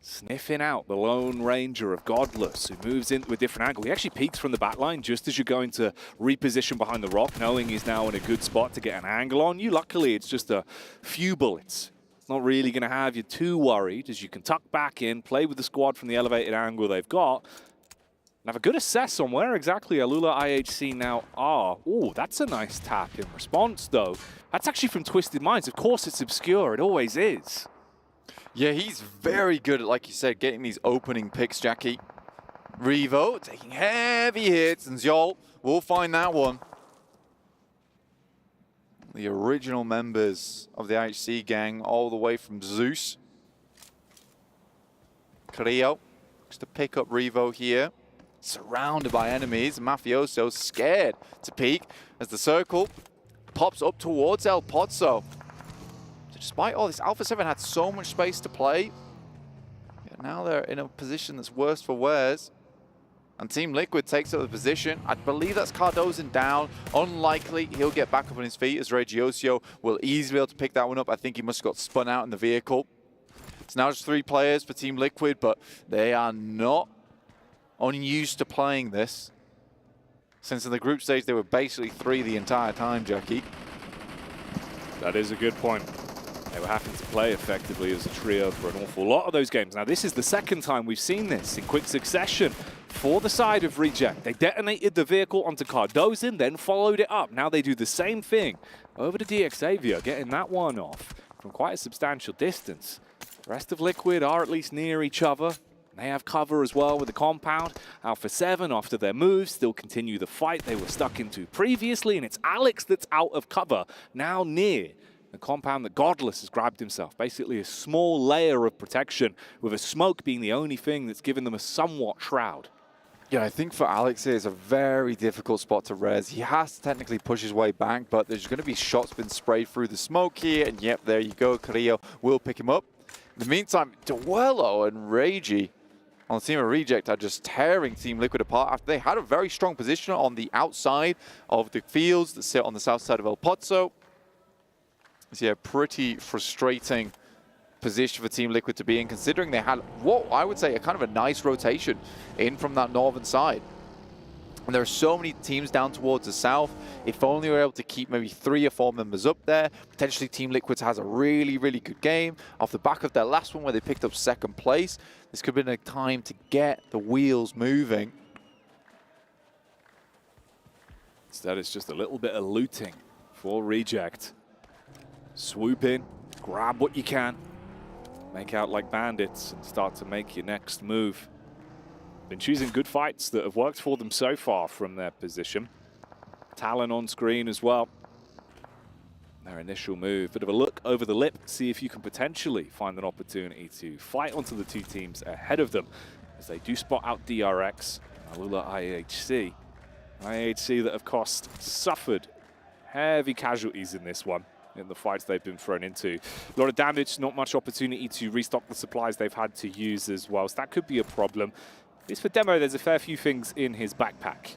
Sniffing out the Lone Ranger of Godless, who moves into a different angle. He actually peeks from the back line just as you're going to reposition behind the rock, knowing he's now in a good spot to get an angle on you. Luckily, it's just a few bullets. It's not really going to have you too worried, as you can tuck back in, play with the squad from the elevated angle they've got, and have a good assess on where exactly Alula IHC now are. Oh, that's a nice tap in response, though. That's actually from Twisted Minds. Of course, it's obscure. It always is. Yeah, he's very good at, like you said, getting these opening picks, Jackie. Revo taking heavy hits, and Zol will find that one. The original members of the IHC gang, all the way from Zeus. Creo looks to pick up Revo here. Surrounded by enemies. Mafioso scared to peek as the circle pops up towards El Pozzo. Despite all this, Alpha 7 had so much space to play. Yeah, now they're in a position that's worse for wears. And Team Liquid takes up the position. I believe that's Cardozan down. Unlikely he'll get back up on his feet, as Regiosio will easily be able to pick that one up. I think he must have got spun out in the vehicle. It's now just 3 players for Team Liquid, but they are not unused to playing this. Since in the group stage, they were basically 3 the entire time, Jackie. That is a good point. They were having to play effectively as a trio for an awful lot of those games. Now, this is the second time we've seen this in quick succession for the side of Reject. They detonated the vehicle onto Cardozan, then followed it up. Now they do the same thing over to DXavier, getting that one off from quite a substantial distance. The rest of Liquid are at least near each other. They have cover as well with the compound. Alpha 7, after their moves, still continue the fight they were stuck into previously, and it's Alex that's out of cover, now near the compound that Godless has grabbed himself. Basically a small layer of protection, with a smoke being the only thing that's given them a somewhat shroud. Yeah, I think for Alex it's a very difficult spot to res. He has to technically push his way back, but there's going to be shots being sprayed through the smoke here, and yep, there you go. Carrillo will pick him up. In the meantime, Duello and Ragey on the team of Reject are just tearing Team Liquid apart after they had a very strong position on the outside of the fields that sit on the south side of El Pozo. It's a pretty frustrating position for Team Liquid to be in, considering they had what I would say a kind of a nice rotation in from that northern side. And there are so many teams down towards the south. If only we were able to keep maybe 3 or 4 members up there, potentially Team Liquid has a really, really good game. Off the back of their last one where they picked up 2nd place, this could have been a time to get the wheels moving. Instead, it's just a little bit of looting for Reject. Swoop in, grab what you can, make out like bandits, and start to make your next move. Been choosing good fights that have worked for them so far from their position. Talon on screen as well. Their initial move, bit of a look over the lip, see if you can potentially find an opportunity to fight onto the 2 teams ahead of them, as they do spot out DRX and Alula IHC. IHC that, of course, suffered heavy casualties in this one, in the fights they've been thrown into. A lot of damage, not much opportunity to restock the supplies they've had to use as well, so that could be a problem. At least for Demo, there's a fair few things in his backpack.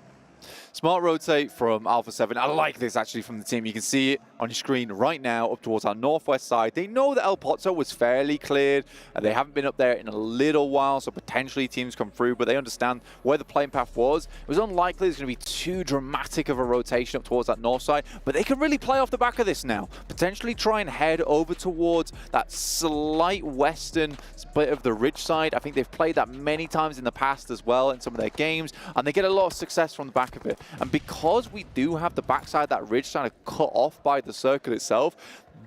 Smart rotate from Alpha 7. I like this actually from the team. You can see it on your screen right now up towards our northwest side. They know that El Pozo was fairly cleared. They haven't been up there in a little while, so potentially teams come through, but they understand where the playing path was. It was unlikely there's going to be too dramatic of a rotation up towards that north side, but they can really play off the back of this now. Potentially try and head over towards that slight western split of the ridge side. I think they've played that many times in the past as well in some of their games, and they get a lot of success from the back of it. And because we do have the backside, that ridge kind of cut off by the circle itself,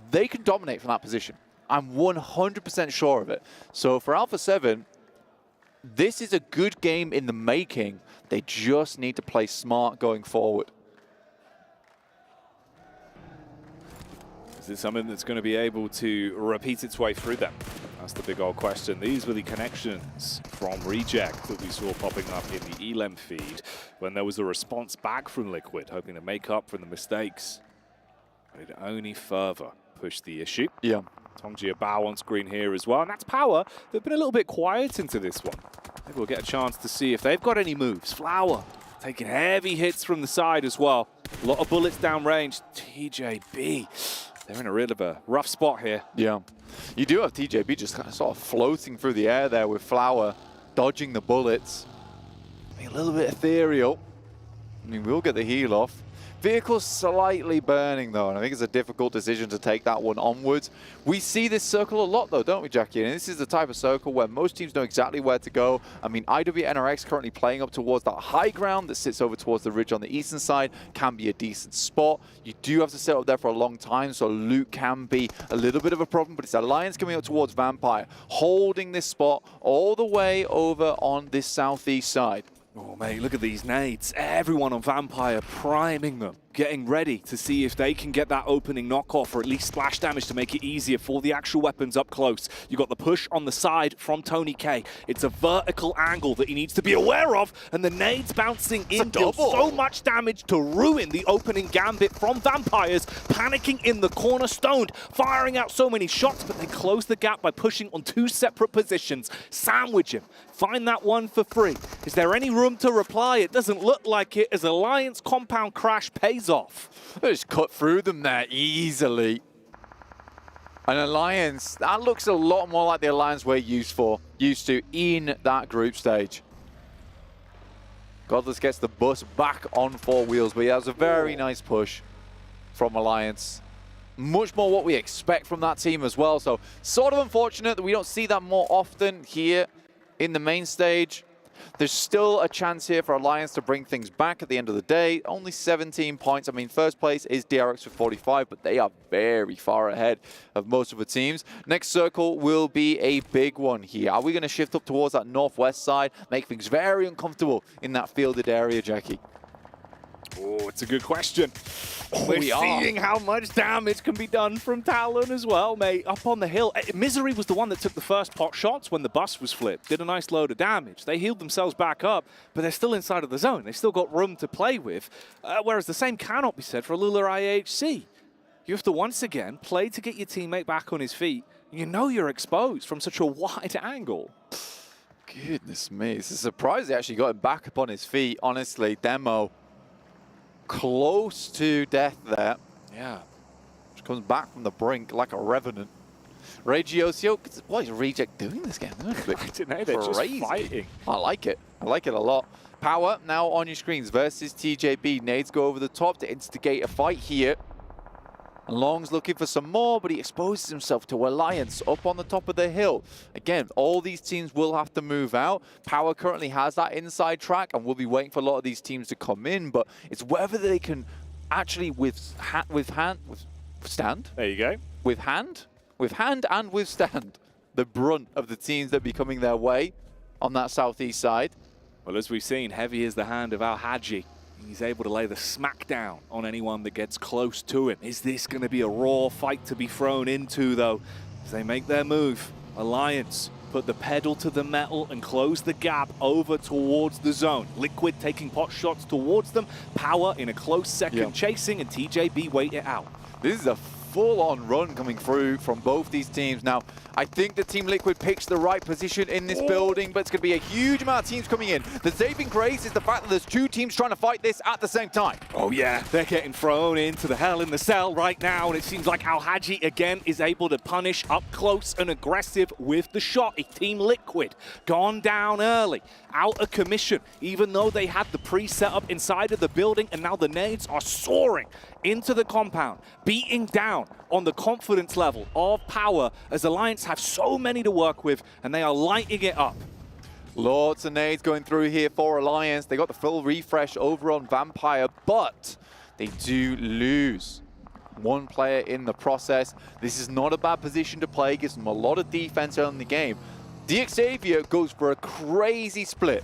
they can dominate from that position. I'm 100% sure of it. So for Alpha 7, this is a good game in the making. They just need to play smart going forward. Is it something that's going to be able to repeat its way through them? That's the big old question. These were the connections from Reject that we saw popping up in the ELEM feed when there was a response back from Liquid, hoping to make up for the mistakes. But it only further pushed the issue. Yeah. Tongji Bao on screen here as well, and that's Power. They've been a little bit quiet into this one. Maybe we'll get a chance to see if they've got any moves. Flower taking heavy hits from the side as well. A lot of bullets downrange. TJB. They're in a real of a rough spot here. Yeah. You do have TJB just kind of sort of floating through the air there with Flower, dodging the bullets. A little bit ethereal. I mean, we'll get the heal off. Vehicle's slightly burning though, and I think it's a difficult decision to take that one onwards. We see this circle a lot though, don't we, Jackie? And this is the type of circle where most teams know exactly where to go. I mean, IWNRX currently playing up towards that high ground that sits over towards the ridge on the eastern side can be a decent spot. You do have to sit up there for a long time, so loot can be a little bit of a problem, but it's Alliance coming up towards Vampire, holding this spot all the way over on this southeast side. Oh, mate, look at these nades. Everyone on Vampire priming them, getting ready to see if they can get that opening knockoff or at least splash damage to make it easier for the actual weapons up close. You got the push on the side from Tony K. It's a vertical angle that he needs to be aware of, and the nades bouncing in deal so much damage to ruin the opening gambit from Vampires, panicking in the corner, stoned, firing out so many shots, but they close the gap by pushing on 2 separate positions. Sandwich him. Find that one for free. Is there any room to reply? It doesn't look like it, as Alliance compound crash pays off. They just cut through them there easily. An Alliance, that looks a lot more like the Alliance we're used to in that group stage. Godless gets the bus back on 4 wheels, but yeah, that was a very nice push from Alliance. Much more what we expect from that team as well, so sort of unfortunate that we don't see that more often here in the main stage. There's still a chance here for Alliance to bring things back at the end of the day. Only 17 points. I mean, first place is DRX with 45, but they are very far ahead of most of the teams. Next circle will be a big one here. Are we going to shift up towards that northwest side, make things very uncomfortable in that fielded area, Jackie? Oh, it's a good question. We're seeing how much damage can be done from Talon as well, mate. Up on the hill. Misery was the one that took the first pot shots when the bus was flipped. Did a nice load of damage. They healed themselves back up, but they're still inside of the zone. They've still got room to play with. Whereas the same cannot be said for Lula IHC. You have to once again play to get your teammate back on his feet. You know you're exposed from such a wide angle. Goodness me. It's a surprise they actually got him back up on his feet. Honestly, Demo close to death there. Yeah. Just comes back from the brink like a revenant. Regiocio, what is Reject doing this game? I don't know, they're just fighting. I like it. I like it a lot. Power now on your screens versus TJB. Nades go over the top to instigate a fight here. And Long's looking for some more, but he exposes himself to Alliance up on the top of the hill. Again, all these teams will have to move out. Power currently has that inside track, and we'll be waiting for a lot of these teams to come in, but it's whether they can actually withstand. There you go. With hand and withstand the brunt of the teams that be coming their way on that southeast side. Well, as we've seen, heavy is the hand of Al-Haji. He's able to lay the smack down on anyone that gets close to him. Is this going to be a raw fight to be thrown into, though, as they make their move? Alliance put the pedal to the metal and close the gap over towards the zone. Liquid taking pot shots towards them. Power in a close second chasing, and TJB wait it out. This is a full-on run coming through from both these teams. Now, I think that Team Liquid picks the right position in this building, but it's going to be a huge amount of teams coming in. The saving grace is the fact that there's two teams trying to fight this at the same time. Oh yeah, they're getting thrown into the hell in the cell right now, and it seems like Al-Haji again is able to punish up close and aggressive with the shot. Team Liquid gone down early, out of commission, even though they had the pre-setup inside of the building, and now the nades are soaring into the compound, beating down on the confidence level of Power as Alliance have so many to work with, and they are lighting it up. Lots of nades going through here for Alliance. They got the full refresh over on Vampire, but they do lose one player in the process. This is not a bad position to play, gives them a lot of defense early in the game. Xavier goes for a crazy split.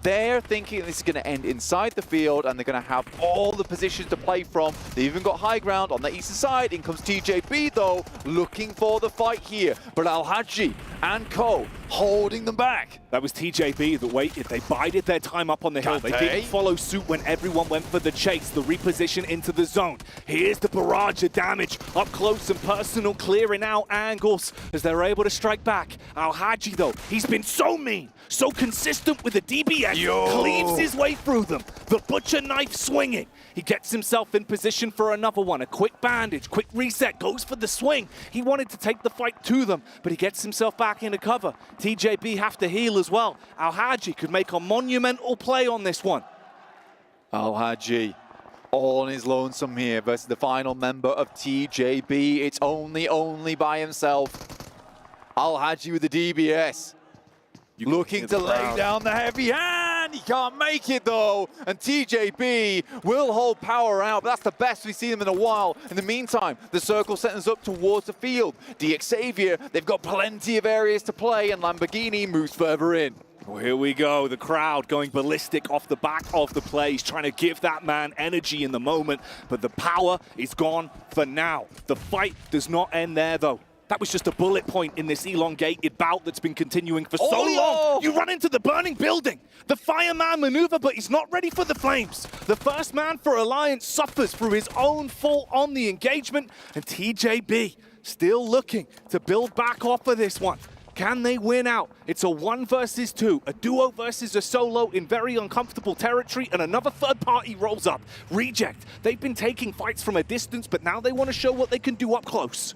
They're thinking this is going to end inside the field, and they're going to have all the positions to play from. They even got high ground on the eastern side. In comes TJB, though, looking for the fight here. But Al-Haji and Co holding them back. That was TJB that waited. They bided their time up on the hill. They didn't follow suit when everyone went for the chase, the reposition into the zone. Here's the barrage of damage up close and personal, clearing out angles as they're able to strike back. Al-Haji, though, he's been so mean, so consistent with the DBS, cleaves his way through them. The butcher knife swinging. He gets himself in position for another one. A quick bandage, quick reset, goes for the swing. He wanted to take the fight to them, but he gets himself back into cover. TJB have to heal as well. Al-Haji could make a monumental play on this one. Al-Haji all on his lonesome here versus the final member of TJB. It's only by himself. Al-Haji with the DBS. Looking to lay down the heavy hand. He can't make it, though. And TJB will hold Power out, but that's the best we've seen them in a while. In the meantime, the circle sends us up towards the field. Xavier, they've got plenty of areas to play, and Lamborghini moves further in. Well, here we go. The crowd going ballistic off the back of the plays, trying to give that man energy in the moment. But the power is gone for now. The fight does not end there, though. That was just a bullet point in this elongated bout that's been continuing for so long. You run into the burning building. The fireman maneuver, but he's not ready for the flames. The first man for Alliance suffers through his own fault on the engagement, and TJB still looking to build back off of this one. Can they win out? It's a 1 versus 2, a duo versus a solo in very uncomfortable territory, and another third party rolls up. Reject. They've been taking fights from a distance, but now they want to show what they can do up close.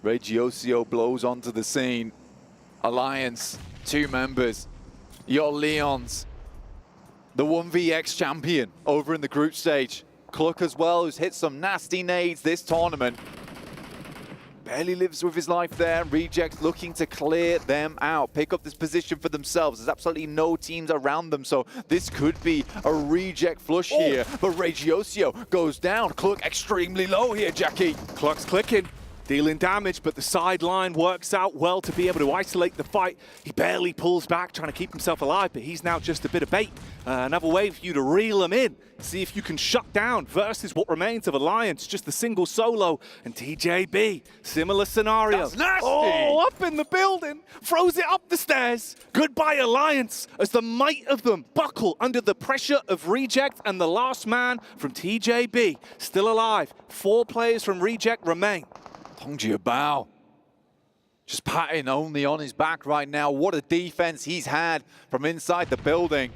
Regiocio blows onto the scene. Alliance, 2 members. Your Leons, the 1vx champion over in the group stage. Cluck as well, who's hit some nasty nades this tournament. barely lives with his life there. Rejects looking to clear them out, pick up this position for themselves. There's absolutely no teams around them, so this could be a reject flush here. But Regiosio goes down. Cluck extremely low here, Jackie. Cluck's clicking, dealing damage, but the sideline works out well to be able to isolate the fight. He barely pulls back, trying to keep himself alive, but he's now just a bit of bait. Another way for you to reel him in, see if you can shut down versus what remains of Alliance, just the single solo. And TJB, similar scenario. That's nasty. Oh, up in the building, throws it up the stairs. Goodbye Alliance, as the might of them buckle under the pressure of Reject, and the last man from TJB still alive. 4 players from Reject remain. Tongji Bao just patting only on his back right now. What a defense he's had from inside the building.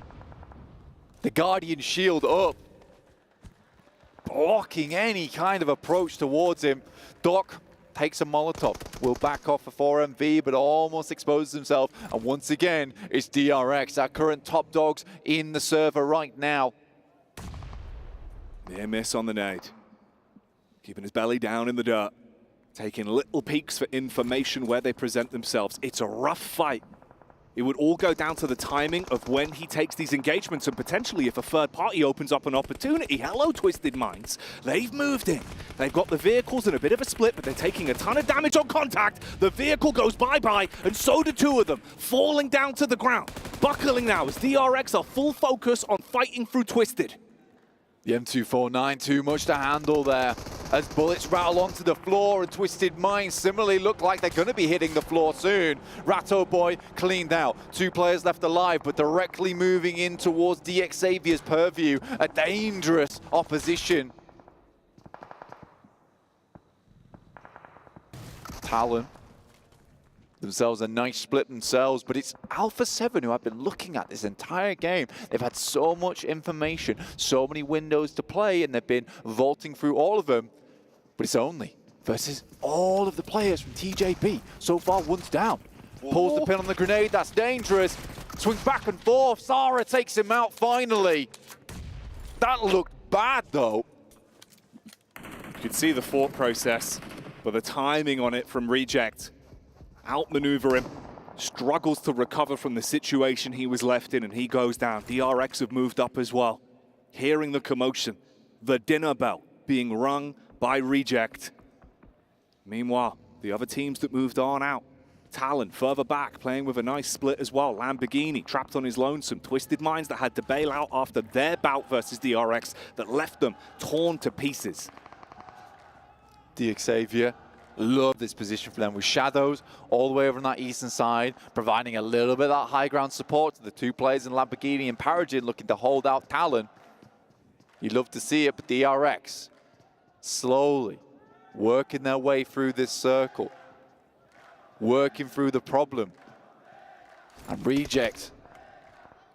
The Guardian shield up, blocking any kind of approach towards him. Doc takes a Molotov, will back off for 4MV, but almost exposes himself. And once again, it's DRX, our current top dogs in the server right now. Near miss on the nade. Keeping his belly down in the dirt. Taking little peeks for information where they present themselves. It's a rough fight. It would all go down to the timing of when he takes these engagements, and potentially if a third party opens up an opportunity. Hello, Twisted Minds. They've moved in. They've got the vehicles in a bit of a split, but they're taking a ton of damage on contact. The vehicle goes bye-bye, and so do 2 of them, falling down to the ground. Buckling now as DRX are full focus on fighting through Twisted. The M249, too much to handle there. As bullets rattle onto the floor, and Twisted Minds similarly look like they're going to be hitting the floor soon. Ratto Boy cleaned out. 2 players left alive, but directly moving in towards DX Xavier's purview. A dangerous opposition. Talon themselves a nice split themselves, but it's Alpha 7 who I've been looking at this entire game. They've had so much information, so many windows to play, and they've been vaulting through all of them. But it's only versus all of the players from TJB. So far, one's down. Pulls the pin on the grenade, that's dangerous. Swings back and forth, Zara takes him out finally. That looked bad though. You could see the thought process, but the timing on it from Reject. Outmaneuver him, struggles to recover from the situation he was left in, and he goes down. DRX have moved up as well. Hearing the commotion, the dinner bell being rung by Reject. Meanwhile, the other teams that moved on out. Talon further back, playing with a nice split as well. Lamborghini trapped on his lonesome. Twisted Minds that had to bail out after their bout versus DRX that left them torn to pieces. DX Xavier. Love this position for them with Shadows all the way over on that eastern side, providing a little bit of that high ground support to the 2 players in Lamborghini and Paragin looking to hold out Talon. You'd love to see it, but DRX slowly working their way through this circle, working through the problem. And Reject,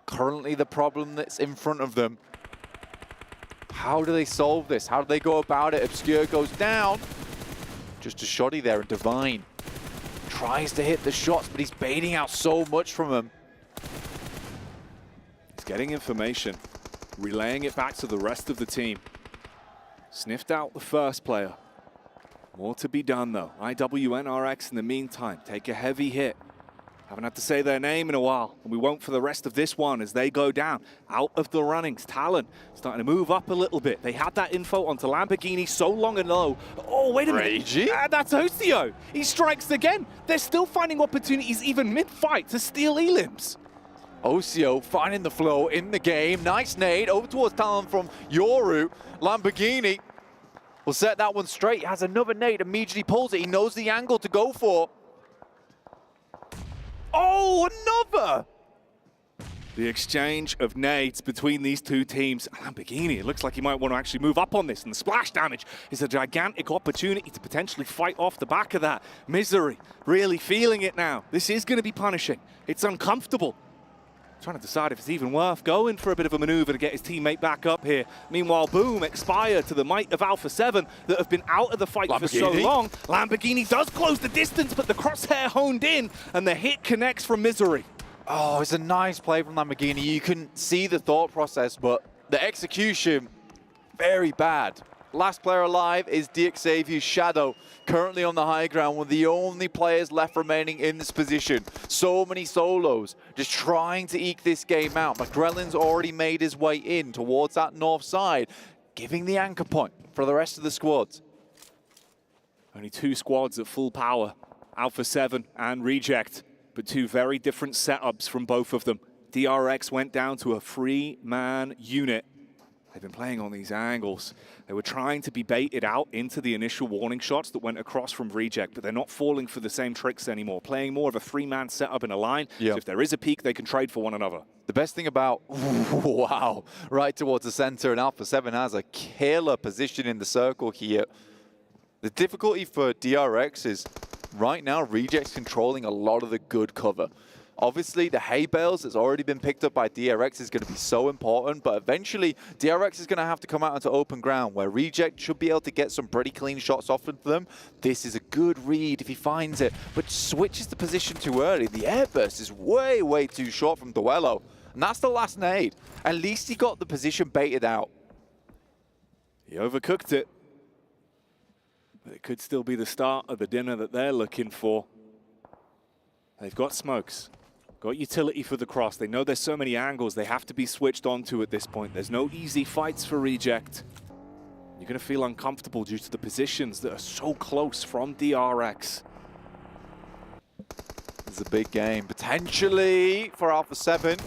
currently the problem that's in front of them. How do they solve this? How do they go about it? Obscure goes down. Just a shoddy there, and Divine tries to hit the shots, but he's baiting out so much from him. He's getting information, relaying it back to the rest of the team. Sniffed out the first player. More to be done though. IWNRX in the meantime take a heavy hit. Haven't had to say their name in a while, and we won't for the rest of this one as they go down. Out of the runnings, Talon starting to move up a little bit. They had that info onto Lamborghini so long and low. Oh, wait a minute. That's Ocio. He strikes again. They're still finding opportunities even mid-fight to steal elims. Ocio finding the flow in the game. Nice nade over towards Talon from Yoru. Lamborghini will set that one straight. He has another nade, immediately pulls it. He knows the angle to go for. Oh, another! The exchange of nades between these 2 teams. Lamborghini, it looks like he might want to actually move up on this, and the splash damage is a gigantic opportunity to potentially fight off the back of that. Misery, really feeling it now. This is going to be punishing. It's uncomfortable. Trying to decide if it's even worth going for a bit of a maneuver to get his teammate back up here. Meanwhile, boom, expire to the might of Alpha 7 that have been out of the fight for so long. Lamborghini does close the distance, but the crosshair honed in, and the hit connects from Misery. Oh, it's a nice play from Lamborghini. You can see the thought process, but the execution, very bad. Last player alive is DXavier's Shadow, currently on the high ground, one of the only players left remaining in this position. So many solos, just trying to eke this game out. McGrellin's already made his way in towards that north side, giving the anchor point for the rest of the squads. Only 2 squads at full power, Alpha 7 and Reject, but 2 very different setups from both of them. DRX went down to a 3-man unit. They've been playing on these angles. They were trying to be baited out into the initial warning shots that went across from Reject, but they're not falling for the same tricks anymore. Playing more of a 3-man setup in a line, so if there is a peak, they can trade for one another. The best thing about, wow, right towards the center, and Alpha 7 has a killer position in the circle here. The difficulty for DRX is right now Reject's controlling a lot of the good cover. Obviously, the hay bales that's already been picked up by DRX is going to be so important, but eventually DRX is going to have to come out into open ground where Reject should be able to get some pretty clean shots off of them. This is a good read if he finds it, but switches the position too early. The airburst is way, way too short from Duello, and that's the last nade. At least he got the position baited out. He overcooked it, but it could still be the start of the dinner that they're looking for. They've got smokes. Got utility for the cross. They know there's so many angles they have to be switched onto at this point. There's no easy fights for Reject. You're going to feel uncomfortable due to the positions that are so close from DRX. It's a big game, potentially, for Alpha 7.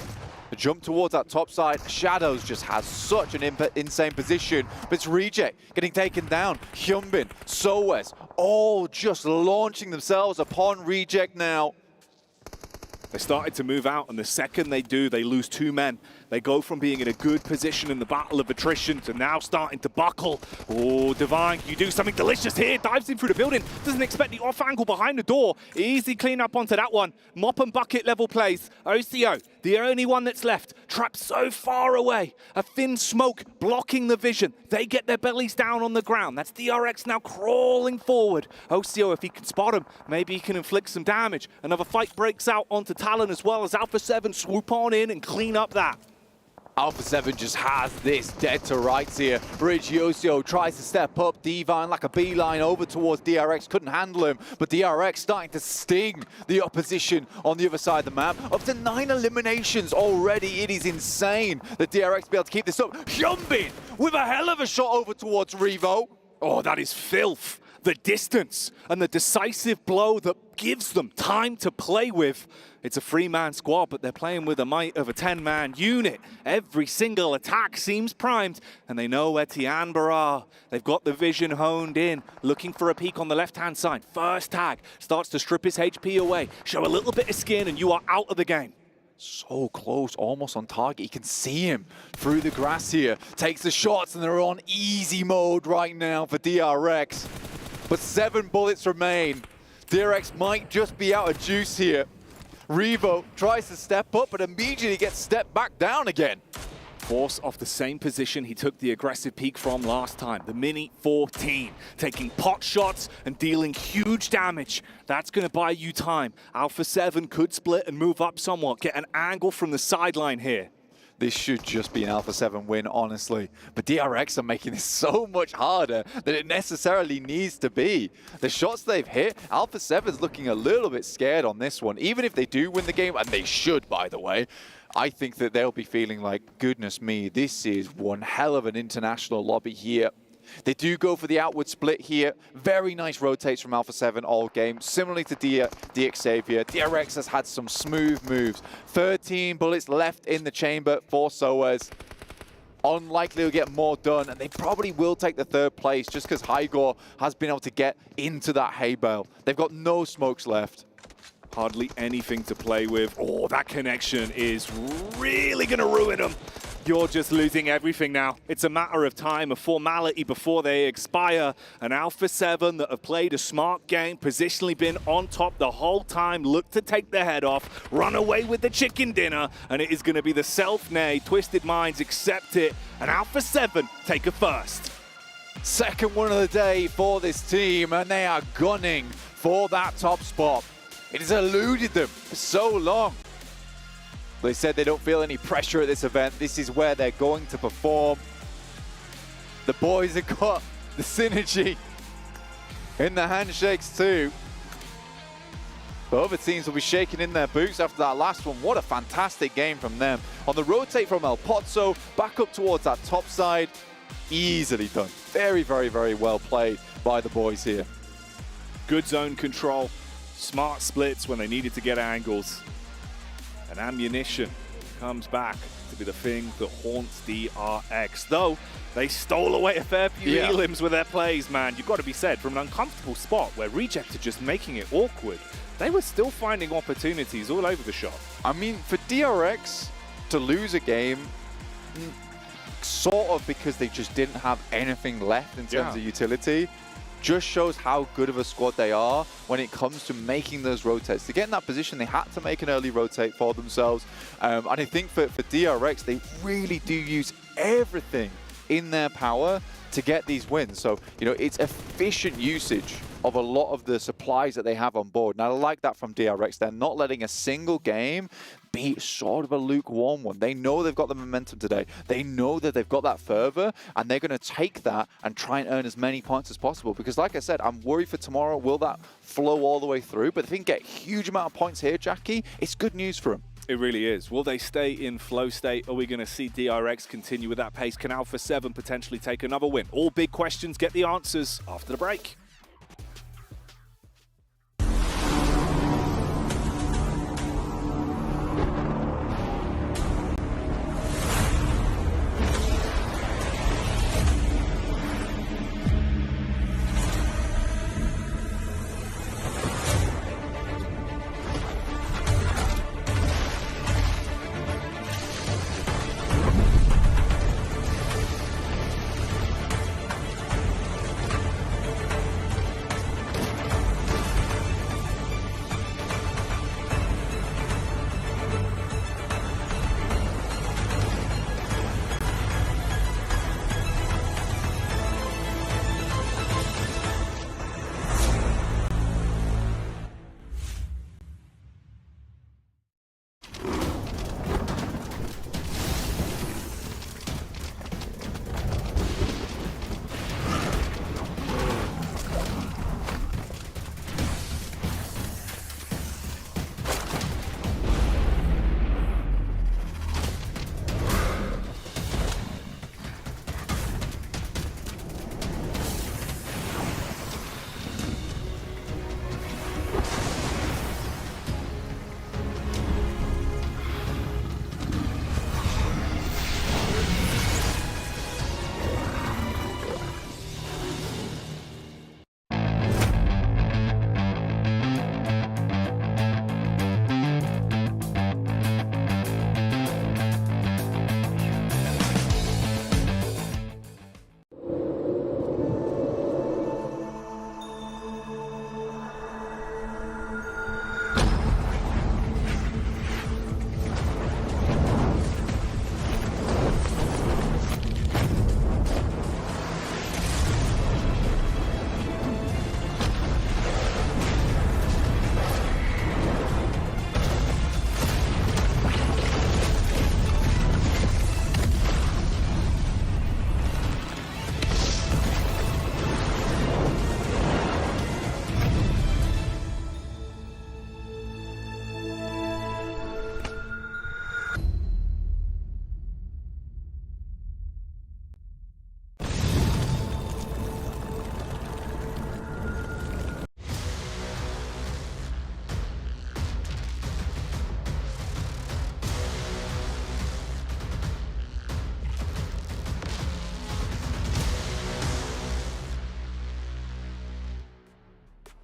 The jump towards that top side. Shadows just has such an insane position, but it's Reject getting taken down. Hyunbin, Soes, all just launching themselves upon Reject now. They started to move out, and the second they do, they lose 2 men. They go from being in a good position in the battle of attrition to now starting to buckle. Oh, Divine, can you do something delicious here? Dives in through the building, doesn't expect the off angle behind the door. Easy clean up onto that one. Mop and bucket level plays. OCO, the only one that's left, trapped so far away. A thin smoke blocking the vision. They get their bellies down on the ground. That's DRX now crawling forward. OCO, if he can spot him, maybe he can inflict some damage. Another fight breaks out onto Talon as well as Alpha 7 swoop on in and clean up that. Alpha 7 just has this dead to rights here. Bridge Yosio tries to step up. Divine like a beeline over towards DRX. Couldn't handle him, but DRX starting to sting the opposition on the other side of the map. Up to 9 eliminations already. It is insane that DRX be able to keep this up. Hyunbin with a hell of a shot over towards Revo. Oh, that is filth. The distance and the decisive blow that gives them time to play with. It's a 3-man squad, but they're playing with the might of a 10-man unit. Every single attack seems primed, and they know where Tianba are. They've got the vision honed in, looking for a peek on the left-hand side. First tag starts to strip his HP away. Show a little bit of skin, and you are out of the game. So close, almost on target. You can see him through the grass here. Takes the shots, and they're on easy mode right now for DRX. But 7 bullets remain. DRX might just be out of juice here. Revo tries to step up, but immediately gets stepped back down again. Force off the same position he took the aggressive peak from last time. The Mini 14, taking pot shots and dealing huge damage. That's going to buy you time. Alpha 7 could split and move up somewhat, get an angle from the sideline here. This should just be an Alpha 7 win, honestly. But DRX are making this so much harder than it necessarily needs to be. The shots they've hit, Alpha 7's looking a little bit scared on this one. Even if they do win the game, and they should, by the way, I think that they'll be feeling like, goodness me, this is one hell of an international lobby here. They do go for the outward split here. Very nice rotates from Alpha 7 all game. Similarly to DXavier, DRX has had some smooth moves. 13 bullets left in the chamber for Soes. Unlikely to get more done, and they probably will take the 3rd place just because Hygor has been able to get into that hay bale. They've got no smokes left. Hardly anything to play with. Oh, that connection is really going to ruin them. You're just losing everything now. It's a matter of time, a formality before they expire. An Alpha 7 that have played a smart game, positionally been on top the whole time, look to take their head off, run away with the chicken dinner, and it is going to be the self-nay. Twisted Minds accept it, and Alpha 7 take a first. Second one of the day for this team, and they are gunning for that top spot. It has eluded them for so long. They said they don't feel any pressure at this event. This is where they're going to perform. The boys have got the synergy in the handshakes too. But other teams will be shaking in their boots after that last one. What a fantastic game from them. On the rotate from El Pozzo, back up towards that top side. Easily done. Very, very, very well played by the boys here. Good zone control, smart splits when they needed to get angles. And ammunition comes back to be the thing that haunts DRX. Though, they stole away a fair few elims with their plays, man. You've got to be said, from an uncomfortable spot where Reject are just making it awkward, they were still finding opportunities all over the shop. I mean, for DRX to lose a game, sort of because they just didn't have anything left in terms of utility, just shows how good of a squad they are when it comes to making those rotates. To get in that position, they had to make an early rotate for themselves. And I think for DRX, they really do use everything in their power to get these wins. So, you know, it's efficient usage of a lot of the supplies that they have on board. And I like that from DRX. They're not letting a single game be sort of a lukewarm one. They know they've got the momentum today. They know that they've got that fervor, and they're going to take that and try and earn as many points as possible. Because like I said, I'm worried for tomorrow. Will that flow all the way through? But if they can get a huge amount of points here, Jackie, it's good news for them. It really is. Will they stay in flow state? Are we going to see DRX continue with that pace? Can Alpha 7 potentially take another win? All big questions. Get the answers after the break.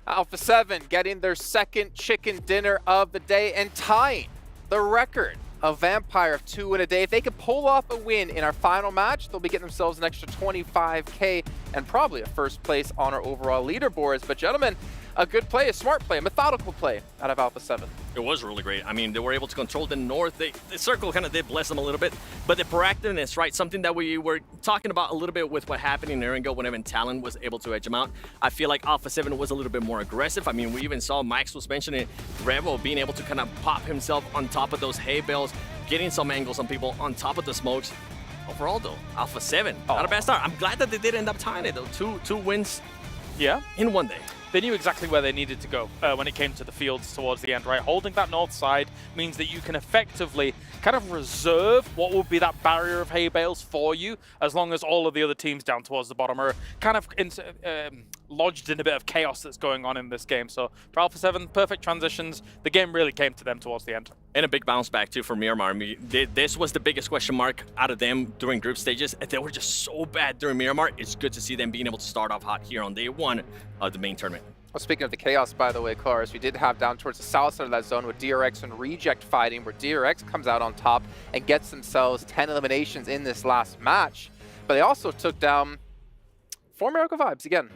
Alpha 7 getting their second chicken dinner of the day and tying the record of Vampire of 2 in a day. If they can pull off a win in our final match, they'll be getting themselves an extra 25K and probably a first place on our overall leaderboards. But gentlemen, a good play, a smart play, a methodical play out of Alpha 7. It was really great. I mean, they were able to control the north. The circle kind of did bless them a little bit, but the proactiveness, right? Something that we were talking about a little bit with what happened in Erangle whenever Talon was able to edge them out. I feel like Alpha 7 was a little bit more aggressive. I mean, we even saw Max was mentioning Revo being able to kind of pop himself on top of those hay bales, getting some angles on people on top of the smokes. overall, though, Alpha 7, not a bad start. I'm glad that they did end up tying it, though. Two wins in one day. They knew exactly where they needed to go when it came to the fields towards the end, right? Holding that north side means that you can effectively kind of reserve what would be that barrier of hay bales for you, as long as all of the other teams down towards the bottom are kind of lodged in a bit of chaos that's going on in this game. So for Alpha 7, perfect transitions. The game really came to them towards the end. And a big bounce back, too, for Miramar. I mean, this was the biggest question mark out of them during group stages. And they were just so bad during Miramar. It's good to see them being able to start off hot here on day one of the main tournament. Well, speaking of the chaos, by the way, Cars, we did have down towards the south side of that zone with DRX and Reject fighting, where DRX comes out on top and gets themselves 10 eliminations in this last match. But they also took down 4 Miracle Vibes again.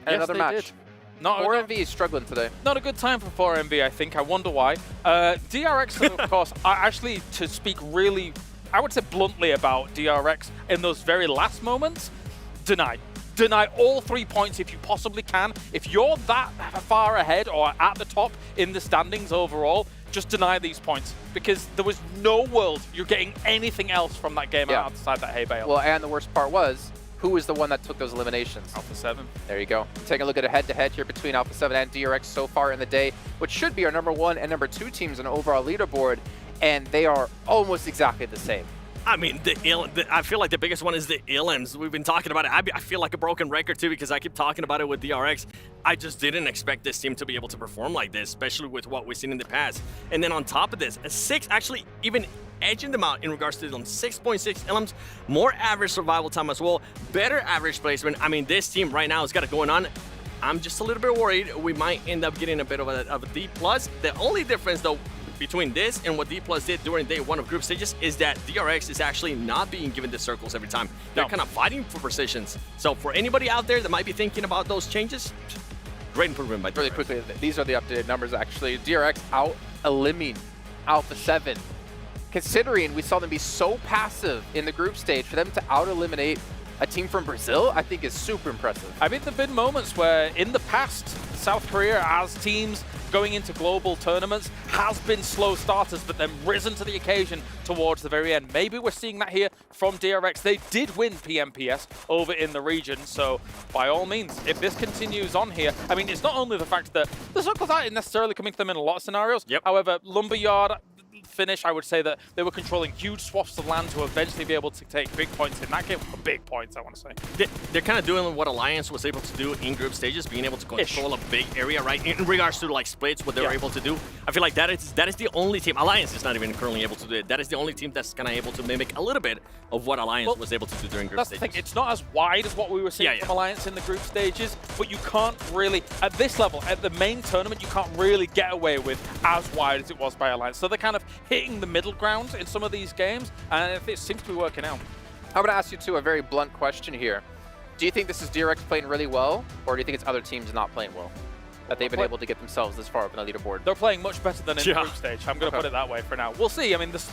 And another match. 4MV is struggling today. Not a good time for 4MV, I think. I wonder why. DRX, of course, actually, to speak really, I would say bluntly about DRX in those very last moments, deny. Deny all 3 points if you possibly can. If you're that far ahead or at the top in the standings overall, just deny these points, because there was no world you're getting anything else from that game outside that hay bale. Well, and the worst part was, who was the one that took those eliminations? Alpha 7. There you go. Taking a look at a head-to-head here between Alpha 7 and DRX so far in the day, which should be our #1 and #2 teams on the overall leaderboard, and they are almost exactly the same. I mean, I feel like the biggest one is the Illims. We've been talking about it. I feel like a broken record, too, because I keep talking about it with DRX. I just didn't expect this team to be able to perform like this, especially with what we've seen in the past. And then on top of this, a 6 actually even edging them out in regards to them. 6.6 Illims, more average survival time as well, better average placement. I mean, this team right now has got it going on. I'm just a little bit worried we might end up getting a bit of a D+. The only difference, though, between this and what D+ did during day one of group stages is that DRX is actually not being given the circles every time. They're kind of fighting for positions. So for anybody out there that might be thinking about those changes, great improvement by DRX. Really quickly, these are the updated numbers, actually. DRX out-eliminating Alpha 7. Considering we saw them be so passive in the group stage, for them to out-eliminate a team from Brazil, I think is super impressive. I mean, there have been moments where in the past, South Korea as teams going into global tournaments has been slow starters, but then risen to the occasion towards the very end. Maybe we're seeing that here from DRX. They did win PMPS over in the region, so by all means, if this continues on here, I mean, it's not only the fact that the circles aren't necessarily coming to them in a lot of scenarios. However, Lumberyard finish, I would say that they were controlling huge swaths of land to eventually be able to take big points in that game. Big points, I want to say. They're kind of doing what Alliance was able to do in group stages, being able to control a big area, right? In regards to like splits, what they were able to do. I feel like that is the only team. Alliance is not even currently able to do it. That is the only team that's kind of able to mimic a little bit of what Alliance was able to do during group stages. That's the thing. It's not as wide as what we were seeing from Alliance in the group stages, but you can't really, at this level, at the main tournament, you can't really get away with as wide as it was by Alliance. So they're kind of hitting the middle ground in some of these games, and it seems to be working out. I'm going to ask you, too, a very blunt question here. Do you think this is DRX playing really well, or do you think it's other teams not playing well, that they've been able to get themselves this far up in the leaderboard? They're playing much better than in the group stage. I'm going to put it that way for now. We'll see. I mean, there's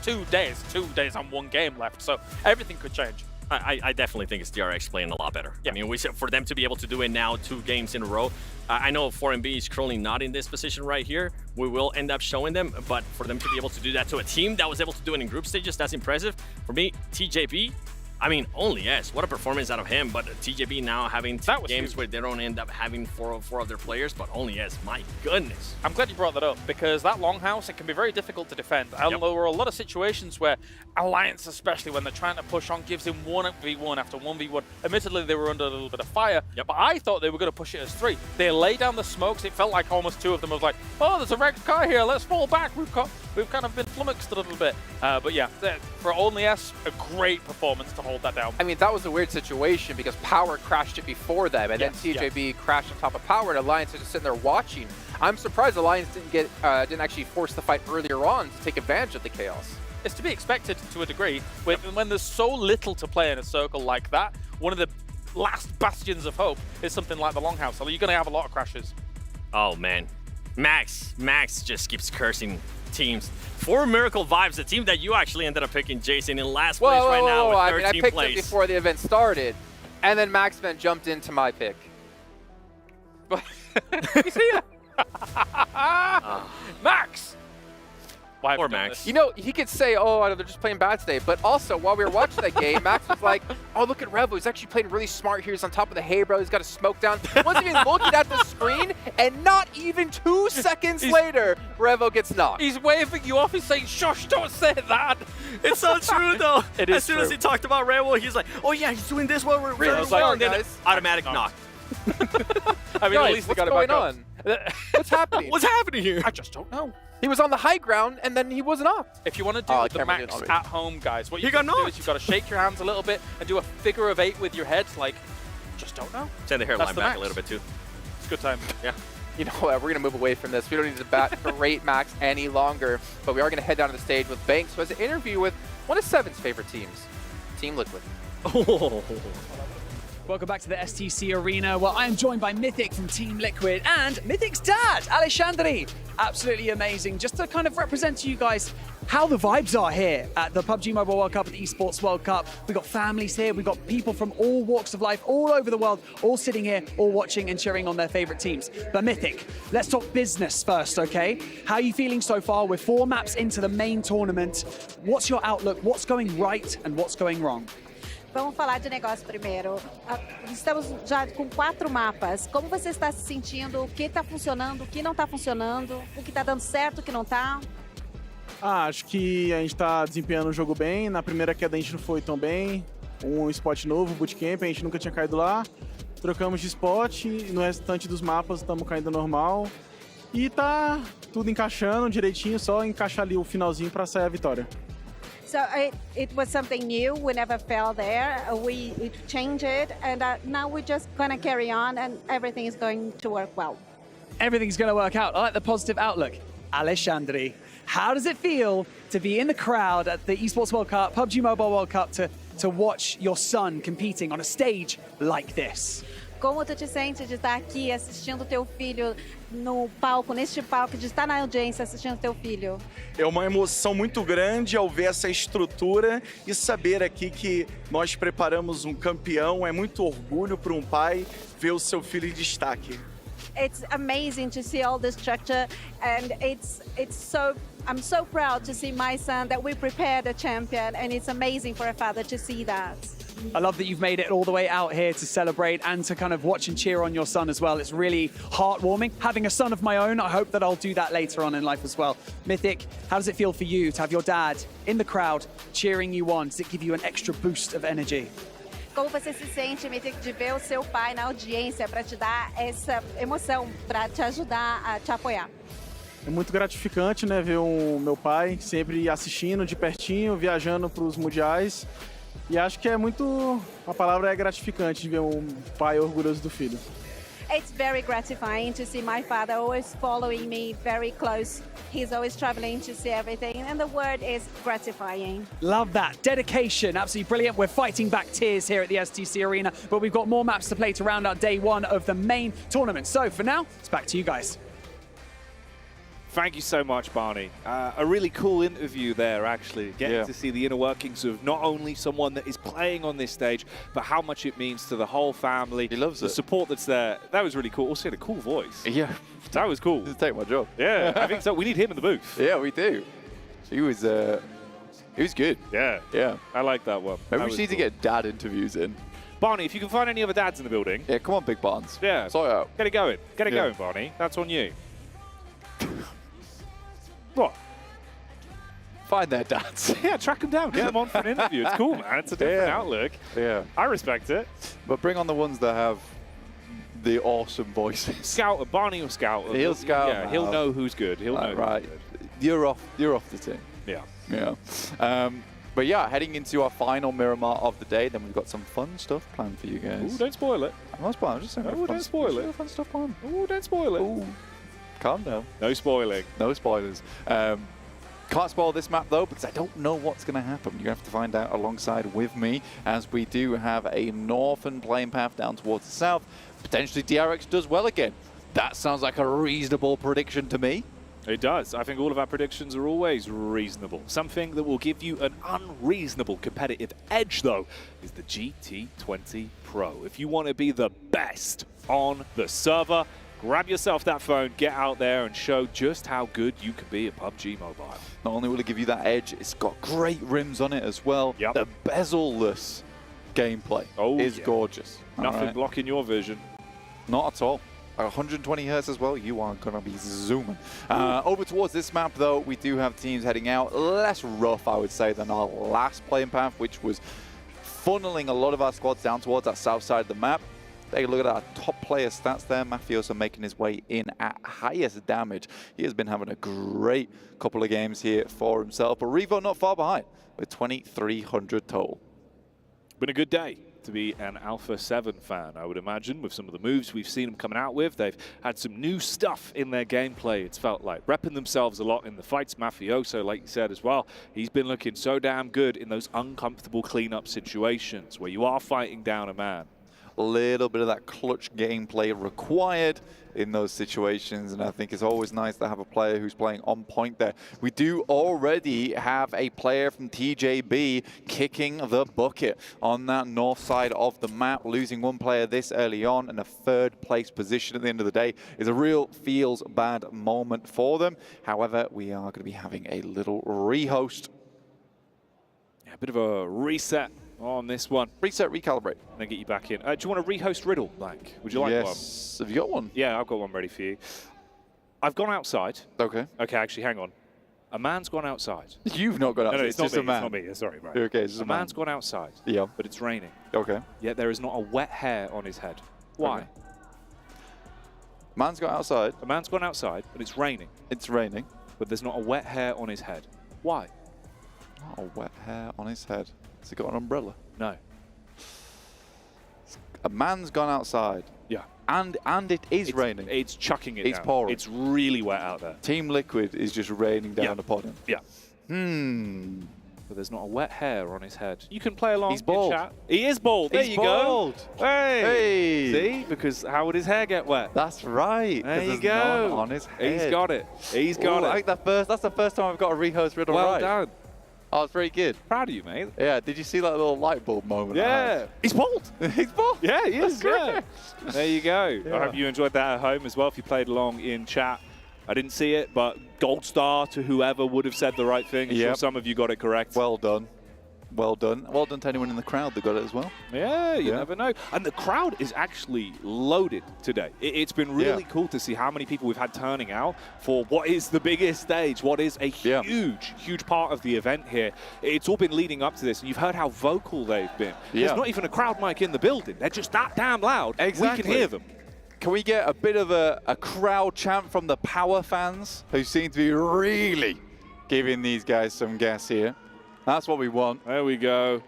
2 days on 1 game left, so everything could change. I definitely think it's DRX playing a lot better. I mean, for them to be able to do it now 2 games in a row, I know 4MB is currently not in this position right here. We will end up showing them, but for them to be able to do that to a team that was able to do it in group stages, that's impressive. For me, TJB, I mean, only yes. What a performance out of him, but TJB now having 2 games where they don't end up having 4 of their players, but only yes. My goodness. I'm glad you brought that up, because that longhouse, it can be very difficult to defend. And there were a lot of situations where Alliance, especially when they're trying to push on, gives him 1v1 after 1v1. Admittedly, they were under a little bit of fire, but I thought they were going to push it as 3. They lay down the smokes. It felt like almost 2 of them was like, oh, there's a wrecked car here. Let's fall back. We've kind of been flummoxed a little bit. But yeah, for only S, a great performance to hold that down. I mean, that was a weird situation because Power crashed it before them, and then TJB crashed on top of Power, and Alliance is just sitting there watching. I'm surprised Alliance didn't actually force the fight earlier on to take advantage of the chaos. It's to be expected to a degree. When there's so little to play in a circle like that, one of the last bastions of hope is something like the Longhouse. So you're going to have a lot of crashes. Oh, man. Max just keeps cursing teams. 4 Miracle Vibes, the team that you actually ended up picking, Jason, in last place right now with 13 I mean, I picked it before the event started, and then Maxman jumped into my pick. You see that? Max! Why Or Max. You know, he could say, oh, they're just playing bad today. But also, while we were watching that game, Max was like, oh, look at Revo. He's actually playing really smart here. He's on top of the hay, bro. He's got a smoke down. He wasn't even looking at the screen. And not even 2 seconds later, Revo gets knocked. He's waving you off. He's saying, shush, don't say that. It's so true, though. It as is soon true. as he talked about Rainbow, he's like, oh, yeah, he's doing this well. We're Really really well, well. And then guys. automatic knock. I mean, Guys, at least they what's got it going back on? What's happening? What's happening here? I just don't know. He was on the high ground, and then he was knocked. If you want to do the max at home, guys, what you got to do is you've got to shake your hands a little bit and do a figure of 8 with your heads, like, just don't know. Send the hairline That's the back max. a little bit, too. It's a good time. Yeah. You know what? We're going to move away from this. We don't need to berate Max any longer. But we are going to head down to the stage with Banks, who has an interview with one of Seven's favorite teams, Team Liquid. Oh. Welcome back to the STC Arena, where I am joined by Mythic from Team Liquid and Mythic's dad, Alexandri. Absolutely amazing. Just to kind of represent to you guys how the vibes are here at the PUBG Mobile World Cup and the ESPORTS World Cup. We've got families here, we've got people from all walks of life, all over the world, all sitting here, all watching and cheering on their favorite teams. But Mythic, let's talk business first, okay? How are you feeling so far? We're 4 maps into the main tournament. What's your outlook? What's going right and what's going wrong? Vamos falar de negócio primeiro. Estamos já com 4 mapas. Como você está se sentindo? O que está funcionando? O que não está funcionando? O que está dando certo? O que não está? Acho que a gente está desempenhando o jogo bem. Na primeira queda a gente não foi tão bem. Um spot novo, bootcamp, a gente nunca tinha caído lá. Trocamos de spot e no restante dos mapas estamos caindo normal. E tá tudo encaixando direitinho, só encaixar ali o finalzinho para sair a vitória. So it was something new. We never fell there. We changed it, and now we're just gonna carry on, and everything is going to work well. Everything's going to work out. I like the positive outlook. Alexandri, how does it feel to be in the crowd at the ESPORTS World Cup, PUBG Mobile World Cup, to watch your son competing on a stage like this? Como tu te sente de estar aqui assistindo teu filho no palco, neste palco, de estar na audiência assistindo teu filho? É uma emoção muito grande ao ver essa estrutura e saber aqui que nós preparamos um campeão. É muito orgulho para um pai ver o seu filho em destaque. It's amazing to see all the structure, and I'm so proud to see my son that we prepared a champion, and it's amazing for a father to see that. I love that you've made it all the way out here to celebrate and to kind of watch and cheer on your son as well. It's really heartwarming. Having a son of my own, I hope that I'll do that later on in life as well. Mythic, how does it feel for you to have your dad in the crowd cheering you on? Does it give you an extra boost of energy? Como você se sente, Mythic, de ver o seu pai na audiência para te dar essa emoção, para te ajudar a te apoiar? É muito gratificante, né, ver o meu pai sempre assistindo de pertinho, viajando para os mundiais. E acho que é muito, a palavra é gratificante de ver um pai orgulhoso do filho. It's very gratifying to see my father always following me very close. He's always traveling to see everything, and the word is gratifying. Love that. Dedication, absolutely brilliant. We're fighting back tears here at the STC Arena, but we've got more maps to play to round out day 1 of the main tournament. So for now, it's back to you guys. Thank you so much, Barney. A really cool interview there, actually. Getting to see the inner workings of not only someone that is playing on this stage, but how much it means to the whole family. He loves the support that's there. That was really cool. Also, he had a cool voice. Yeah. That was cool. Just take my job. Yeah, I think so. We need him in the booth. Yeah, we do. He was good. Yeah. Yeah. I like that one. Maybe That we was need to cool. get dad interviews in. Barney, if you can find any other dads in the building. Yeah, come on, Big Barnes. Yeah. Sort it out. Get it going. Get it Yeah. going, Barney. That's on you. What? Find their dads. Yeah, track them down. Get them on for an interview. It's cool, man. It's a different outlook. Yeah. I respect it. But bring on the ones that have the awesome voices. Scouter, Barney will scout. He'll scout. Yeah, he'll know who's good. He'll know right. who's good. You're off the team. Yeah. Yeah. But yeah, heading into our final Miramar of the day, then we've got some fun stuff planned for you guys. Ooh, don't spoil it. I'm not spoiling. I'm just saying. Oh, don't spoil it. Fun stuff on. Oh, don't spoil it. Ooh. Calm down. No spoiling. No spoilers. Can't spoil this map though, because I don't know what's going to happen. You're going to have to find out alongside with me, as we do have a northern playing path down towards the south. Potentially DRX does well again. That sounds like a reasonable prediction to me. It does. I think all of our predictions are always reasonable. Something that will give you an unreasonable competitive edge, though, is the GT20 Pro. If you want to be the best on the server, grab yourself that phone, get out there and show just how good you can be at PUBG Mobile. Not only will it give you that edge, it's got great rims on it as well. Yep. The bezel-less gameplay is gorgeous. Nothing blocking your vision. Not at all. 120 hertz as well, you are going to be zooming. Over towards this map, though, we do have teams heading out. Less rough, I would say, than our last playing path, which was funneling a lot of our squads down towards that south side of the map. Take a look at our top player stats there. Mafioso making his way in at highest damage. He has been having a great couple of games here for himself. But Revo not far behind with 2,300 total. Been a good day to be an Alpha 7 fan, I would imagine, with some of the moves we've seen them coming out with. They've had some new stuff in their gameplay, it's felt like. Repping themselves a lot in the fights. Mafioso, like you said as well, he's been looking so damn good in those uncomfortable cleanup situations where you are fighting down a man. A little bit of that clutch gameplay required in those situations, and I think it's always nice to have a player who's playing on point there. We do already have a player from TJB kicking the bucket on that north side of the map. Losing one player this early on and a third place position at the end of the day is a real feels bad moment for them. However, we are going to be having a little rehost. Yeah, a bit of a reset on this one. Reset, recalibrate. And then get you back in. Do you want to rehost Riddle, Blank? Would you like one? Yes. Have you got one? Yeah, I've got one ready for you. I've gone outside. Okay. Okay, actually, hang on. A man's gone outside. You've not gone outside. No, it's just not a me. man. It's not me. Yeah, sorry, right. Okay, it's just a man's gone outside. Yeah. But it's raining. Okay. Yet there is not a wet hair on his head. Why? Okay. Man's gone outside. A man's gone outside, but it's raining. It's raining. But there's not a wet hair on his head. Why? Not a wet hair on his head. Has he got an umbrella? No. A man's gone outside. Yeah. And it is raining. It's chucking it It's down. pouring. It's really wet out there. Team Liquid is just raining down upon him. Yeah. But there's not a wet hair on his head. You can play along. He's bald. In chat. He is bald. There He's you bald. go. Hey. Hey. See? Because how would his hair get wet? That's right. There you there's go. none on his head. He's got it. He's got Ooh, it. I think that's the first time I've got a rehost Riddle Well right. done. Oh, it's very good. Proud of you, mate. Yeah, did you see that little light bulb moment? Yeah. He's bald. He's bald. Yeah, he is. That's Yeah. There you go. Yeah. I hope you enjoyed that at home as well if you played along in chat. I didn't see it, but gold star to whoever would have said the right thing. I'm sure some of you got it correct. Well done. Well done. Well done to anyone in the crowd that got it as well. Yeah, you never know. And the crowd is actually loaded today. It's been really cool to see how many people we've had turning out for what is the biggest stage, what is a huge, huge part of the event here. It's all been leading up to this, and you've heard how vocal they've been. There's not even a crowd mic in the building. They're just that damn loud. Exactly. We can hear them. Can we get a bit of a crowd chant from the Power fans who seem to be really giving these guys some gas here? That's what we want. There we go.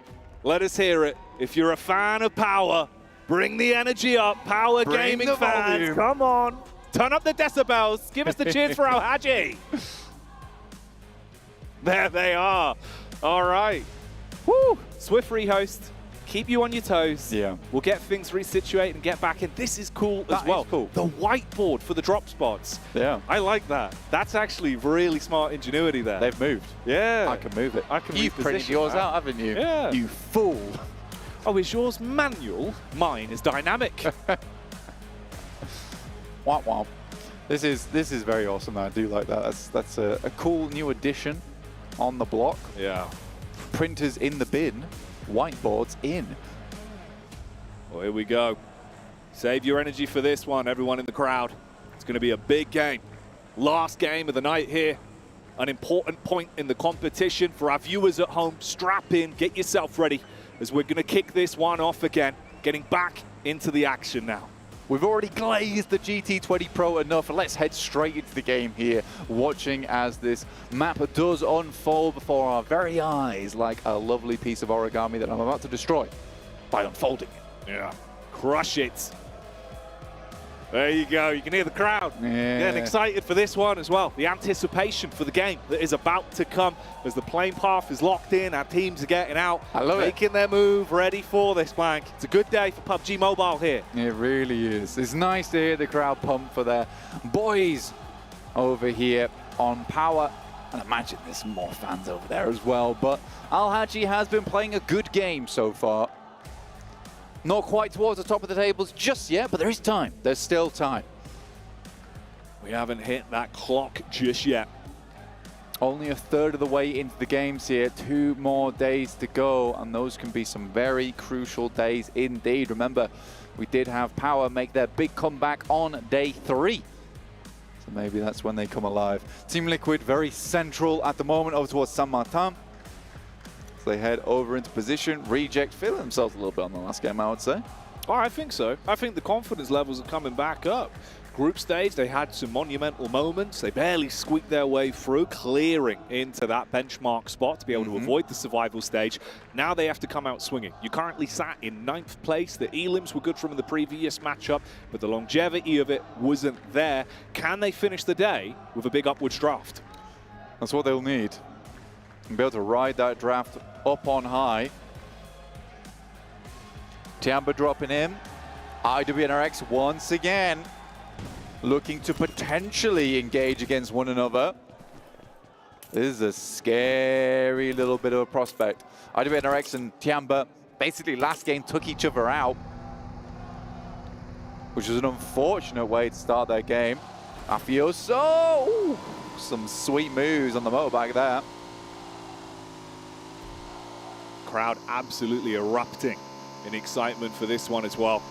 Let us hear it. If you're a fan of Power, bring the energy up. Power Bring gaming the fans, volume. come on. Turn up the decibels. Give us the cheers for Al-Haji. There they are. All right. Woo. Swift rehost. Keep you on your toes. Yeah. We'll get things resituated and get back in. This is cool as well. Cool. The whiteboard for the drop spots. Yeah. I like that. That's actually really smart ingenuity there. They've moved. Yeah. I can move it. I can You've printed reposition yours that. out, haven't you? Yeah. You fool. Oh, is yours manual? Mine is dynamic. Womp womp. This is very awesome. I do like that. That's a cool new addition on the block. Yeah. Printers in the bin. Whiteboards in. Well, here we go. Save your energy for this one, everyone in the crowd. It's going to be a big game. Last game of the night here. An important point in the competition for our viewers at home. Strap in, get yourself ready, as we're going to kick this one off again. Getting back into the action now. We've already glazed the GT20 Pro enough. Let's head straight into the game here, watching as this map does unfold before our very eyes like a lovely piece of origami that I'm about to destroy by unfolding it. Yeah. Crush it. There you go. You can hear the crowd getting excited for this one as well. The anticipation for the game that is about to come as the playing path is locked in. Our teams are getting out, making their move, ready for this, Blank. It's a good day for PUBG Mobile here. It really is. It's nice to hear the crowd pump for their boys over here on Power. And imagine there's some more fans over there as well. But Al-Haji has been playing a good game so far. Not quite towards the top of the tables just yet, but there is time. There's still time. We haven't hit that clock just yet. Only a third of the way into the games here. 2 more days to go, and those can be some very crucial days indeed. Remember, we did have Power make their big comeback on day 3. So maybe that's when they come alive. Team Liquid very central at the moment over towards Saint-Martin. So they head over into position. Reject feeling themselves a little bit on the last game, I would say. Oh, I think so. I think the confidence levels are coming back up. Group stage, they had some monumental moments. They barely squeaked their way through, clearing into that benchmark spot to be able to avoid the survival stage. Now they have to come out swinging. You currently sat in 9th place. The elims were good from the previous matchup, but the longevity of it wasn't there. Can they finish the day with a big upwards draft? That's what they'll need. And be able to ride that draft up on high. Tiamba dropping in. IWNRX once again looking to potentially engage against one another. This is a scary little bit of a prospect. IWNRX and Tiamba basically last game took each other out, which was an unfortunate way to start their game. Afioso, ooh, some sweet moves on the motorbike there. Crowd absolutely erupting in excitement for this one as well.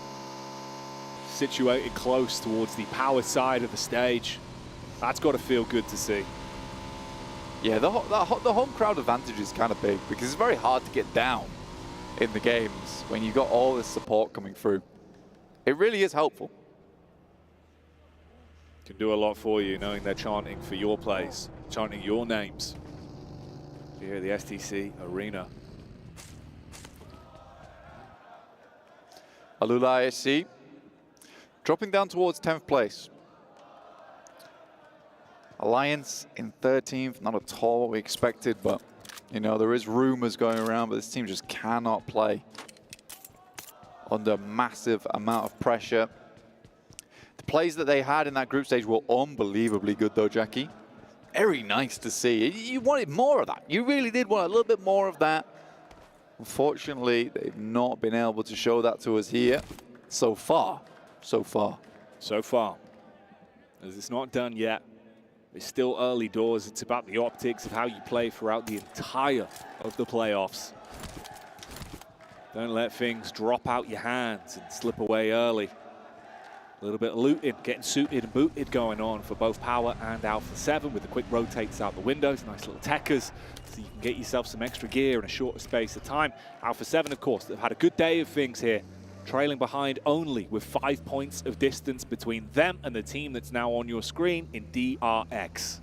Situated close towards the power side of the stage. That's got to feel good to see. Yeah, the home crowd advantage is kind of big because it's very hard to get down in the games when you've got all this support coming through. It really is helpful. Can do a lot for you knowing they're chanting for your plays, chanting your names here at the STC Arena. Alula ISC dropping down towards 10th place. Alliance in 13th, not at all what we expected, but you know, there is rumors going around, but this team just cannot play under massive amount of pressure. The plays that they had in that group stage were unbelievably good though, Jackie. Very nice to see. You wanted more of that. You really did want a little bit more of that. Unfortunately, they've not been able to show that to us here so far. So far. As it's not done yet. It's still early doors. It's about the optics of how you play throughout the entire of the playoffs. Don't let things drop out your hands and slip away early. A little bit of looting, getting suited and booted going on for both Power and Alpha 7 with the quick rotates out the windows, nice little techers, so you can get yourself some extra gear in a shorter space of time. Alpha 7, of course, they've had a good day of things here, trailing behind only with 5 points of distance between them and the team that's now on your screen in DRX.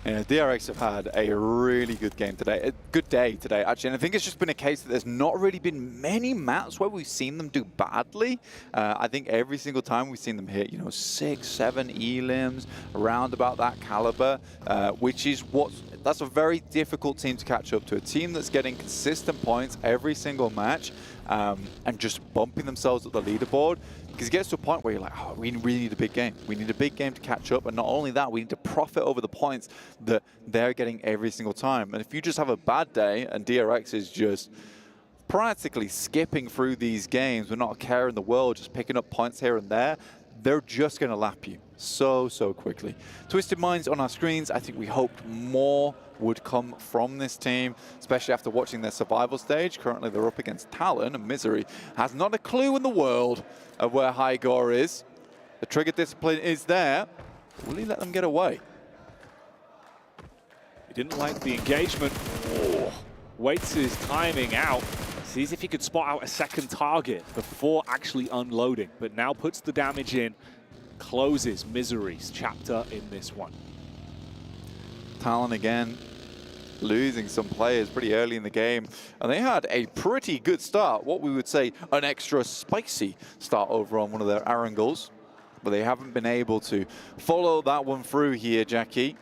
Yeah, DRX have had a really good game today, a good day today, actually. And I think it's just been a case that there's not really been many maps where we've seen them do badly. I think every single time we've seen them hit, you know, 6, 7 elims, around about that caliber, which is that's a very difficult team to catch up to. A team that's getting consistent points every single match and just bumping themselves up the leaderboard. Because it gets to a point where you're like, oh, we really need a big game. We need a big game to catch up. And not only that, we need to profit over the points that they're getting every single time. And if you just have a bad day and DRX is just practically skipping through these games with not a care in the world, just picking up points here and there, they're just going to lap you so quickly. Twisted Minds on our screens. I think we hoped more would come from this team, especially after watching their survival stage. Currently, they're up against Talon, and Misery has not a clue in the world of where Hygor is. The trigger discipline is there. Will he let them get away? He didn't like the engagement. Oh, waits his timing out. Sees if he could spot out a second target before actually unloading, but now puts the damage in, closes Misery's chapter in this one. Talon again losing some players pretty early in the game, and they had a pretty good start, what we would say an extra spicy start over on one of their Erangles, but they haven't been able to follow that one through here, Jackie.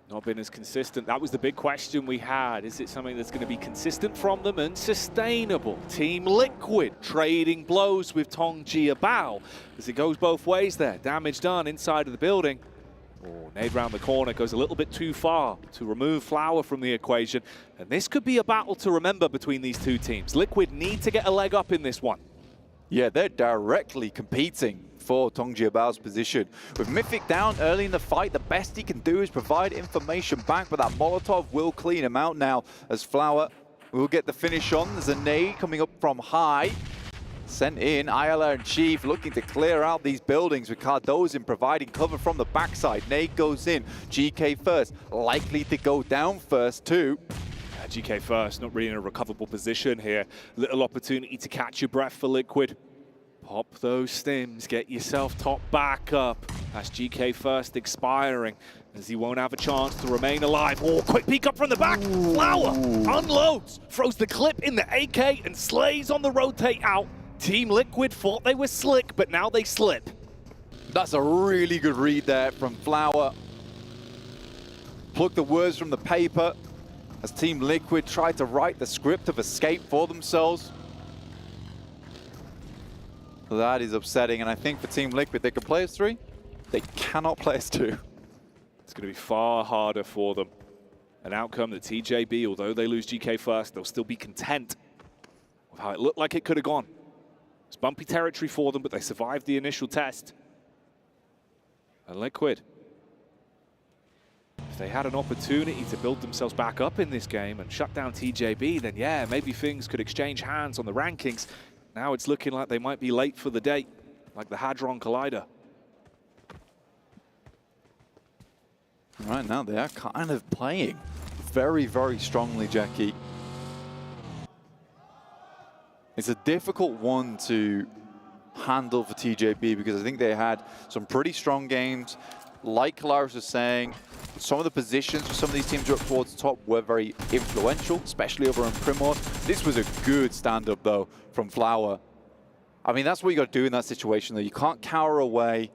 Not been as consistent. That was the big question we had. Is it something that's going to be consistent from them and sustainable? Team Liquid trading blows with Tong Jiabao as it goes both ways there. Damage done inside of the building. Oh, nade round the corner goes a little bit too far to remove Flower from the equation. And this could be a battle to remember between these two teams. Liquid need to get a leg up in this one. Yeah, they're directly competing for Tongji Abao's position. With Mythic down early in the fight, the best he can do is provide information back, but that Molotov will clean him out now as Flower will get the finish on. There's a nade coming up from high. Sent in, Ayala and Chief looking to clear out these buildings with Cardozin providing cover from the backside. Nade goes in, GK first, likely to go down first too. GK first, not really in a recoverable position here. Little opportunity to catch your breath for Liquid. Pop those stims, get yourself top back up. That's GK first expiring, as he won't have a chance to remain alive. Oh, quick peek up from the back. Ooh. Flower unloads, throws the clip in the AK and slays on the rotate out. Team Liquid thought they were slick, but now they slip. That's a really good read there from Flower. Pluck the words from the paper as Team Liquid tried to write the script of escape for themselves. That is upsetting, and I think for Team Liquid, they can play as 3. They cannot play as 2. It's going to be far harder for them. An outcome that TJB, although they lose GK first, they'll still be content with how it looked like it could have gone. It's bumpy territory for them, but they survived the initial test. And Liquid, if they had an opportunity to build themselves back up in this game and shut down TJB, then yeah, maybe things could exchange hands on the rankings. Now it's looking like they might be late for the date, like the Hadron Collider. Right now, they are kind of playing very, very strongly, Jackie. It's a difficult one to handle for TJB because I think they had some pretty strong games. Like Kalaris was saying, some of the positions for some of these teams who are up towards the top were very influential, especially over in Primordial. This was a good stand-up, though, from Flower. I mean, that's what you got to do in that situation, though. You can't cower away.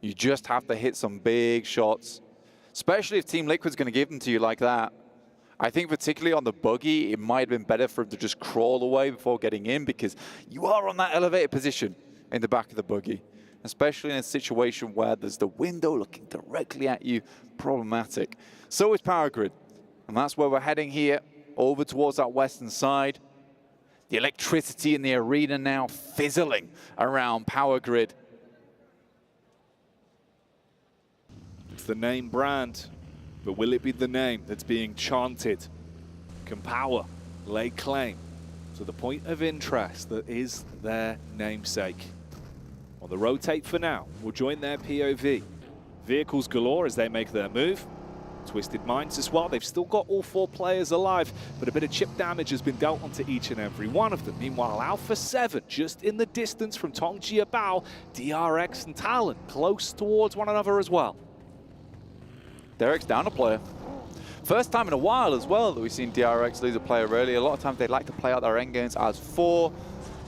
You just have to hit some big shots, especially if Team Liquid's going to give them to you like that. I think particularly on the buggy, it might have been better for him to just crawl away before getting in because you are on that elevated position in the back of the buggy, especially in a situation where there's the window looking directly at you. Problematic. So is Power Grid, and that's where we're heading here, over towards that western side. The electricity in the arena now fizzling around Power Grid. It's the name brand, but will it be the name that's being chanted? Can Power lay claim to the point of interest that is their namesake? On the rotate for now, we'll join their POV. Vehicles galore as they make their move. Twisted Minds as well. They've still got all 4 players alive, but a bit of chip damage has been dealt onto each and every one of them. Meanwhile, Alpha 7, just in the distance from Tongji Abao, DRX and Talon, close towards one another as well. Derek's down a player. First time in a while as well that we've seen DRX lose a player early. A lot of times they like to play out their end games as 4.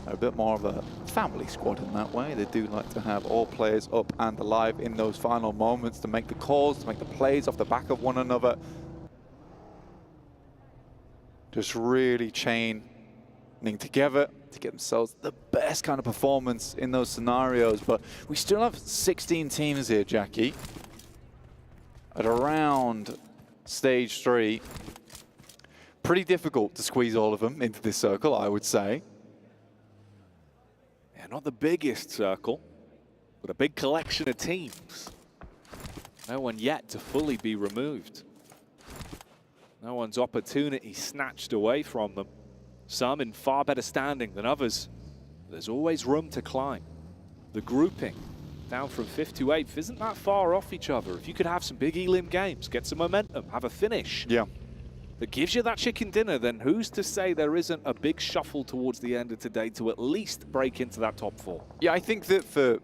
They're a bit more of a family squad in that way. They do like to have all players up and alive in those final moments to make the calls, to make the plays off the back of one another. Just really chaining together to get themselves the best kind of performance in those scenarios. But we still have 16 teams here, Jackie, at around stage 3. Pretty difficult to squeeze all of them into this circle, I would say. Yeah, not the biggest circle, but a big collection of teams. No one yet to fully be removed. No one's opportunity snatched away from them. Some in far better standing than others. There's always room to climb. The grouping down from 5th to 8th isn't that far off each other. If you could have some big elim games, get some momentum, have a finish. Yeah. That gives you that chicken dinner, then who's to say there isn't a big shuffle towards the end of today to at least break into that top 4? Yeah, I think that for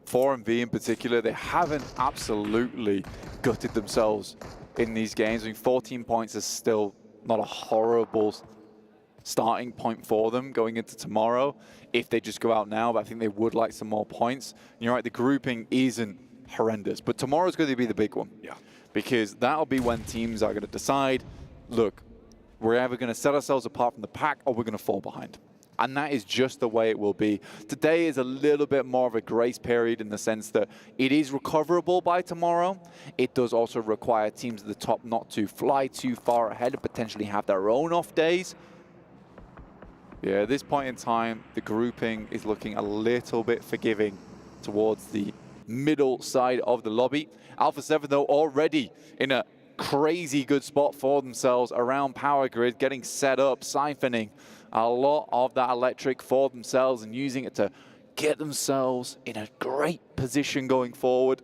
4MV in particular, they haven't absolutely gutted themselves in these games. I mean, 14 points is still not a horrible starting point for them going into tomorrow if they just go out now, but I think they would like some more points. And you're right, the grouping isn't horrendous, but tomorrow's going to be the big one. Yeah. Because that'll be when teams are going to decide, look, we're either going to set ourselves apart from the pack or we're going to fall behind. And that is just the way it will be. Today is a little bit more of a grace period in the sense that it is recoverable by tomorrow. It does also require teams at the top not to fly too far ahead and potentially have their own off days. Yeah, at this point in time, the grouping is looking a little bit forgiving towards the middle side of the lobby. Alpha 7, though, already in a crazy good spot for themselves around power grid, getting set up, siphoning a lot of that electric for themselves and using it to get themselves in a great position going forward.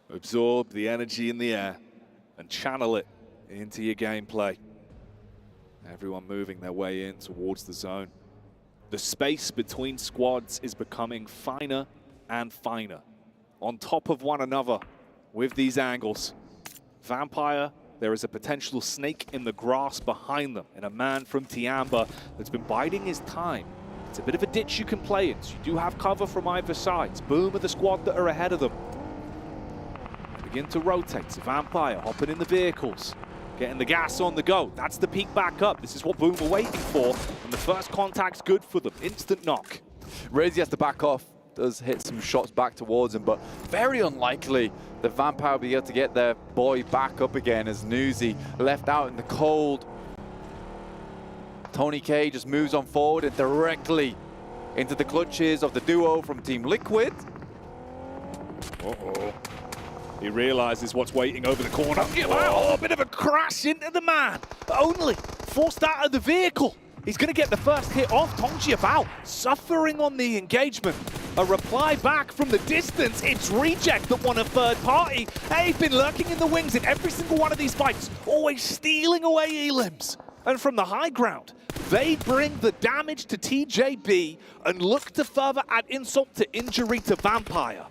Absorb the energy in the air and channel it into your gameplay. Everyone moving their way in towards the zone. The space between squads is becoming finer and finer, on top of one another with these angles. Vampire, there is a potential snake in the grass behind them, and a man from Tiamba that's been biding his time. It's a bit of a ditch you can play in, so you do have cover from either sides. Boom are the squad that are ahead of them. Begin to rotate. So Vampire hopping in the vehicles, getting the gas on the go. That's the peak back up. This is what Boom were waiting for, and the first contact's good for them. Instant knock. Razy has to back off. Does hit some shots back towards him, but very unlikely that Vampire will be able to get their boy back up again as Newsy left out in the cold. Tony K just moves on forward and directly into the clutches of the duo from Team Liquid. Uh-oh. He realizes what's waiting over the corner. Oh, a bit of a crash into the man. Only forced out of the vehicle. He's going to get the first hit off. Tongji Bao suffering on the engagement. A reply back from the distance. It's Reject that won a third party. They've been lurking in the wings in every single one of these fights, always stealing away elims. And from the high ground, they bring the damage to TJB and look to further add insult to injury to Vampire.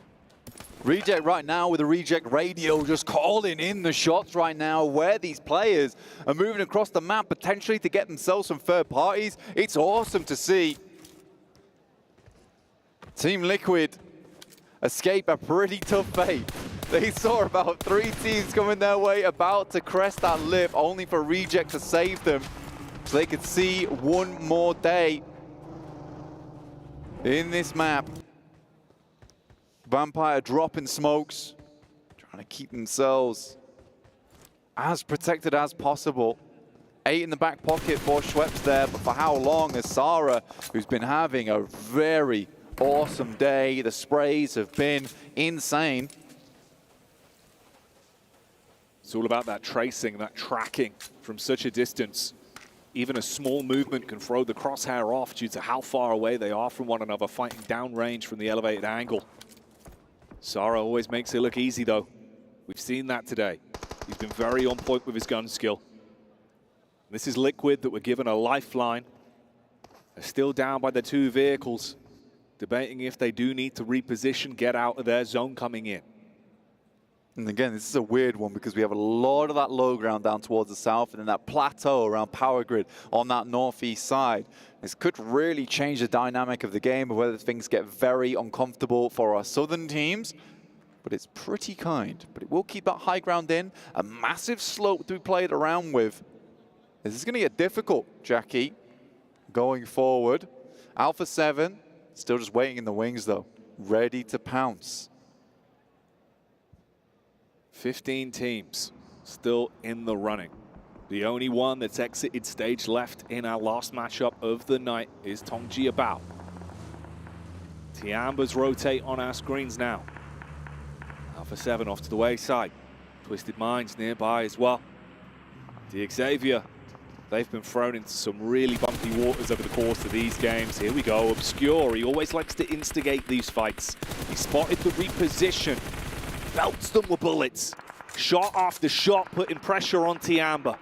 Reject right now with a Reject radio just calling in the shots right now where these players are moving across the map potentially to get themselves some third parties. It's awesome to see Team Liquid escape a pretty tough fate. They saw about 3 teams coming their way about to crest that lip, only for Reject to save them so they could see one more day in this map. Vampire dropping smokes, trying to keep themselves as protected as possible. 8 in the back pocket for Schweppes there, but for how long? As Sarah, who's been having a very awesome day. The sprays have been insane. It's all about that tracing, that tracking from such a distance. Even a small movement can throw the crosshair off due to how far away they are from one another, fighting downrange from the elevated angle. Sarah always makes it look easy, though. We've seen that today. He's been very on point with his gun skill. This is Liquid that were given a lifeline. They're still down by the 2 vehicles, debating if they do need to reposition, get out of their zone coming in. And again, this is a weird one because we have a lot of that low ground down towards the south and then that plateau around power grid on that northeast side. This could really change the dynamic of the game of whether things get very uncomfortable for our southern teams. But it's pretty kind. But it will keep that high ground in. A massive slope to be played around with. This is going to get difficult, Jackie, going forward. Alpha 7, still just waiting in the wings though, ready to pounce. 15 teams still in the running. The only one that's exited stage left in our last matchup of the night is Tongji Bao. Tiambas rotate on our screens now. Alpha 7 off to the wayside. Twisted Minds nearby as well. The Xavier, they've been thrown into some really bumpy waters over the course of these games. Here we go, Obscure. He always likes to instigate these fights. He spotted the reposition. Belts them with bullets. Shot after shot, putting pressure on Tiamba.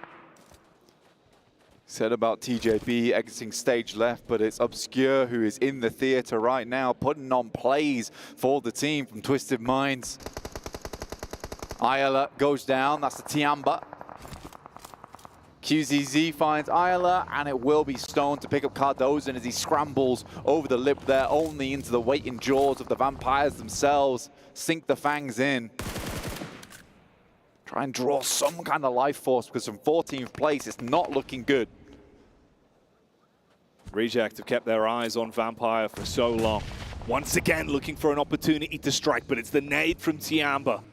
Said about TJB exiting stage left, but it's Obscure who is in the theater right now, putting on plays for the team from Twisted Minds. Ayala goes down, that's the Tiamba. QZZ finds Ayala, and it will be Stone to pick up Cardozan as he scrambles over the lip there, only into the waiting jaws of the Vampires themselves. Sink the fangs in. Try and draw some kind of life force, because from 14th place, it's not looking good. Reject have kept their eyes on Vampire for so long. Once again, looking for an opportunity to strike, but it's the nade from Tiamba.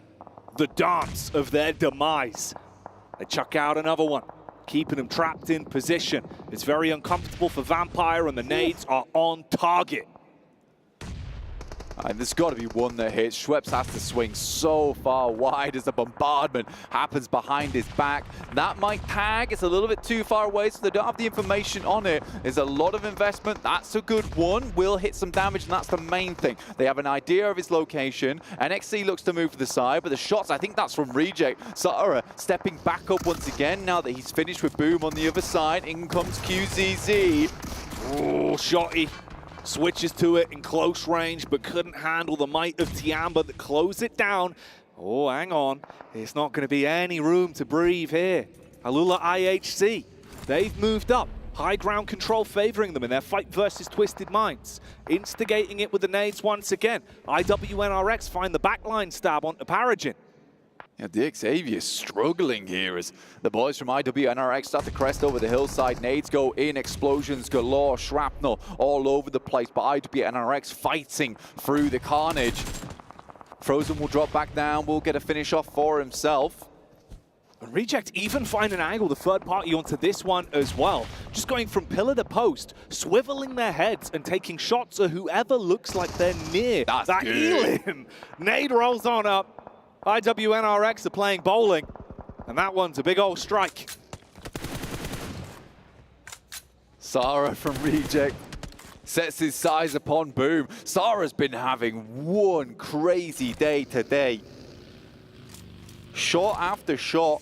The dance of their demise. They chuck out another one, keeping them trapped in position. It's very uncomfortable for Vampire, and the nades are on target. And there's got to be one that hits. Schweppes has to swing so far wide as the bombardment happens behind his back. That might tag. It's a little bit too far away, so they don't have the information on it. There's a lot of investment. That's a good one. Will hit some damage, and that's the main thing. They have an idea of his location. NXC looks to move to the side, but the shots, I think that's from Reject. Sara stepping back up once again now that he's finished with Boom on the other side. In comes QZZ. Oh, shotty. Switches to it in close range, but couldn't handle the might of Tiamba that closed it down. Oh, hang on. It's not going to be any room to breathe here. Alula IHC, they've moved up. High ground control favoring them in their fight versus Twisted Minds. Instigating it with the nades once again. IWNRX find the backline stab onto Paragin. Yeah, the Xavier struggling here as the boys from IWNRX start to crest over the hillside. Nades go in, explosions galore, shrapnel all over the place, but IWNRX fighting through the carnage. Frozen will drop back down, will get a finish off for himself. And Reject even find an angle, the third party onto this one as well. Just going from pillar to post, swiveling their heads and taking shots at whoever looks like they're near. That's that good. Elim. Nade rolls on up. IWNRX are playing bowling, and that one's a big old strike. Sara from Reject sets his size upon Boom. Sara's been having one crazy day today. Shot after shot.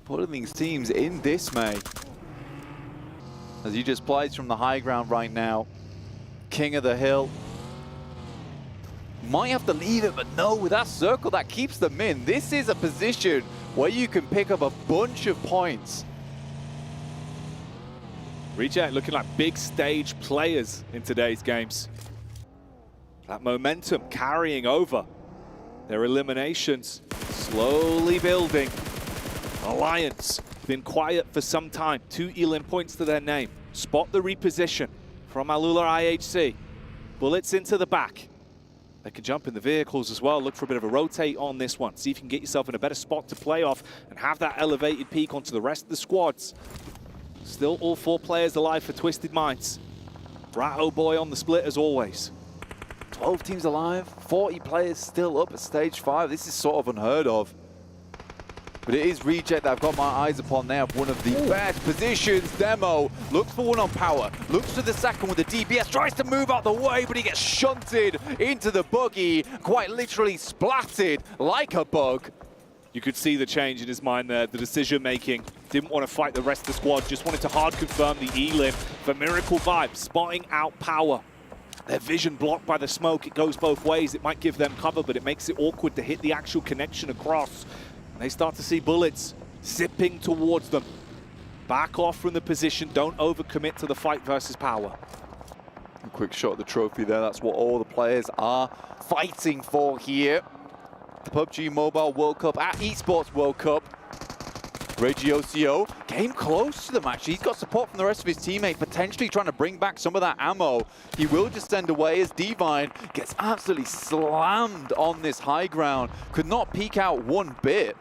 Putting these teams in dismay. As he just plays from the high ground right now. King of the hill. Might have to leave it, but no, with that circle that keeps them in. This is a position where you can pick up a bunch of points. Reject looking like big stage players in today's games. That momentum carrying over. Their eliminations slowly building. Alliance been quiet for some time. 2 Elim points to their name. Spot the reposition from Alula IHC. Bullets into the back. They can jump in the vehicles as well, look for a bit of a rotate on this one. See if you can get yourself in a better spot to play off and have that elevated peak onto the rest of the squads. Still all 4 players alive for Twisted Minds. Ratto Boy on the split as always. 12 teams alive, 40 players still up at stage 5. This is sort of unheard of. But it is Reject that I've got my eyes upon there. One of the best positions. Demo looks for one on power. Looks for the second with the DPS. Tries to move out the way, but he gets shunted into the buggy. Quite literally splatted like a bug. You could see the change in his mind there. The decision making. Didn't want to fight the rest of the squad. Just wanted to hard confirm the Elim for Miracle Vibes. Spotting out power. Their vision blocked by the smoke. It goes both ways. It might give them cover, but it makes it awkward to hit the actual connection across. They start to see bullets zipping towards them. Back off from the position. Don't overcommit to the fight versus power. A quick shot at the trophy there. That's what all the players are fighting for here. The PUBG Mobile World Cup at ESPORTS World Cup. Regiocio came close to the match. He's got support from the rest of his teammates, potentially trying to bring back some of that ammo. He will just send away as Divine gets absolutely slammed on this high ground. Could not peek out one bit.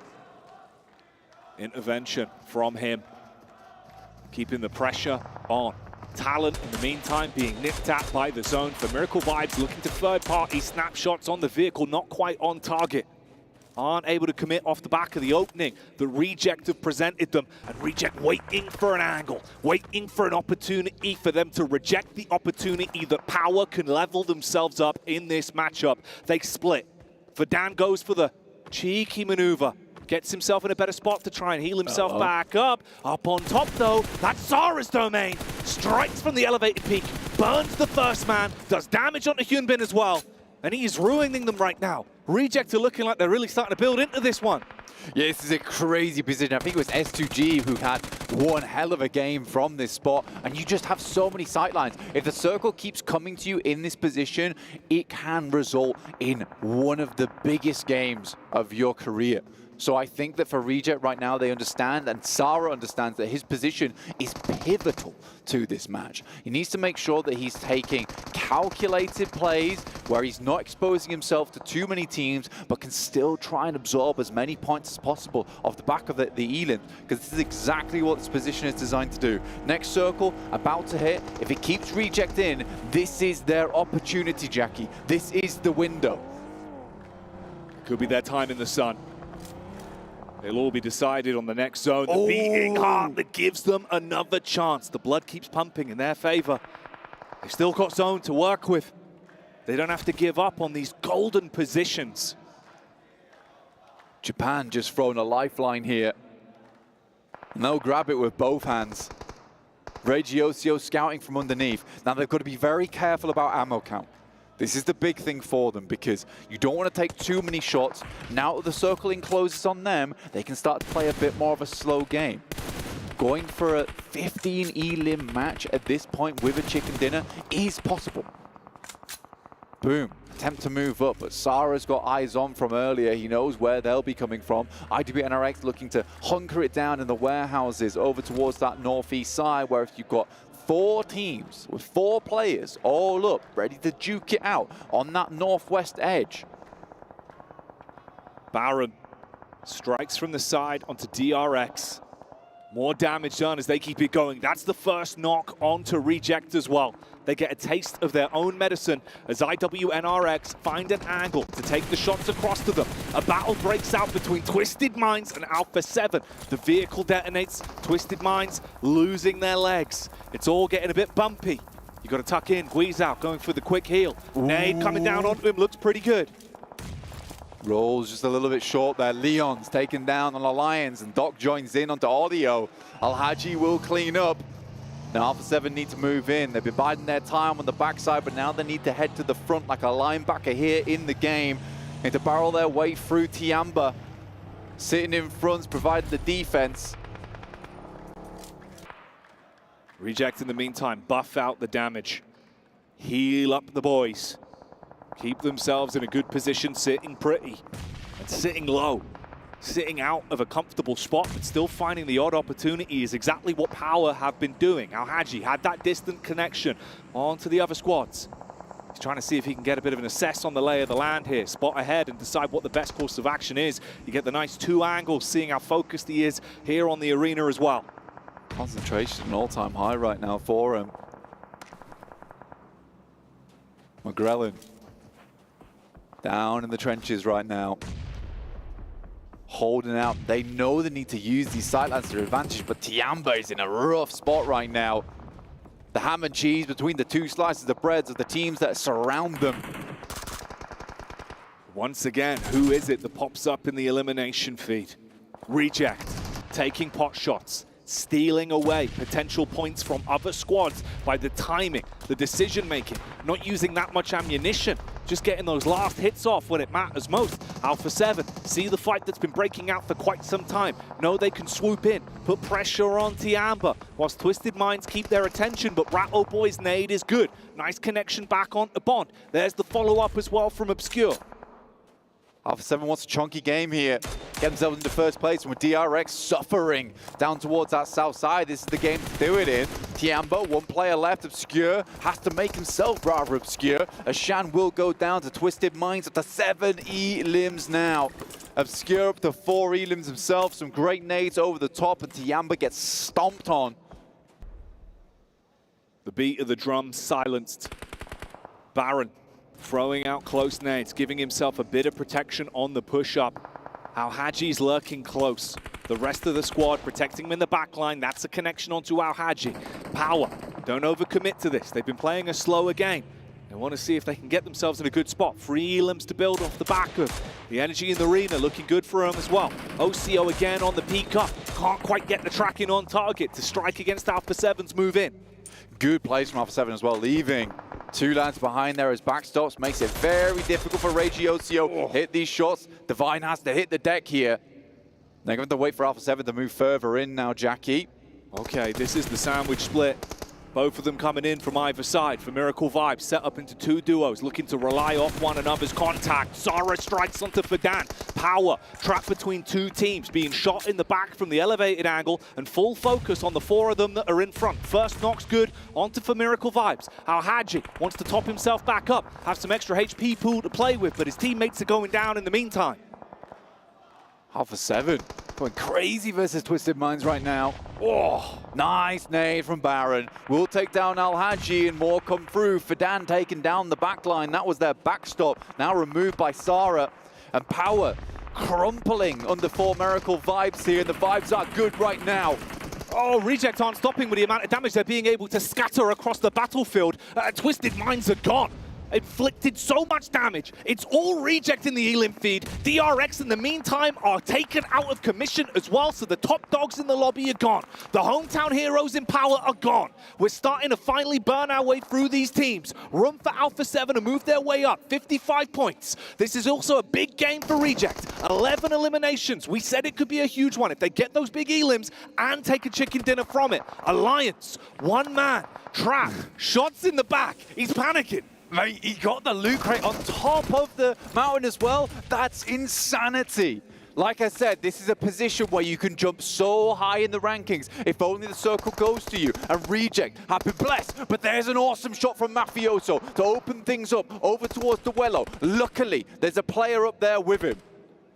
Intervention from him. Keeping the pressure on. Talent, in the meantime, being nipped at by the zone for Miracle Vibes, looking to third-party snapshots on the vehicle, not quite on target. Aren't able to commit off the back of the opening. The Reject have presented them, and Reject waiting for an angle, waiting for an opportunity for them to reject the opportunity that Power can level themselves up in this matchup. They split. Verdan goes for the cheeky maneuver. Gets himself in a better spot to try and heal himself back up. Up on top, though, that's Sara's domain. Strikes from the elevated peak, burns the first man, does damage onto Hyunbin as well. And he is ruining them right now. Reject are looking like they're really starting to build into this one. Yeah, this is a crazy position. I think it was S2G who had one hell of a game from this spot, and you just have so many sightlines. If the circle keeps coming to you in this position, it can result in one of the biggest games of your career. So I think that for Reject right now, they understand, and Sara understands that his position is pivotal to this match. He needs to make sure that he's taking calculated plays where he's not exposing himself to too many teams, but can still try and absorb as many points as possible off the back of the Elim, because this is exactly what this position is designed to do. Next circle, about to hit. If it keeps Reject in, this is their opportunity, Jackie. This is the window. Could be their time in the sun. It'll all be decided on the next zone. The beating heart that gives them another chance. The blood keeps pumping in their favor. They've still got zone to work with. They don't have to give up on these golden positions. Japan just thrown a lifeline here. And they'll grab it with both hands. Regiocio scouting from underneath. Now they've got to be very careful about ammo count. This is the big thing for them, because you don't want to take too many shots. Now that the circle encloses on them, they can start to play a bit more of a slow game. Going for a 15 elim match at this point with a chicken dinner is possible. Boom. Attempt to move up, but Sara's got eyes on from earlier. He knows where they'll be coming from. IDB NRX looking to hunker it down in the warehouses over towards that northeast side, where if you've got 4 teams with 4 players all up, ready to duke it out on that northwest edge. Baron strikes from the side onto DRX. More damage done as they keep it going. That's the first knock onto Reject as well. They get a taste of their own medicine as IWNRX find an angle to take the shots across to them. A battle breaks out between Twisted Minds and Alpha 7. The vehicle detonates, Twisted Minds losing their legs. It's all getting a bit bumpy. You got to tuck in, Guiz out, going for the quick heal. Nade coming down onto him, looks pretty good. Rolls just a little bit short there. Leon's taken down on Alliance, and Doc joins in onto Audio. Al-Haji will clean up. Now Alpha 7 need to move in. They've been biding their time on the backside, but now they need to head to the front like a linebacker here in the game. Need to barrel their way through Tiamba. Sitting in front, providing the defense. Reject in the meantime, buff out the damage. Heal up the boys. Keep themselves in a good position, sitting pretty and sitting low. Sitting out of a comfortable spot, but still finding the odd opportunity is exactly what Power have been doing. Al-Haji had that distant connection onto the other squads. He's trying to see if he can get a bit of an assess on the lay of the land here, spot ahead and decide what the best course of action is. You get the nice 2 angles, seeing how focused he is here on the arena as well. Concentration an all-time high right now for him. McGrellin down in the trenches right now. Holding out. They know they need to use these sightlines to their advantage, but Tiamba is in a rough spot right now. The ham and cheese between the 2 slices of breads of the teams that surround them. Once again, who is it that pops up in the elimination feed? Reject, taking pot shots, stealing away potential points from other squads by the timing, the decision-making, not using that much ammunition, just getting those last hits off when it matters most. Alpha 7 see the fight that's been breaking out for quite some time. Know they can swoop in, put pressure on Tiamba, whilst Twisted Minds keep their attention, but Rattle Boy's nade is good. Nice connection back onto Bond. There's the follow-up as well from Obscure. Alpha 7 wants a chunky game here. Get themselves into first place, and with DRX suffering down towards that south side, this is the game to do it in. Tiamba, 1 player left. Obscure has to make himself rather obscure. Ashan will go down to Twisted Minds up to 7 elims now. Obscure up to 4 elims himself. Some great nades over the top, and Tiamba gets stomped on. The beat of the drum silenced. Baron throwing out close nades, giving himself a bit of protection on the push-up. Al-Haji's lurking close. The rest of the squad protecting him in the back line. That's a connection onto Al-Haji. Power, don't overcommit to this. They've been playing a slower game. They want to see if they can get themselves in a good spot. 3 elims to build off the back of. The energy in the arena looking good for them as well. OCO again on the peak up. Can't quite get the tracking on target to strike against Alpha 7's move in. Good plays from Alpha 7 as well, leaving 2 lands behind there as backstops. Makes it very difficult for Regiocio. Hit these shots. Divine has to hit the deck here. They're going to wait for Alpha 7 to move further in now, Jackie. Okay, this is the sandwich split. Both of them coming in from either side for Miracle Vibes, set up into two duos, looking to rely off one another's contact. Zara strikes onto Fadan. Power trapped between two teams, being shot in the back from the elevated angle, and full focus on the four of them that are in front. First knock's good, onto for Miracle Vibes. Al-Haji wants to top himself back up, have some extra HP pool to play with, but his teammates are going down in the meantime. Alpha 7 going crazy versus Twisted Minds right now. Oh, nice nade from Baron. Will take down Al-Haji and more come through. Fadan taking down the backline. That was their backstop. Now removed by Sara. And Power crumpling under 4 Miracle Vibes here. And the vibes are good right now. Oh, Reject aren't stopping with the amount of damage they're being able to scatter across the battlefield. Twisted Minds are gone. Inflicted so much damage. It's all Reject in the Elim feed. DRX in the meantime are taken out of commission as well, so the top dogs in the lobby are gone. The hometown heroes in Power are gone. We're starting to finally burn our way through these teams. Room for Alpha 7 to move their way up, 55 points. This is also a big game for Reject. 11 eliminations. We said it could be a huge one if they get those big Elims and take a chicken dinner from it. Alliance, one man, trap, shots in the back. He's panicking. Mate, he got the loot crate on top of the mountain as well. That's insanity. Like I said, this is a position where you can jump so high in the rankings if only the circle goes to you. And Reject have been blessed, but there's an awesome shot from Mafioso to open things up over towards Duello. Luckily, there's a player up there with him.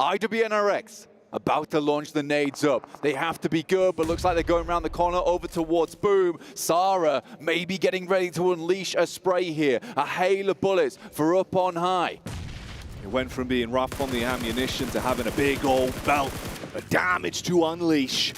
IWNRX about to launch the nades up. They have to be good, but looks like they're going around the corner over towards Boom. Sara maybe getting ready to unleash a spray here. A hail of bullets for up on high. It went from being rough on the ammunition to having a big old belt of damage to unleash.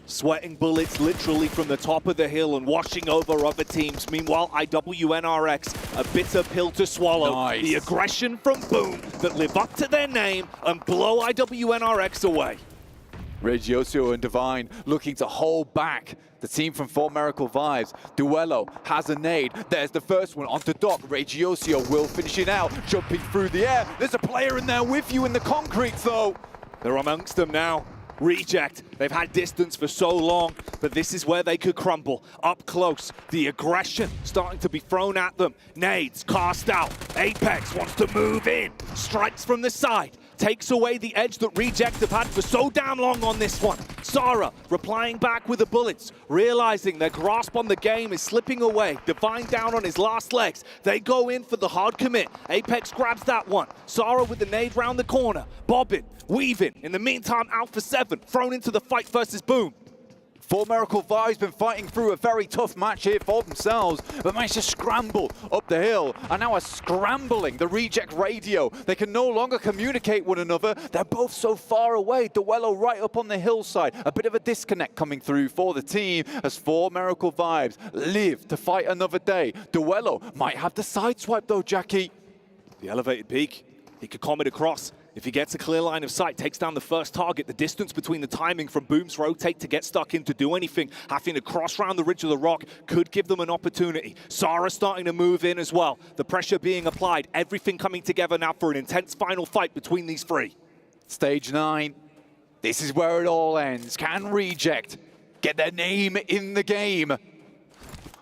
Sweating bullets literally from the top of the hill and washing over other teams. Meanwhile, IWNRX, a bitter pill to swallow. Nice. The aggression from Boom that live up to their name and blow IWNRX away. Regiosio and Divine looking to hold back the team from 4 Miracle Vibes. Duello has a nade. There's the first one onto Doc. Regiosio will finish it out, jumping through the air. There's a player in there with you in the concrete, though. They're amongst them now. Reject, they've had distance for so long, but this is where they could crumble. Up close, the aggression starting to be thrown at them. Nades cast out. Apex wants to move in. Strikes from the side. Takes away the edge that Reject have had for so damn long on this one. Sara replying back with the bullets, realizing their grasp on the game is slipping away. Divine down on his last legs. They go in for the hard commit. Apex grabs that one. Sara with the nade round the corner. Bobbing, weaving. In the meantime, Alpha 7 thrown into the fight versus Boom. 4 Miracle Vibes been fighting through a very tough match here for themselves, but managed to scramble up the hill, and now are scrambling the Reject radio. They can no longer communicate one another. They're both so far away. Duello right up on the hillside. A bit of a disconnect coming through for the team as 4 Miracle Vibes live to fight another day. Duello might have the sideswipe though, Jackie. The elevated peak. He could comet across. If he gets a clear line of sight, takes down the first target, the distance between the timing from Boom's rotate to get stuck in to do anything, having to cross around the ridge of the rock, could give them an opportunity. Sara starting to move in as well. The pressure being applied, everything coming together now for an intense final fight between these three. Stage 9. This is where it all ends. Can Reject get their name in the game?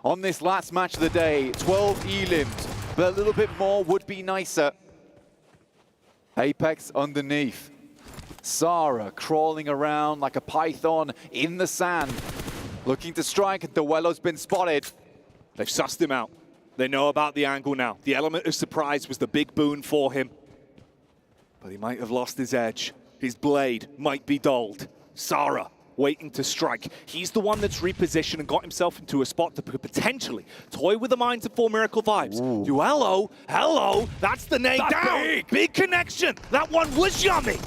On this last match of the day, 12 elims, but a little bit more would be nicer. Apex underneath. Sara crawling around like a python in the sand. Looking to strike, and Duello's been spotted. They've sussed him out. They know about the angle now. The element of surprise was the big boon for him. But he might have lost his edge. His blade might be dulled. Sara waiting to strike. He's the one that's repositioned and got himself into a spot that could potentially toy with the minds of 4 Miracle Vibes. Ooh. Duello, hello, that's the nade down. Big connection. That one was yummy.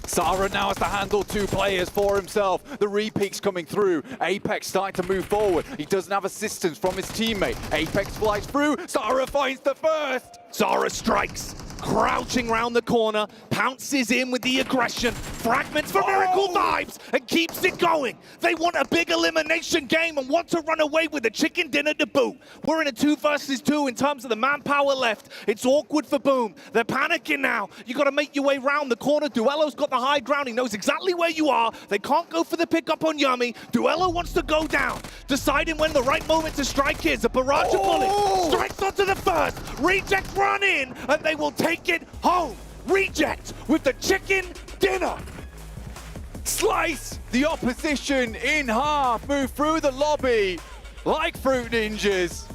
Sara now has to handle 2 players for himself. The repeats coming through. Apex starting to move forward. He doesn't have assistance from his teammate. Apex flies through. Sara finds the first. Sara strikes. crouching round the corner, pounces in with the aggression, fragments for Miracle Vibes, and keeps it going. They want a big elimination game and want to run away with a chicken dinner to boot. We're in a 2 versus 2 in terms of the manpower left. It's awkward for Boom. They're panicking now. You got to make your way round the corner. Duello's got the high ground. He knows exactly where you are. They can't go for the pickup on Yummy. Duello wants to go down, deciding when the right moment to strike is. A barrage of bullets strikes onto the first. Reject run in, and they will take it home. Reject with the chicken dinner. Slice the opposition in half, move through the lobby like fruit ninjas.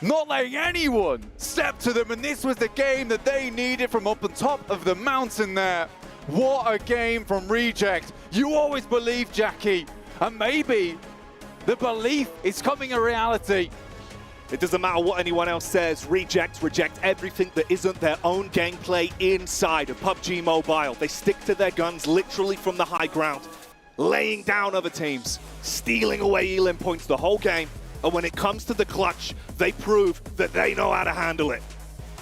Not letting anyone step to them, and this was the game that they needed from up on top of the mountain there. What a game from Reject. You always believe, Jackie, and maybe the belief is coming a reality. It doesn't matter what anyone else says. Reject everything that isn't their own gameplay inside of PUBG Mobile. They stick to their guns literally from the high ground, laying down other teams, stealing away elim points the whole game. And when it comes to the clutch, they prove that they know how to handle it.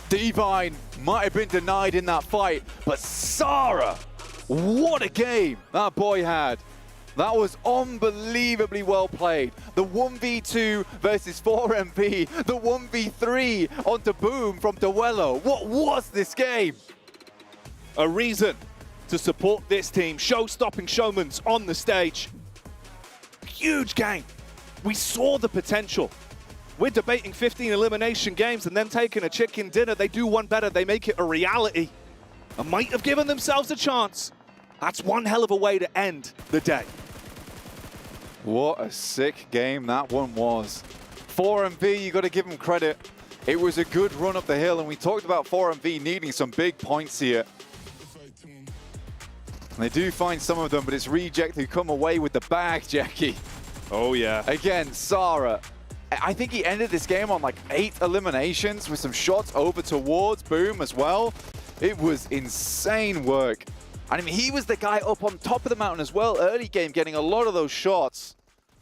Divine might have been denied in that fight, but Sarah, what a game that boy had. That was unbelievably well played. The 1v2 versus 4MV, the 1v3 onto Boom from Duello. What was this game? A reason to support this team. Show-stopping showmans on the stage. Huge game. We saw the potential. We're debating 15 elimination games and them taking a chicken dinner. They do one better. They make it a reality. And might have given themselves a chance. That's one hell of a way to end the day. What a sick game that one was. 4MV, you got to give them credit. It was a good run up the hill, and we talked about 4MV needing some big points here. And they do find some of them, but it's Reject who come away with the bag, Jackie. Oh, yeah. Again, Sarah. I think he ended this game on like 8 eliminations with some shots over towards Boom as well. It was insane work. And I mean, he was the guy up on top of the mountain as well, early game, getting a lot of those shots.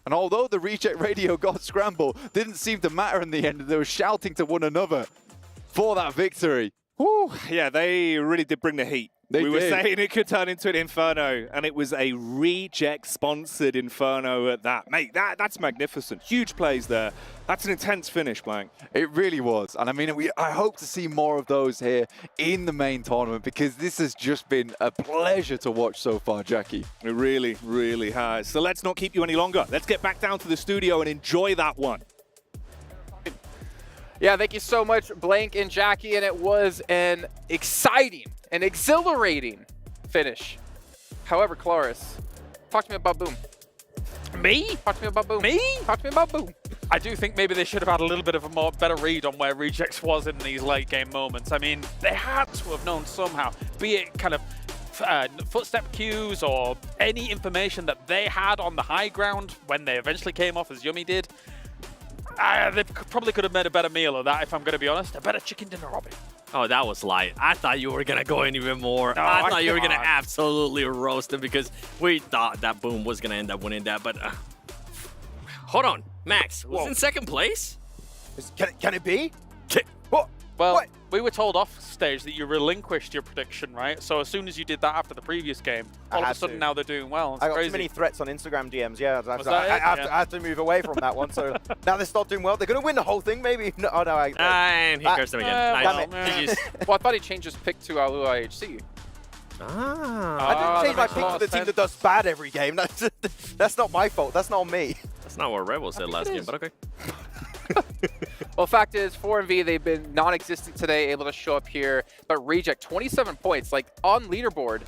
And although the Reject radio got scramble, didn't seem to matter in the end. They were shouting to one another for that victory. Whew. Yeah, they really did bring the heat. We were saying it could turn into an Inferno, and it was a Reject-sponsored Inferno at that. Mate, that's magnificent. Huge plays there. That's an intense finish, Blank. It really was. And I mean, I hope to see more of those here in the main tournament, because this has just been a pleasure to watch so far, Jackie. It really, really has. So let's not keep you any longer. Let's get back down to the studio and enjoy that one. Yeah, thank you so much, Blank and Jackie, and it was an exciting and exhilarating finish. However, Cloris, talk to me about Boom. Me? Talk to me about Boom. Me? Talk to me about Boom. I do think maybe they should have had a little bit of a better read on where Rejects was in these late game moments. I mean, they had to have known somehow, be it kind of footstep cues or any information that they had on the high ground when they eventually came off, as Yummy did. They probably could have made a better meal of that, if I'm going to be honest. A better chicken dinner, Robbie. Oh, that was light. I thought you were going to go in even more. No, I thought you were going to absolutely roast him, because we thought that Boom was going to end up winning that. But hold on, Max was in second place? Can it be? What? Well, we were told off stage that you relinquished your prediction, right? So as soon as you did that after the previous game, all of a sudden now they're doing well. It's I got crazy. too many threats on Instagram DMs, yeah. I have to move away from that one. So now they start doing well. They're going to win the whole thing, maybe. No, oh, no. And he cursed them again. Well, I thought he changed his pick to Alu IHC. I didn't change my pick to the team that does bad every game. That's not my fault. That's not me. That's not what Rebel said last game, but okay. Well, fact is, 4MV, they've been non-existent today, able to show up here, but Reject, 27 points. Like, on leaderboard,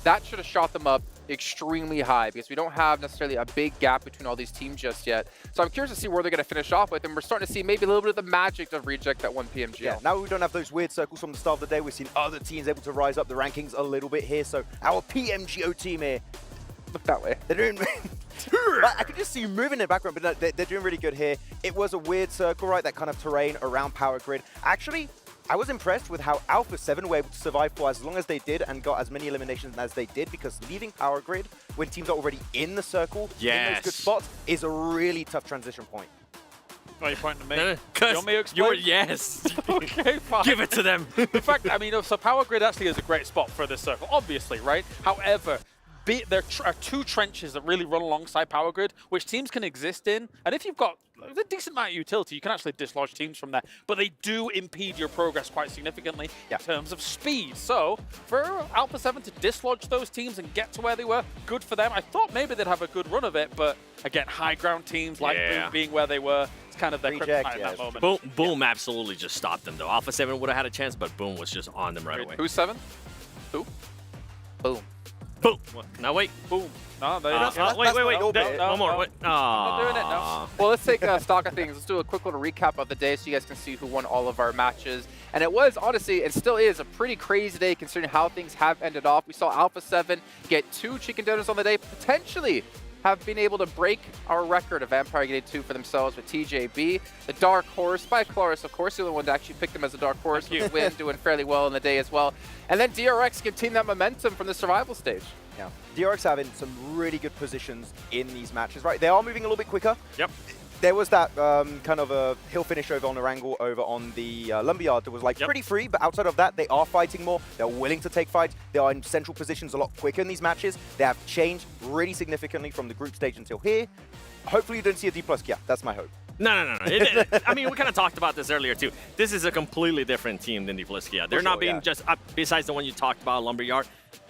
that should have shot them up extremely high, because we don't have necessarily a big gap between all these teams just yet. So I'm curious to see where they're going to finish off with, and we're starting to see maybe a little bit of the magic of Reject at 1 PMGL. Yeah, now we don't have those weird circles from the start of the day. We've seen other teams able to rise up the rankings a little bit here. So our PMGO team here, look that way. They're doing... I could just see you moving in the background, but no, they're doing really good here. It was a weird circle, right? That kind of terrain around Power Grid. Actually, I was impressed with how Alpha 7 were able to survive for as long as they did and got as many eliminations as they did, because leaving Power Grid when teams are already in the circle, in those good spots, is a really tough transition point. Why are you pointing to me? No, you want me to explain? Yes. Okay, fine. Give it to them. In fact, I mean, so Power Grid actually is a great spot for this circle, obviously, right? However, there are two trenches that really run alongside Power Grid, which teams can exist in. And if you've got a decent amount of utility, you can actually dislodge teams from there. But they do impede your progress quite significantly in terms of speed. So for Alpha 7 to dislodge those teams and get to where they were, good for them. I thought maybe they'd have a good run of it, but again, high ground teams like Boom being where they were, it's kind of their kryptonite in that moment. Boom absolutely just stopped them, though. Alpha 7 would have had a chance, but Boom was just on them right away. Who's 7? Who? Boom. Boom. Now wait. Boom. No, wait. One more. Wait. I'm not doing it, no. Well, let's take stock of things. Let's do a quick little recap of the day so you guys can see who won all of our matches. And it was, honestly, it still is a pretty crazy day considering how things have ended off. We saw Alpha 7 get 2 chicken dinners on the day, potentially have been able to break our record of Vampire getting 2 for themselves with TJB. The Dark Horse by Cloris, of course, the only one to actually pick them as a Dark Horse with the win, doing fairly well in the day as well. And then DRX continuing that momentum from the survival stage. Yeah, DRX having some really good positions in these matches, right? They are moving a little bit quicker. Yep. There was that kind of a hill finish over on Erangle over on the Lumberyard that was like pretty free, but outside of that, they are fighting more. They're willing to take fights. They are in central positions a lot quicker in these matches. They have changed really significantly from the group stage until here. Hopefully you don't see a D+. Yeah, that's my hope. No. I mean, we kind of talked about this earlier, too. This is a completely different team than Dipliskia. They're not being just, besides the one you talked about, Lumberyard,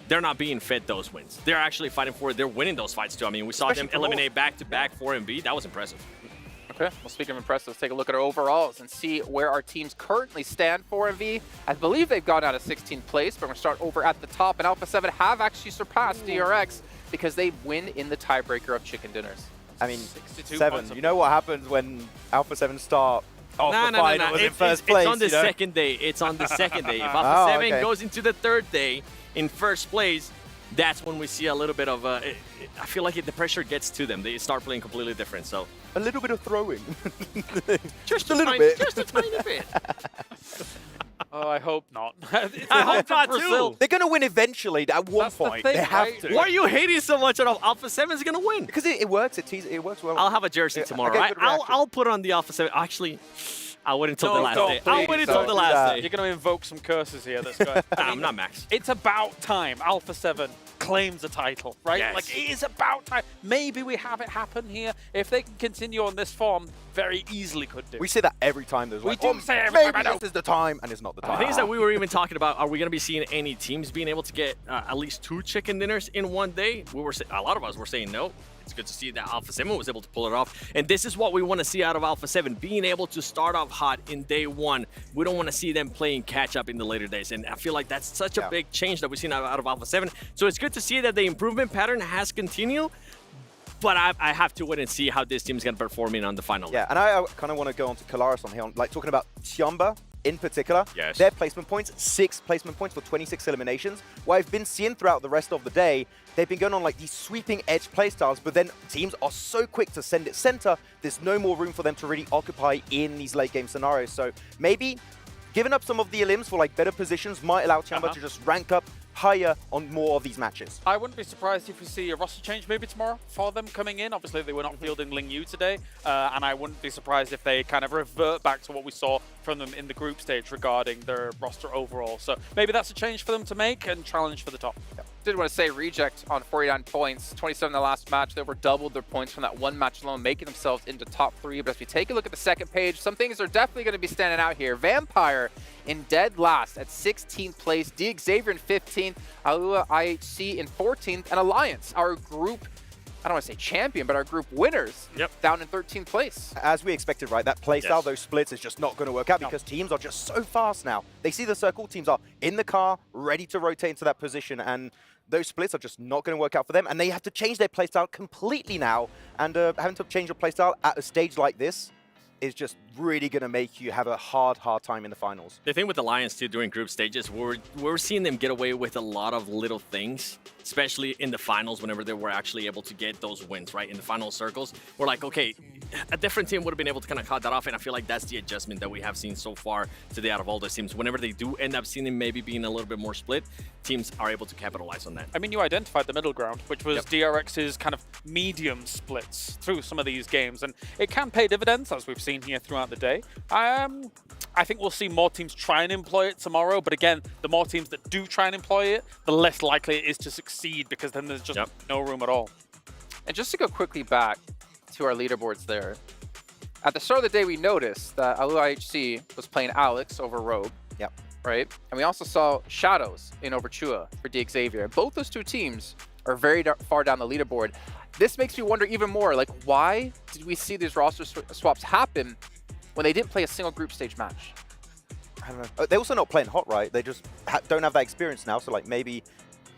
they're not being fed those wins. They're actually fighting for it. They're winning those fights, too. I mean, we saw them eliminate back-to-back 4MB. That was impressive. Okay, well, speaking of impressive, let's take a look at our overalls and see where our teams currently stand for MV. I believe they've gone out of 16th place, but we're going to start over at the top. And Alpha 7 have actually surpassed DRX because they win in the tiebreaker of chicken dinners. I mean, 7, you know what happens when Alpha 7 start off the final in first place? It's on the second day. It's on the second day. If Alpha 7 goes into the third day in first place, that's when we see a little bit of I feel like the pressure gets to them. They start playing completely different. So a little bit of throwing. Just a little bit. Just a tiny bit. Oh, I hope not. I hope not too. They're going to win eventually at one point. They have to. Why are you hating so much on Alpha 7 is going to win? Because it works. It works well. I'll have a jersey tomorrow. I'll put on the Alpha 7. Actually, I'll wait until the last day. I'll wait until the last day. You're going to invoke some curses here. This guy. I'm not Max. It's about time Alpha 7 claims a title, right? Yes. Like, it is about time. Maybe we have it happen here. If they can continue on this form, very easily could do. We say that every time. There's we do say every time. Maybe this is the time, and it's not the time. The thing is that we were even talking about, are we going to be seeing any teams being able to get at least 2 chicken dinners in one day? A lot of us were saying no. It's good to see that Alpha 7 was able to pull it off. And this is what we want to see out of Alpha 7, being able to start off hot in day 1. We don't want to see them playing catch up in the later days. And I feel like that's such a big change that we've seen out of Alpha 7. So it's good to see that the improvement pattern has continued. But I have to wait and see how this team's going to perform on the final. Yeah, and I kind of want to go on to Colaris on here, like talking about Tiamba in particular. Yes. Their placement points, 6 placement points for 26 eliminations. What I've been seeing throughout the rest of the day, they've been going on like these sweeping edge playstyles, but then teams are so quick to send it center, there's no more room for them to really occupy in these late game scenarios. So maybe giving up some of the elims for like better positions might allow Tiamba to just rank up higher on more of these matches. I wouldn't be surprised if we see a roster change maybe tomorrow for them coming in. Obviously, they were not fielding Ling Yu today, and I wouldn't be surprised if they kind of revert back to what we saw from them in the group stage regarding their roster overall. So maybe that's a change for them to make and challenge for the top. Yeah. Did want to say Reject on 49 points, 27 in the last match. They over doubled their points from that one match alone, making themselves into top 3. But if you take a look at the second page, some things are definitely going to be standing out here. Vampire in dead last at 16th place, D Xavier in 15th, Alua IHC in 14th, and Alliance, our group, I don't want to say champion, but our group winners, down in 13th place. As we expected, right? That playstyle, those splits is just not going to work out because teams are just so fast now. They see the circle, teams are in the car, ready to rotate into that position, and those splits are just not going to work out for them, and they have to change their playstyle completely now, and having to change your playstyle at a stage like this is just really going to make you have a hard time in the finals. The thing with Alliance, too, during group stages, we're seeing them get away with a lot of little things, especially in the finals whenever they were actually able to get those wins, right? In the final circles, we're like, okay, a different team would have been able to kind of cut that off, and I feel like that's the adjustment that we have seen so far today out of all those teams. Whenever they do end up seeing them maybe being a little bit more split, teams are able to capitalize on that. I mean, you identified the middle ground, which was DRX's kind of medium splits through some of these games, and it can pay dividends, as we've seen seen here throughout the day. I think we'll see more teams try and employ it tomorrow, but again, the more teams that do try and employ it, the less likely it is to succeed, because then there's just no room at all. And just to go quickly back to our leaderboards there, at the start of the day, we noticed that IHC was playing Alex over Rogue. Yep. Right? And we also saw Shadows in over Chua for Xavier. Both those two teams are very far down the leaderboard. This makes me wonder even more, like, why did we see these roster swaps happen when they didn't play a single group stage match? I don't know. They're also not playing hot, right? They just don't have that experience now. So, like, maybe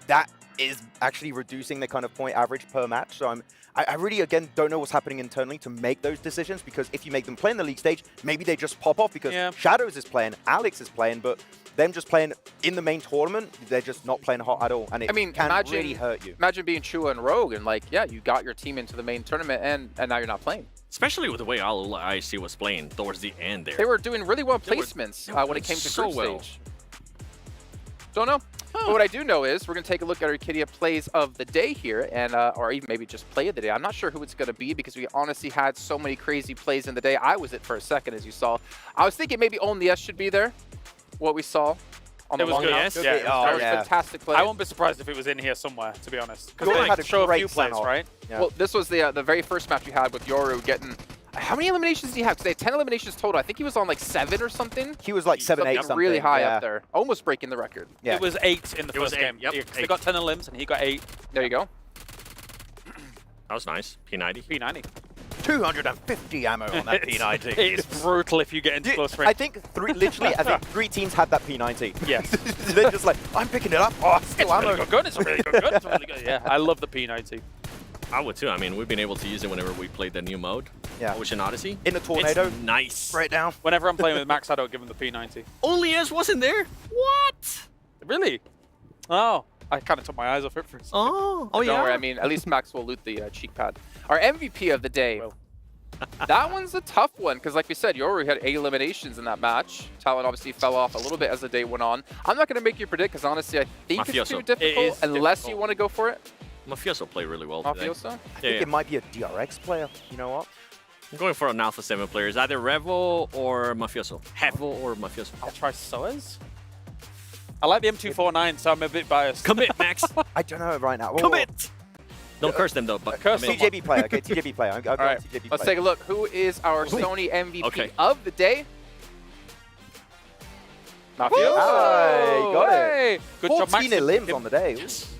that is actually reducing the kind of point average per match. So I really, again, don't know what's happening internally to make those decisions, because if you make them play in the league stage, maybe they just pop off because Shadows is playing, Alex is playing, but them just playing in the main tournament, they're just not playing hot at all. And it can really hurt you. Imagine being Chua and Rogue and, like, yeah, you got your team into the main tournament and now you're not playing. Especially with the way IHC was playing towards the end there. They were doing really well placements when it came to group stage. Don't know. But what I do know is we're going to take a look at our Arcadia plays of the day here, and or even maybe just play of the day. I'm not sure who it's going to be, because we honestly had so many crazy plays in the day. I was it for a second, as you saw. I was thinking maybe Only S should be there, what we saw on the long good. house. Yeah, that was fantastic play. I won't be surprised if it was in here somewhere, to be honest. Because Yoru they had a show a great few plays, Sanhok. right? Yeah. Well, this was the very first match we had with Yoru getting... How many eliminations did he have? Because they had 10 eliminations total. I think he was on like 7 or something. He was like 7, 8 something. Really high up there. Almost breaking the record. It was 8 in the first game. Yep, They got 10 elims and he got 8. There you go. That was nice. P90. P90. 250 ammo on that P90. It's brutal if you get into close range. I think literally, I think 3 teams had that P90. Yes. They're just like, I'm picking it up. Oh, still It's ammo. a really good gun. It's a really good gun. It's really good. Yeah, I love the P90. I would too. I mean, we've been able to use it whenever we played the new mode. Yeah. Which in Odyssey. In the tornado. It's nice. Straight down. Whenever I'm playing with Max, I don't give him the P90. Only S wasn't there? What? Really? Oh, I kind of took my eyes off it for a second. Oh, Don't worry, I mean, at least Max will loot the cheek pad. Our MVP of the day. That one's a tough one, because like we said, Yoru had 8 eliminations in that match. Talon obviously fell off a little bit as the day went on. I'm not going to make you predict, because honestly, I think it's too difficult, unless you want to go for it. Mafioso played really well today. Mafioso? I think it might be a DRX player. You know what? I'm going for an Alpha 7 player. It's either Revo or Mafioso. Revo or Mafioso. I'll try Soez. I like the M249, so I'm a bit biased. Commit, Max. I don't know right now. Commit! Don't curse them though, but curse commit. TJB player. Okay, TJB player. All right, let's take a look. Who is our Sony MVP of the day? Mafioso. Hey, got it. Good job, 14 Max. limbs on the day. Yes.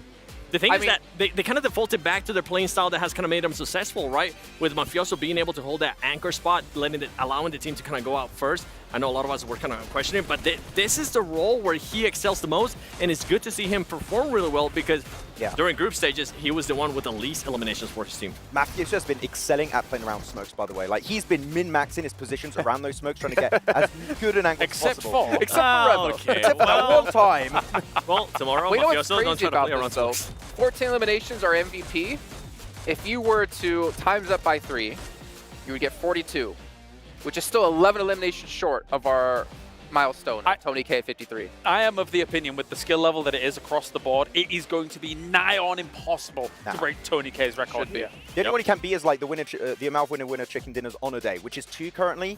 The thing is that they kind of defaulted back to their playing style that has kind of made them successful, right? With Mafioso being able to hold that anchor spot, allowing the team to kind of go out first. I know a lot of us were kind of questioning, but this is the role where he excels the most, and it's good to see him perform really well, because during group stages, he was the one with the least eliminations for his team. Mafioso has been excelling at playing around smokes, by the way. Like, he's been min-maxing his positions around those smokes, trying to get as good an angle as possible. Except for Revo. Okay, Except for that one time. Well, tomorrow, We know what's Mafioso don't crazy try to about play around this, though. smokes. 14 eliminations are MVP. If you were to times up by 3, you would get 42, which is still 11 eliminations short of our milestone, Tony K 53. I am of the opinion, with the skill level that it is across the board, it is going to be nigh on impossible to break Tony K's record here. The only one he can be is like the winner, the amount of winner chicken dinners on a day, which is 2 currently.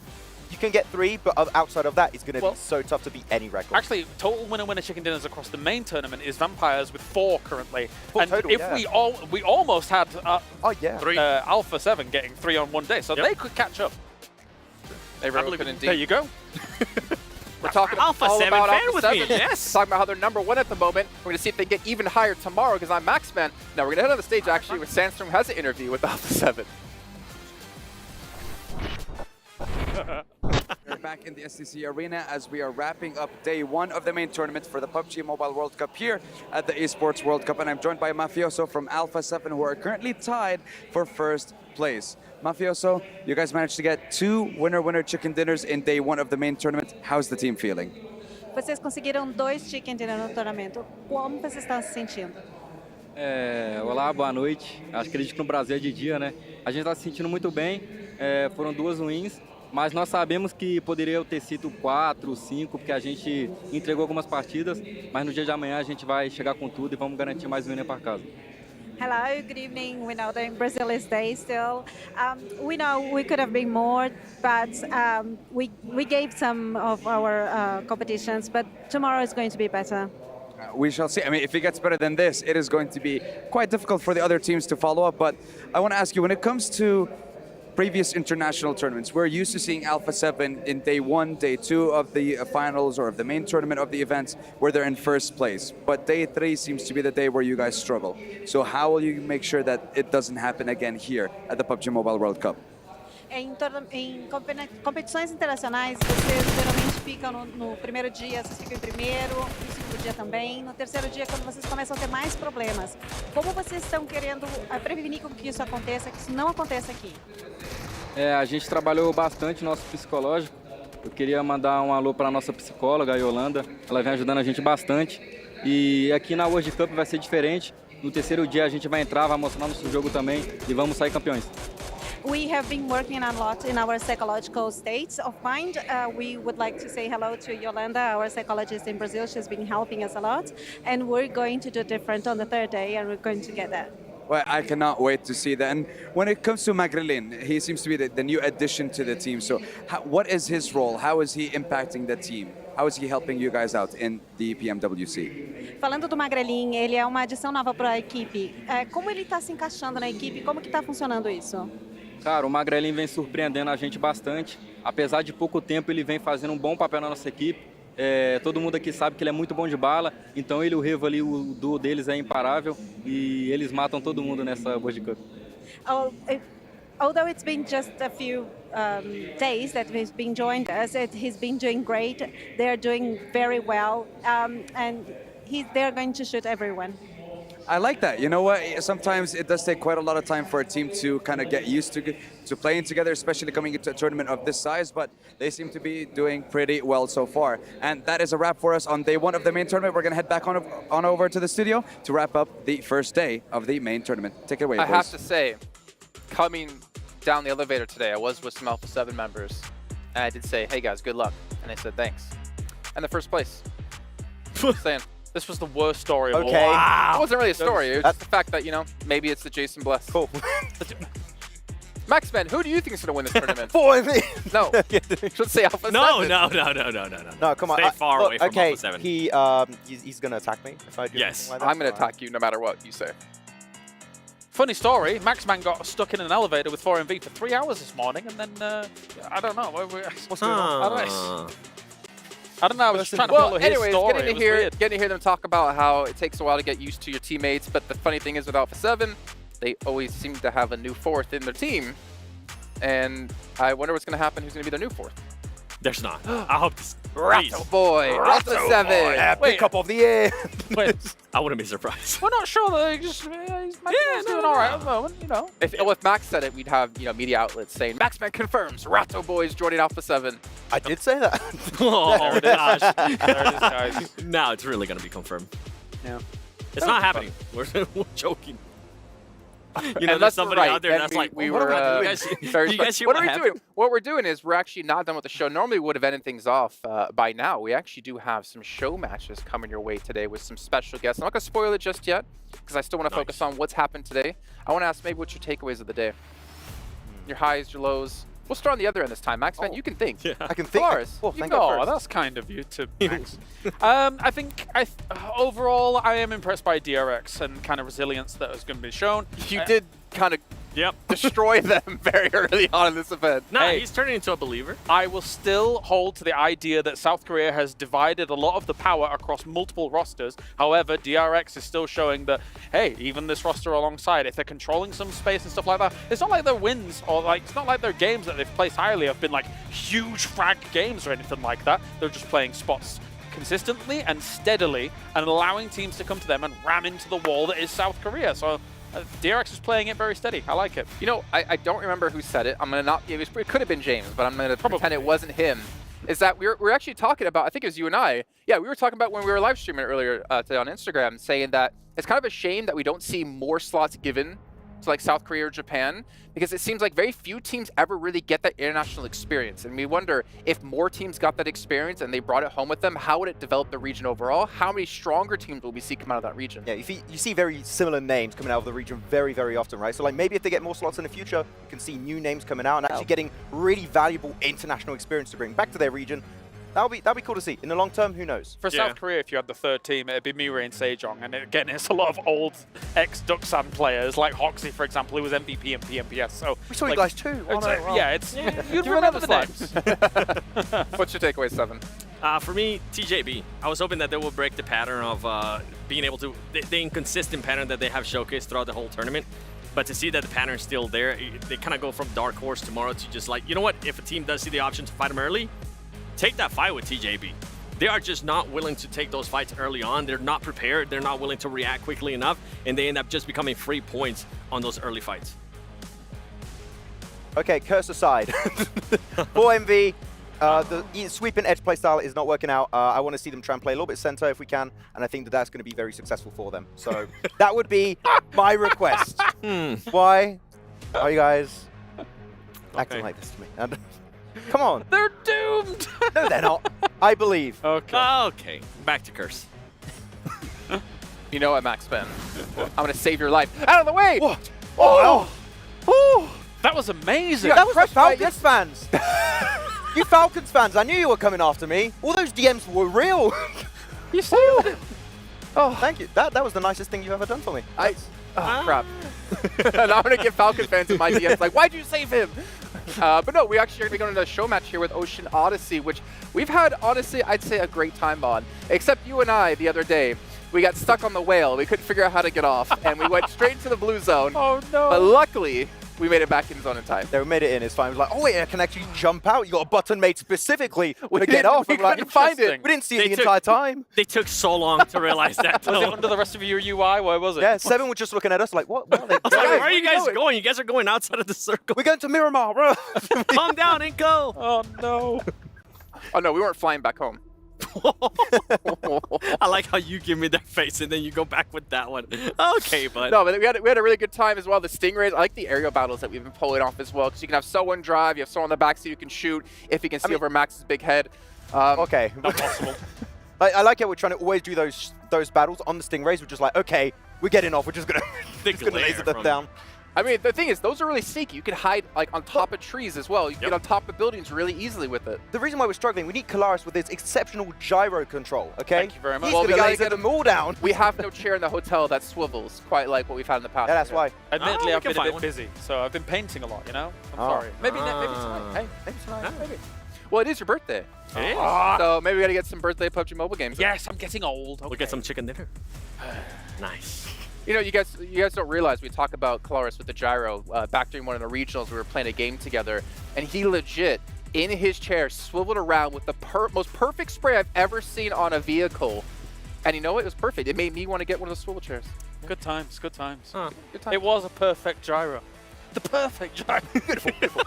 You can get 3, but outside of that, it's going to be so tough to beat any record. Actually, total winner chicken dinners across the main tournament is Vampires with 4 currently. And total, if we almost had 3 Alpha 7 getting 3 on one day, so they could catch up. They really could indeed. There you go. We're talking Alpha all 7 about fan Alpha with 7. me, yes. Talking about how they're #1 at the moment. We're going to see if they get even higher tomorrow, because I'm Maxman. Now we're going to head on the stage actually with Sandstrom has an interview with Alpha 7. We're back in the SCC Arena as we are wrapping up day 1 of the main tournament for the PUBG Mobile World Cup here at the ESPORTS World Cup, and I'm joined by Mafioso from Alpha 7, who are currently tied for first place. Mafioso, you guys managed to get 2 winner chicken dinners in day 1 of the main tournament. How's the team feeling? Vocês conseguiram 2 chicken dinner no tournamento. Como você está se sentindo? Olá, boa noite. Acredito que no Brasil é de dia, né? A gente está se sentindo muito bem. Foram 2 wins, mas nós sabemos que poderia ter sido 4, 5, porque a gente entregou algumas partidas, mas no dia de amanhã a gente vai chegar com tudo e vamos garantir mais um winner para casa. Hello, good evening. We know that Brazil is day still. We know we could have been more, but we gave some of our competitions, but tomorrow is going to be better. We shall see. I mean, if it gets better than this, it is going to be quite difficult for the other teams to follow up. But I want to ask you, when it comes to previous international tournaments, we're used to seeing Alpha 7 in day 1, day 2 of the finals or of the main tournament of the events where they're in first place. But day 3 seems to be the day where you guys struggle. So how will you make sure that it doesn't happen again here at the PUBG Mobile World Cup? Em competições internacionais, vocês geralmente ficam no primeiro dia, vocês ficam em primeiro, no segundo dia também, no terceiro dia quando vocês começam a ter mais problemas. Como vocês estão querendo prevenir com que isso aconteça, que isso não aconteça aqui? A gente trabalhou bastante nosso psicológico. Eu queria mandar um alô para a nossa psicóloga, a Yolanda. Ela vem ajudando a gente bastante. E aqui na World Cup vai ser diferente. No terceiro dia a gente vai entrar, vai mostrar nosso jogo também e vamos sair campeões. We have been working a lot in our psychological states of mind. We would like to say hello to Yolanda, our psychologist in Brazil. She's been helping us a lot. And we're going to do different on the third day, and we're going to get that. Well, I cannot wait to see that. And when it comes to Magrelin, he seems to be the new addition to the team. So what is his role? How is he impacting the team? How is he helping you guys out in the PMWC? Falando do Magrelin, ele é uma adição nova para a equipe. Como ele está se encaixando na equipe? Como que está funcionando isso? Cara, o Magrelin vem surpreendendo a gente bastante. Apesar de pouco tempo, ele vem fazendo um bom papel na nossa equipe. Todo mundo aqui sabe que ele é muito bom de bala. Então ele e o Revo ali, o duo deles é imparável. E eles matam todo mundo nessa World Cup. Although it's been just a few days that he's been joined us, he's been doing great. They're doing very well. And they're going to shoot everyone. I like that. You know what? Sometimes it does take quite a lot of time for a team to kind of get used to playing together, especially coming into a tournament of this size, but they seem to be doing pretty well so far. And that is a wrap for us on day 1 of the main tournament. We're going to head back on over to the studio to wrap up the first day of the main tournament. Take it away, I boys. have to say, coming down the elevator today, I was with some Alpha 7 members, and I did say, hey guys, good luck. And they said, thanks. And the first place. Just saying. This was the worst story of all. Wow. It wasn't really a story. It was just the fact that, you know, maybe it's the Jason Bless. Cool. Maxman, who do you think is going to win this tournament? For me. No. Should say Alpha 7. No. No, come on. Stay far away from Alpha 7. He's going to attack me if I do. Yes. Like that. I'm going to attack you no matter what you say. Funny story, Maxman got stuck in an elevator with 4MV for 3 hours this morning, and then, I don't know. What's going on? I don't know, I was trying to follow his story. Getting to hear them talk about how it takes a while to get used to your teammates, but the funny thing is with Alpha 7, they always seem to have a new fourth in their team, and I wonder what's going to happen, who's going to be their new fourth. There's not. I hope this. Ratto boy, Alpha 7. Pick up of the year. Wait, I wouldn't be surprised. We're not sure that he's doing all right at the moment, you know. If Max said it, we'd have media outlets saying, Maxman confirms, Ratto boys joining Alpha 7. I did say that. Oh, gosh. There it is, guys. Now it's really going to be confirmed. Yeah. It's not happening. We're joking. You know, and there's somebody out there that's like, we what were, am I doing? You guys hear what what are we happened? doing? What we're doing is we're actually not done with the show. Normally we would have ended things off by now. We actually do have some show matches coming your way today with some special guests. I'm not going to spoil it just yet because I still want to focus on what's happened today. I want to ask maybe what's your takeaways of the day? Your highs, your lows. We'll start on the other end this time. Max, you can think. Yeah. I can think. Oh, that's kind of you to Max. I think overall I am impressed by DRX and kind of resilience that is going to be shown. You did kind of destroy them very early on in this event. No, he's turning into a believer. I will still hold to the idea that South Korea has divided a lot of the power across multiple rosters. However, DRX is still showing that, hey, even this roster alongside, if they're controlling some space and stuff like that, it's not like their wins or it's not like their games that they've placed highly have been like huge frag games or anything like that. They're just playing spots consistently and steadily and allowing teams to come to them and ram into the wall that is South Korea. So DRX is playing it very steady. I like it. You know, I don't remember who said it. I'm going to not... It could have been James, but I'm going to pretend it wasn't him. Is that we're actually talking about... I think it was you and I. Yeah, we were talking about when we were live streaming earlier today on Instagram, saying that it's kind of a shame that we don't see more slots given to like South Korea or Japan, because it seems like very few teams ever really get that international experience. And we wonder if more teams got that experience and they brought it home with them, how would it develop the region overall? How many stronger teams will we see come out of that region? Yeah, you see very similar names coming out of the region very, very often, right? So like maybe if they get more slots in the future, you can see new names coming out and actually getting really valuable international experience to bring back to their region. That'll be cool to see. In the long term, who knows? For South Korea, if you had the third team, it'd be Miramar and Sejong. And again, it's a lot of old ex-Duxan players, like Hoxie, for example, who was MVP and PMPS. So we saw you guys too. You'd remember the names. What's your takeaway, Seven? For me, TJB. I was hoping that they will break the pattern of being able to, the inconsistent pattern that they have showcased throughout the whole tournament. But to see that the pattern's still there, they kind of go from dark horse tomorrow to just like, you know what, if a team does see the option to fight them early, take that fight with TJB. They are just not willing to take those fights early on. They're not prepared. They're not willing to react quickly enough, and they end up just becoming free points on those early fights. Okay, curse aside. For MV, the sweep and edge play style is not working out. I want to see them try and play a little bit center if we can, and I think that that's going to be very successful for them. So that would be my request. Why are you guys acting like this to me? Come on. They're doomed. No, they're not. I believe. Okay. Back to curse. You know what, Max Ben? I'm going to save your life. Out of the way! What? Oh! That was amazing. That was the Falcons fans. You Falcons fans, I knew you were coming after me. All those DMs were real. You saved it. Oh, thank you. That was the nicest thing you've ever done for me. Crap. And I'm going to give Falcon fans in my DMs like, why'd you save him? But no, we actually are going to be going to a show match here with Ocean Odyssey, which we've had, honestly, I'd say a great time on. Except you and I the other day. We got stuck on the whale. We couldn't figure out how to get off, and we went straight into the blue zone. Oh, no. But luckily, we made it back in zone in time. They made it in. It's fine. It was like, oh, wait, I can actually jump out. You got a button made specifically to get off. We couldn't find it. We didn't see it the entire time. They took so long to realize that. Was it under the rest of your UI? Where was it? Yeah, Seven was just looking at us like, what? Where are you guys going? You guys are going outside of the circle. We're going to Miramar, bro. Calm down and go. Oh, no. Oh, no, we weren't flying back home. I like how you give me that face and then you go back with that one. Okay, but no, but we had a really good time as well. The Stingrays, I like the aerial battles that we've been pulling off as well, because you can have someone drive, you have someone on the back seat who can shoot if he can see over Max's big head. Okay. Not possible. I like how we're trying to always do those battles on the Stingrays. We're just like, okay, we're getting off. We're just gonna laser them down. I mean, the thing is, those are really sneaky. You can hide like on top of trees as well. You can get on top of buildings really easily with it. The reason why we're struggling, we need Kalaris with his exceptional gyro control, okay? Thank you very much. He's gonna laser them all down. We have no chair in the hotel that swivels, quite like what we've had in the past. Yeah, that's why. Admittedly, I've been a bit busy, so I've been painting a lot, you know? I'm sorry. Maybe tonight. Hey, maybe tonight. Maybe. Well, it is your birthday. It is. So maybe we gotta get some birthday PUBG Mobile games. Yes, I'm getting old. We'll get some chicken dinner. Nice. You know, you guys don't realize we talk about Kalaris with the gyro. Back during one of the regionals, we were playing a game together, and he legit, in his chair, swiveled around with the most perfect spray I've ever seen on a vehicle. And you know what? It was perfect. It made me want to get one of those swivel chairs. Good times, good times. Good times. It was a perfect gyro. The perfect gyro. Beautiful.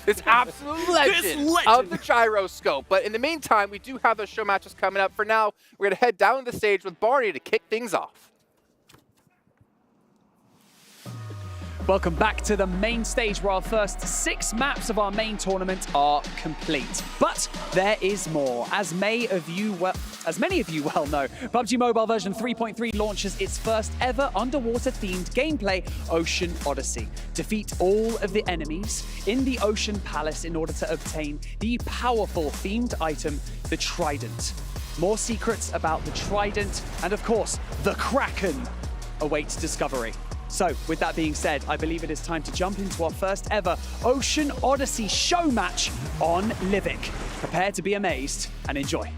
This absolute legend of the gyroscope. But in the meantime, we do have those show matches coming up. For now, we're going to head down the stage with Barney to kick things off. Welcome back to the main stage, where our first 6 maps of our main tournament are complete. But there is more. As many of you well know, PUBG Mobile version 3.3 launches its first ever underwater-themed gameplay, Ocean Odyssey. Defeat all of the enemies in the Ocean Palace in order to obtain the powerful themed item, the Trident. More secrets about the Trident and, of course, the Kraken await discovery. So, with that being said, I believe it is time to jump into our first ever Ocean Odyssey show match on Livik. Prepare to be amazed and enjoy.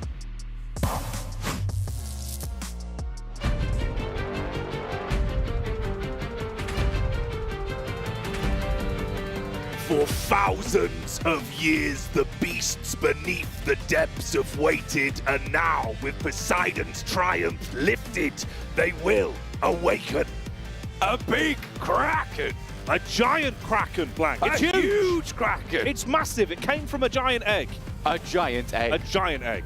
For thousands of years, the beasts beneath the depths have waited, and now, with Poseidon's triumph lifted, they will awaken. A big kraken! A giant kraken, Blank. It's A huge. huge kraken. It's massive. It came from a giant egg. A giant egg. A giant egg.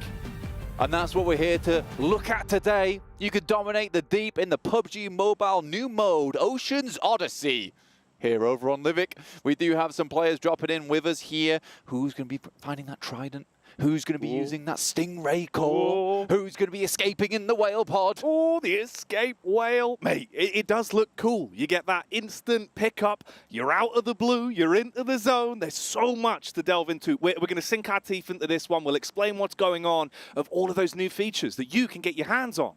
And that's what we're here to look at today. You can dominate the deep in the PUBG Mobile new mode, Ocean's Odyssey. Here over on Livic, we do have some players dropping in with us here. Who's going to be finding that trident? Who's going to be using that stingray core? Who's going to be escaping in the whale pod? Oh, the escape whale. Mate, it does look cool. You get that instant pickup. You're out of the blue. You're into the zone. There's so much to delve into. We're going to sink our teeth into this one. We'll explain what's going on of all of those new features that you can get your hands on.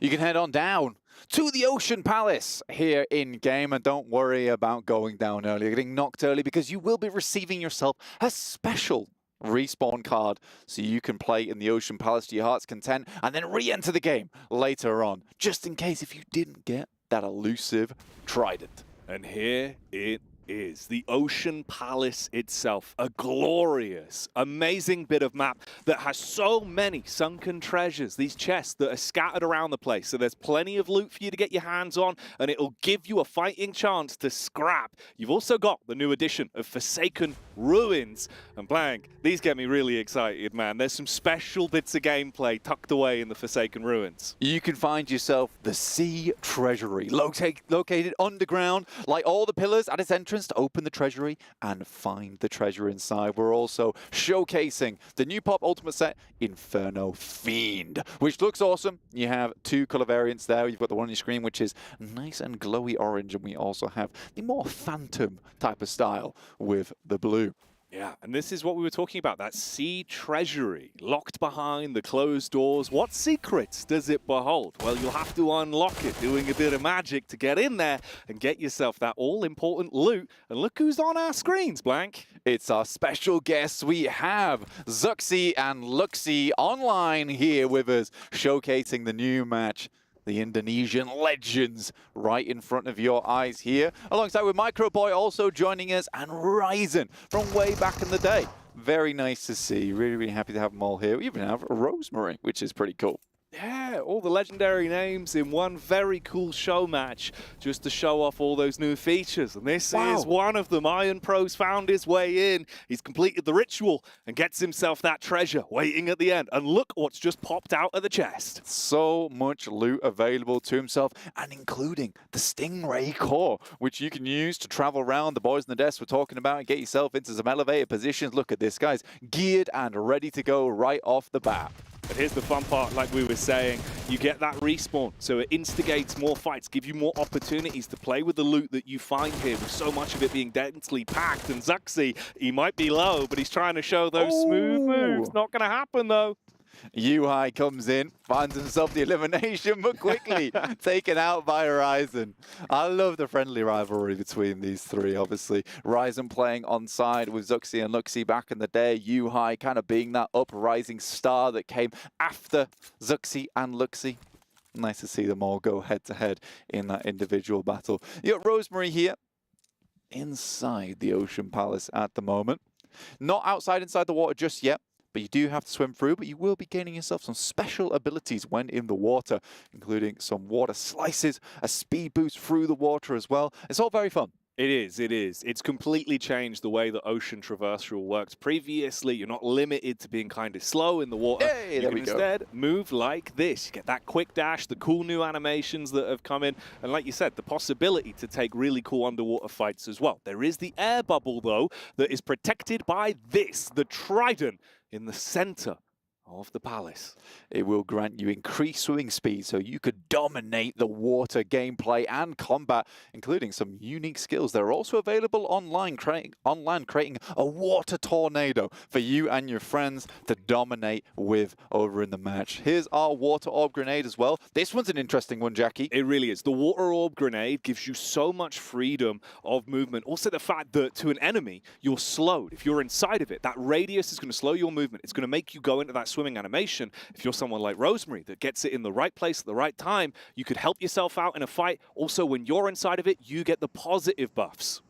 You can head on down to the Ocean Palace here in game, and don't worry about going down early, getting knocked early, because you will be receiving yourself a special respawn card so you can play in the Ocean Palace to your heart's content and then re-enter the game later on, just in case if you didn't get that elusive trident. And here it is, the Ocean Palace itself, a glorious, amazing bit of map that has so many sunken treasures, these chests that are scattered around the place. So there's plenty of loot for you to get your hands on, and it'll give you a fighting chance to scrap. You've also got the new addition of Forsaken Ruins, and Blank, these get me really excited, man. There's some special bits of gameplay tucked away in the Forsaken Ruins. You can find yourself the Sea Treasury, located underground, like all the pillars at its entrance to open the treasury and find the treasure inside. We're also showcasing the new pop ultimate set, Inferno Fiend, which looks awesome. You have two color variants there. You've got the one on your screen, which is nice and glowy orange, and we also have the more phantom type of style with the blue. Yeah, and this is what we were talking about, that sea treasury locked behind the closed doors. What secrets does it behold? Well, you'll have to unlock it, doing a bit of magic to get in there and get yourself that all-important loot. And look who's on our screens, Blank. It's our special guests. We have Zuxi and Luxi online here with us, showcasing the new match. The Indonesian legends right in front of your eyes here, alongside with Microboy also joining us, and Ryzen from way back in the day. Very nice to see. Really, really happy to have them all here. We even have Rosemary, which is pretty cool. Yeah, all the legendary names in one very cool show match, just to show off all those new features. And this is one of them. Iron Pro's found his way in. He's completed the ritual and gets himself that treasure waiting at the end. And look what's just popped out of the chest. So much loot available to himself, and including the Stingray core, which you can use to travel around. The boys on the desk were talking about and get yourself into some elevated positions. Look at this, guys. Geared and ready to go right off the bat. But here's the fun part, like we were saying, you get that respawn, so it instigates more fights, give you more opportunities to play with the loot that you find here, with so much of it being densely packed. And Zuxi, he might be low, but he's trying to show those smooth moves. Not going to happen, though. Yuhai comes in, finds himself the elimination, but quickly taken out by Ryzen. I love the friendly rivalry between these three, obviously. Ryzen playing on side with Zuxi and Luxi back in the day. Yuhai kind of being that uprising star that came after Zuxi and Luxi. Nice to see them all go head-to-head in that individual battle. You got Rosemary here inside the Ocean Palace at the moment. Not inside the water just yet, but you do have to swim through, but you will be gaining yourself some special abilities when in the water, including some water slices, a speed boost through the water as well. It's all very fun. It is, it is. It's completely changed the way that Ocean Traversal works. Previously, you're not limited to being kind of slow in the water. Hey, there we go. Instead move like this. You get that quick dash, the cool new animations that have come in, and like you said, the possibility to take really cool underwater fights as well. There is the air bubble, though, that is protected by this, the trident, in the center of the palace. It will grant you increased swimming speed so you could dominate the water gameplay and combat, including some unique skills. They're also available online, creating a water tornado for you and your friends to dominate with over in the match. Here's our water orb grenade as well. This one's an interesting one, Jackie. It really is. The water orb grenade gives you so much freedom of movement. Also the fact that to an enemy, you're slowed. If you're inside of it, that radius is going to slow your movement. It's going to make you go into that swimming animation. If you're someone like Rosemary that gets it in the right place at the right time, you could help yourself out in a fight. Also, when you're inside of it, you get the positive buffs.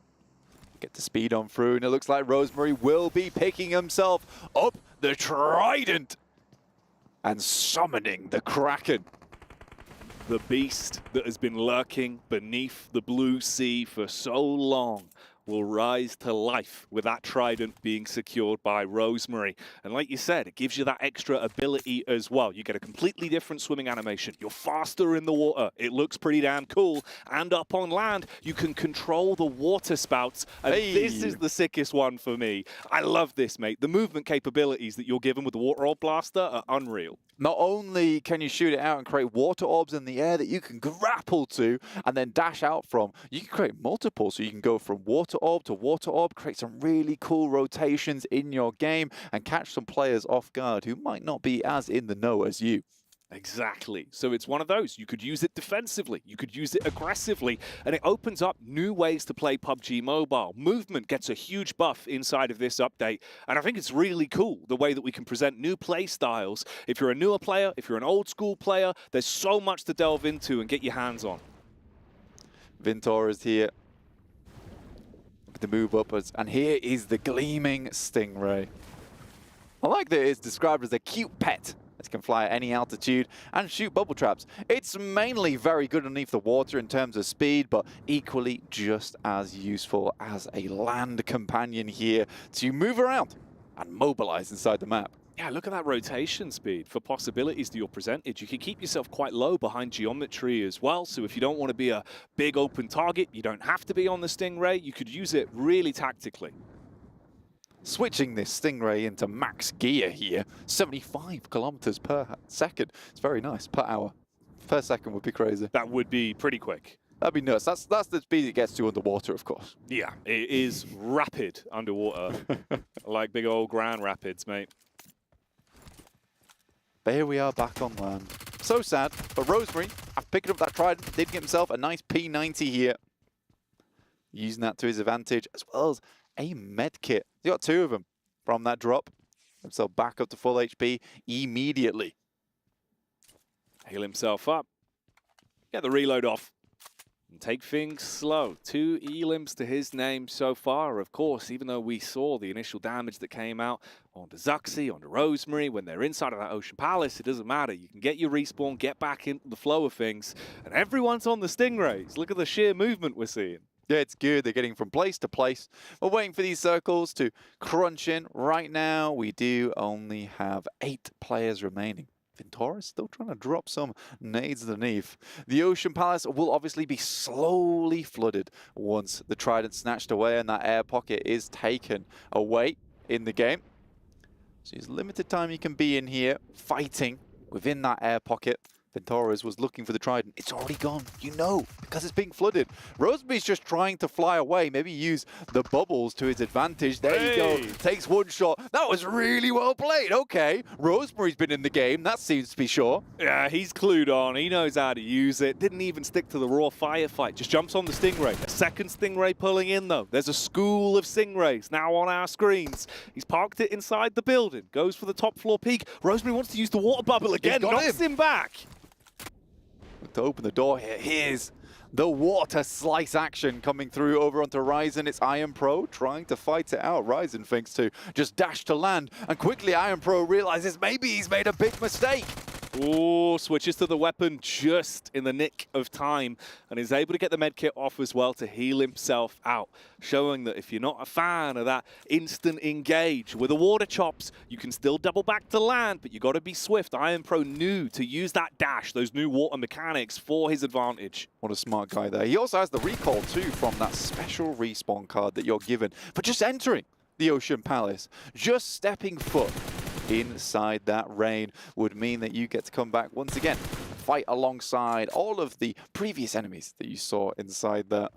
Get the speed on through, and it looks like Rosemary will be picking himself up the trident and summoning the Kraken. The beast that has been lurking beneath the blue sea for so long will rise to life with that trident being secured by Rosemary. And like you said, it gives you that extra ability as well. You get a completely different swimming animation. You're faster in the water. It looks pretty damn cool. And up on land, you can control the water spouts. And this is the sickest one for me. I love this, mate. The movement capabilities that you're given with the water orb blaster are unreal. Not only can you shoot it out and create water orbs in the air that you can grapple to and then dash out from, you can create multiple. So you can go from water orb to water orb, create some really cool rotations in your game and catch some players off guard who might not be as in the know as you. Exactly. So it's one of those. You could use it defensively. You could use it aggressively. And it opens up new ways to play PUBG Mobile. Movement gets a huge buff inside of this update. And I think it's really cool the way that we can present new play styles. If you're a newer player, if you're an old school player, there's so much to delve into and get your hands on. Vintor is here with the move upwards. And here is the gleaming Stingray. I like that it's described as a cute pet. It can fly at any altitude and shoot bubble traps. It's mainly very good underneath the water in terms of speed, but equally just as useful as a land companion here to move around and mobilize inside the map. Yeah, look at that rotation speed for possibilities that you're presented. You can keep yourself quite low behind geometry as well. So if you don't want to be a big open target, you don't have to be on the Stingray. You could use it really tactically. Switching this Stingray into max gear here, 75 kilometers per second. It's very nice, per hour. Per second would be crazy. That would be pretty quick. That'd be nuts. That's the speed it gets to underwater, of course. Yeah, it is rapid underwater, like big old Grand Rapids, mate. But here we are back on land. So sad, but Rosemary, after picking up that trident, did get himself a nice P90 here. Using that to his advantage, as well as a med kit. He got two of them from that drop. Himself back up to full HP immediately. Heal himself up. Get the reload off. And take things slow. 2 elims to his name so far. Of course, even though we saw the initial damage that came out onto Zuxi, onto Rosemary, when they're inside of that Ocean Palace, it doesn't matter. You can get your respawn, get back into the flow of things. And everyone's on the Stingrays. Look at the sheer movement we're seeing. Yeah, it's good. They're getting from place to place. We're waiting for these circles to crunch in. Right now, we do only have 8 players remaining. Vintor still trying to drop some nades underneath. The Ocean Palace will obviously be slowly flooded once the trident snatched away and that air pocket is taken away in the game. So there's limited time you can be in here fighting within that air pocket. Ventoras was looking for the trident. It's already gone, you know, because it's being flooded. Rosemary's just trying to fly away, maybe use the bubbles to his advantage. There you go, takes one shot. That was really well played. Okay, Rosemary's been in the game, that seems to be sure. Yeah, he's clued on. He knows how to use it. Didn't even stick to the raw firefight. Just jumps on the Stingray. A second Stingray pulling in, though. There's a school of Stingrays now on our screens. He's parked it inside the building. Goes for the top floor peak. Rosemary wants to use the water bubble again. Knocks him back. To open the door here, here's the water slice action coming through over onto Ryzen. It's Iron Pro trying to fight it out. Ryzen thinks to just dash to land, and quickly Iron Pro realizes maybe he's made a big mistake. Oh, switches to the weapon just in the nick of time and is able to get the medkit off as well to heal himself out, showing that if you're not a fan of that instant engage with the water chops, you can still double back to land, but you got to be swift. Iron Pro knew to use that dash, those new water mechanics for his advantage. What a smart guy there. He also has the recall too from that special respawn card that you're given for just entering the Ocean Palace. Just stepping foot inside that rain would mean that you get to come back once again, fight alongside all of the previous enemies that you saw inside that.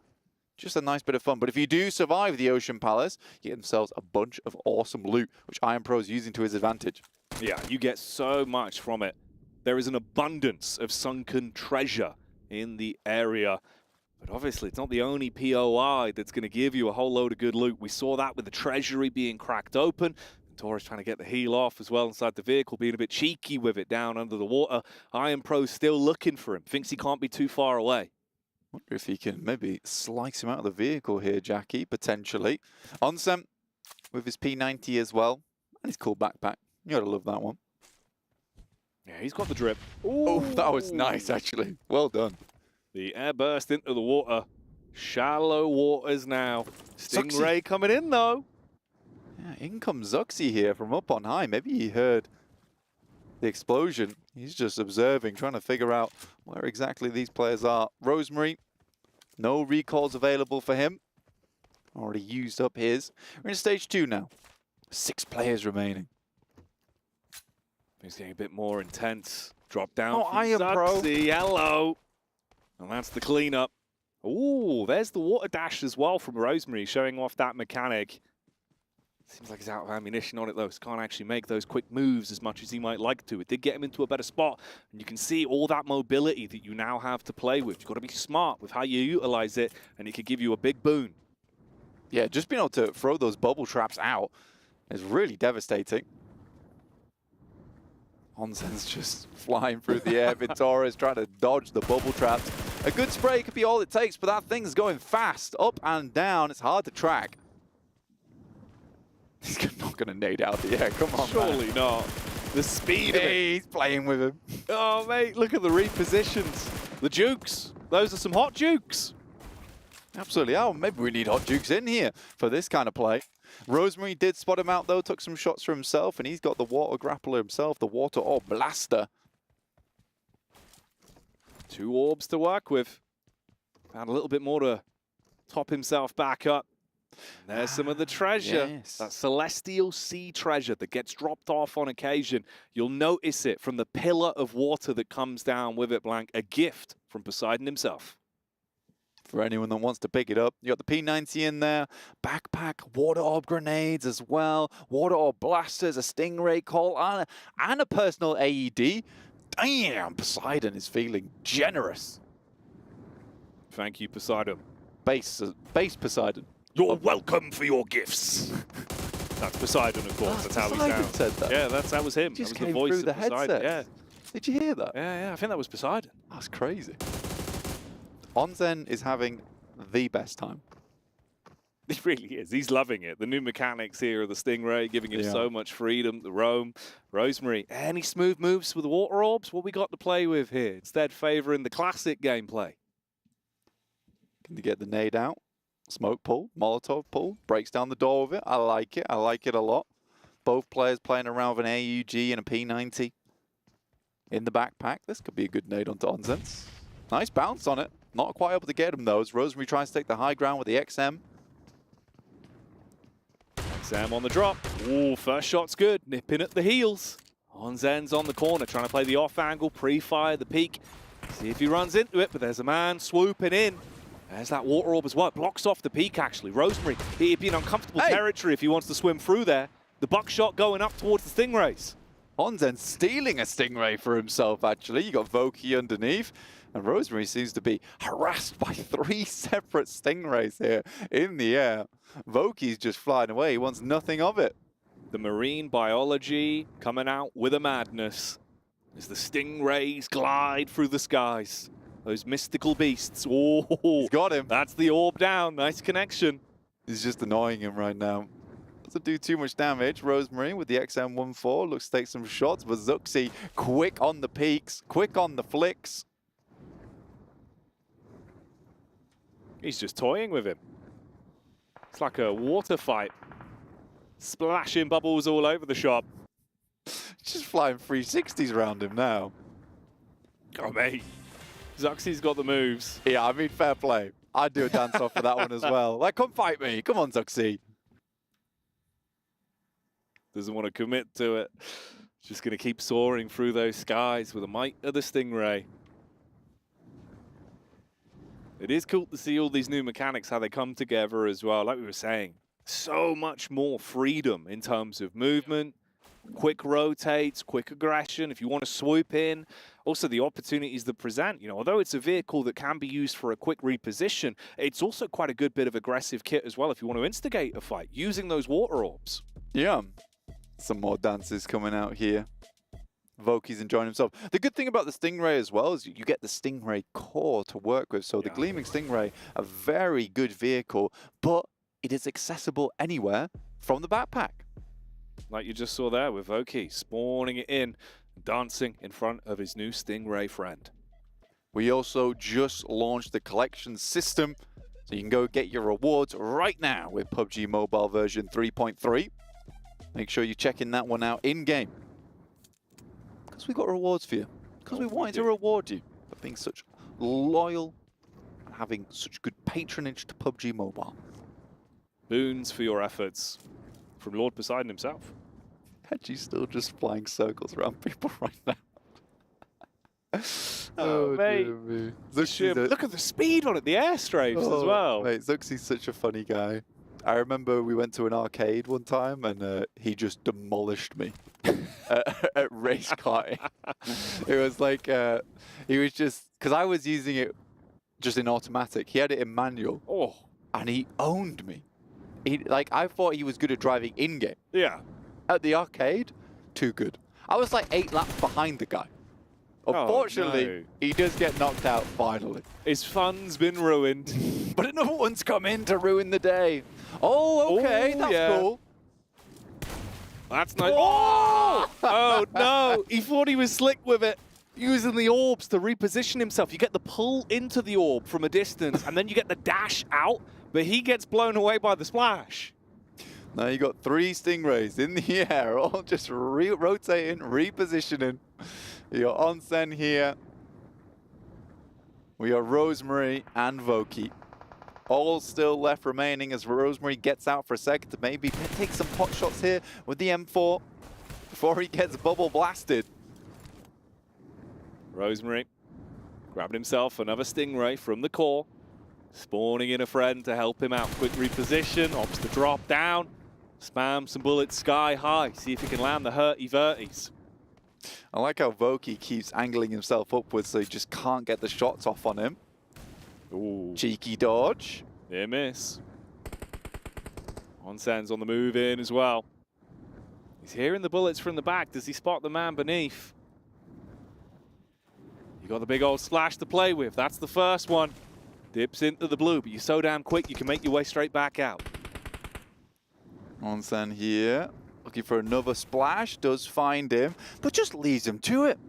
Just a nice bit of fun. But if you do survive the Ocean Palace, you get themselves a bunch of awesome loot, which Iron Pro is using to his advantage. Yeah, you get so much from it. There is an abundance of sunken treasure in the area. But obviously, it's not the only POI that's going to give you a whole load of good loot. We saw that with the treasury being cracked open. Torres trying to get the heal off as well inside the vehicle, being a bit cheeky with it down under the water. Iron Pro's still looking for him, thinks he can't be too far away. Wonder if he can maybe slice him out of the vehicle here, Jackie, potentially. Onsem with his P90 as well, and his cool backpack. You gotta love that one. Yeah, he's got the drip. Ooh. Oh, that was nice, actually. Well done. The air burst into the water. Shallow waters now. Stingray coming in though. Yeah, in comes Zuxi here from up on high. Maybe he heard the explosion. He's just observing, trying to figure out where exactly these players are. Rosemary, no recalls available for him. Already used up his. We're in stage 2 now. 6 players remaining. Things getting a bit more intense. Drop down Oh, from I am pro. Zuxi. Hello. And that's the cleanup. Ooh, there's the water dash as well from Rosemary, showing off that mechanic. Seems like he's out of ammunition on it though, so can't actually make those quick moves as much as he might like to. It did get him into a better spot, and you can see all that mobility that you now have to play with. You've got to be smart with how you utilize it, and it could give you a big boon. Yeah, just being able to throw those bubble traps out is really devastating. Onsen's just flying through the air. Vittora's trying to dodge the bubble traps. A good spray could be all it takes, but that thing's going fast, up and down. It's hard to track. He's not going to nade out the air. Come on, Surely man. not. The speed of it. He's playing with him. Oh, mate, look at the repositions. The jukes. Those are some hot jukes. Absolutely. Oh, maybe we need hot jukes in here for this kind of play. Rosemary did spot him out, though, took some shots for himself, and he's got the water grappler himself, the water orb blaster. 2 orbs to work with. Found a little bit more to top himself back up. There's some of the treasure. Yes. That celestial sea treasure that gets dropped off on occasion. You'll notice it from the pillar of water that comes down with it, Blank. A gift from Poseidon himself. For anyone that wants to pick it up, you got the P90 in there, backpack, water orb grenades as well, water orb blasters, a stingray call, and a personal AED. Damn, Poseidon is feeling generous. Thank you, Poseidon. Base Poseidon. You're welcome for your gifts. That's Poseidon, of course. That's how he Poseidon sounds. said that. Yeah, that was him. Just That was came the voice through the of Poseidon. headset. Yeah. Did you hear that? Yeah, I think that was Poseidon. That's crazy. Onsen is having the best time. He really is. He's loving it. The new mechanics here of the Stingray, giving him so much freedom. The roam. Rosemary, any smooth moves with the water orbs? What we got to play with here? Instead, favoring the classic gameplay. Can you get the nade out? Smoke pull, Molotov pull, breaks down the door with it. I like it. I like it a lot. Both players playing around with an AUG and a P90 in the backpack. This could be a good nade onto Onsen's. Nice bounce on it. Not quite able to get him though, as Rosemary tries to take the high ground with the XM. XM on the drop. Ooh, first shot's good. Nipping at the heels. Onsen's on the corner, trying to play the off angle, pre-fire the peak. See if he runs into it, but there's a man swooping in. There's that water orb as well. It blocks off the peak, actually. Rosemary, he'd be in uncomfortable territory if he wants to swim through there. The buckshot going up towards the Stingrays. Onsen stealing a Stingray for himself, actually. You got Voki underneath. And Rosemary seems to be harassed by 3 separate Stingrays here in the air. Voki's just flying away. He wants nothing of it. The marine biology coming out with a madness as the Stingrays glide through the skies. Those mystical beasts. Oh, he's got him. That's the orb down. Nice connection. He's just annoying him right now. Doesn't do too much damage. Rosemary with the XM14 looks to take some shots, but Zuxi quick on the peaks, quick on the flicks. He's just toying with him. It's like a water fight. Splashing bubbles all over the shop. Just flying 360s around him now. Oh, mate. Zuxi's got the moves. Yeah, I mean, fair play. I'd do a dance off for that one as well. Like, come fight me. Come on, Zuxi. Doesn't want to commit to it. Just going to keep soaring through those skies with the might of the Stingray. It is cool to see all these new mechanics, how they come together as well. Like we were saying, so much more freedom in terms of movement, quick rotates, quick aggression, if you want to swoop in. Also, the opportunities that present, you know, although it's a vehicle that can be used for a quick reposition, it's also quite a good bit of aggressive kit as well if you want to instigate a fight, using those water orbs. Yeah. Some more dances coming out here. Voki's enjoying himself. The good thing about the Stingray as well is you get the Stingray core to work with. So the Gleaming Stingray, a very good vehicle, but it is accessible anywhere from the backpack. Like you just saw there with Voki, spawning it in, dancing in front of his new Stingray friend. We also just launched the collection system. So you can go get your rewards right now with PUBG Mobile version 3.3. Make sure you're checking that one out in-game. Because we got rewards for you. Because we wanted to reward you for being such loyal and having such good patronage to PUBG Mobile. Boons for your efforts from Lord Poseidon himself. Hedgie's still just flying circles around people right now. Oh, mate. Look at the speed on it, the air strafes as well. Mate, Zuxie's such a funny guy. I remember we went to an arcade one time and he just demolished me at race karting. It was like, he was just, because I was using it just in automatic. He had it in manual. Oh. And he owned me. Like, I thought he was good at driving in-game. Yeah. At the arcade, too good. I was like 8 laps behind the guy. Unfortunately, no. he does get knocked out finally. His fun's been ruined. But another one's come in to ruin the day. Oh, okay, that's cool. That's nice. Oh! Oh, no. He thought he was slick with it. Using the orbs to reposition himself. You get the pull into the orb from a distance, and then you get the dash out, but he gets blown away by the splash. Now you got 3 Stingrays in the air, all just rotating, repositioning. You got Onsen here. We got Rosemary and Voki. All still left remaining as Rosemary gets out for a second to maybe take some pot shots here with the M4 before he gets bubble blasted. Rosemary grabbing himself another Stingray from the core. Spawning in a friend to help him out. Quick reposition, opts to drop down. Spam some bullets sky high. See if he can land the hurty-verties. I like how Voki keeps angling himself upwards so he just can't get the shots off on him. Ooh. Cheeky dodge. Near miss. Onsen's on the move in as well. He's hearing the bullets from the back. Does he spot the man beneath? You got the big old splash to play with. That's the first one. Dips into the blue, but you're so damn quick you can make your way straight back out. Onsen here. Looking for another splash, does find him, but just leaves him to it.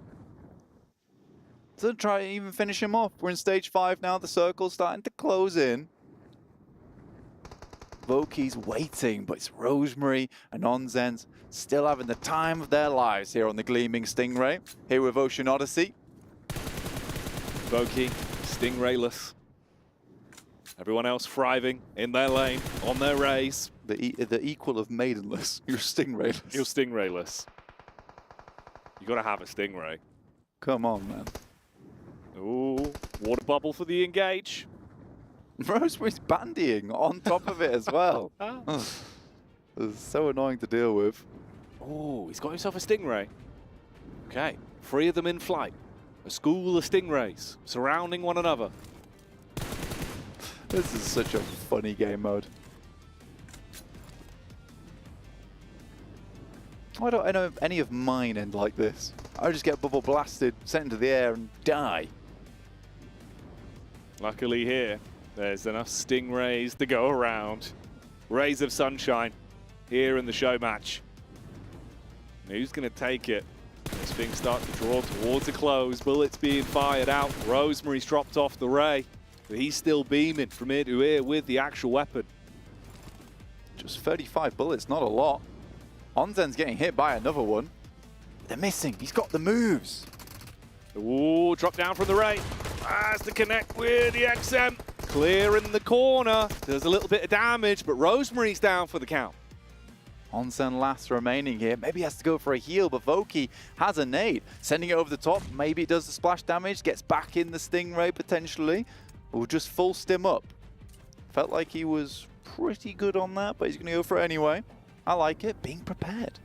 Doesn't try to even finish him off. We're in stage 5 now, the circle's starting to close in. Voki's waiting, but it's Rosemary and Onsen's still having the time of their lives here on the Gleaming Stingray, here with Ocean Odyssey. Voki, Stingrayless. Everyone else thriving in their lane, on their rays. The equal of maidenless. You're Stingrayless. You're Stingrayless. You gotta have a Stingray. Come on, man. Ooh, water bubble for the engage. Rosemary's bandying on top of it as well. It's so annoying to deal with. Oh, he's got himself a Stingray. Okay, 3 of them in flight. A school of Stingrays surrounding one another. This is such a funny game mode. Why don't I know any of mine end like this? I just get bubble blasted, sent into the air and die. Luckily here, there's enough Stingrays to go around. Rays of sunshine here in the show match. Who's going to take it? This thing starts to draw towards a close. Bullets being fired out. Rosemary's dropped off the ray, but he's still beaming from ear to ear with the actual weapon. Just 35 bullets, not a lot. Onsen's getting hit by another one. They're missing. He's got the moves. Ooh, drop down from the ray. Has to connect with the XM. Clear in the corner. Does a little bit of damage, but Rosemary's down for the count. Onsen last remaining here. Maybe he has to go for a heal, but Voki has a nade. Sending it over the top. Maybe it does the splash damage. Gets back in the Stingray potentially. Or just full stim up. Felt like he was pretty good on that, but he's going to go for it anyway. I like it. Being prepared.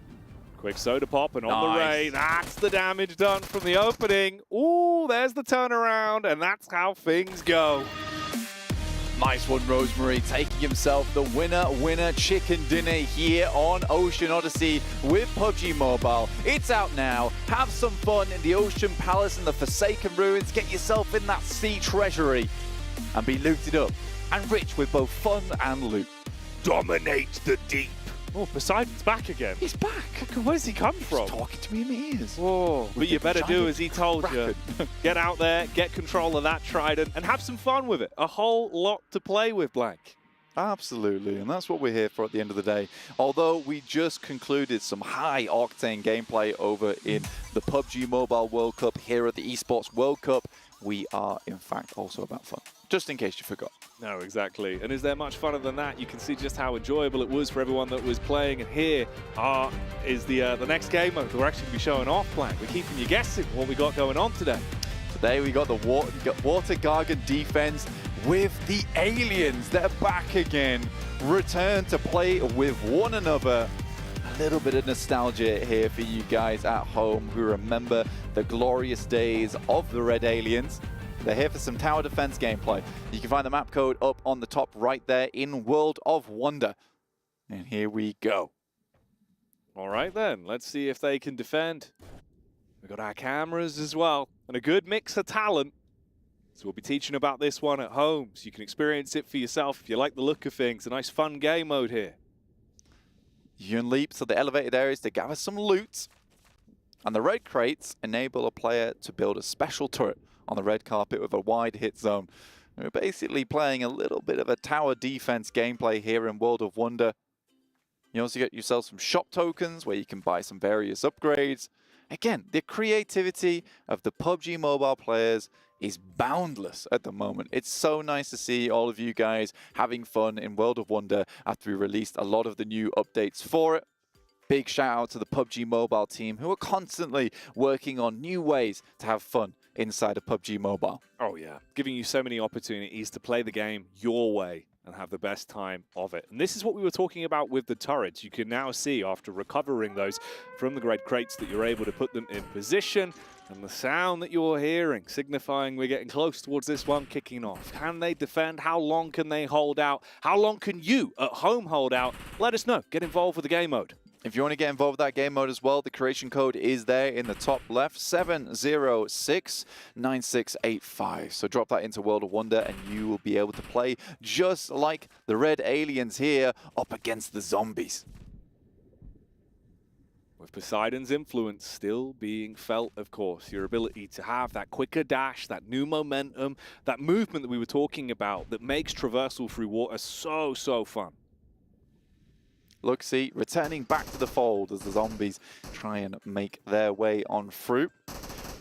Quick soda pop and on the ray. That's the damage done from the opening. Ooh, there's the turnaround, and that's how things go. Nice one, Rosemary, taking himself the winner chicken dinner here on Ocean Odyssey with PUBG Mobile. It's out now. Have some fun in the Ocean Palace and the Forsaken Ruins. Get yourself in that sea treasury and be looted up and rich with both fun and loot. Dominate the deep Oh, Poseidon's back again. He's back. Where's he come from? He's talking to me in the ears. Whoa. What you better do as he told you. Get out there, get control of that trident, and have some fun with it. A whole lot to play with, Blank. Absolutely, and that's what we're here for at the end of the day. Although we just concluded some high-octane gameplay over in the PUBG Mobile World Cup here at the Esports World Cup, we are, in fact, also about fun. Just in case you forgot. No, exactly. And is there much funner than that? You can see just how enjoyable it was for everyone that was playing. And here is the next game mode we're actually going to be showing off, Blank. We're keeping you guessing what we got going on today. Today we got the water Gargan defense with the aliens that are back again. Return to play with one another. A little bit of nostalgia here for you guys at home who remember the glorious days of the Red Aliens. They're here for some tower defense gameplay. You can find the map code up on the top right there in World of Wonder. And here we go. All right then, let's see if they can defend. We've got our cameras as well, and a good mix of talent. So we'll be teaching about this one at home, so you can experience it for yourself if you like the look of things. A nice fun game mode here. You can leap to the elevated areas to gather some loot. And the red crates enable a player to build a special turret on the red carpet with a wide hit zone. We're basically playing a little bit of a tower defense gameplay here in World of Wonder. You also get yourself some shop tokens where you can buy some various upgrades. Again, the creativity of the PUBG Mobile players is boundless at the moment. It's so nice to see all of you guys having fun in World of Wonder after we released a lot of the new updates for it. Big shout out to the PUBG Mobile team who are constantly working on new ways to have fun inside of PUBG Mobile. Oh yeah, giving you so many opportunities to play the game your way and have the best time of it. And this is what we were talking about with the turrets. You can now see after recovering those from the red crates that you're able to put them in position, and the sound that you're hearing signifying we're getting close towards this one kicking off. Can they defend? How long can they hold out? How long can you at home hold out? Let us know. Get involved with the game mode. If you want to get involved with that game mode as well, the creation code is there in the top left, 7069685. So drop that into World of Wonder and you will be able to play just like the Red Aliens here up against the zombies. With Poseidon's influence still being felt, of course, your ability to have that quicker dash, that new momentum, that movement that we were talking about that makes traversal through water so, so fun. Luxie returning back to the fold as the zombies try and make their way on through.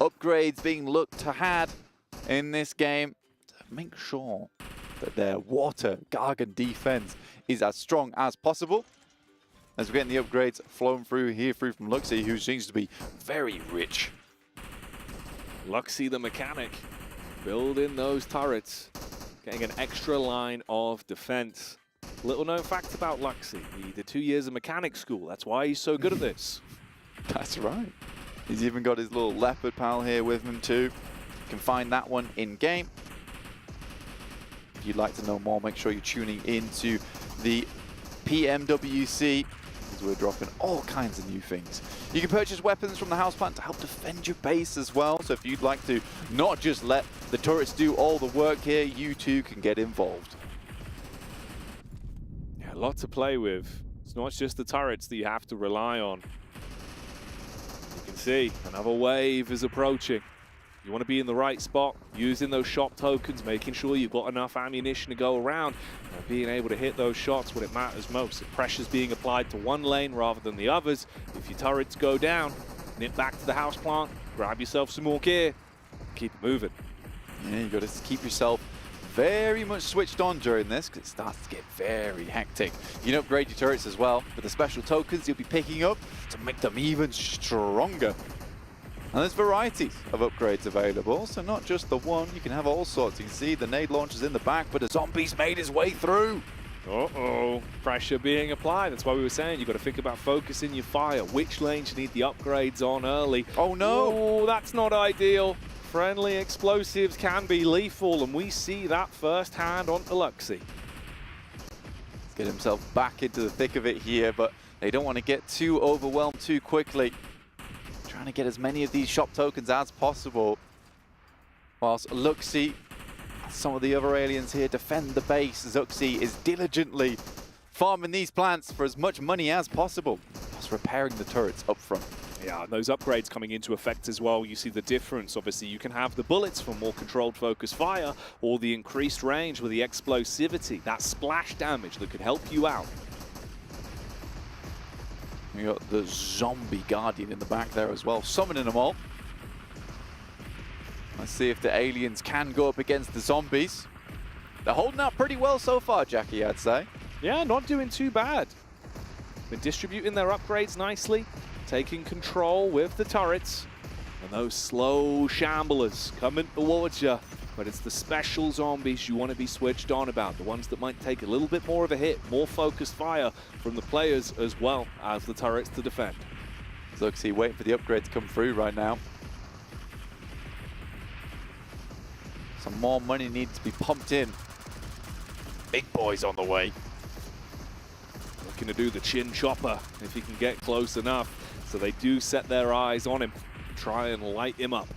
Upgrades being looked to had in this game to make sure that their water Gargan defense is as strong as possible. As we're getting the upgrades flowing through here from Luxie, who seems to be very rich. Luxie the mechanic, building those turrets, getting an extra line of defense. Little known fact about Luxie, he did 2 years of mechanic school. That's why he's so good at this. That's right. He's even got his little leopard pal here with him too. You can find that one in game. If you'd like to know more, make sure you're tuning into the PMWC, because we're dropping all kinds of new things. You can purchase weapons from the house plant to help defend your base as well. So if you'd like to not just let the turrets do all the work here, you too can get involved. Yeah, a lot to play with. It's not just the turrets that you have to rely on. You can see another wave is approaching. You want to be in the right spot, using those shop tokens, making sure you've got enough ammunition to go around, and being able to hit those shots when it matters most. If pressure's being applied to one lane rather than the others, if your turrets go down, nip back to the house plant, grab yourself some more gear, keep it moving. Yeah, you got to keep yourself very much switched on during this, because it starts to get very hectic. You can upgrade your turrets as well with the special tokens you'll be picking up to make them even stronger. And there's varieties of upgrades available, so not just the one, you can have all sorts. You can see the nade launchers in the back, but a zombie's made his way through. Uh-oh, pressure being applied. That's why we were saying you've got to think about focusing your fire. Which lanes you need the upgrades on early. Oh no! Oh, that's not ideal. Friendly explosives can be lethal, and we see that firsthand onto Luxie. Let's get himself back into the thick of it here, but they don't want to get too overwhelmed too quickly. Trying to get as many of these shop tokens as possible. Whilst Luxie, some of the other aliens here defend the base. Zuxi is diligently farming these plants for as much money as possible, whilst repairing the turrets up front. Yeah, and those upgrades coming into effect as well, you see the difference. Obviously, you can have the bullets for more controlled focus fire, or the increased range with the explosivity, that splash damage that could help you out. We got the zombie guardian in the back there as well, summoning them all. Let's see if the aliens can go up against the zombies. They're holding out pretty well so far, Jackie, I'd say. Yeah, not doing too bad. Been distributing their upgrades nicely, taking control with the turrets. And those slow shamblers coming towards you. But it's the special zombies you want to be switched on about. The ones that might take a little bit more of a hit, more focused fire from the players as well as the turrets to defend. Zuxi waiting for the upgrade to come through right now. Some more money needs to be pumped in. Big boys on the way. Looking to do the chin chopper if he can get close enough. So they do set their eyes on him, try and light him up.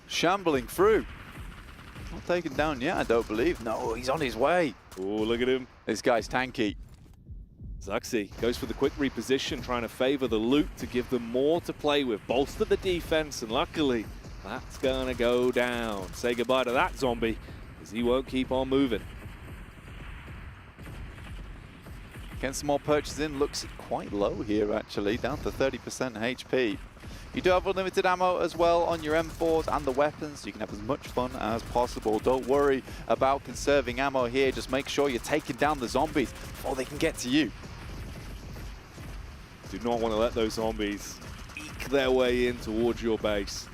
Shambling through. Not taken down yet, I don't believe. No, he's on his way. Oh, look at him. This guy's tanky. Zuxi goes for the quick reposition, trying to favor the loot to give them more to play with, bolster the defense, and luckily, that's gonna go down. Say goodbye to that zombie, as he won't keep on moving. Getting some more purchases in, looks quite low here actually, down to 30% HP. You do have unlimited ammo as well on your M4s and the weapons, so you can have as much fun as possible. Don't worry about conserving ammo here, just make sure you're taking down the zombies before they can get to you. Do not want to let those zombies eke their way in towards your base.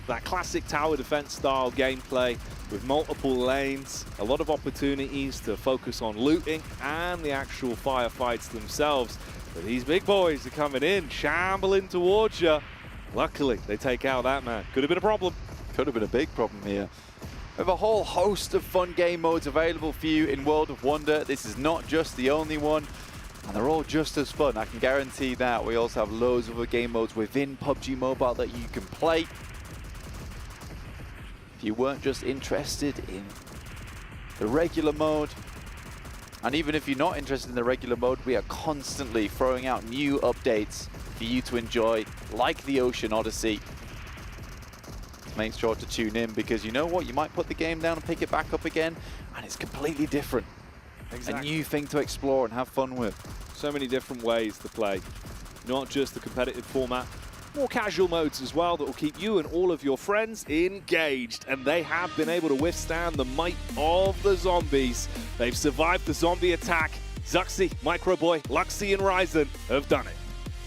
That classic tower defense style gameplay with multiple lanes, a lot of opportunities to focus on looting and the actual firefights themselves. But these big boys are coming in, shambling towards you. Luckily, they take out that man. Could have been a problem. Could have been a big problem here. We have a whole host of fun game modes available for you in World of Wonder. This is not just the only one, and they're all just as fun, I can guarantee that. We also have loads of other game modes within PUBG Mobile that you can play. If you weren't just interested in the regular mode, and even if you're not interested in the regular mode, we are constantly throwing out new updates for you to enjoy, like the Ocean Odyssey. Make sure to tune in, because you know what? You might put the game down and pick it back up again, and it's completely different. Exactly. A new thing to explore and have fun with. So many different ways to play. Not just the competitive format, more casual modes as well that will keep you and all of your friends engaged. And they have been able to withstand the might of the zombies. They've survived the zombie attack. Zuxi, Microboy, Luxi, and Ryzen have done it.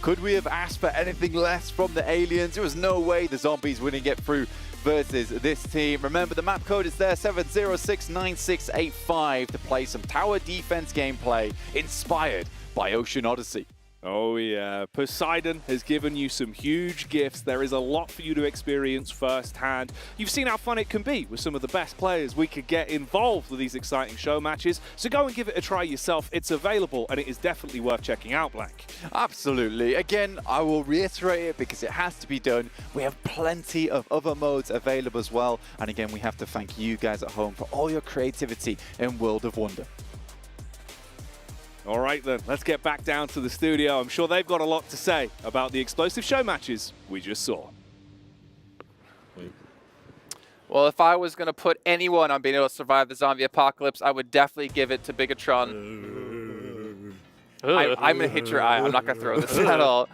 Could we have asked for anything less from the aliens? There was no way the zombies wouldn't get through versus this team. Remember, the map code is there, 7069685, to play some tower defense gameplay inspired by Ocean Odyssey. Oh yeah, Poseidon has given you some huge gifts. There is a lot for you to experience firsthand. You've seen how fun it can be with some of the best players we could get involved with these exciting show matches. So go and give it a try yourself. It's available and it is definitely worth checking out, Blank. Absolutely. Again, I will reiterate it because it has to be done. We have plenty of other modes available as well. And again, we have to thank you guys at home for all your creativity in World of Wonder. All right then, let's get back down to the studio. I'm sure they've got a lot to say about the explosive show matches we just saw. Well, if I was going to put anyone on being able to survive the zombie apocalypse, I would definitely give it to Bigatron. I'm going to hit your eye. I'm not going to throw this at all.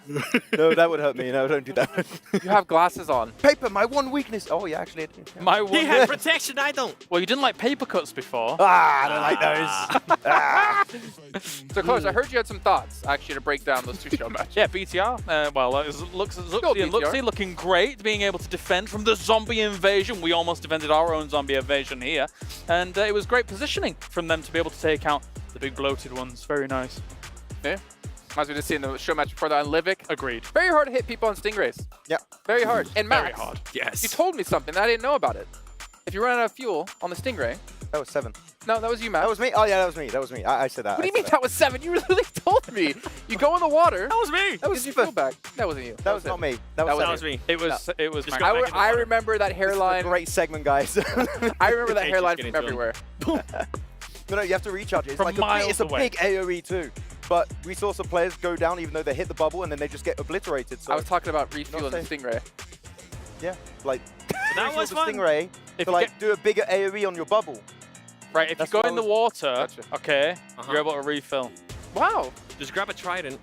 No, that would hurt me. No, don't do that. You have glasses on. Paper, my one weakness. Oh, yeah, actually. My one. He had protection, I don't. Well, you didn't like paper cuts before. I don't like those. So, Coach, I heard you had some thoughts, actually, to break down those two show matches. Yeah, BTR. Well, Zuxi and Luxi looking great, being able to defend from the zombie invasion. We almost defended our own zombie invasion here. And it was great positioning from them to be able to take out the big bloated ones. Very nice. Yeah. As we just seen in the show match before that on Livik. Agreed. Very hard to hit people on Stingrays. Yeah. Very hard. And Max, very hard. Yes. You told me something that I didn't know about it. If you run out of fuel on the Stingray. That was 7. No, that was you, Max. That was me? Oh, yeah, that was me. That was me. I said that. What do you mean that was 7? You literally told me. You go in the water. That was me. That was your fuel back. That wasn't you. That was not me. That was me. It was Max. I remember that hairline. Great segment, guys. I remember that hairline from everywhere. No, you have to recharge it. It's From like miles it's a away. big AoE too. But we saw some players go down even though they hit the bubble and then they just get obliterated. So I was talking about refueling the Stingray. yeah, like that refuel was the fun. Stingray If to you like do a bigger AoE on your bubble. Right, if That's you go what in the I water, okay, you're able to refill. Wow. Just grab a trident,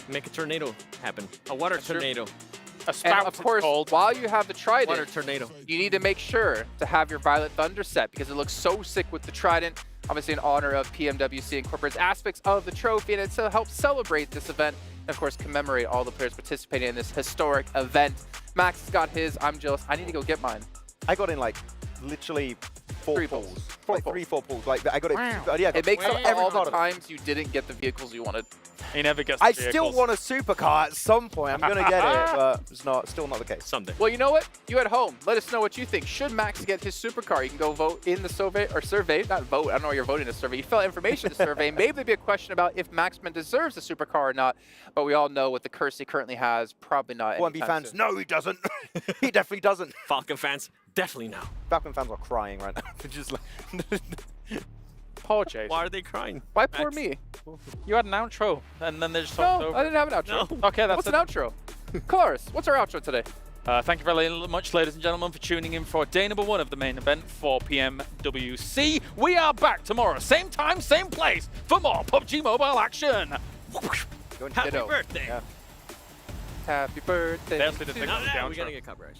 make a tornado happen. A water tornado. A And spout, of course, it's called. while you have the trident, Water tornado. you need to make sure to have your Violet Thunder set because it looks so sick with the trident. Obviously, in honor of PMWC, incorporates aspects of the trophy, and it helps celebrate this event and, of course, commemorate all the players participating in this historic event. Max has got his. I'm jealous. I need to go get mine. I got in like literally 4 pulls. Four Like pulls. 3-4 pulls. Like I got it. Yeah, I got It makes up for every all the card of it. times you didn't get the vehicles you wanted. He never gets I the still vehicles. want a supercar at some point. I'm gonna get it, but it's still not the case. Someday. Well, you know what? You at home, let us know what you think. Should Max get his supercar? You can go vote in the survey, not vote. I don't know why you're voting in the survey. You fill out information in the survey. Maybe there'd be a question about if Maxman deserves a supercar or not. But we all know what the curse he currently has. Probably not. F1B anytime fans, soon. no, he doesn't. He definitely doesn't. Falcon fans, definitely no. Falcon fans are crying right now. They're just like. Paul Chase. Why are they crying? Why poor Max? me? You had an outro, and then they just No, talked over. I didn't have an outro. No. Okay, that's What's an outro? Colaris, what's our outro today? Thank you very much, ladies and gentlemen, for tuning in for day number 1 of the main event for PMWC. We are back tomorrow, same time, same place, for more PUBG Mobile action. Happy birthday. Yeah. Happy birthday. They actually did to the No, outro. no, we gotta get copyright.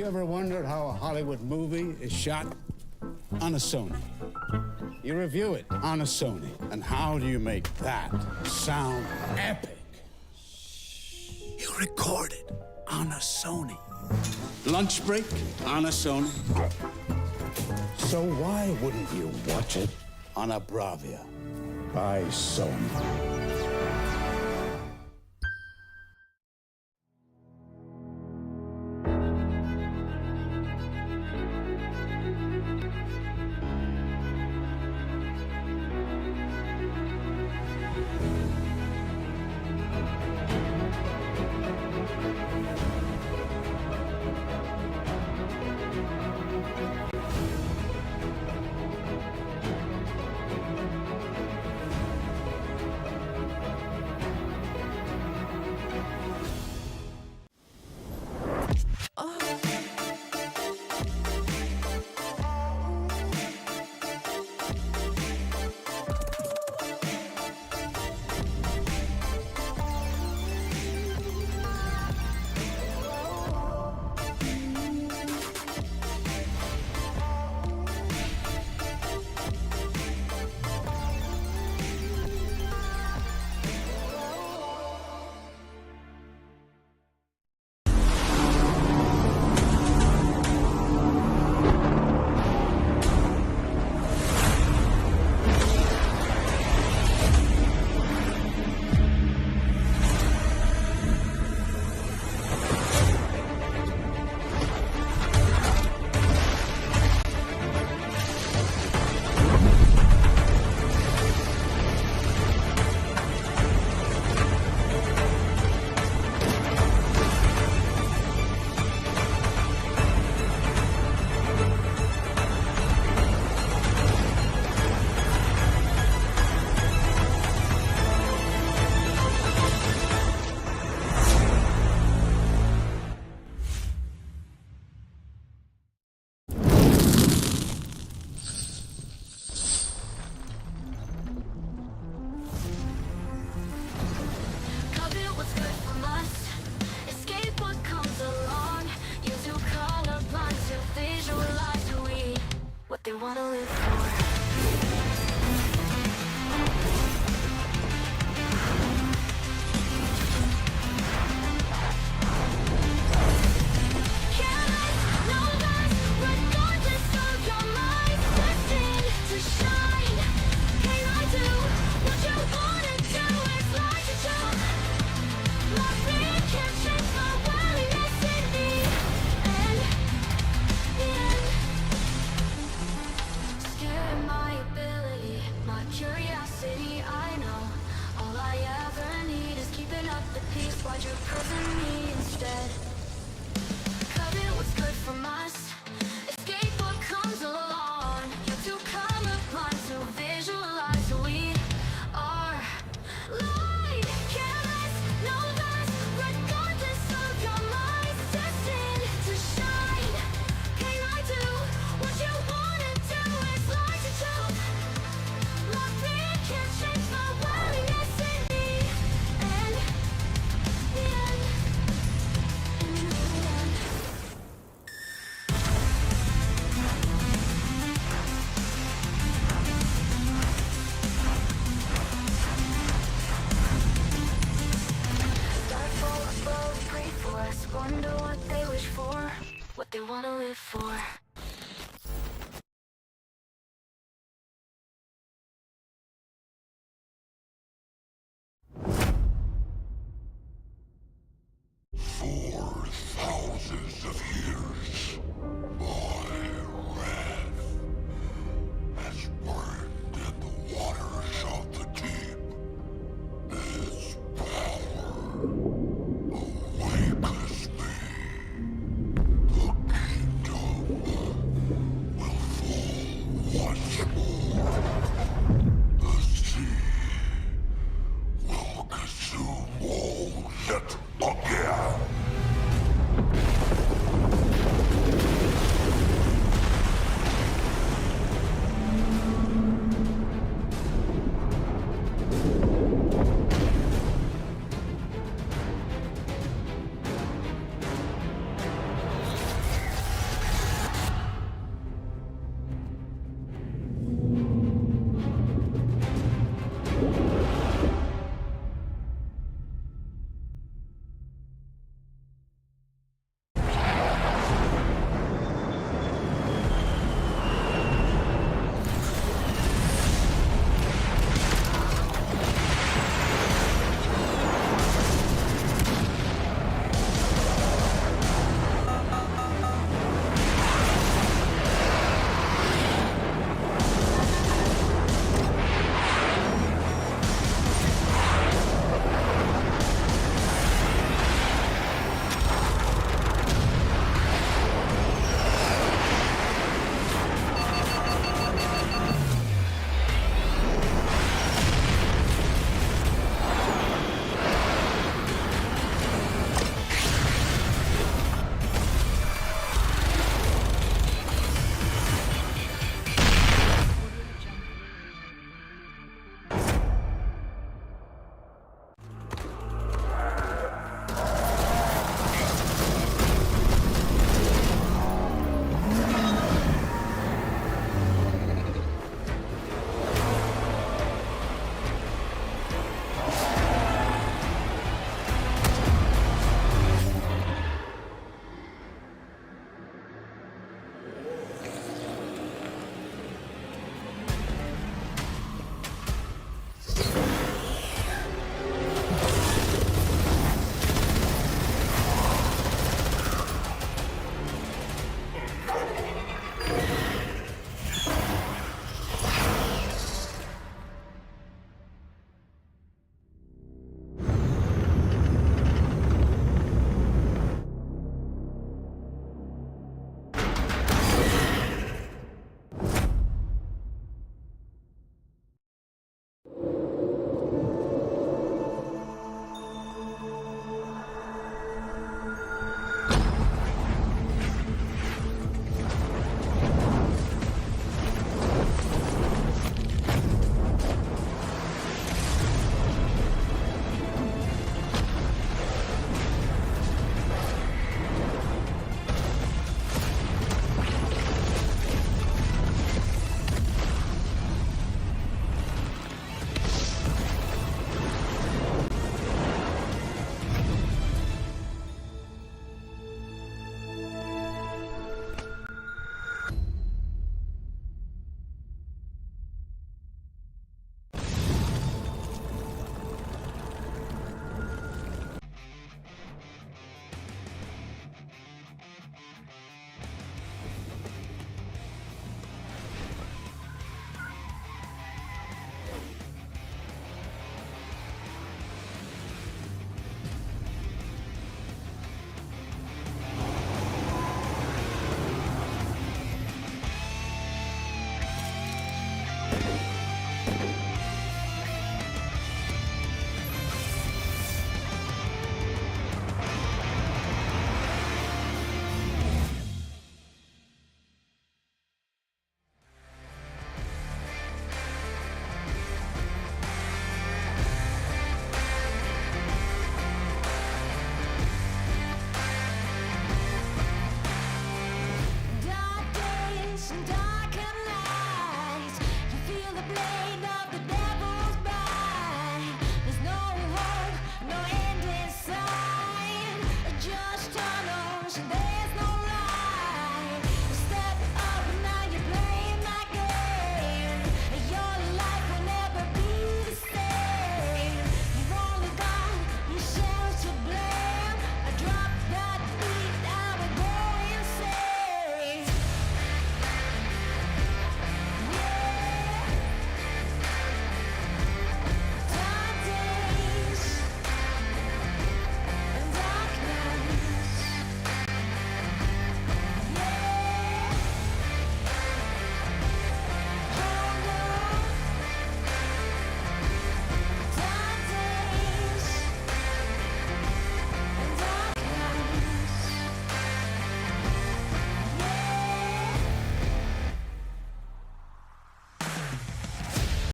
you ever wondered how a Hollywood movie is shot? On a Sony. You review it on a Sony. And how do you make that sound epic? You record it on a Sony. Lunch break on a Sony. So why wouldn't you watch it on a Bravia by Sony?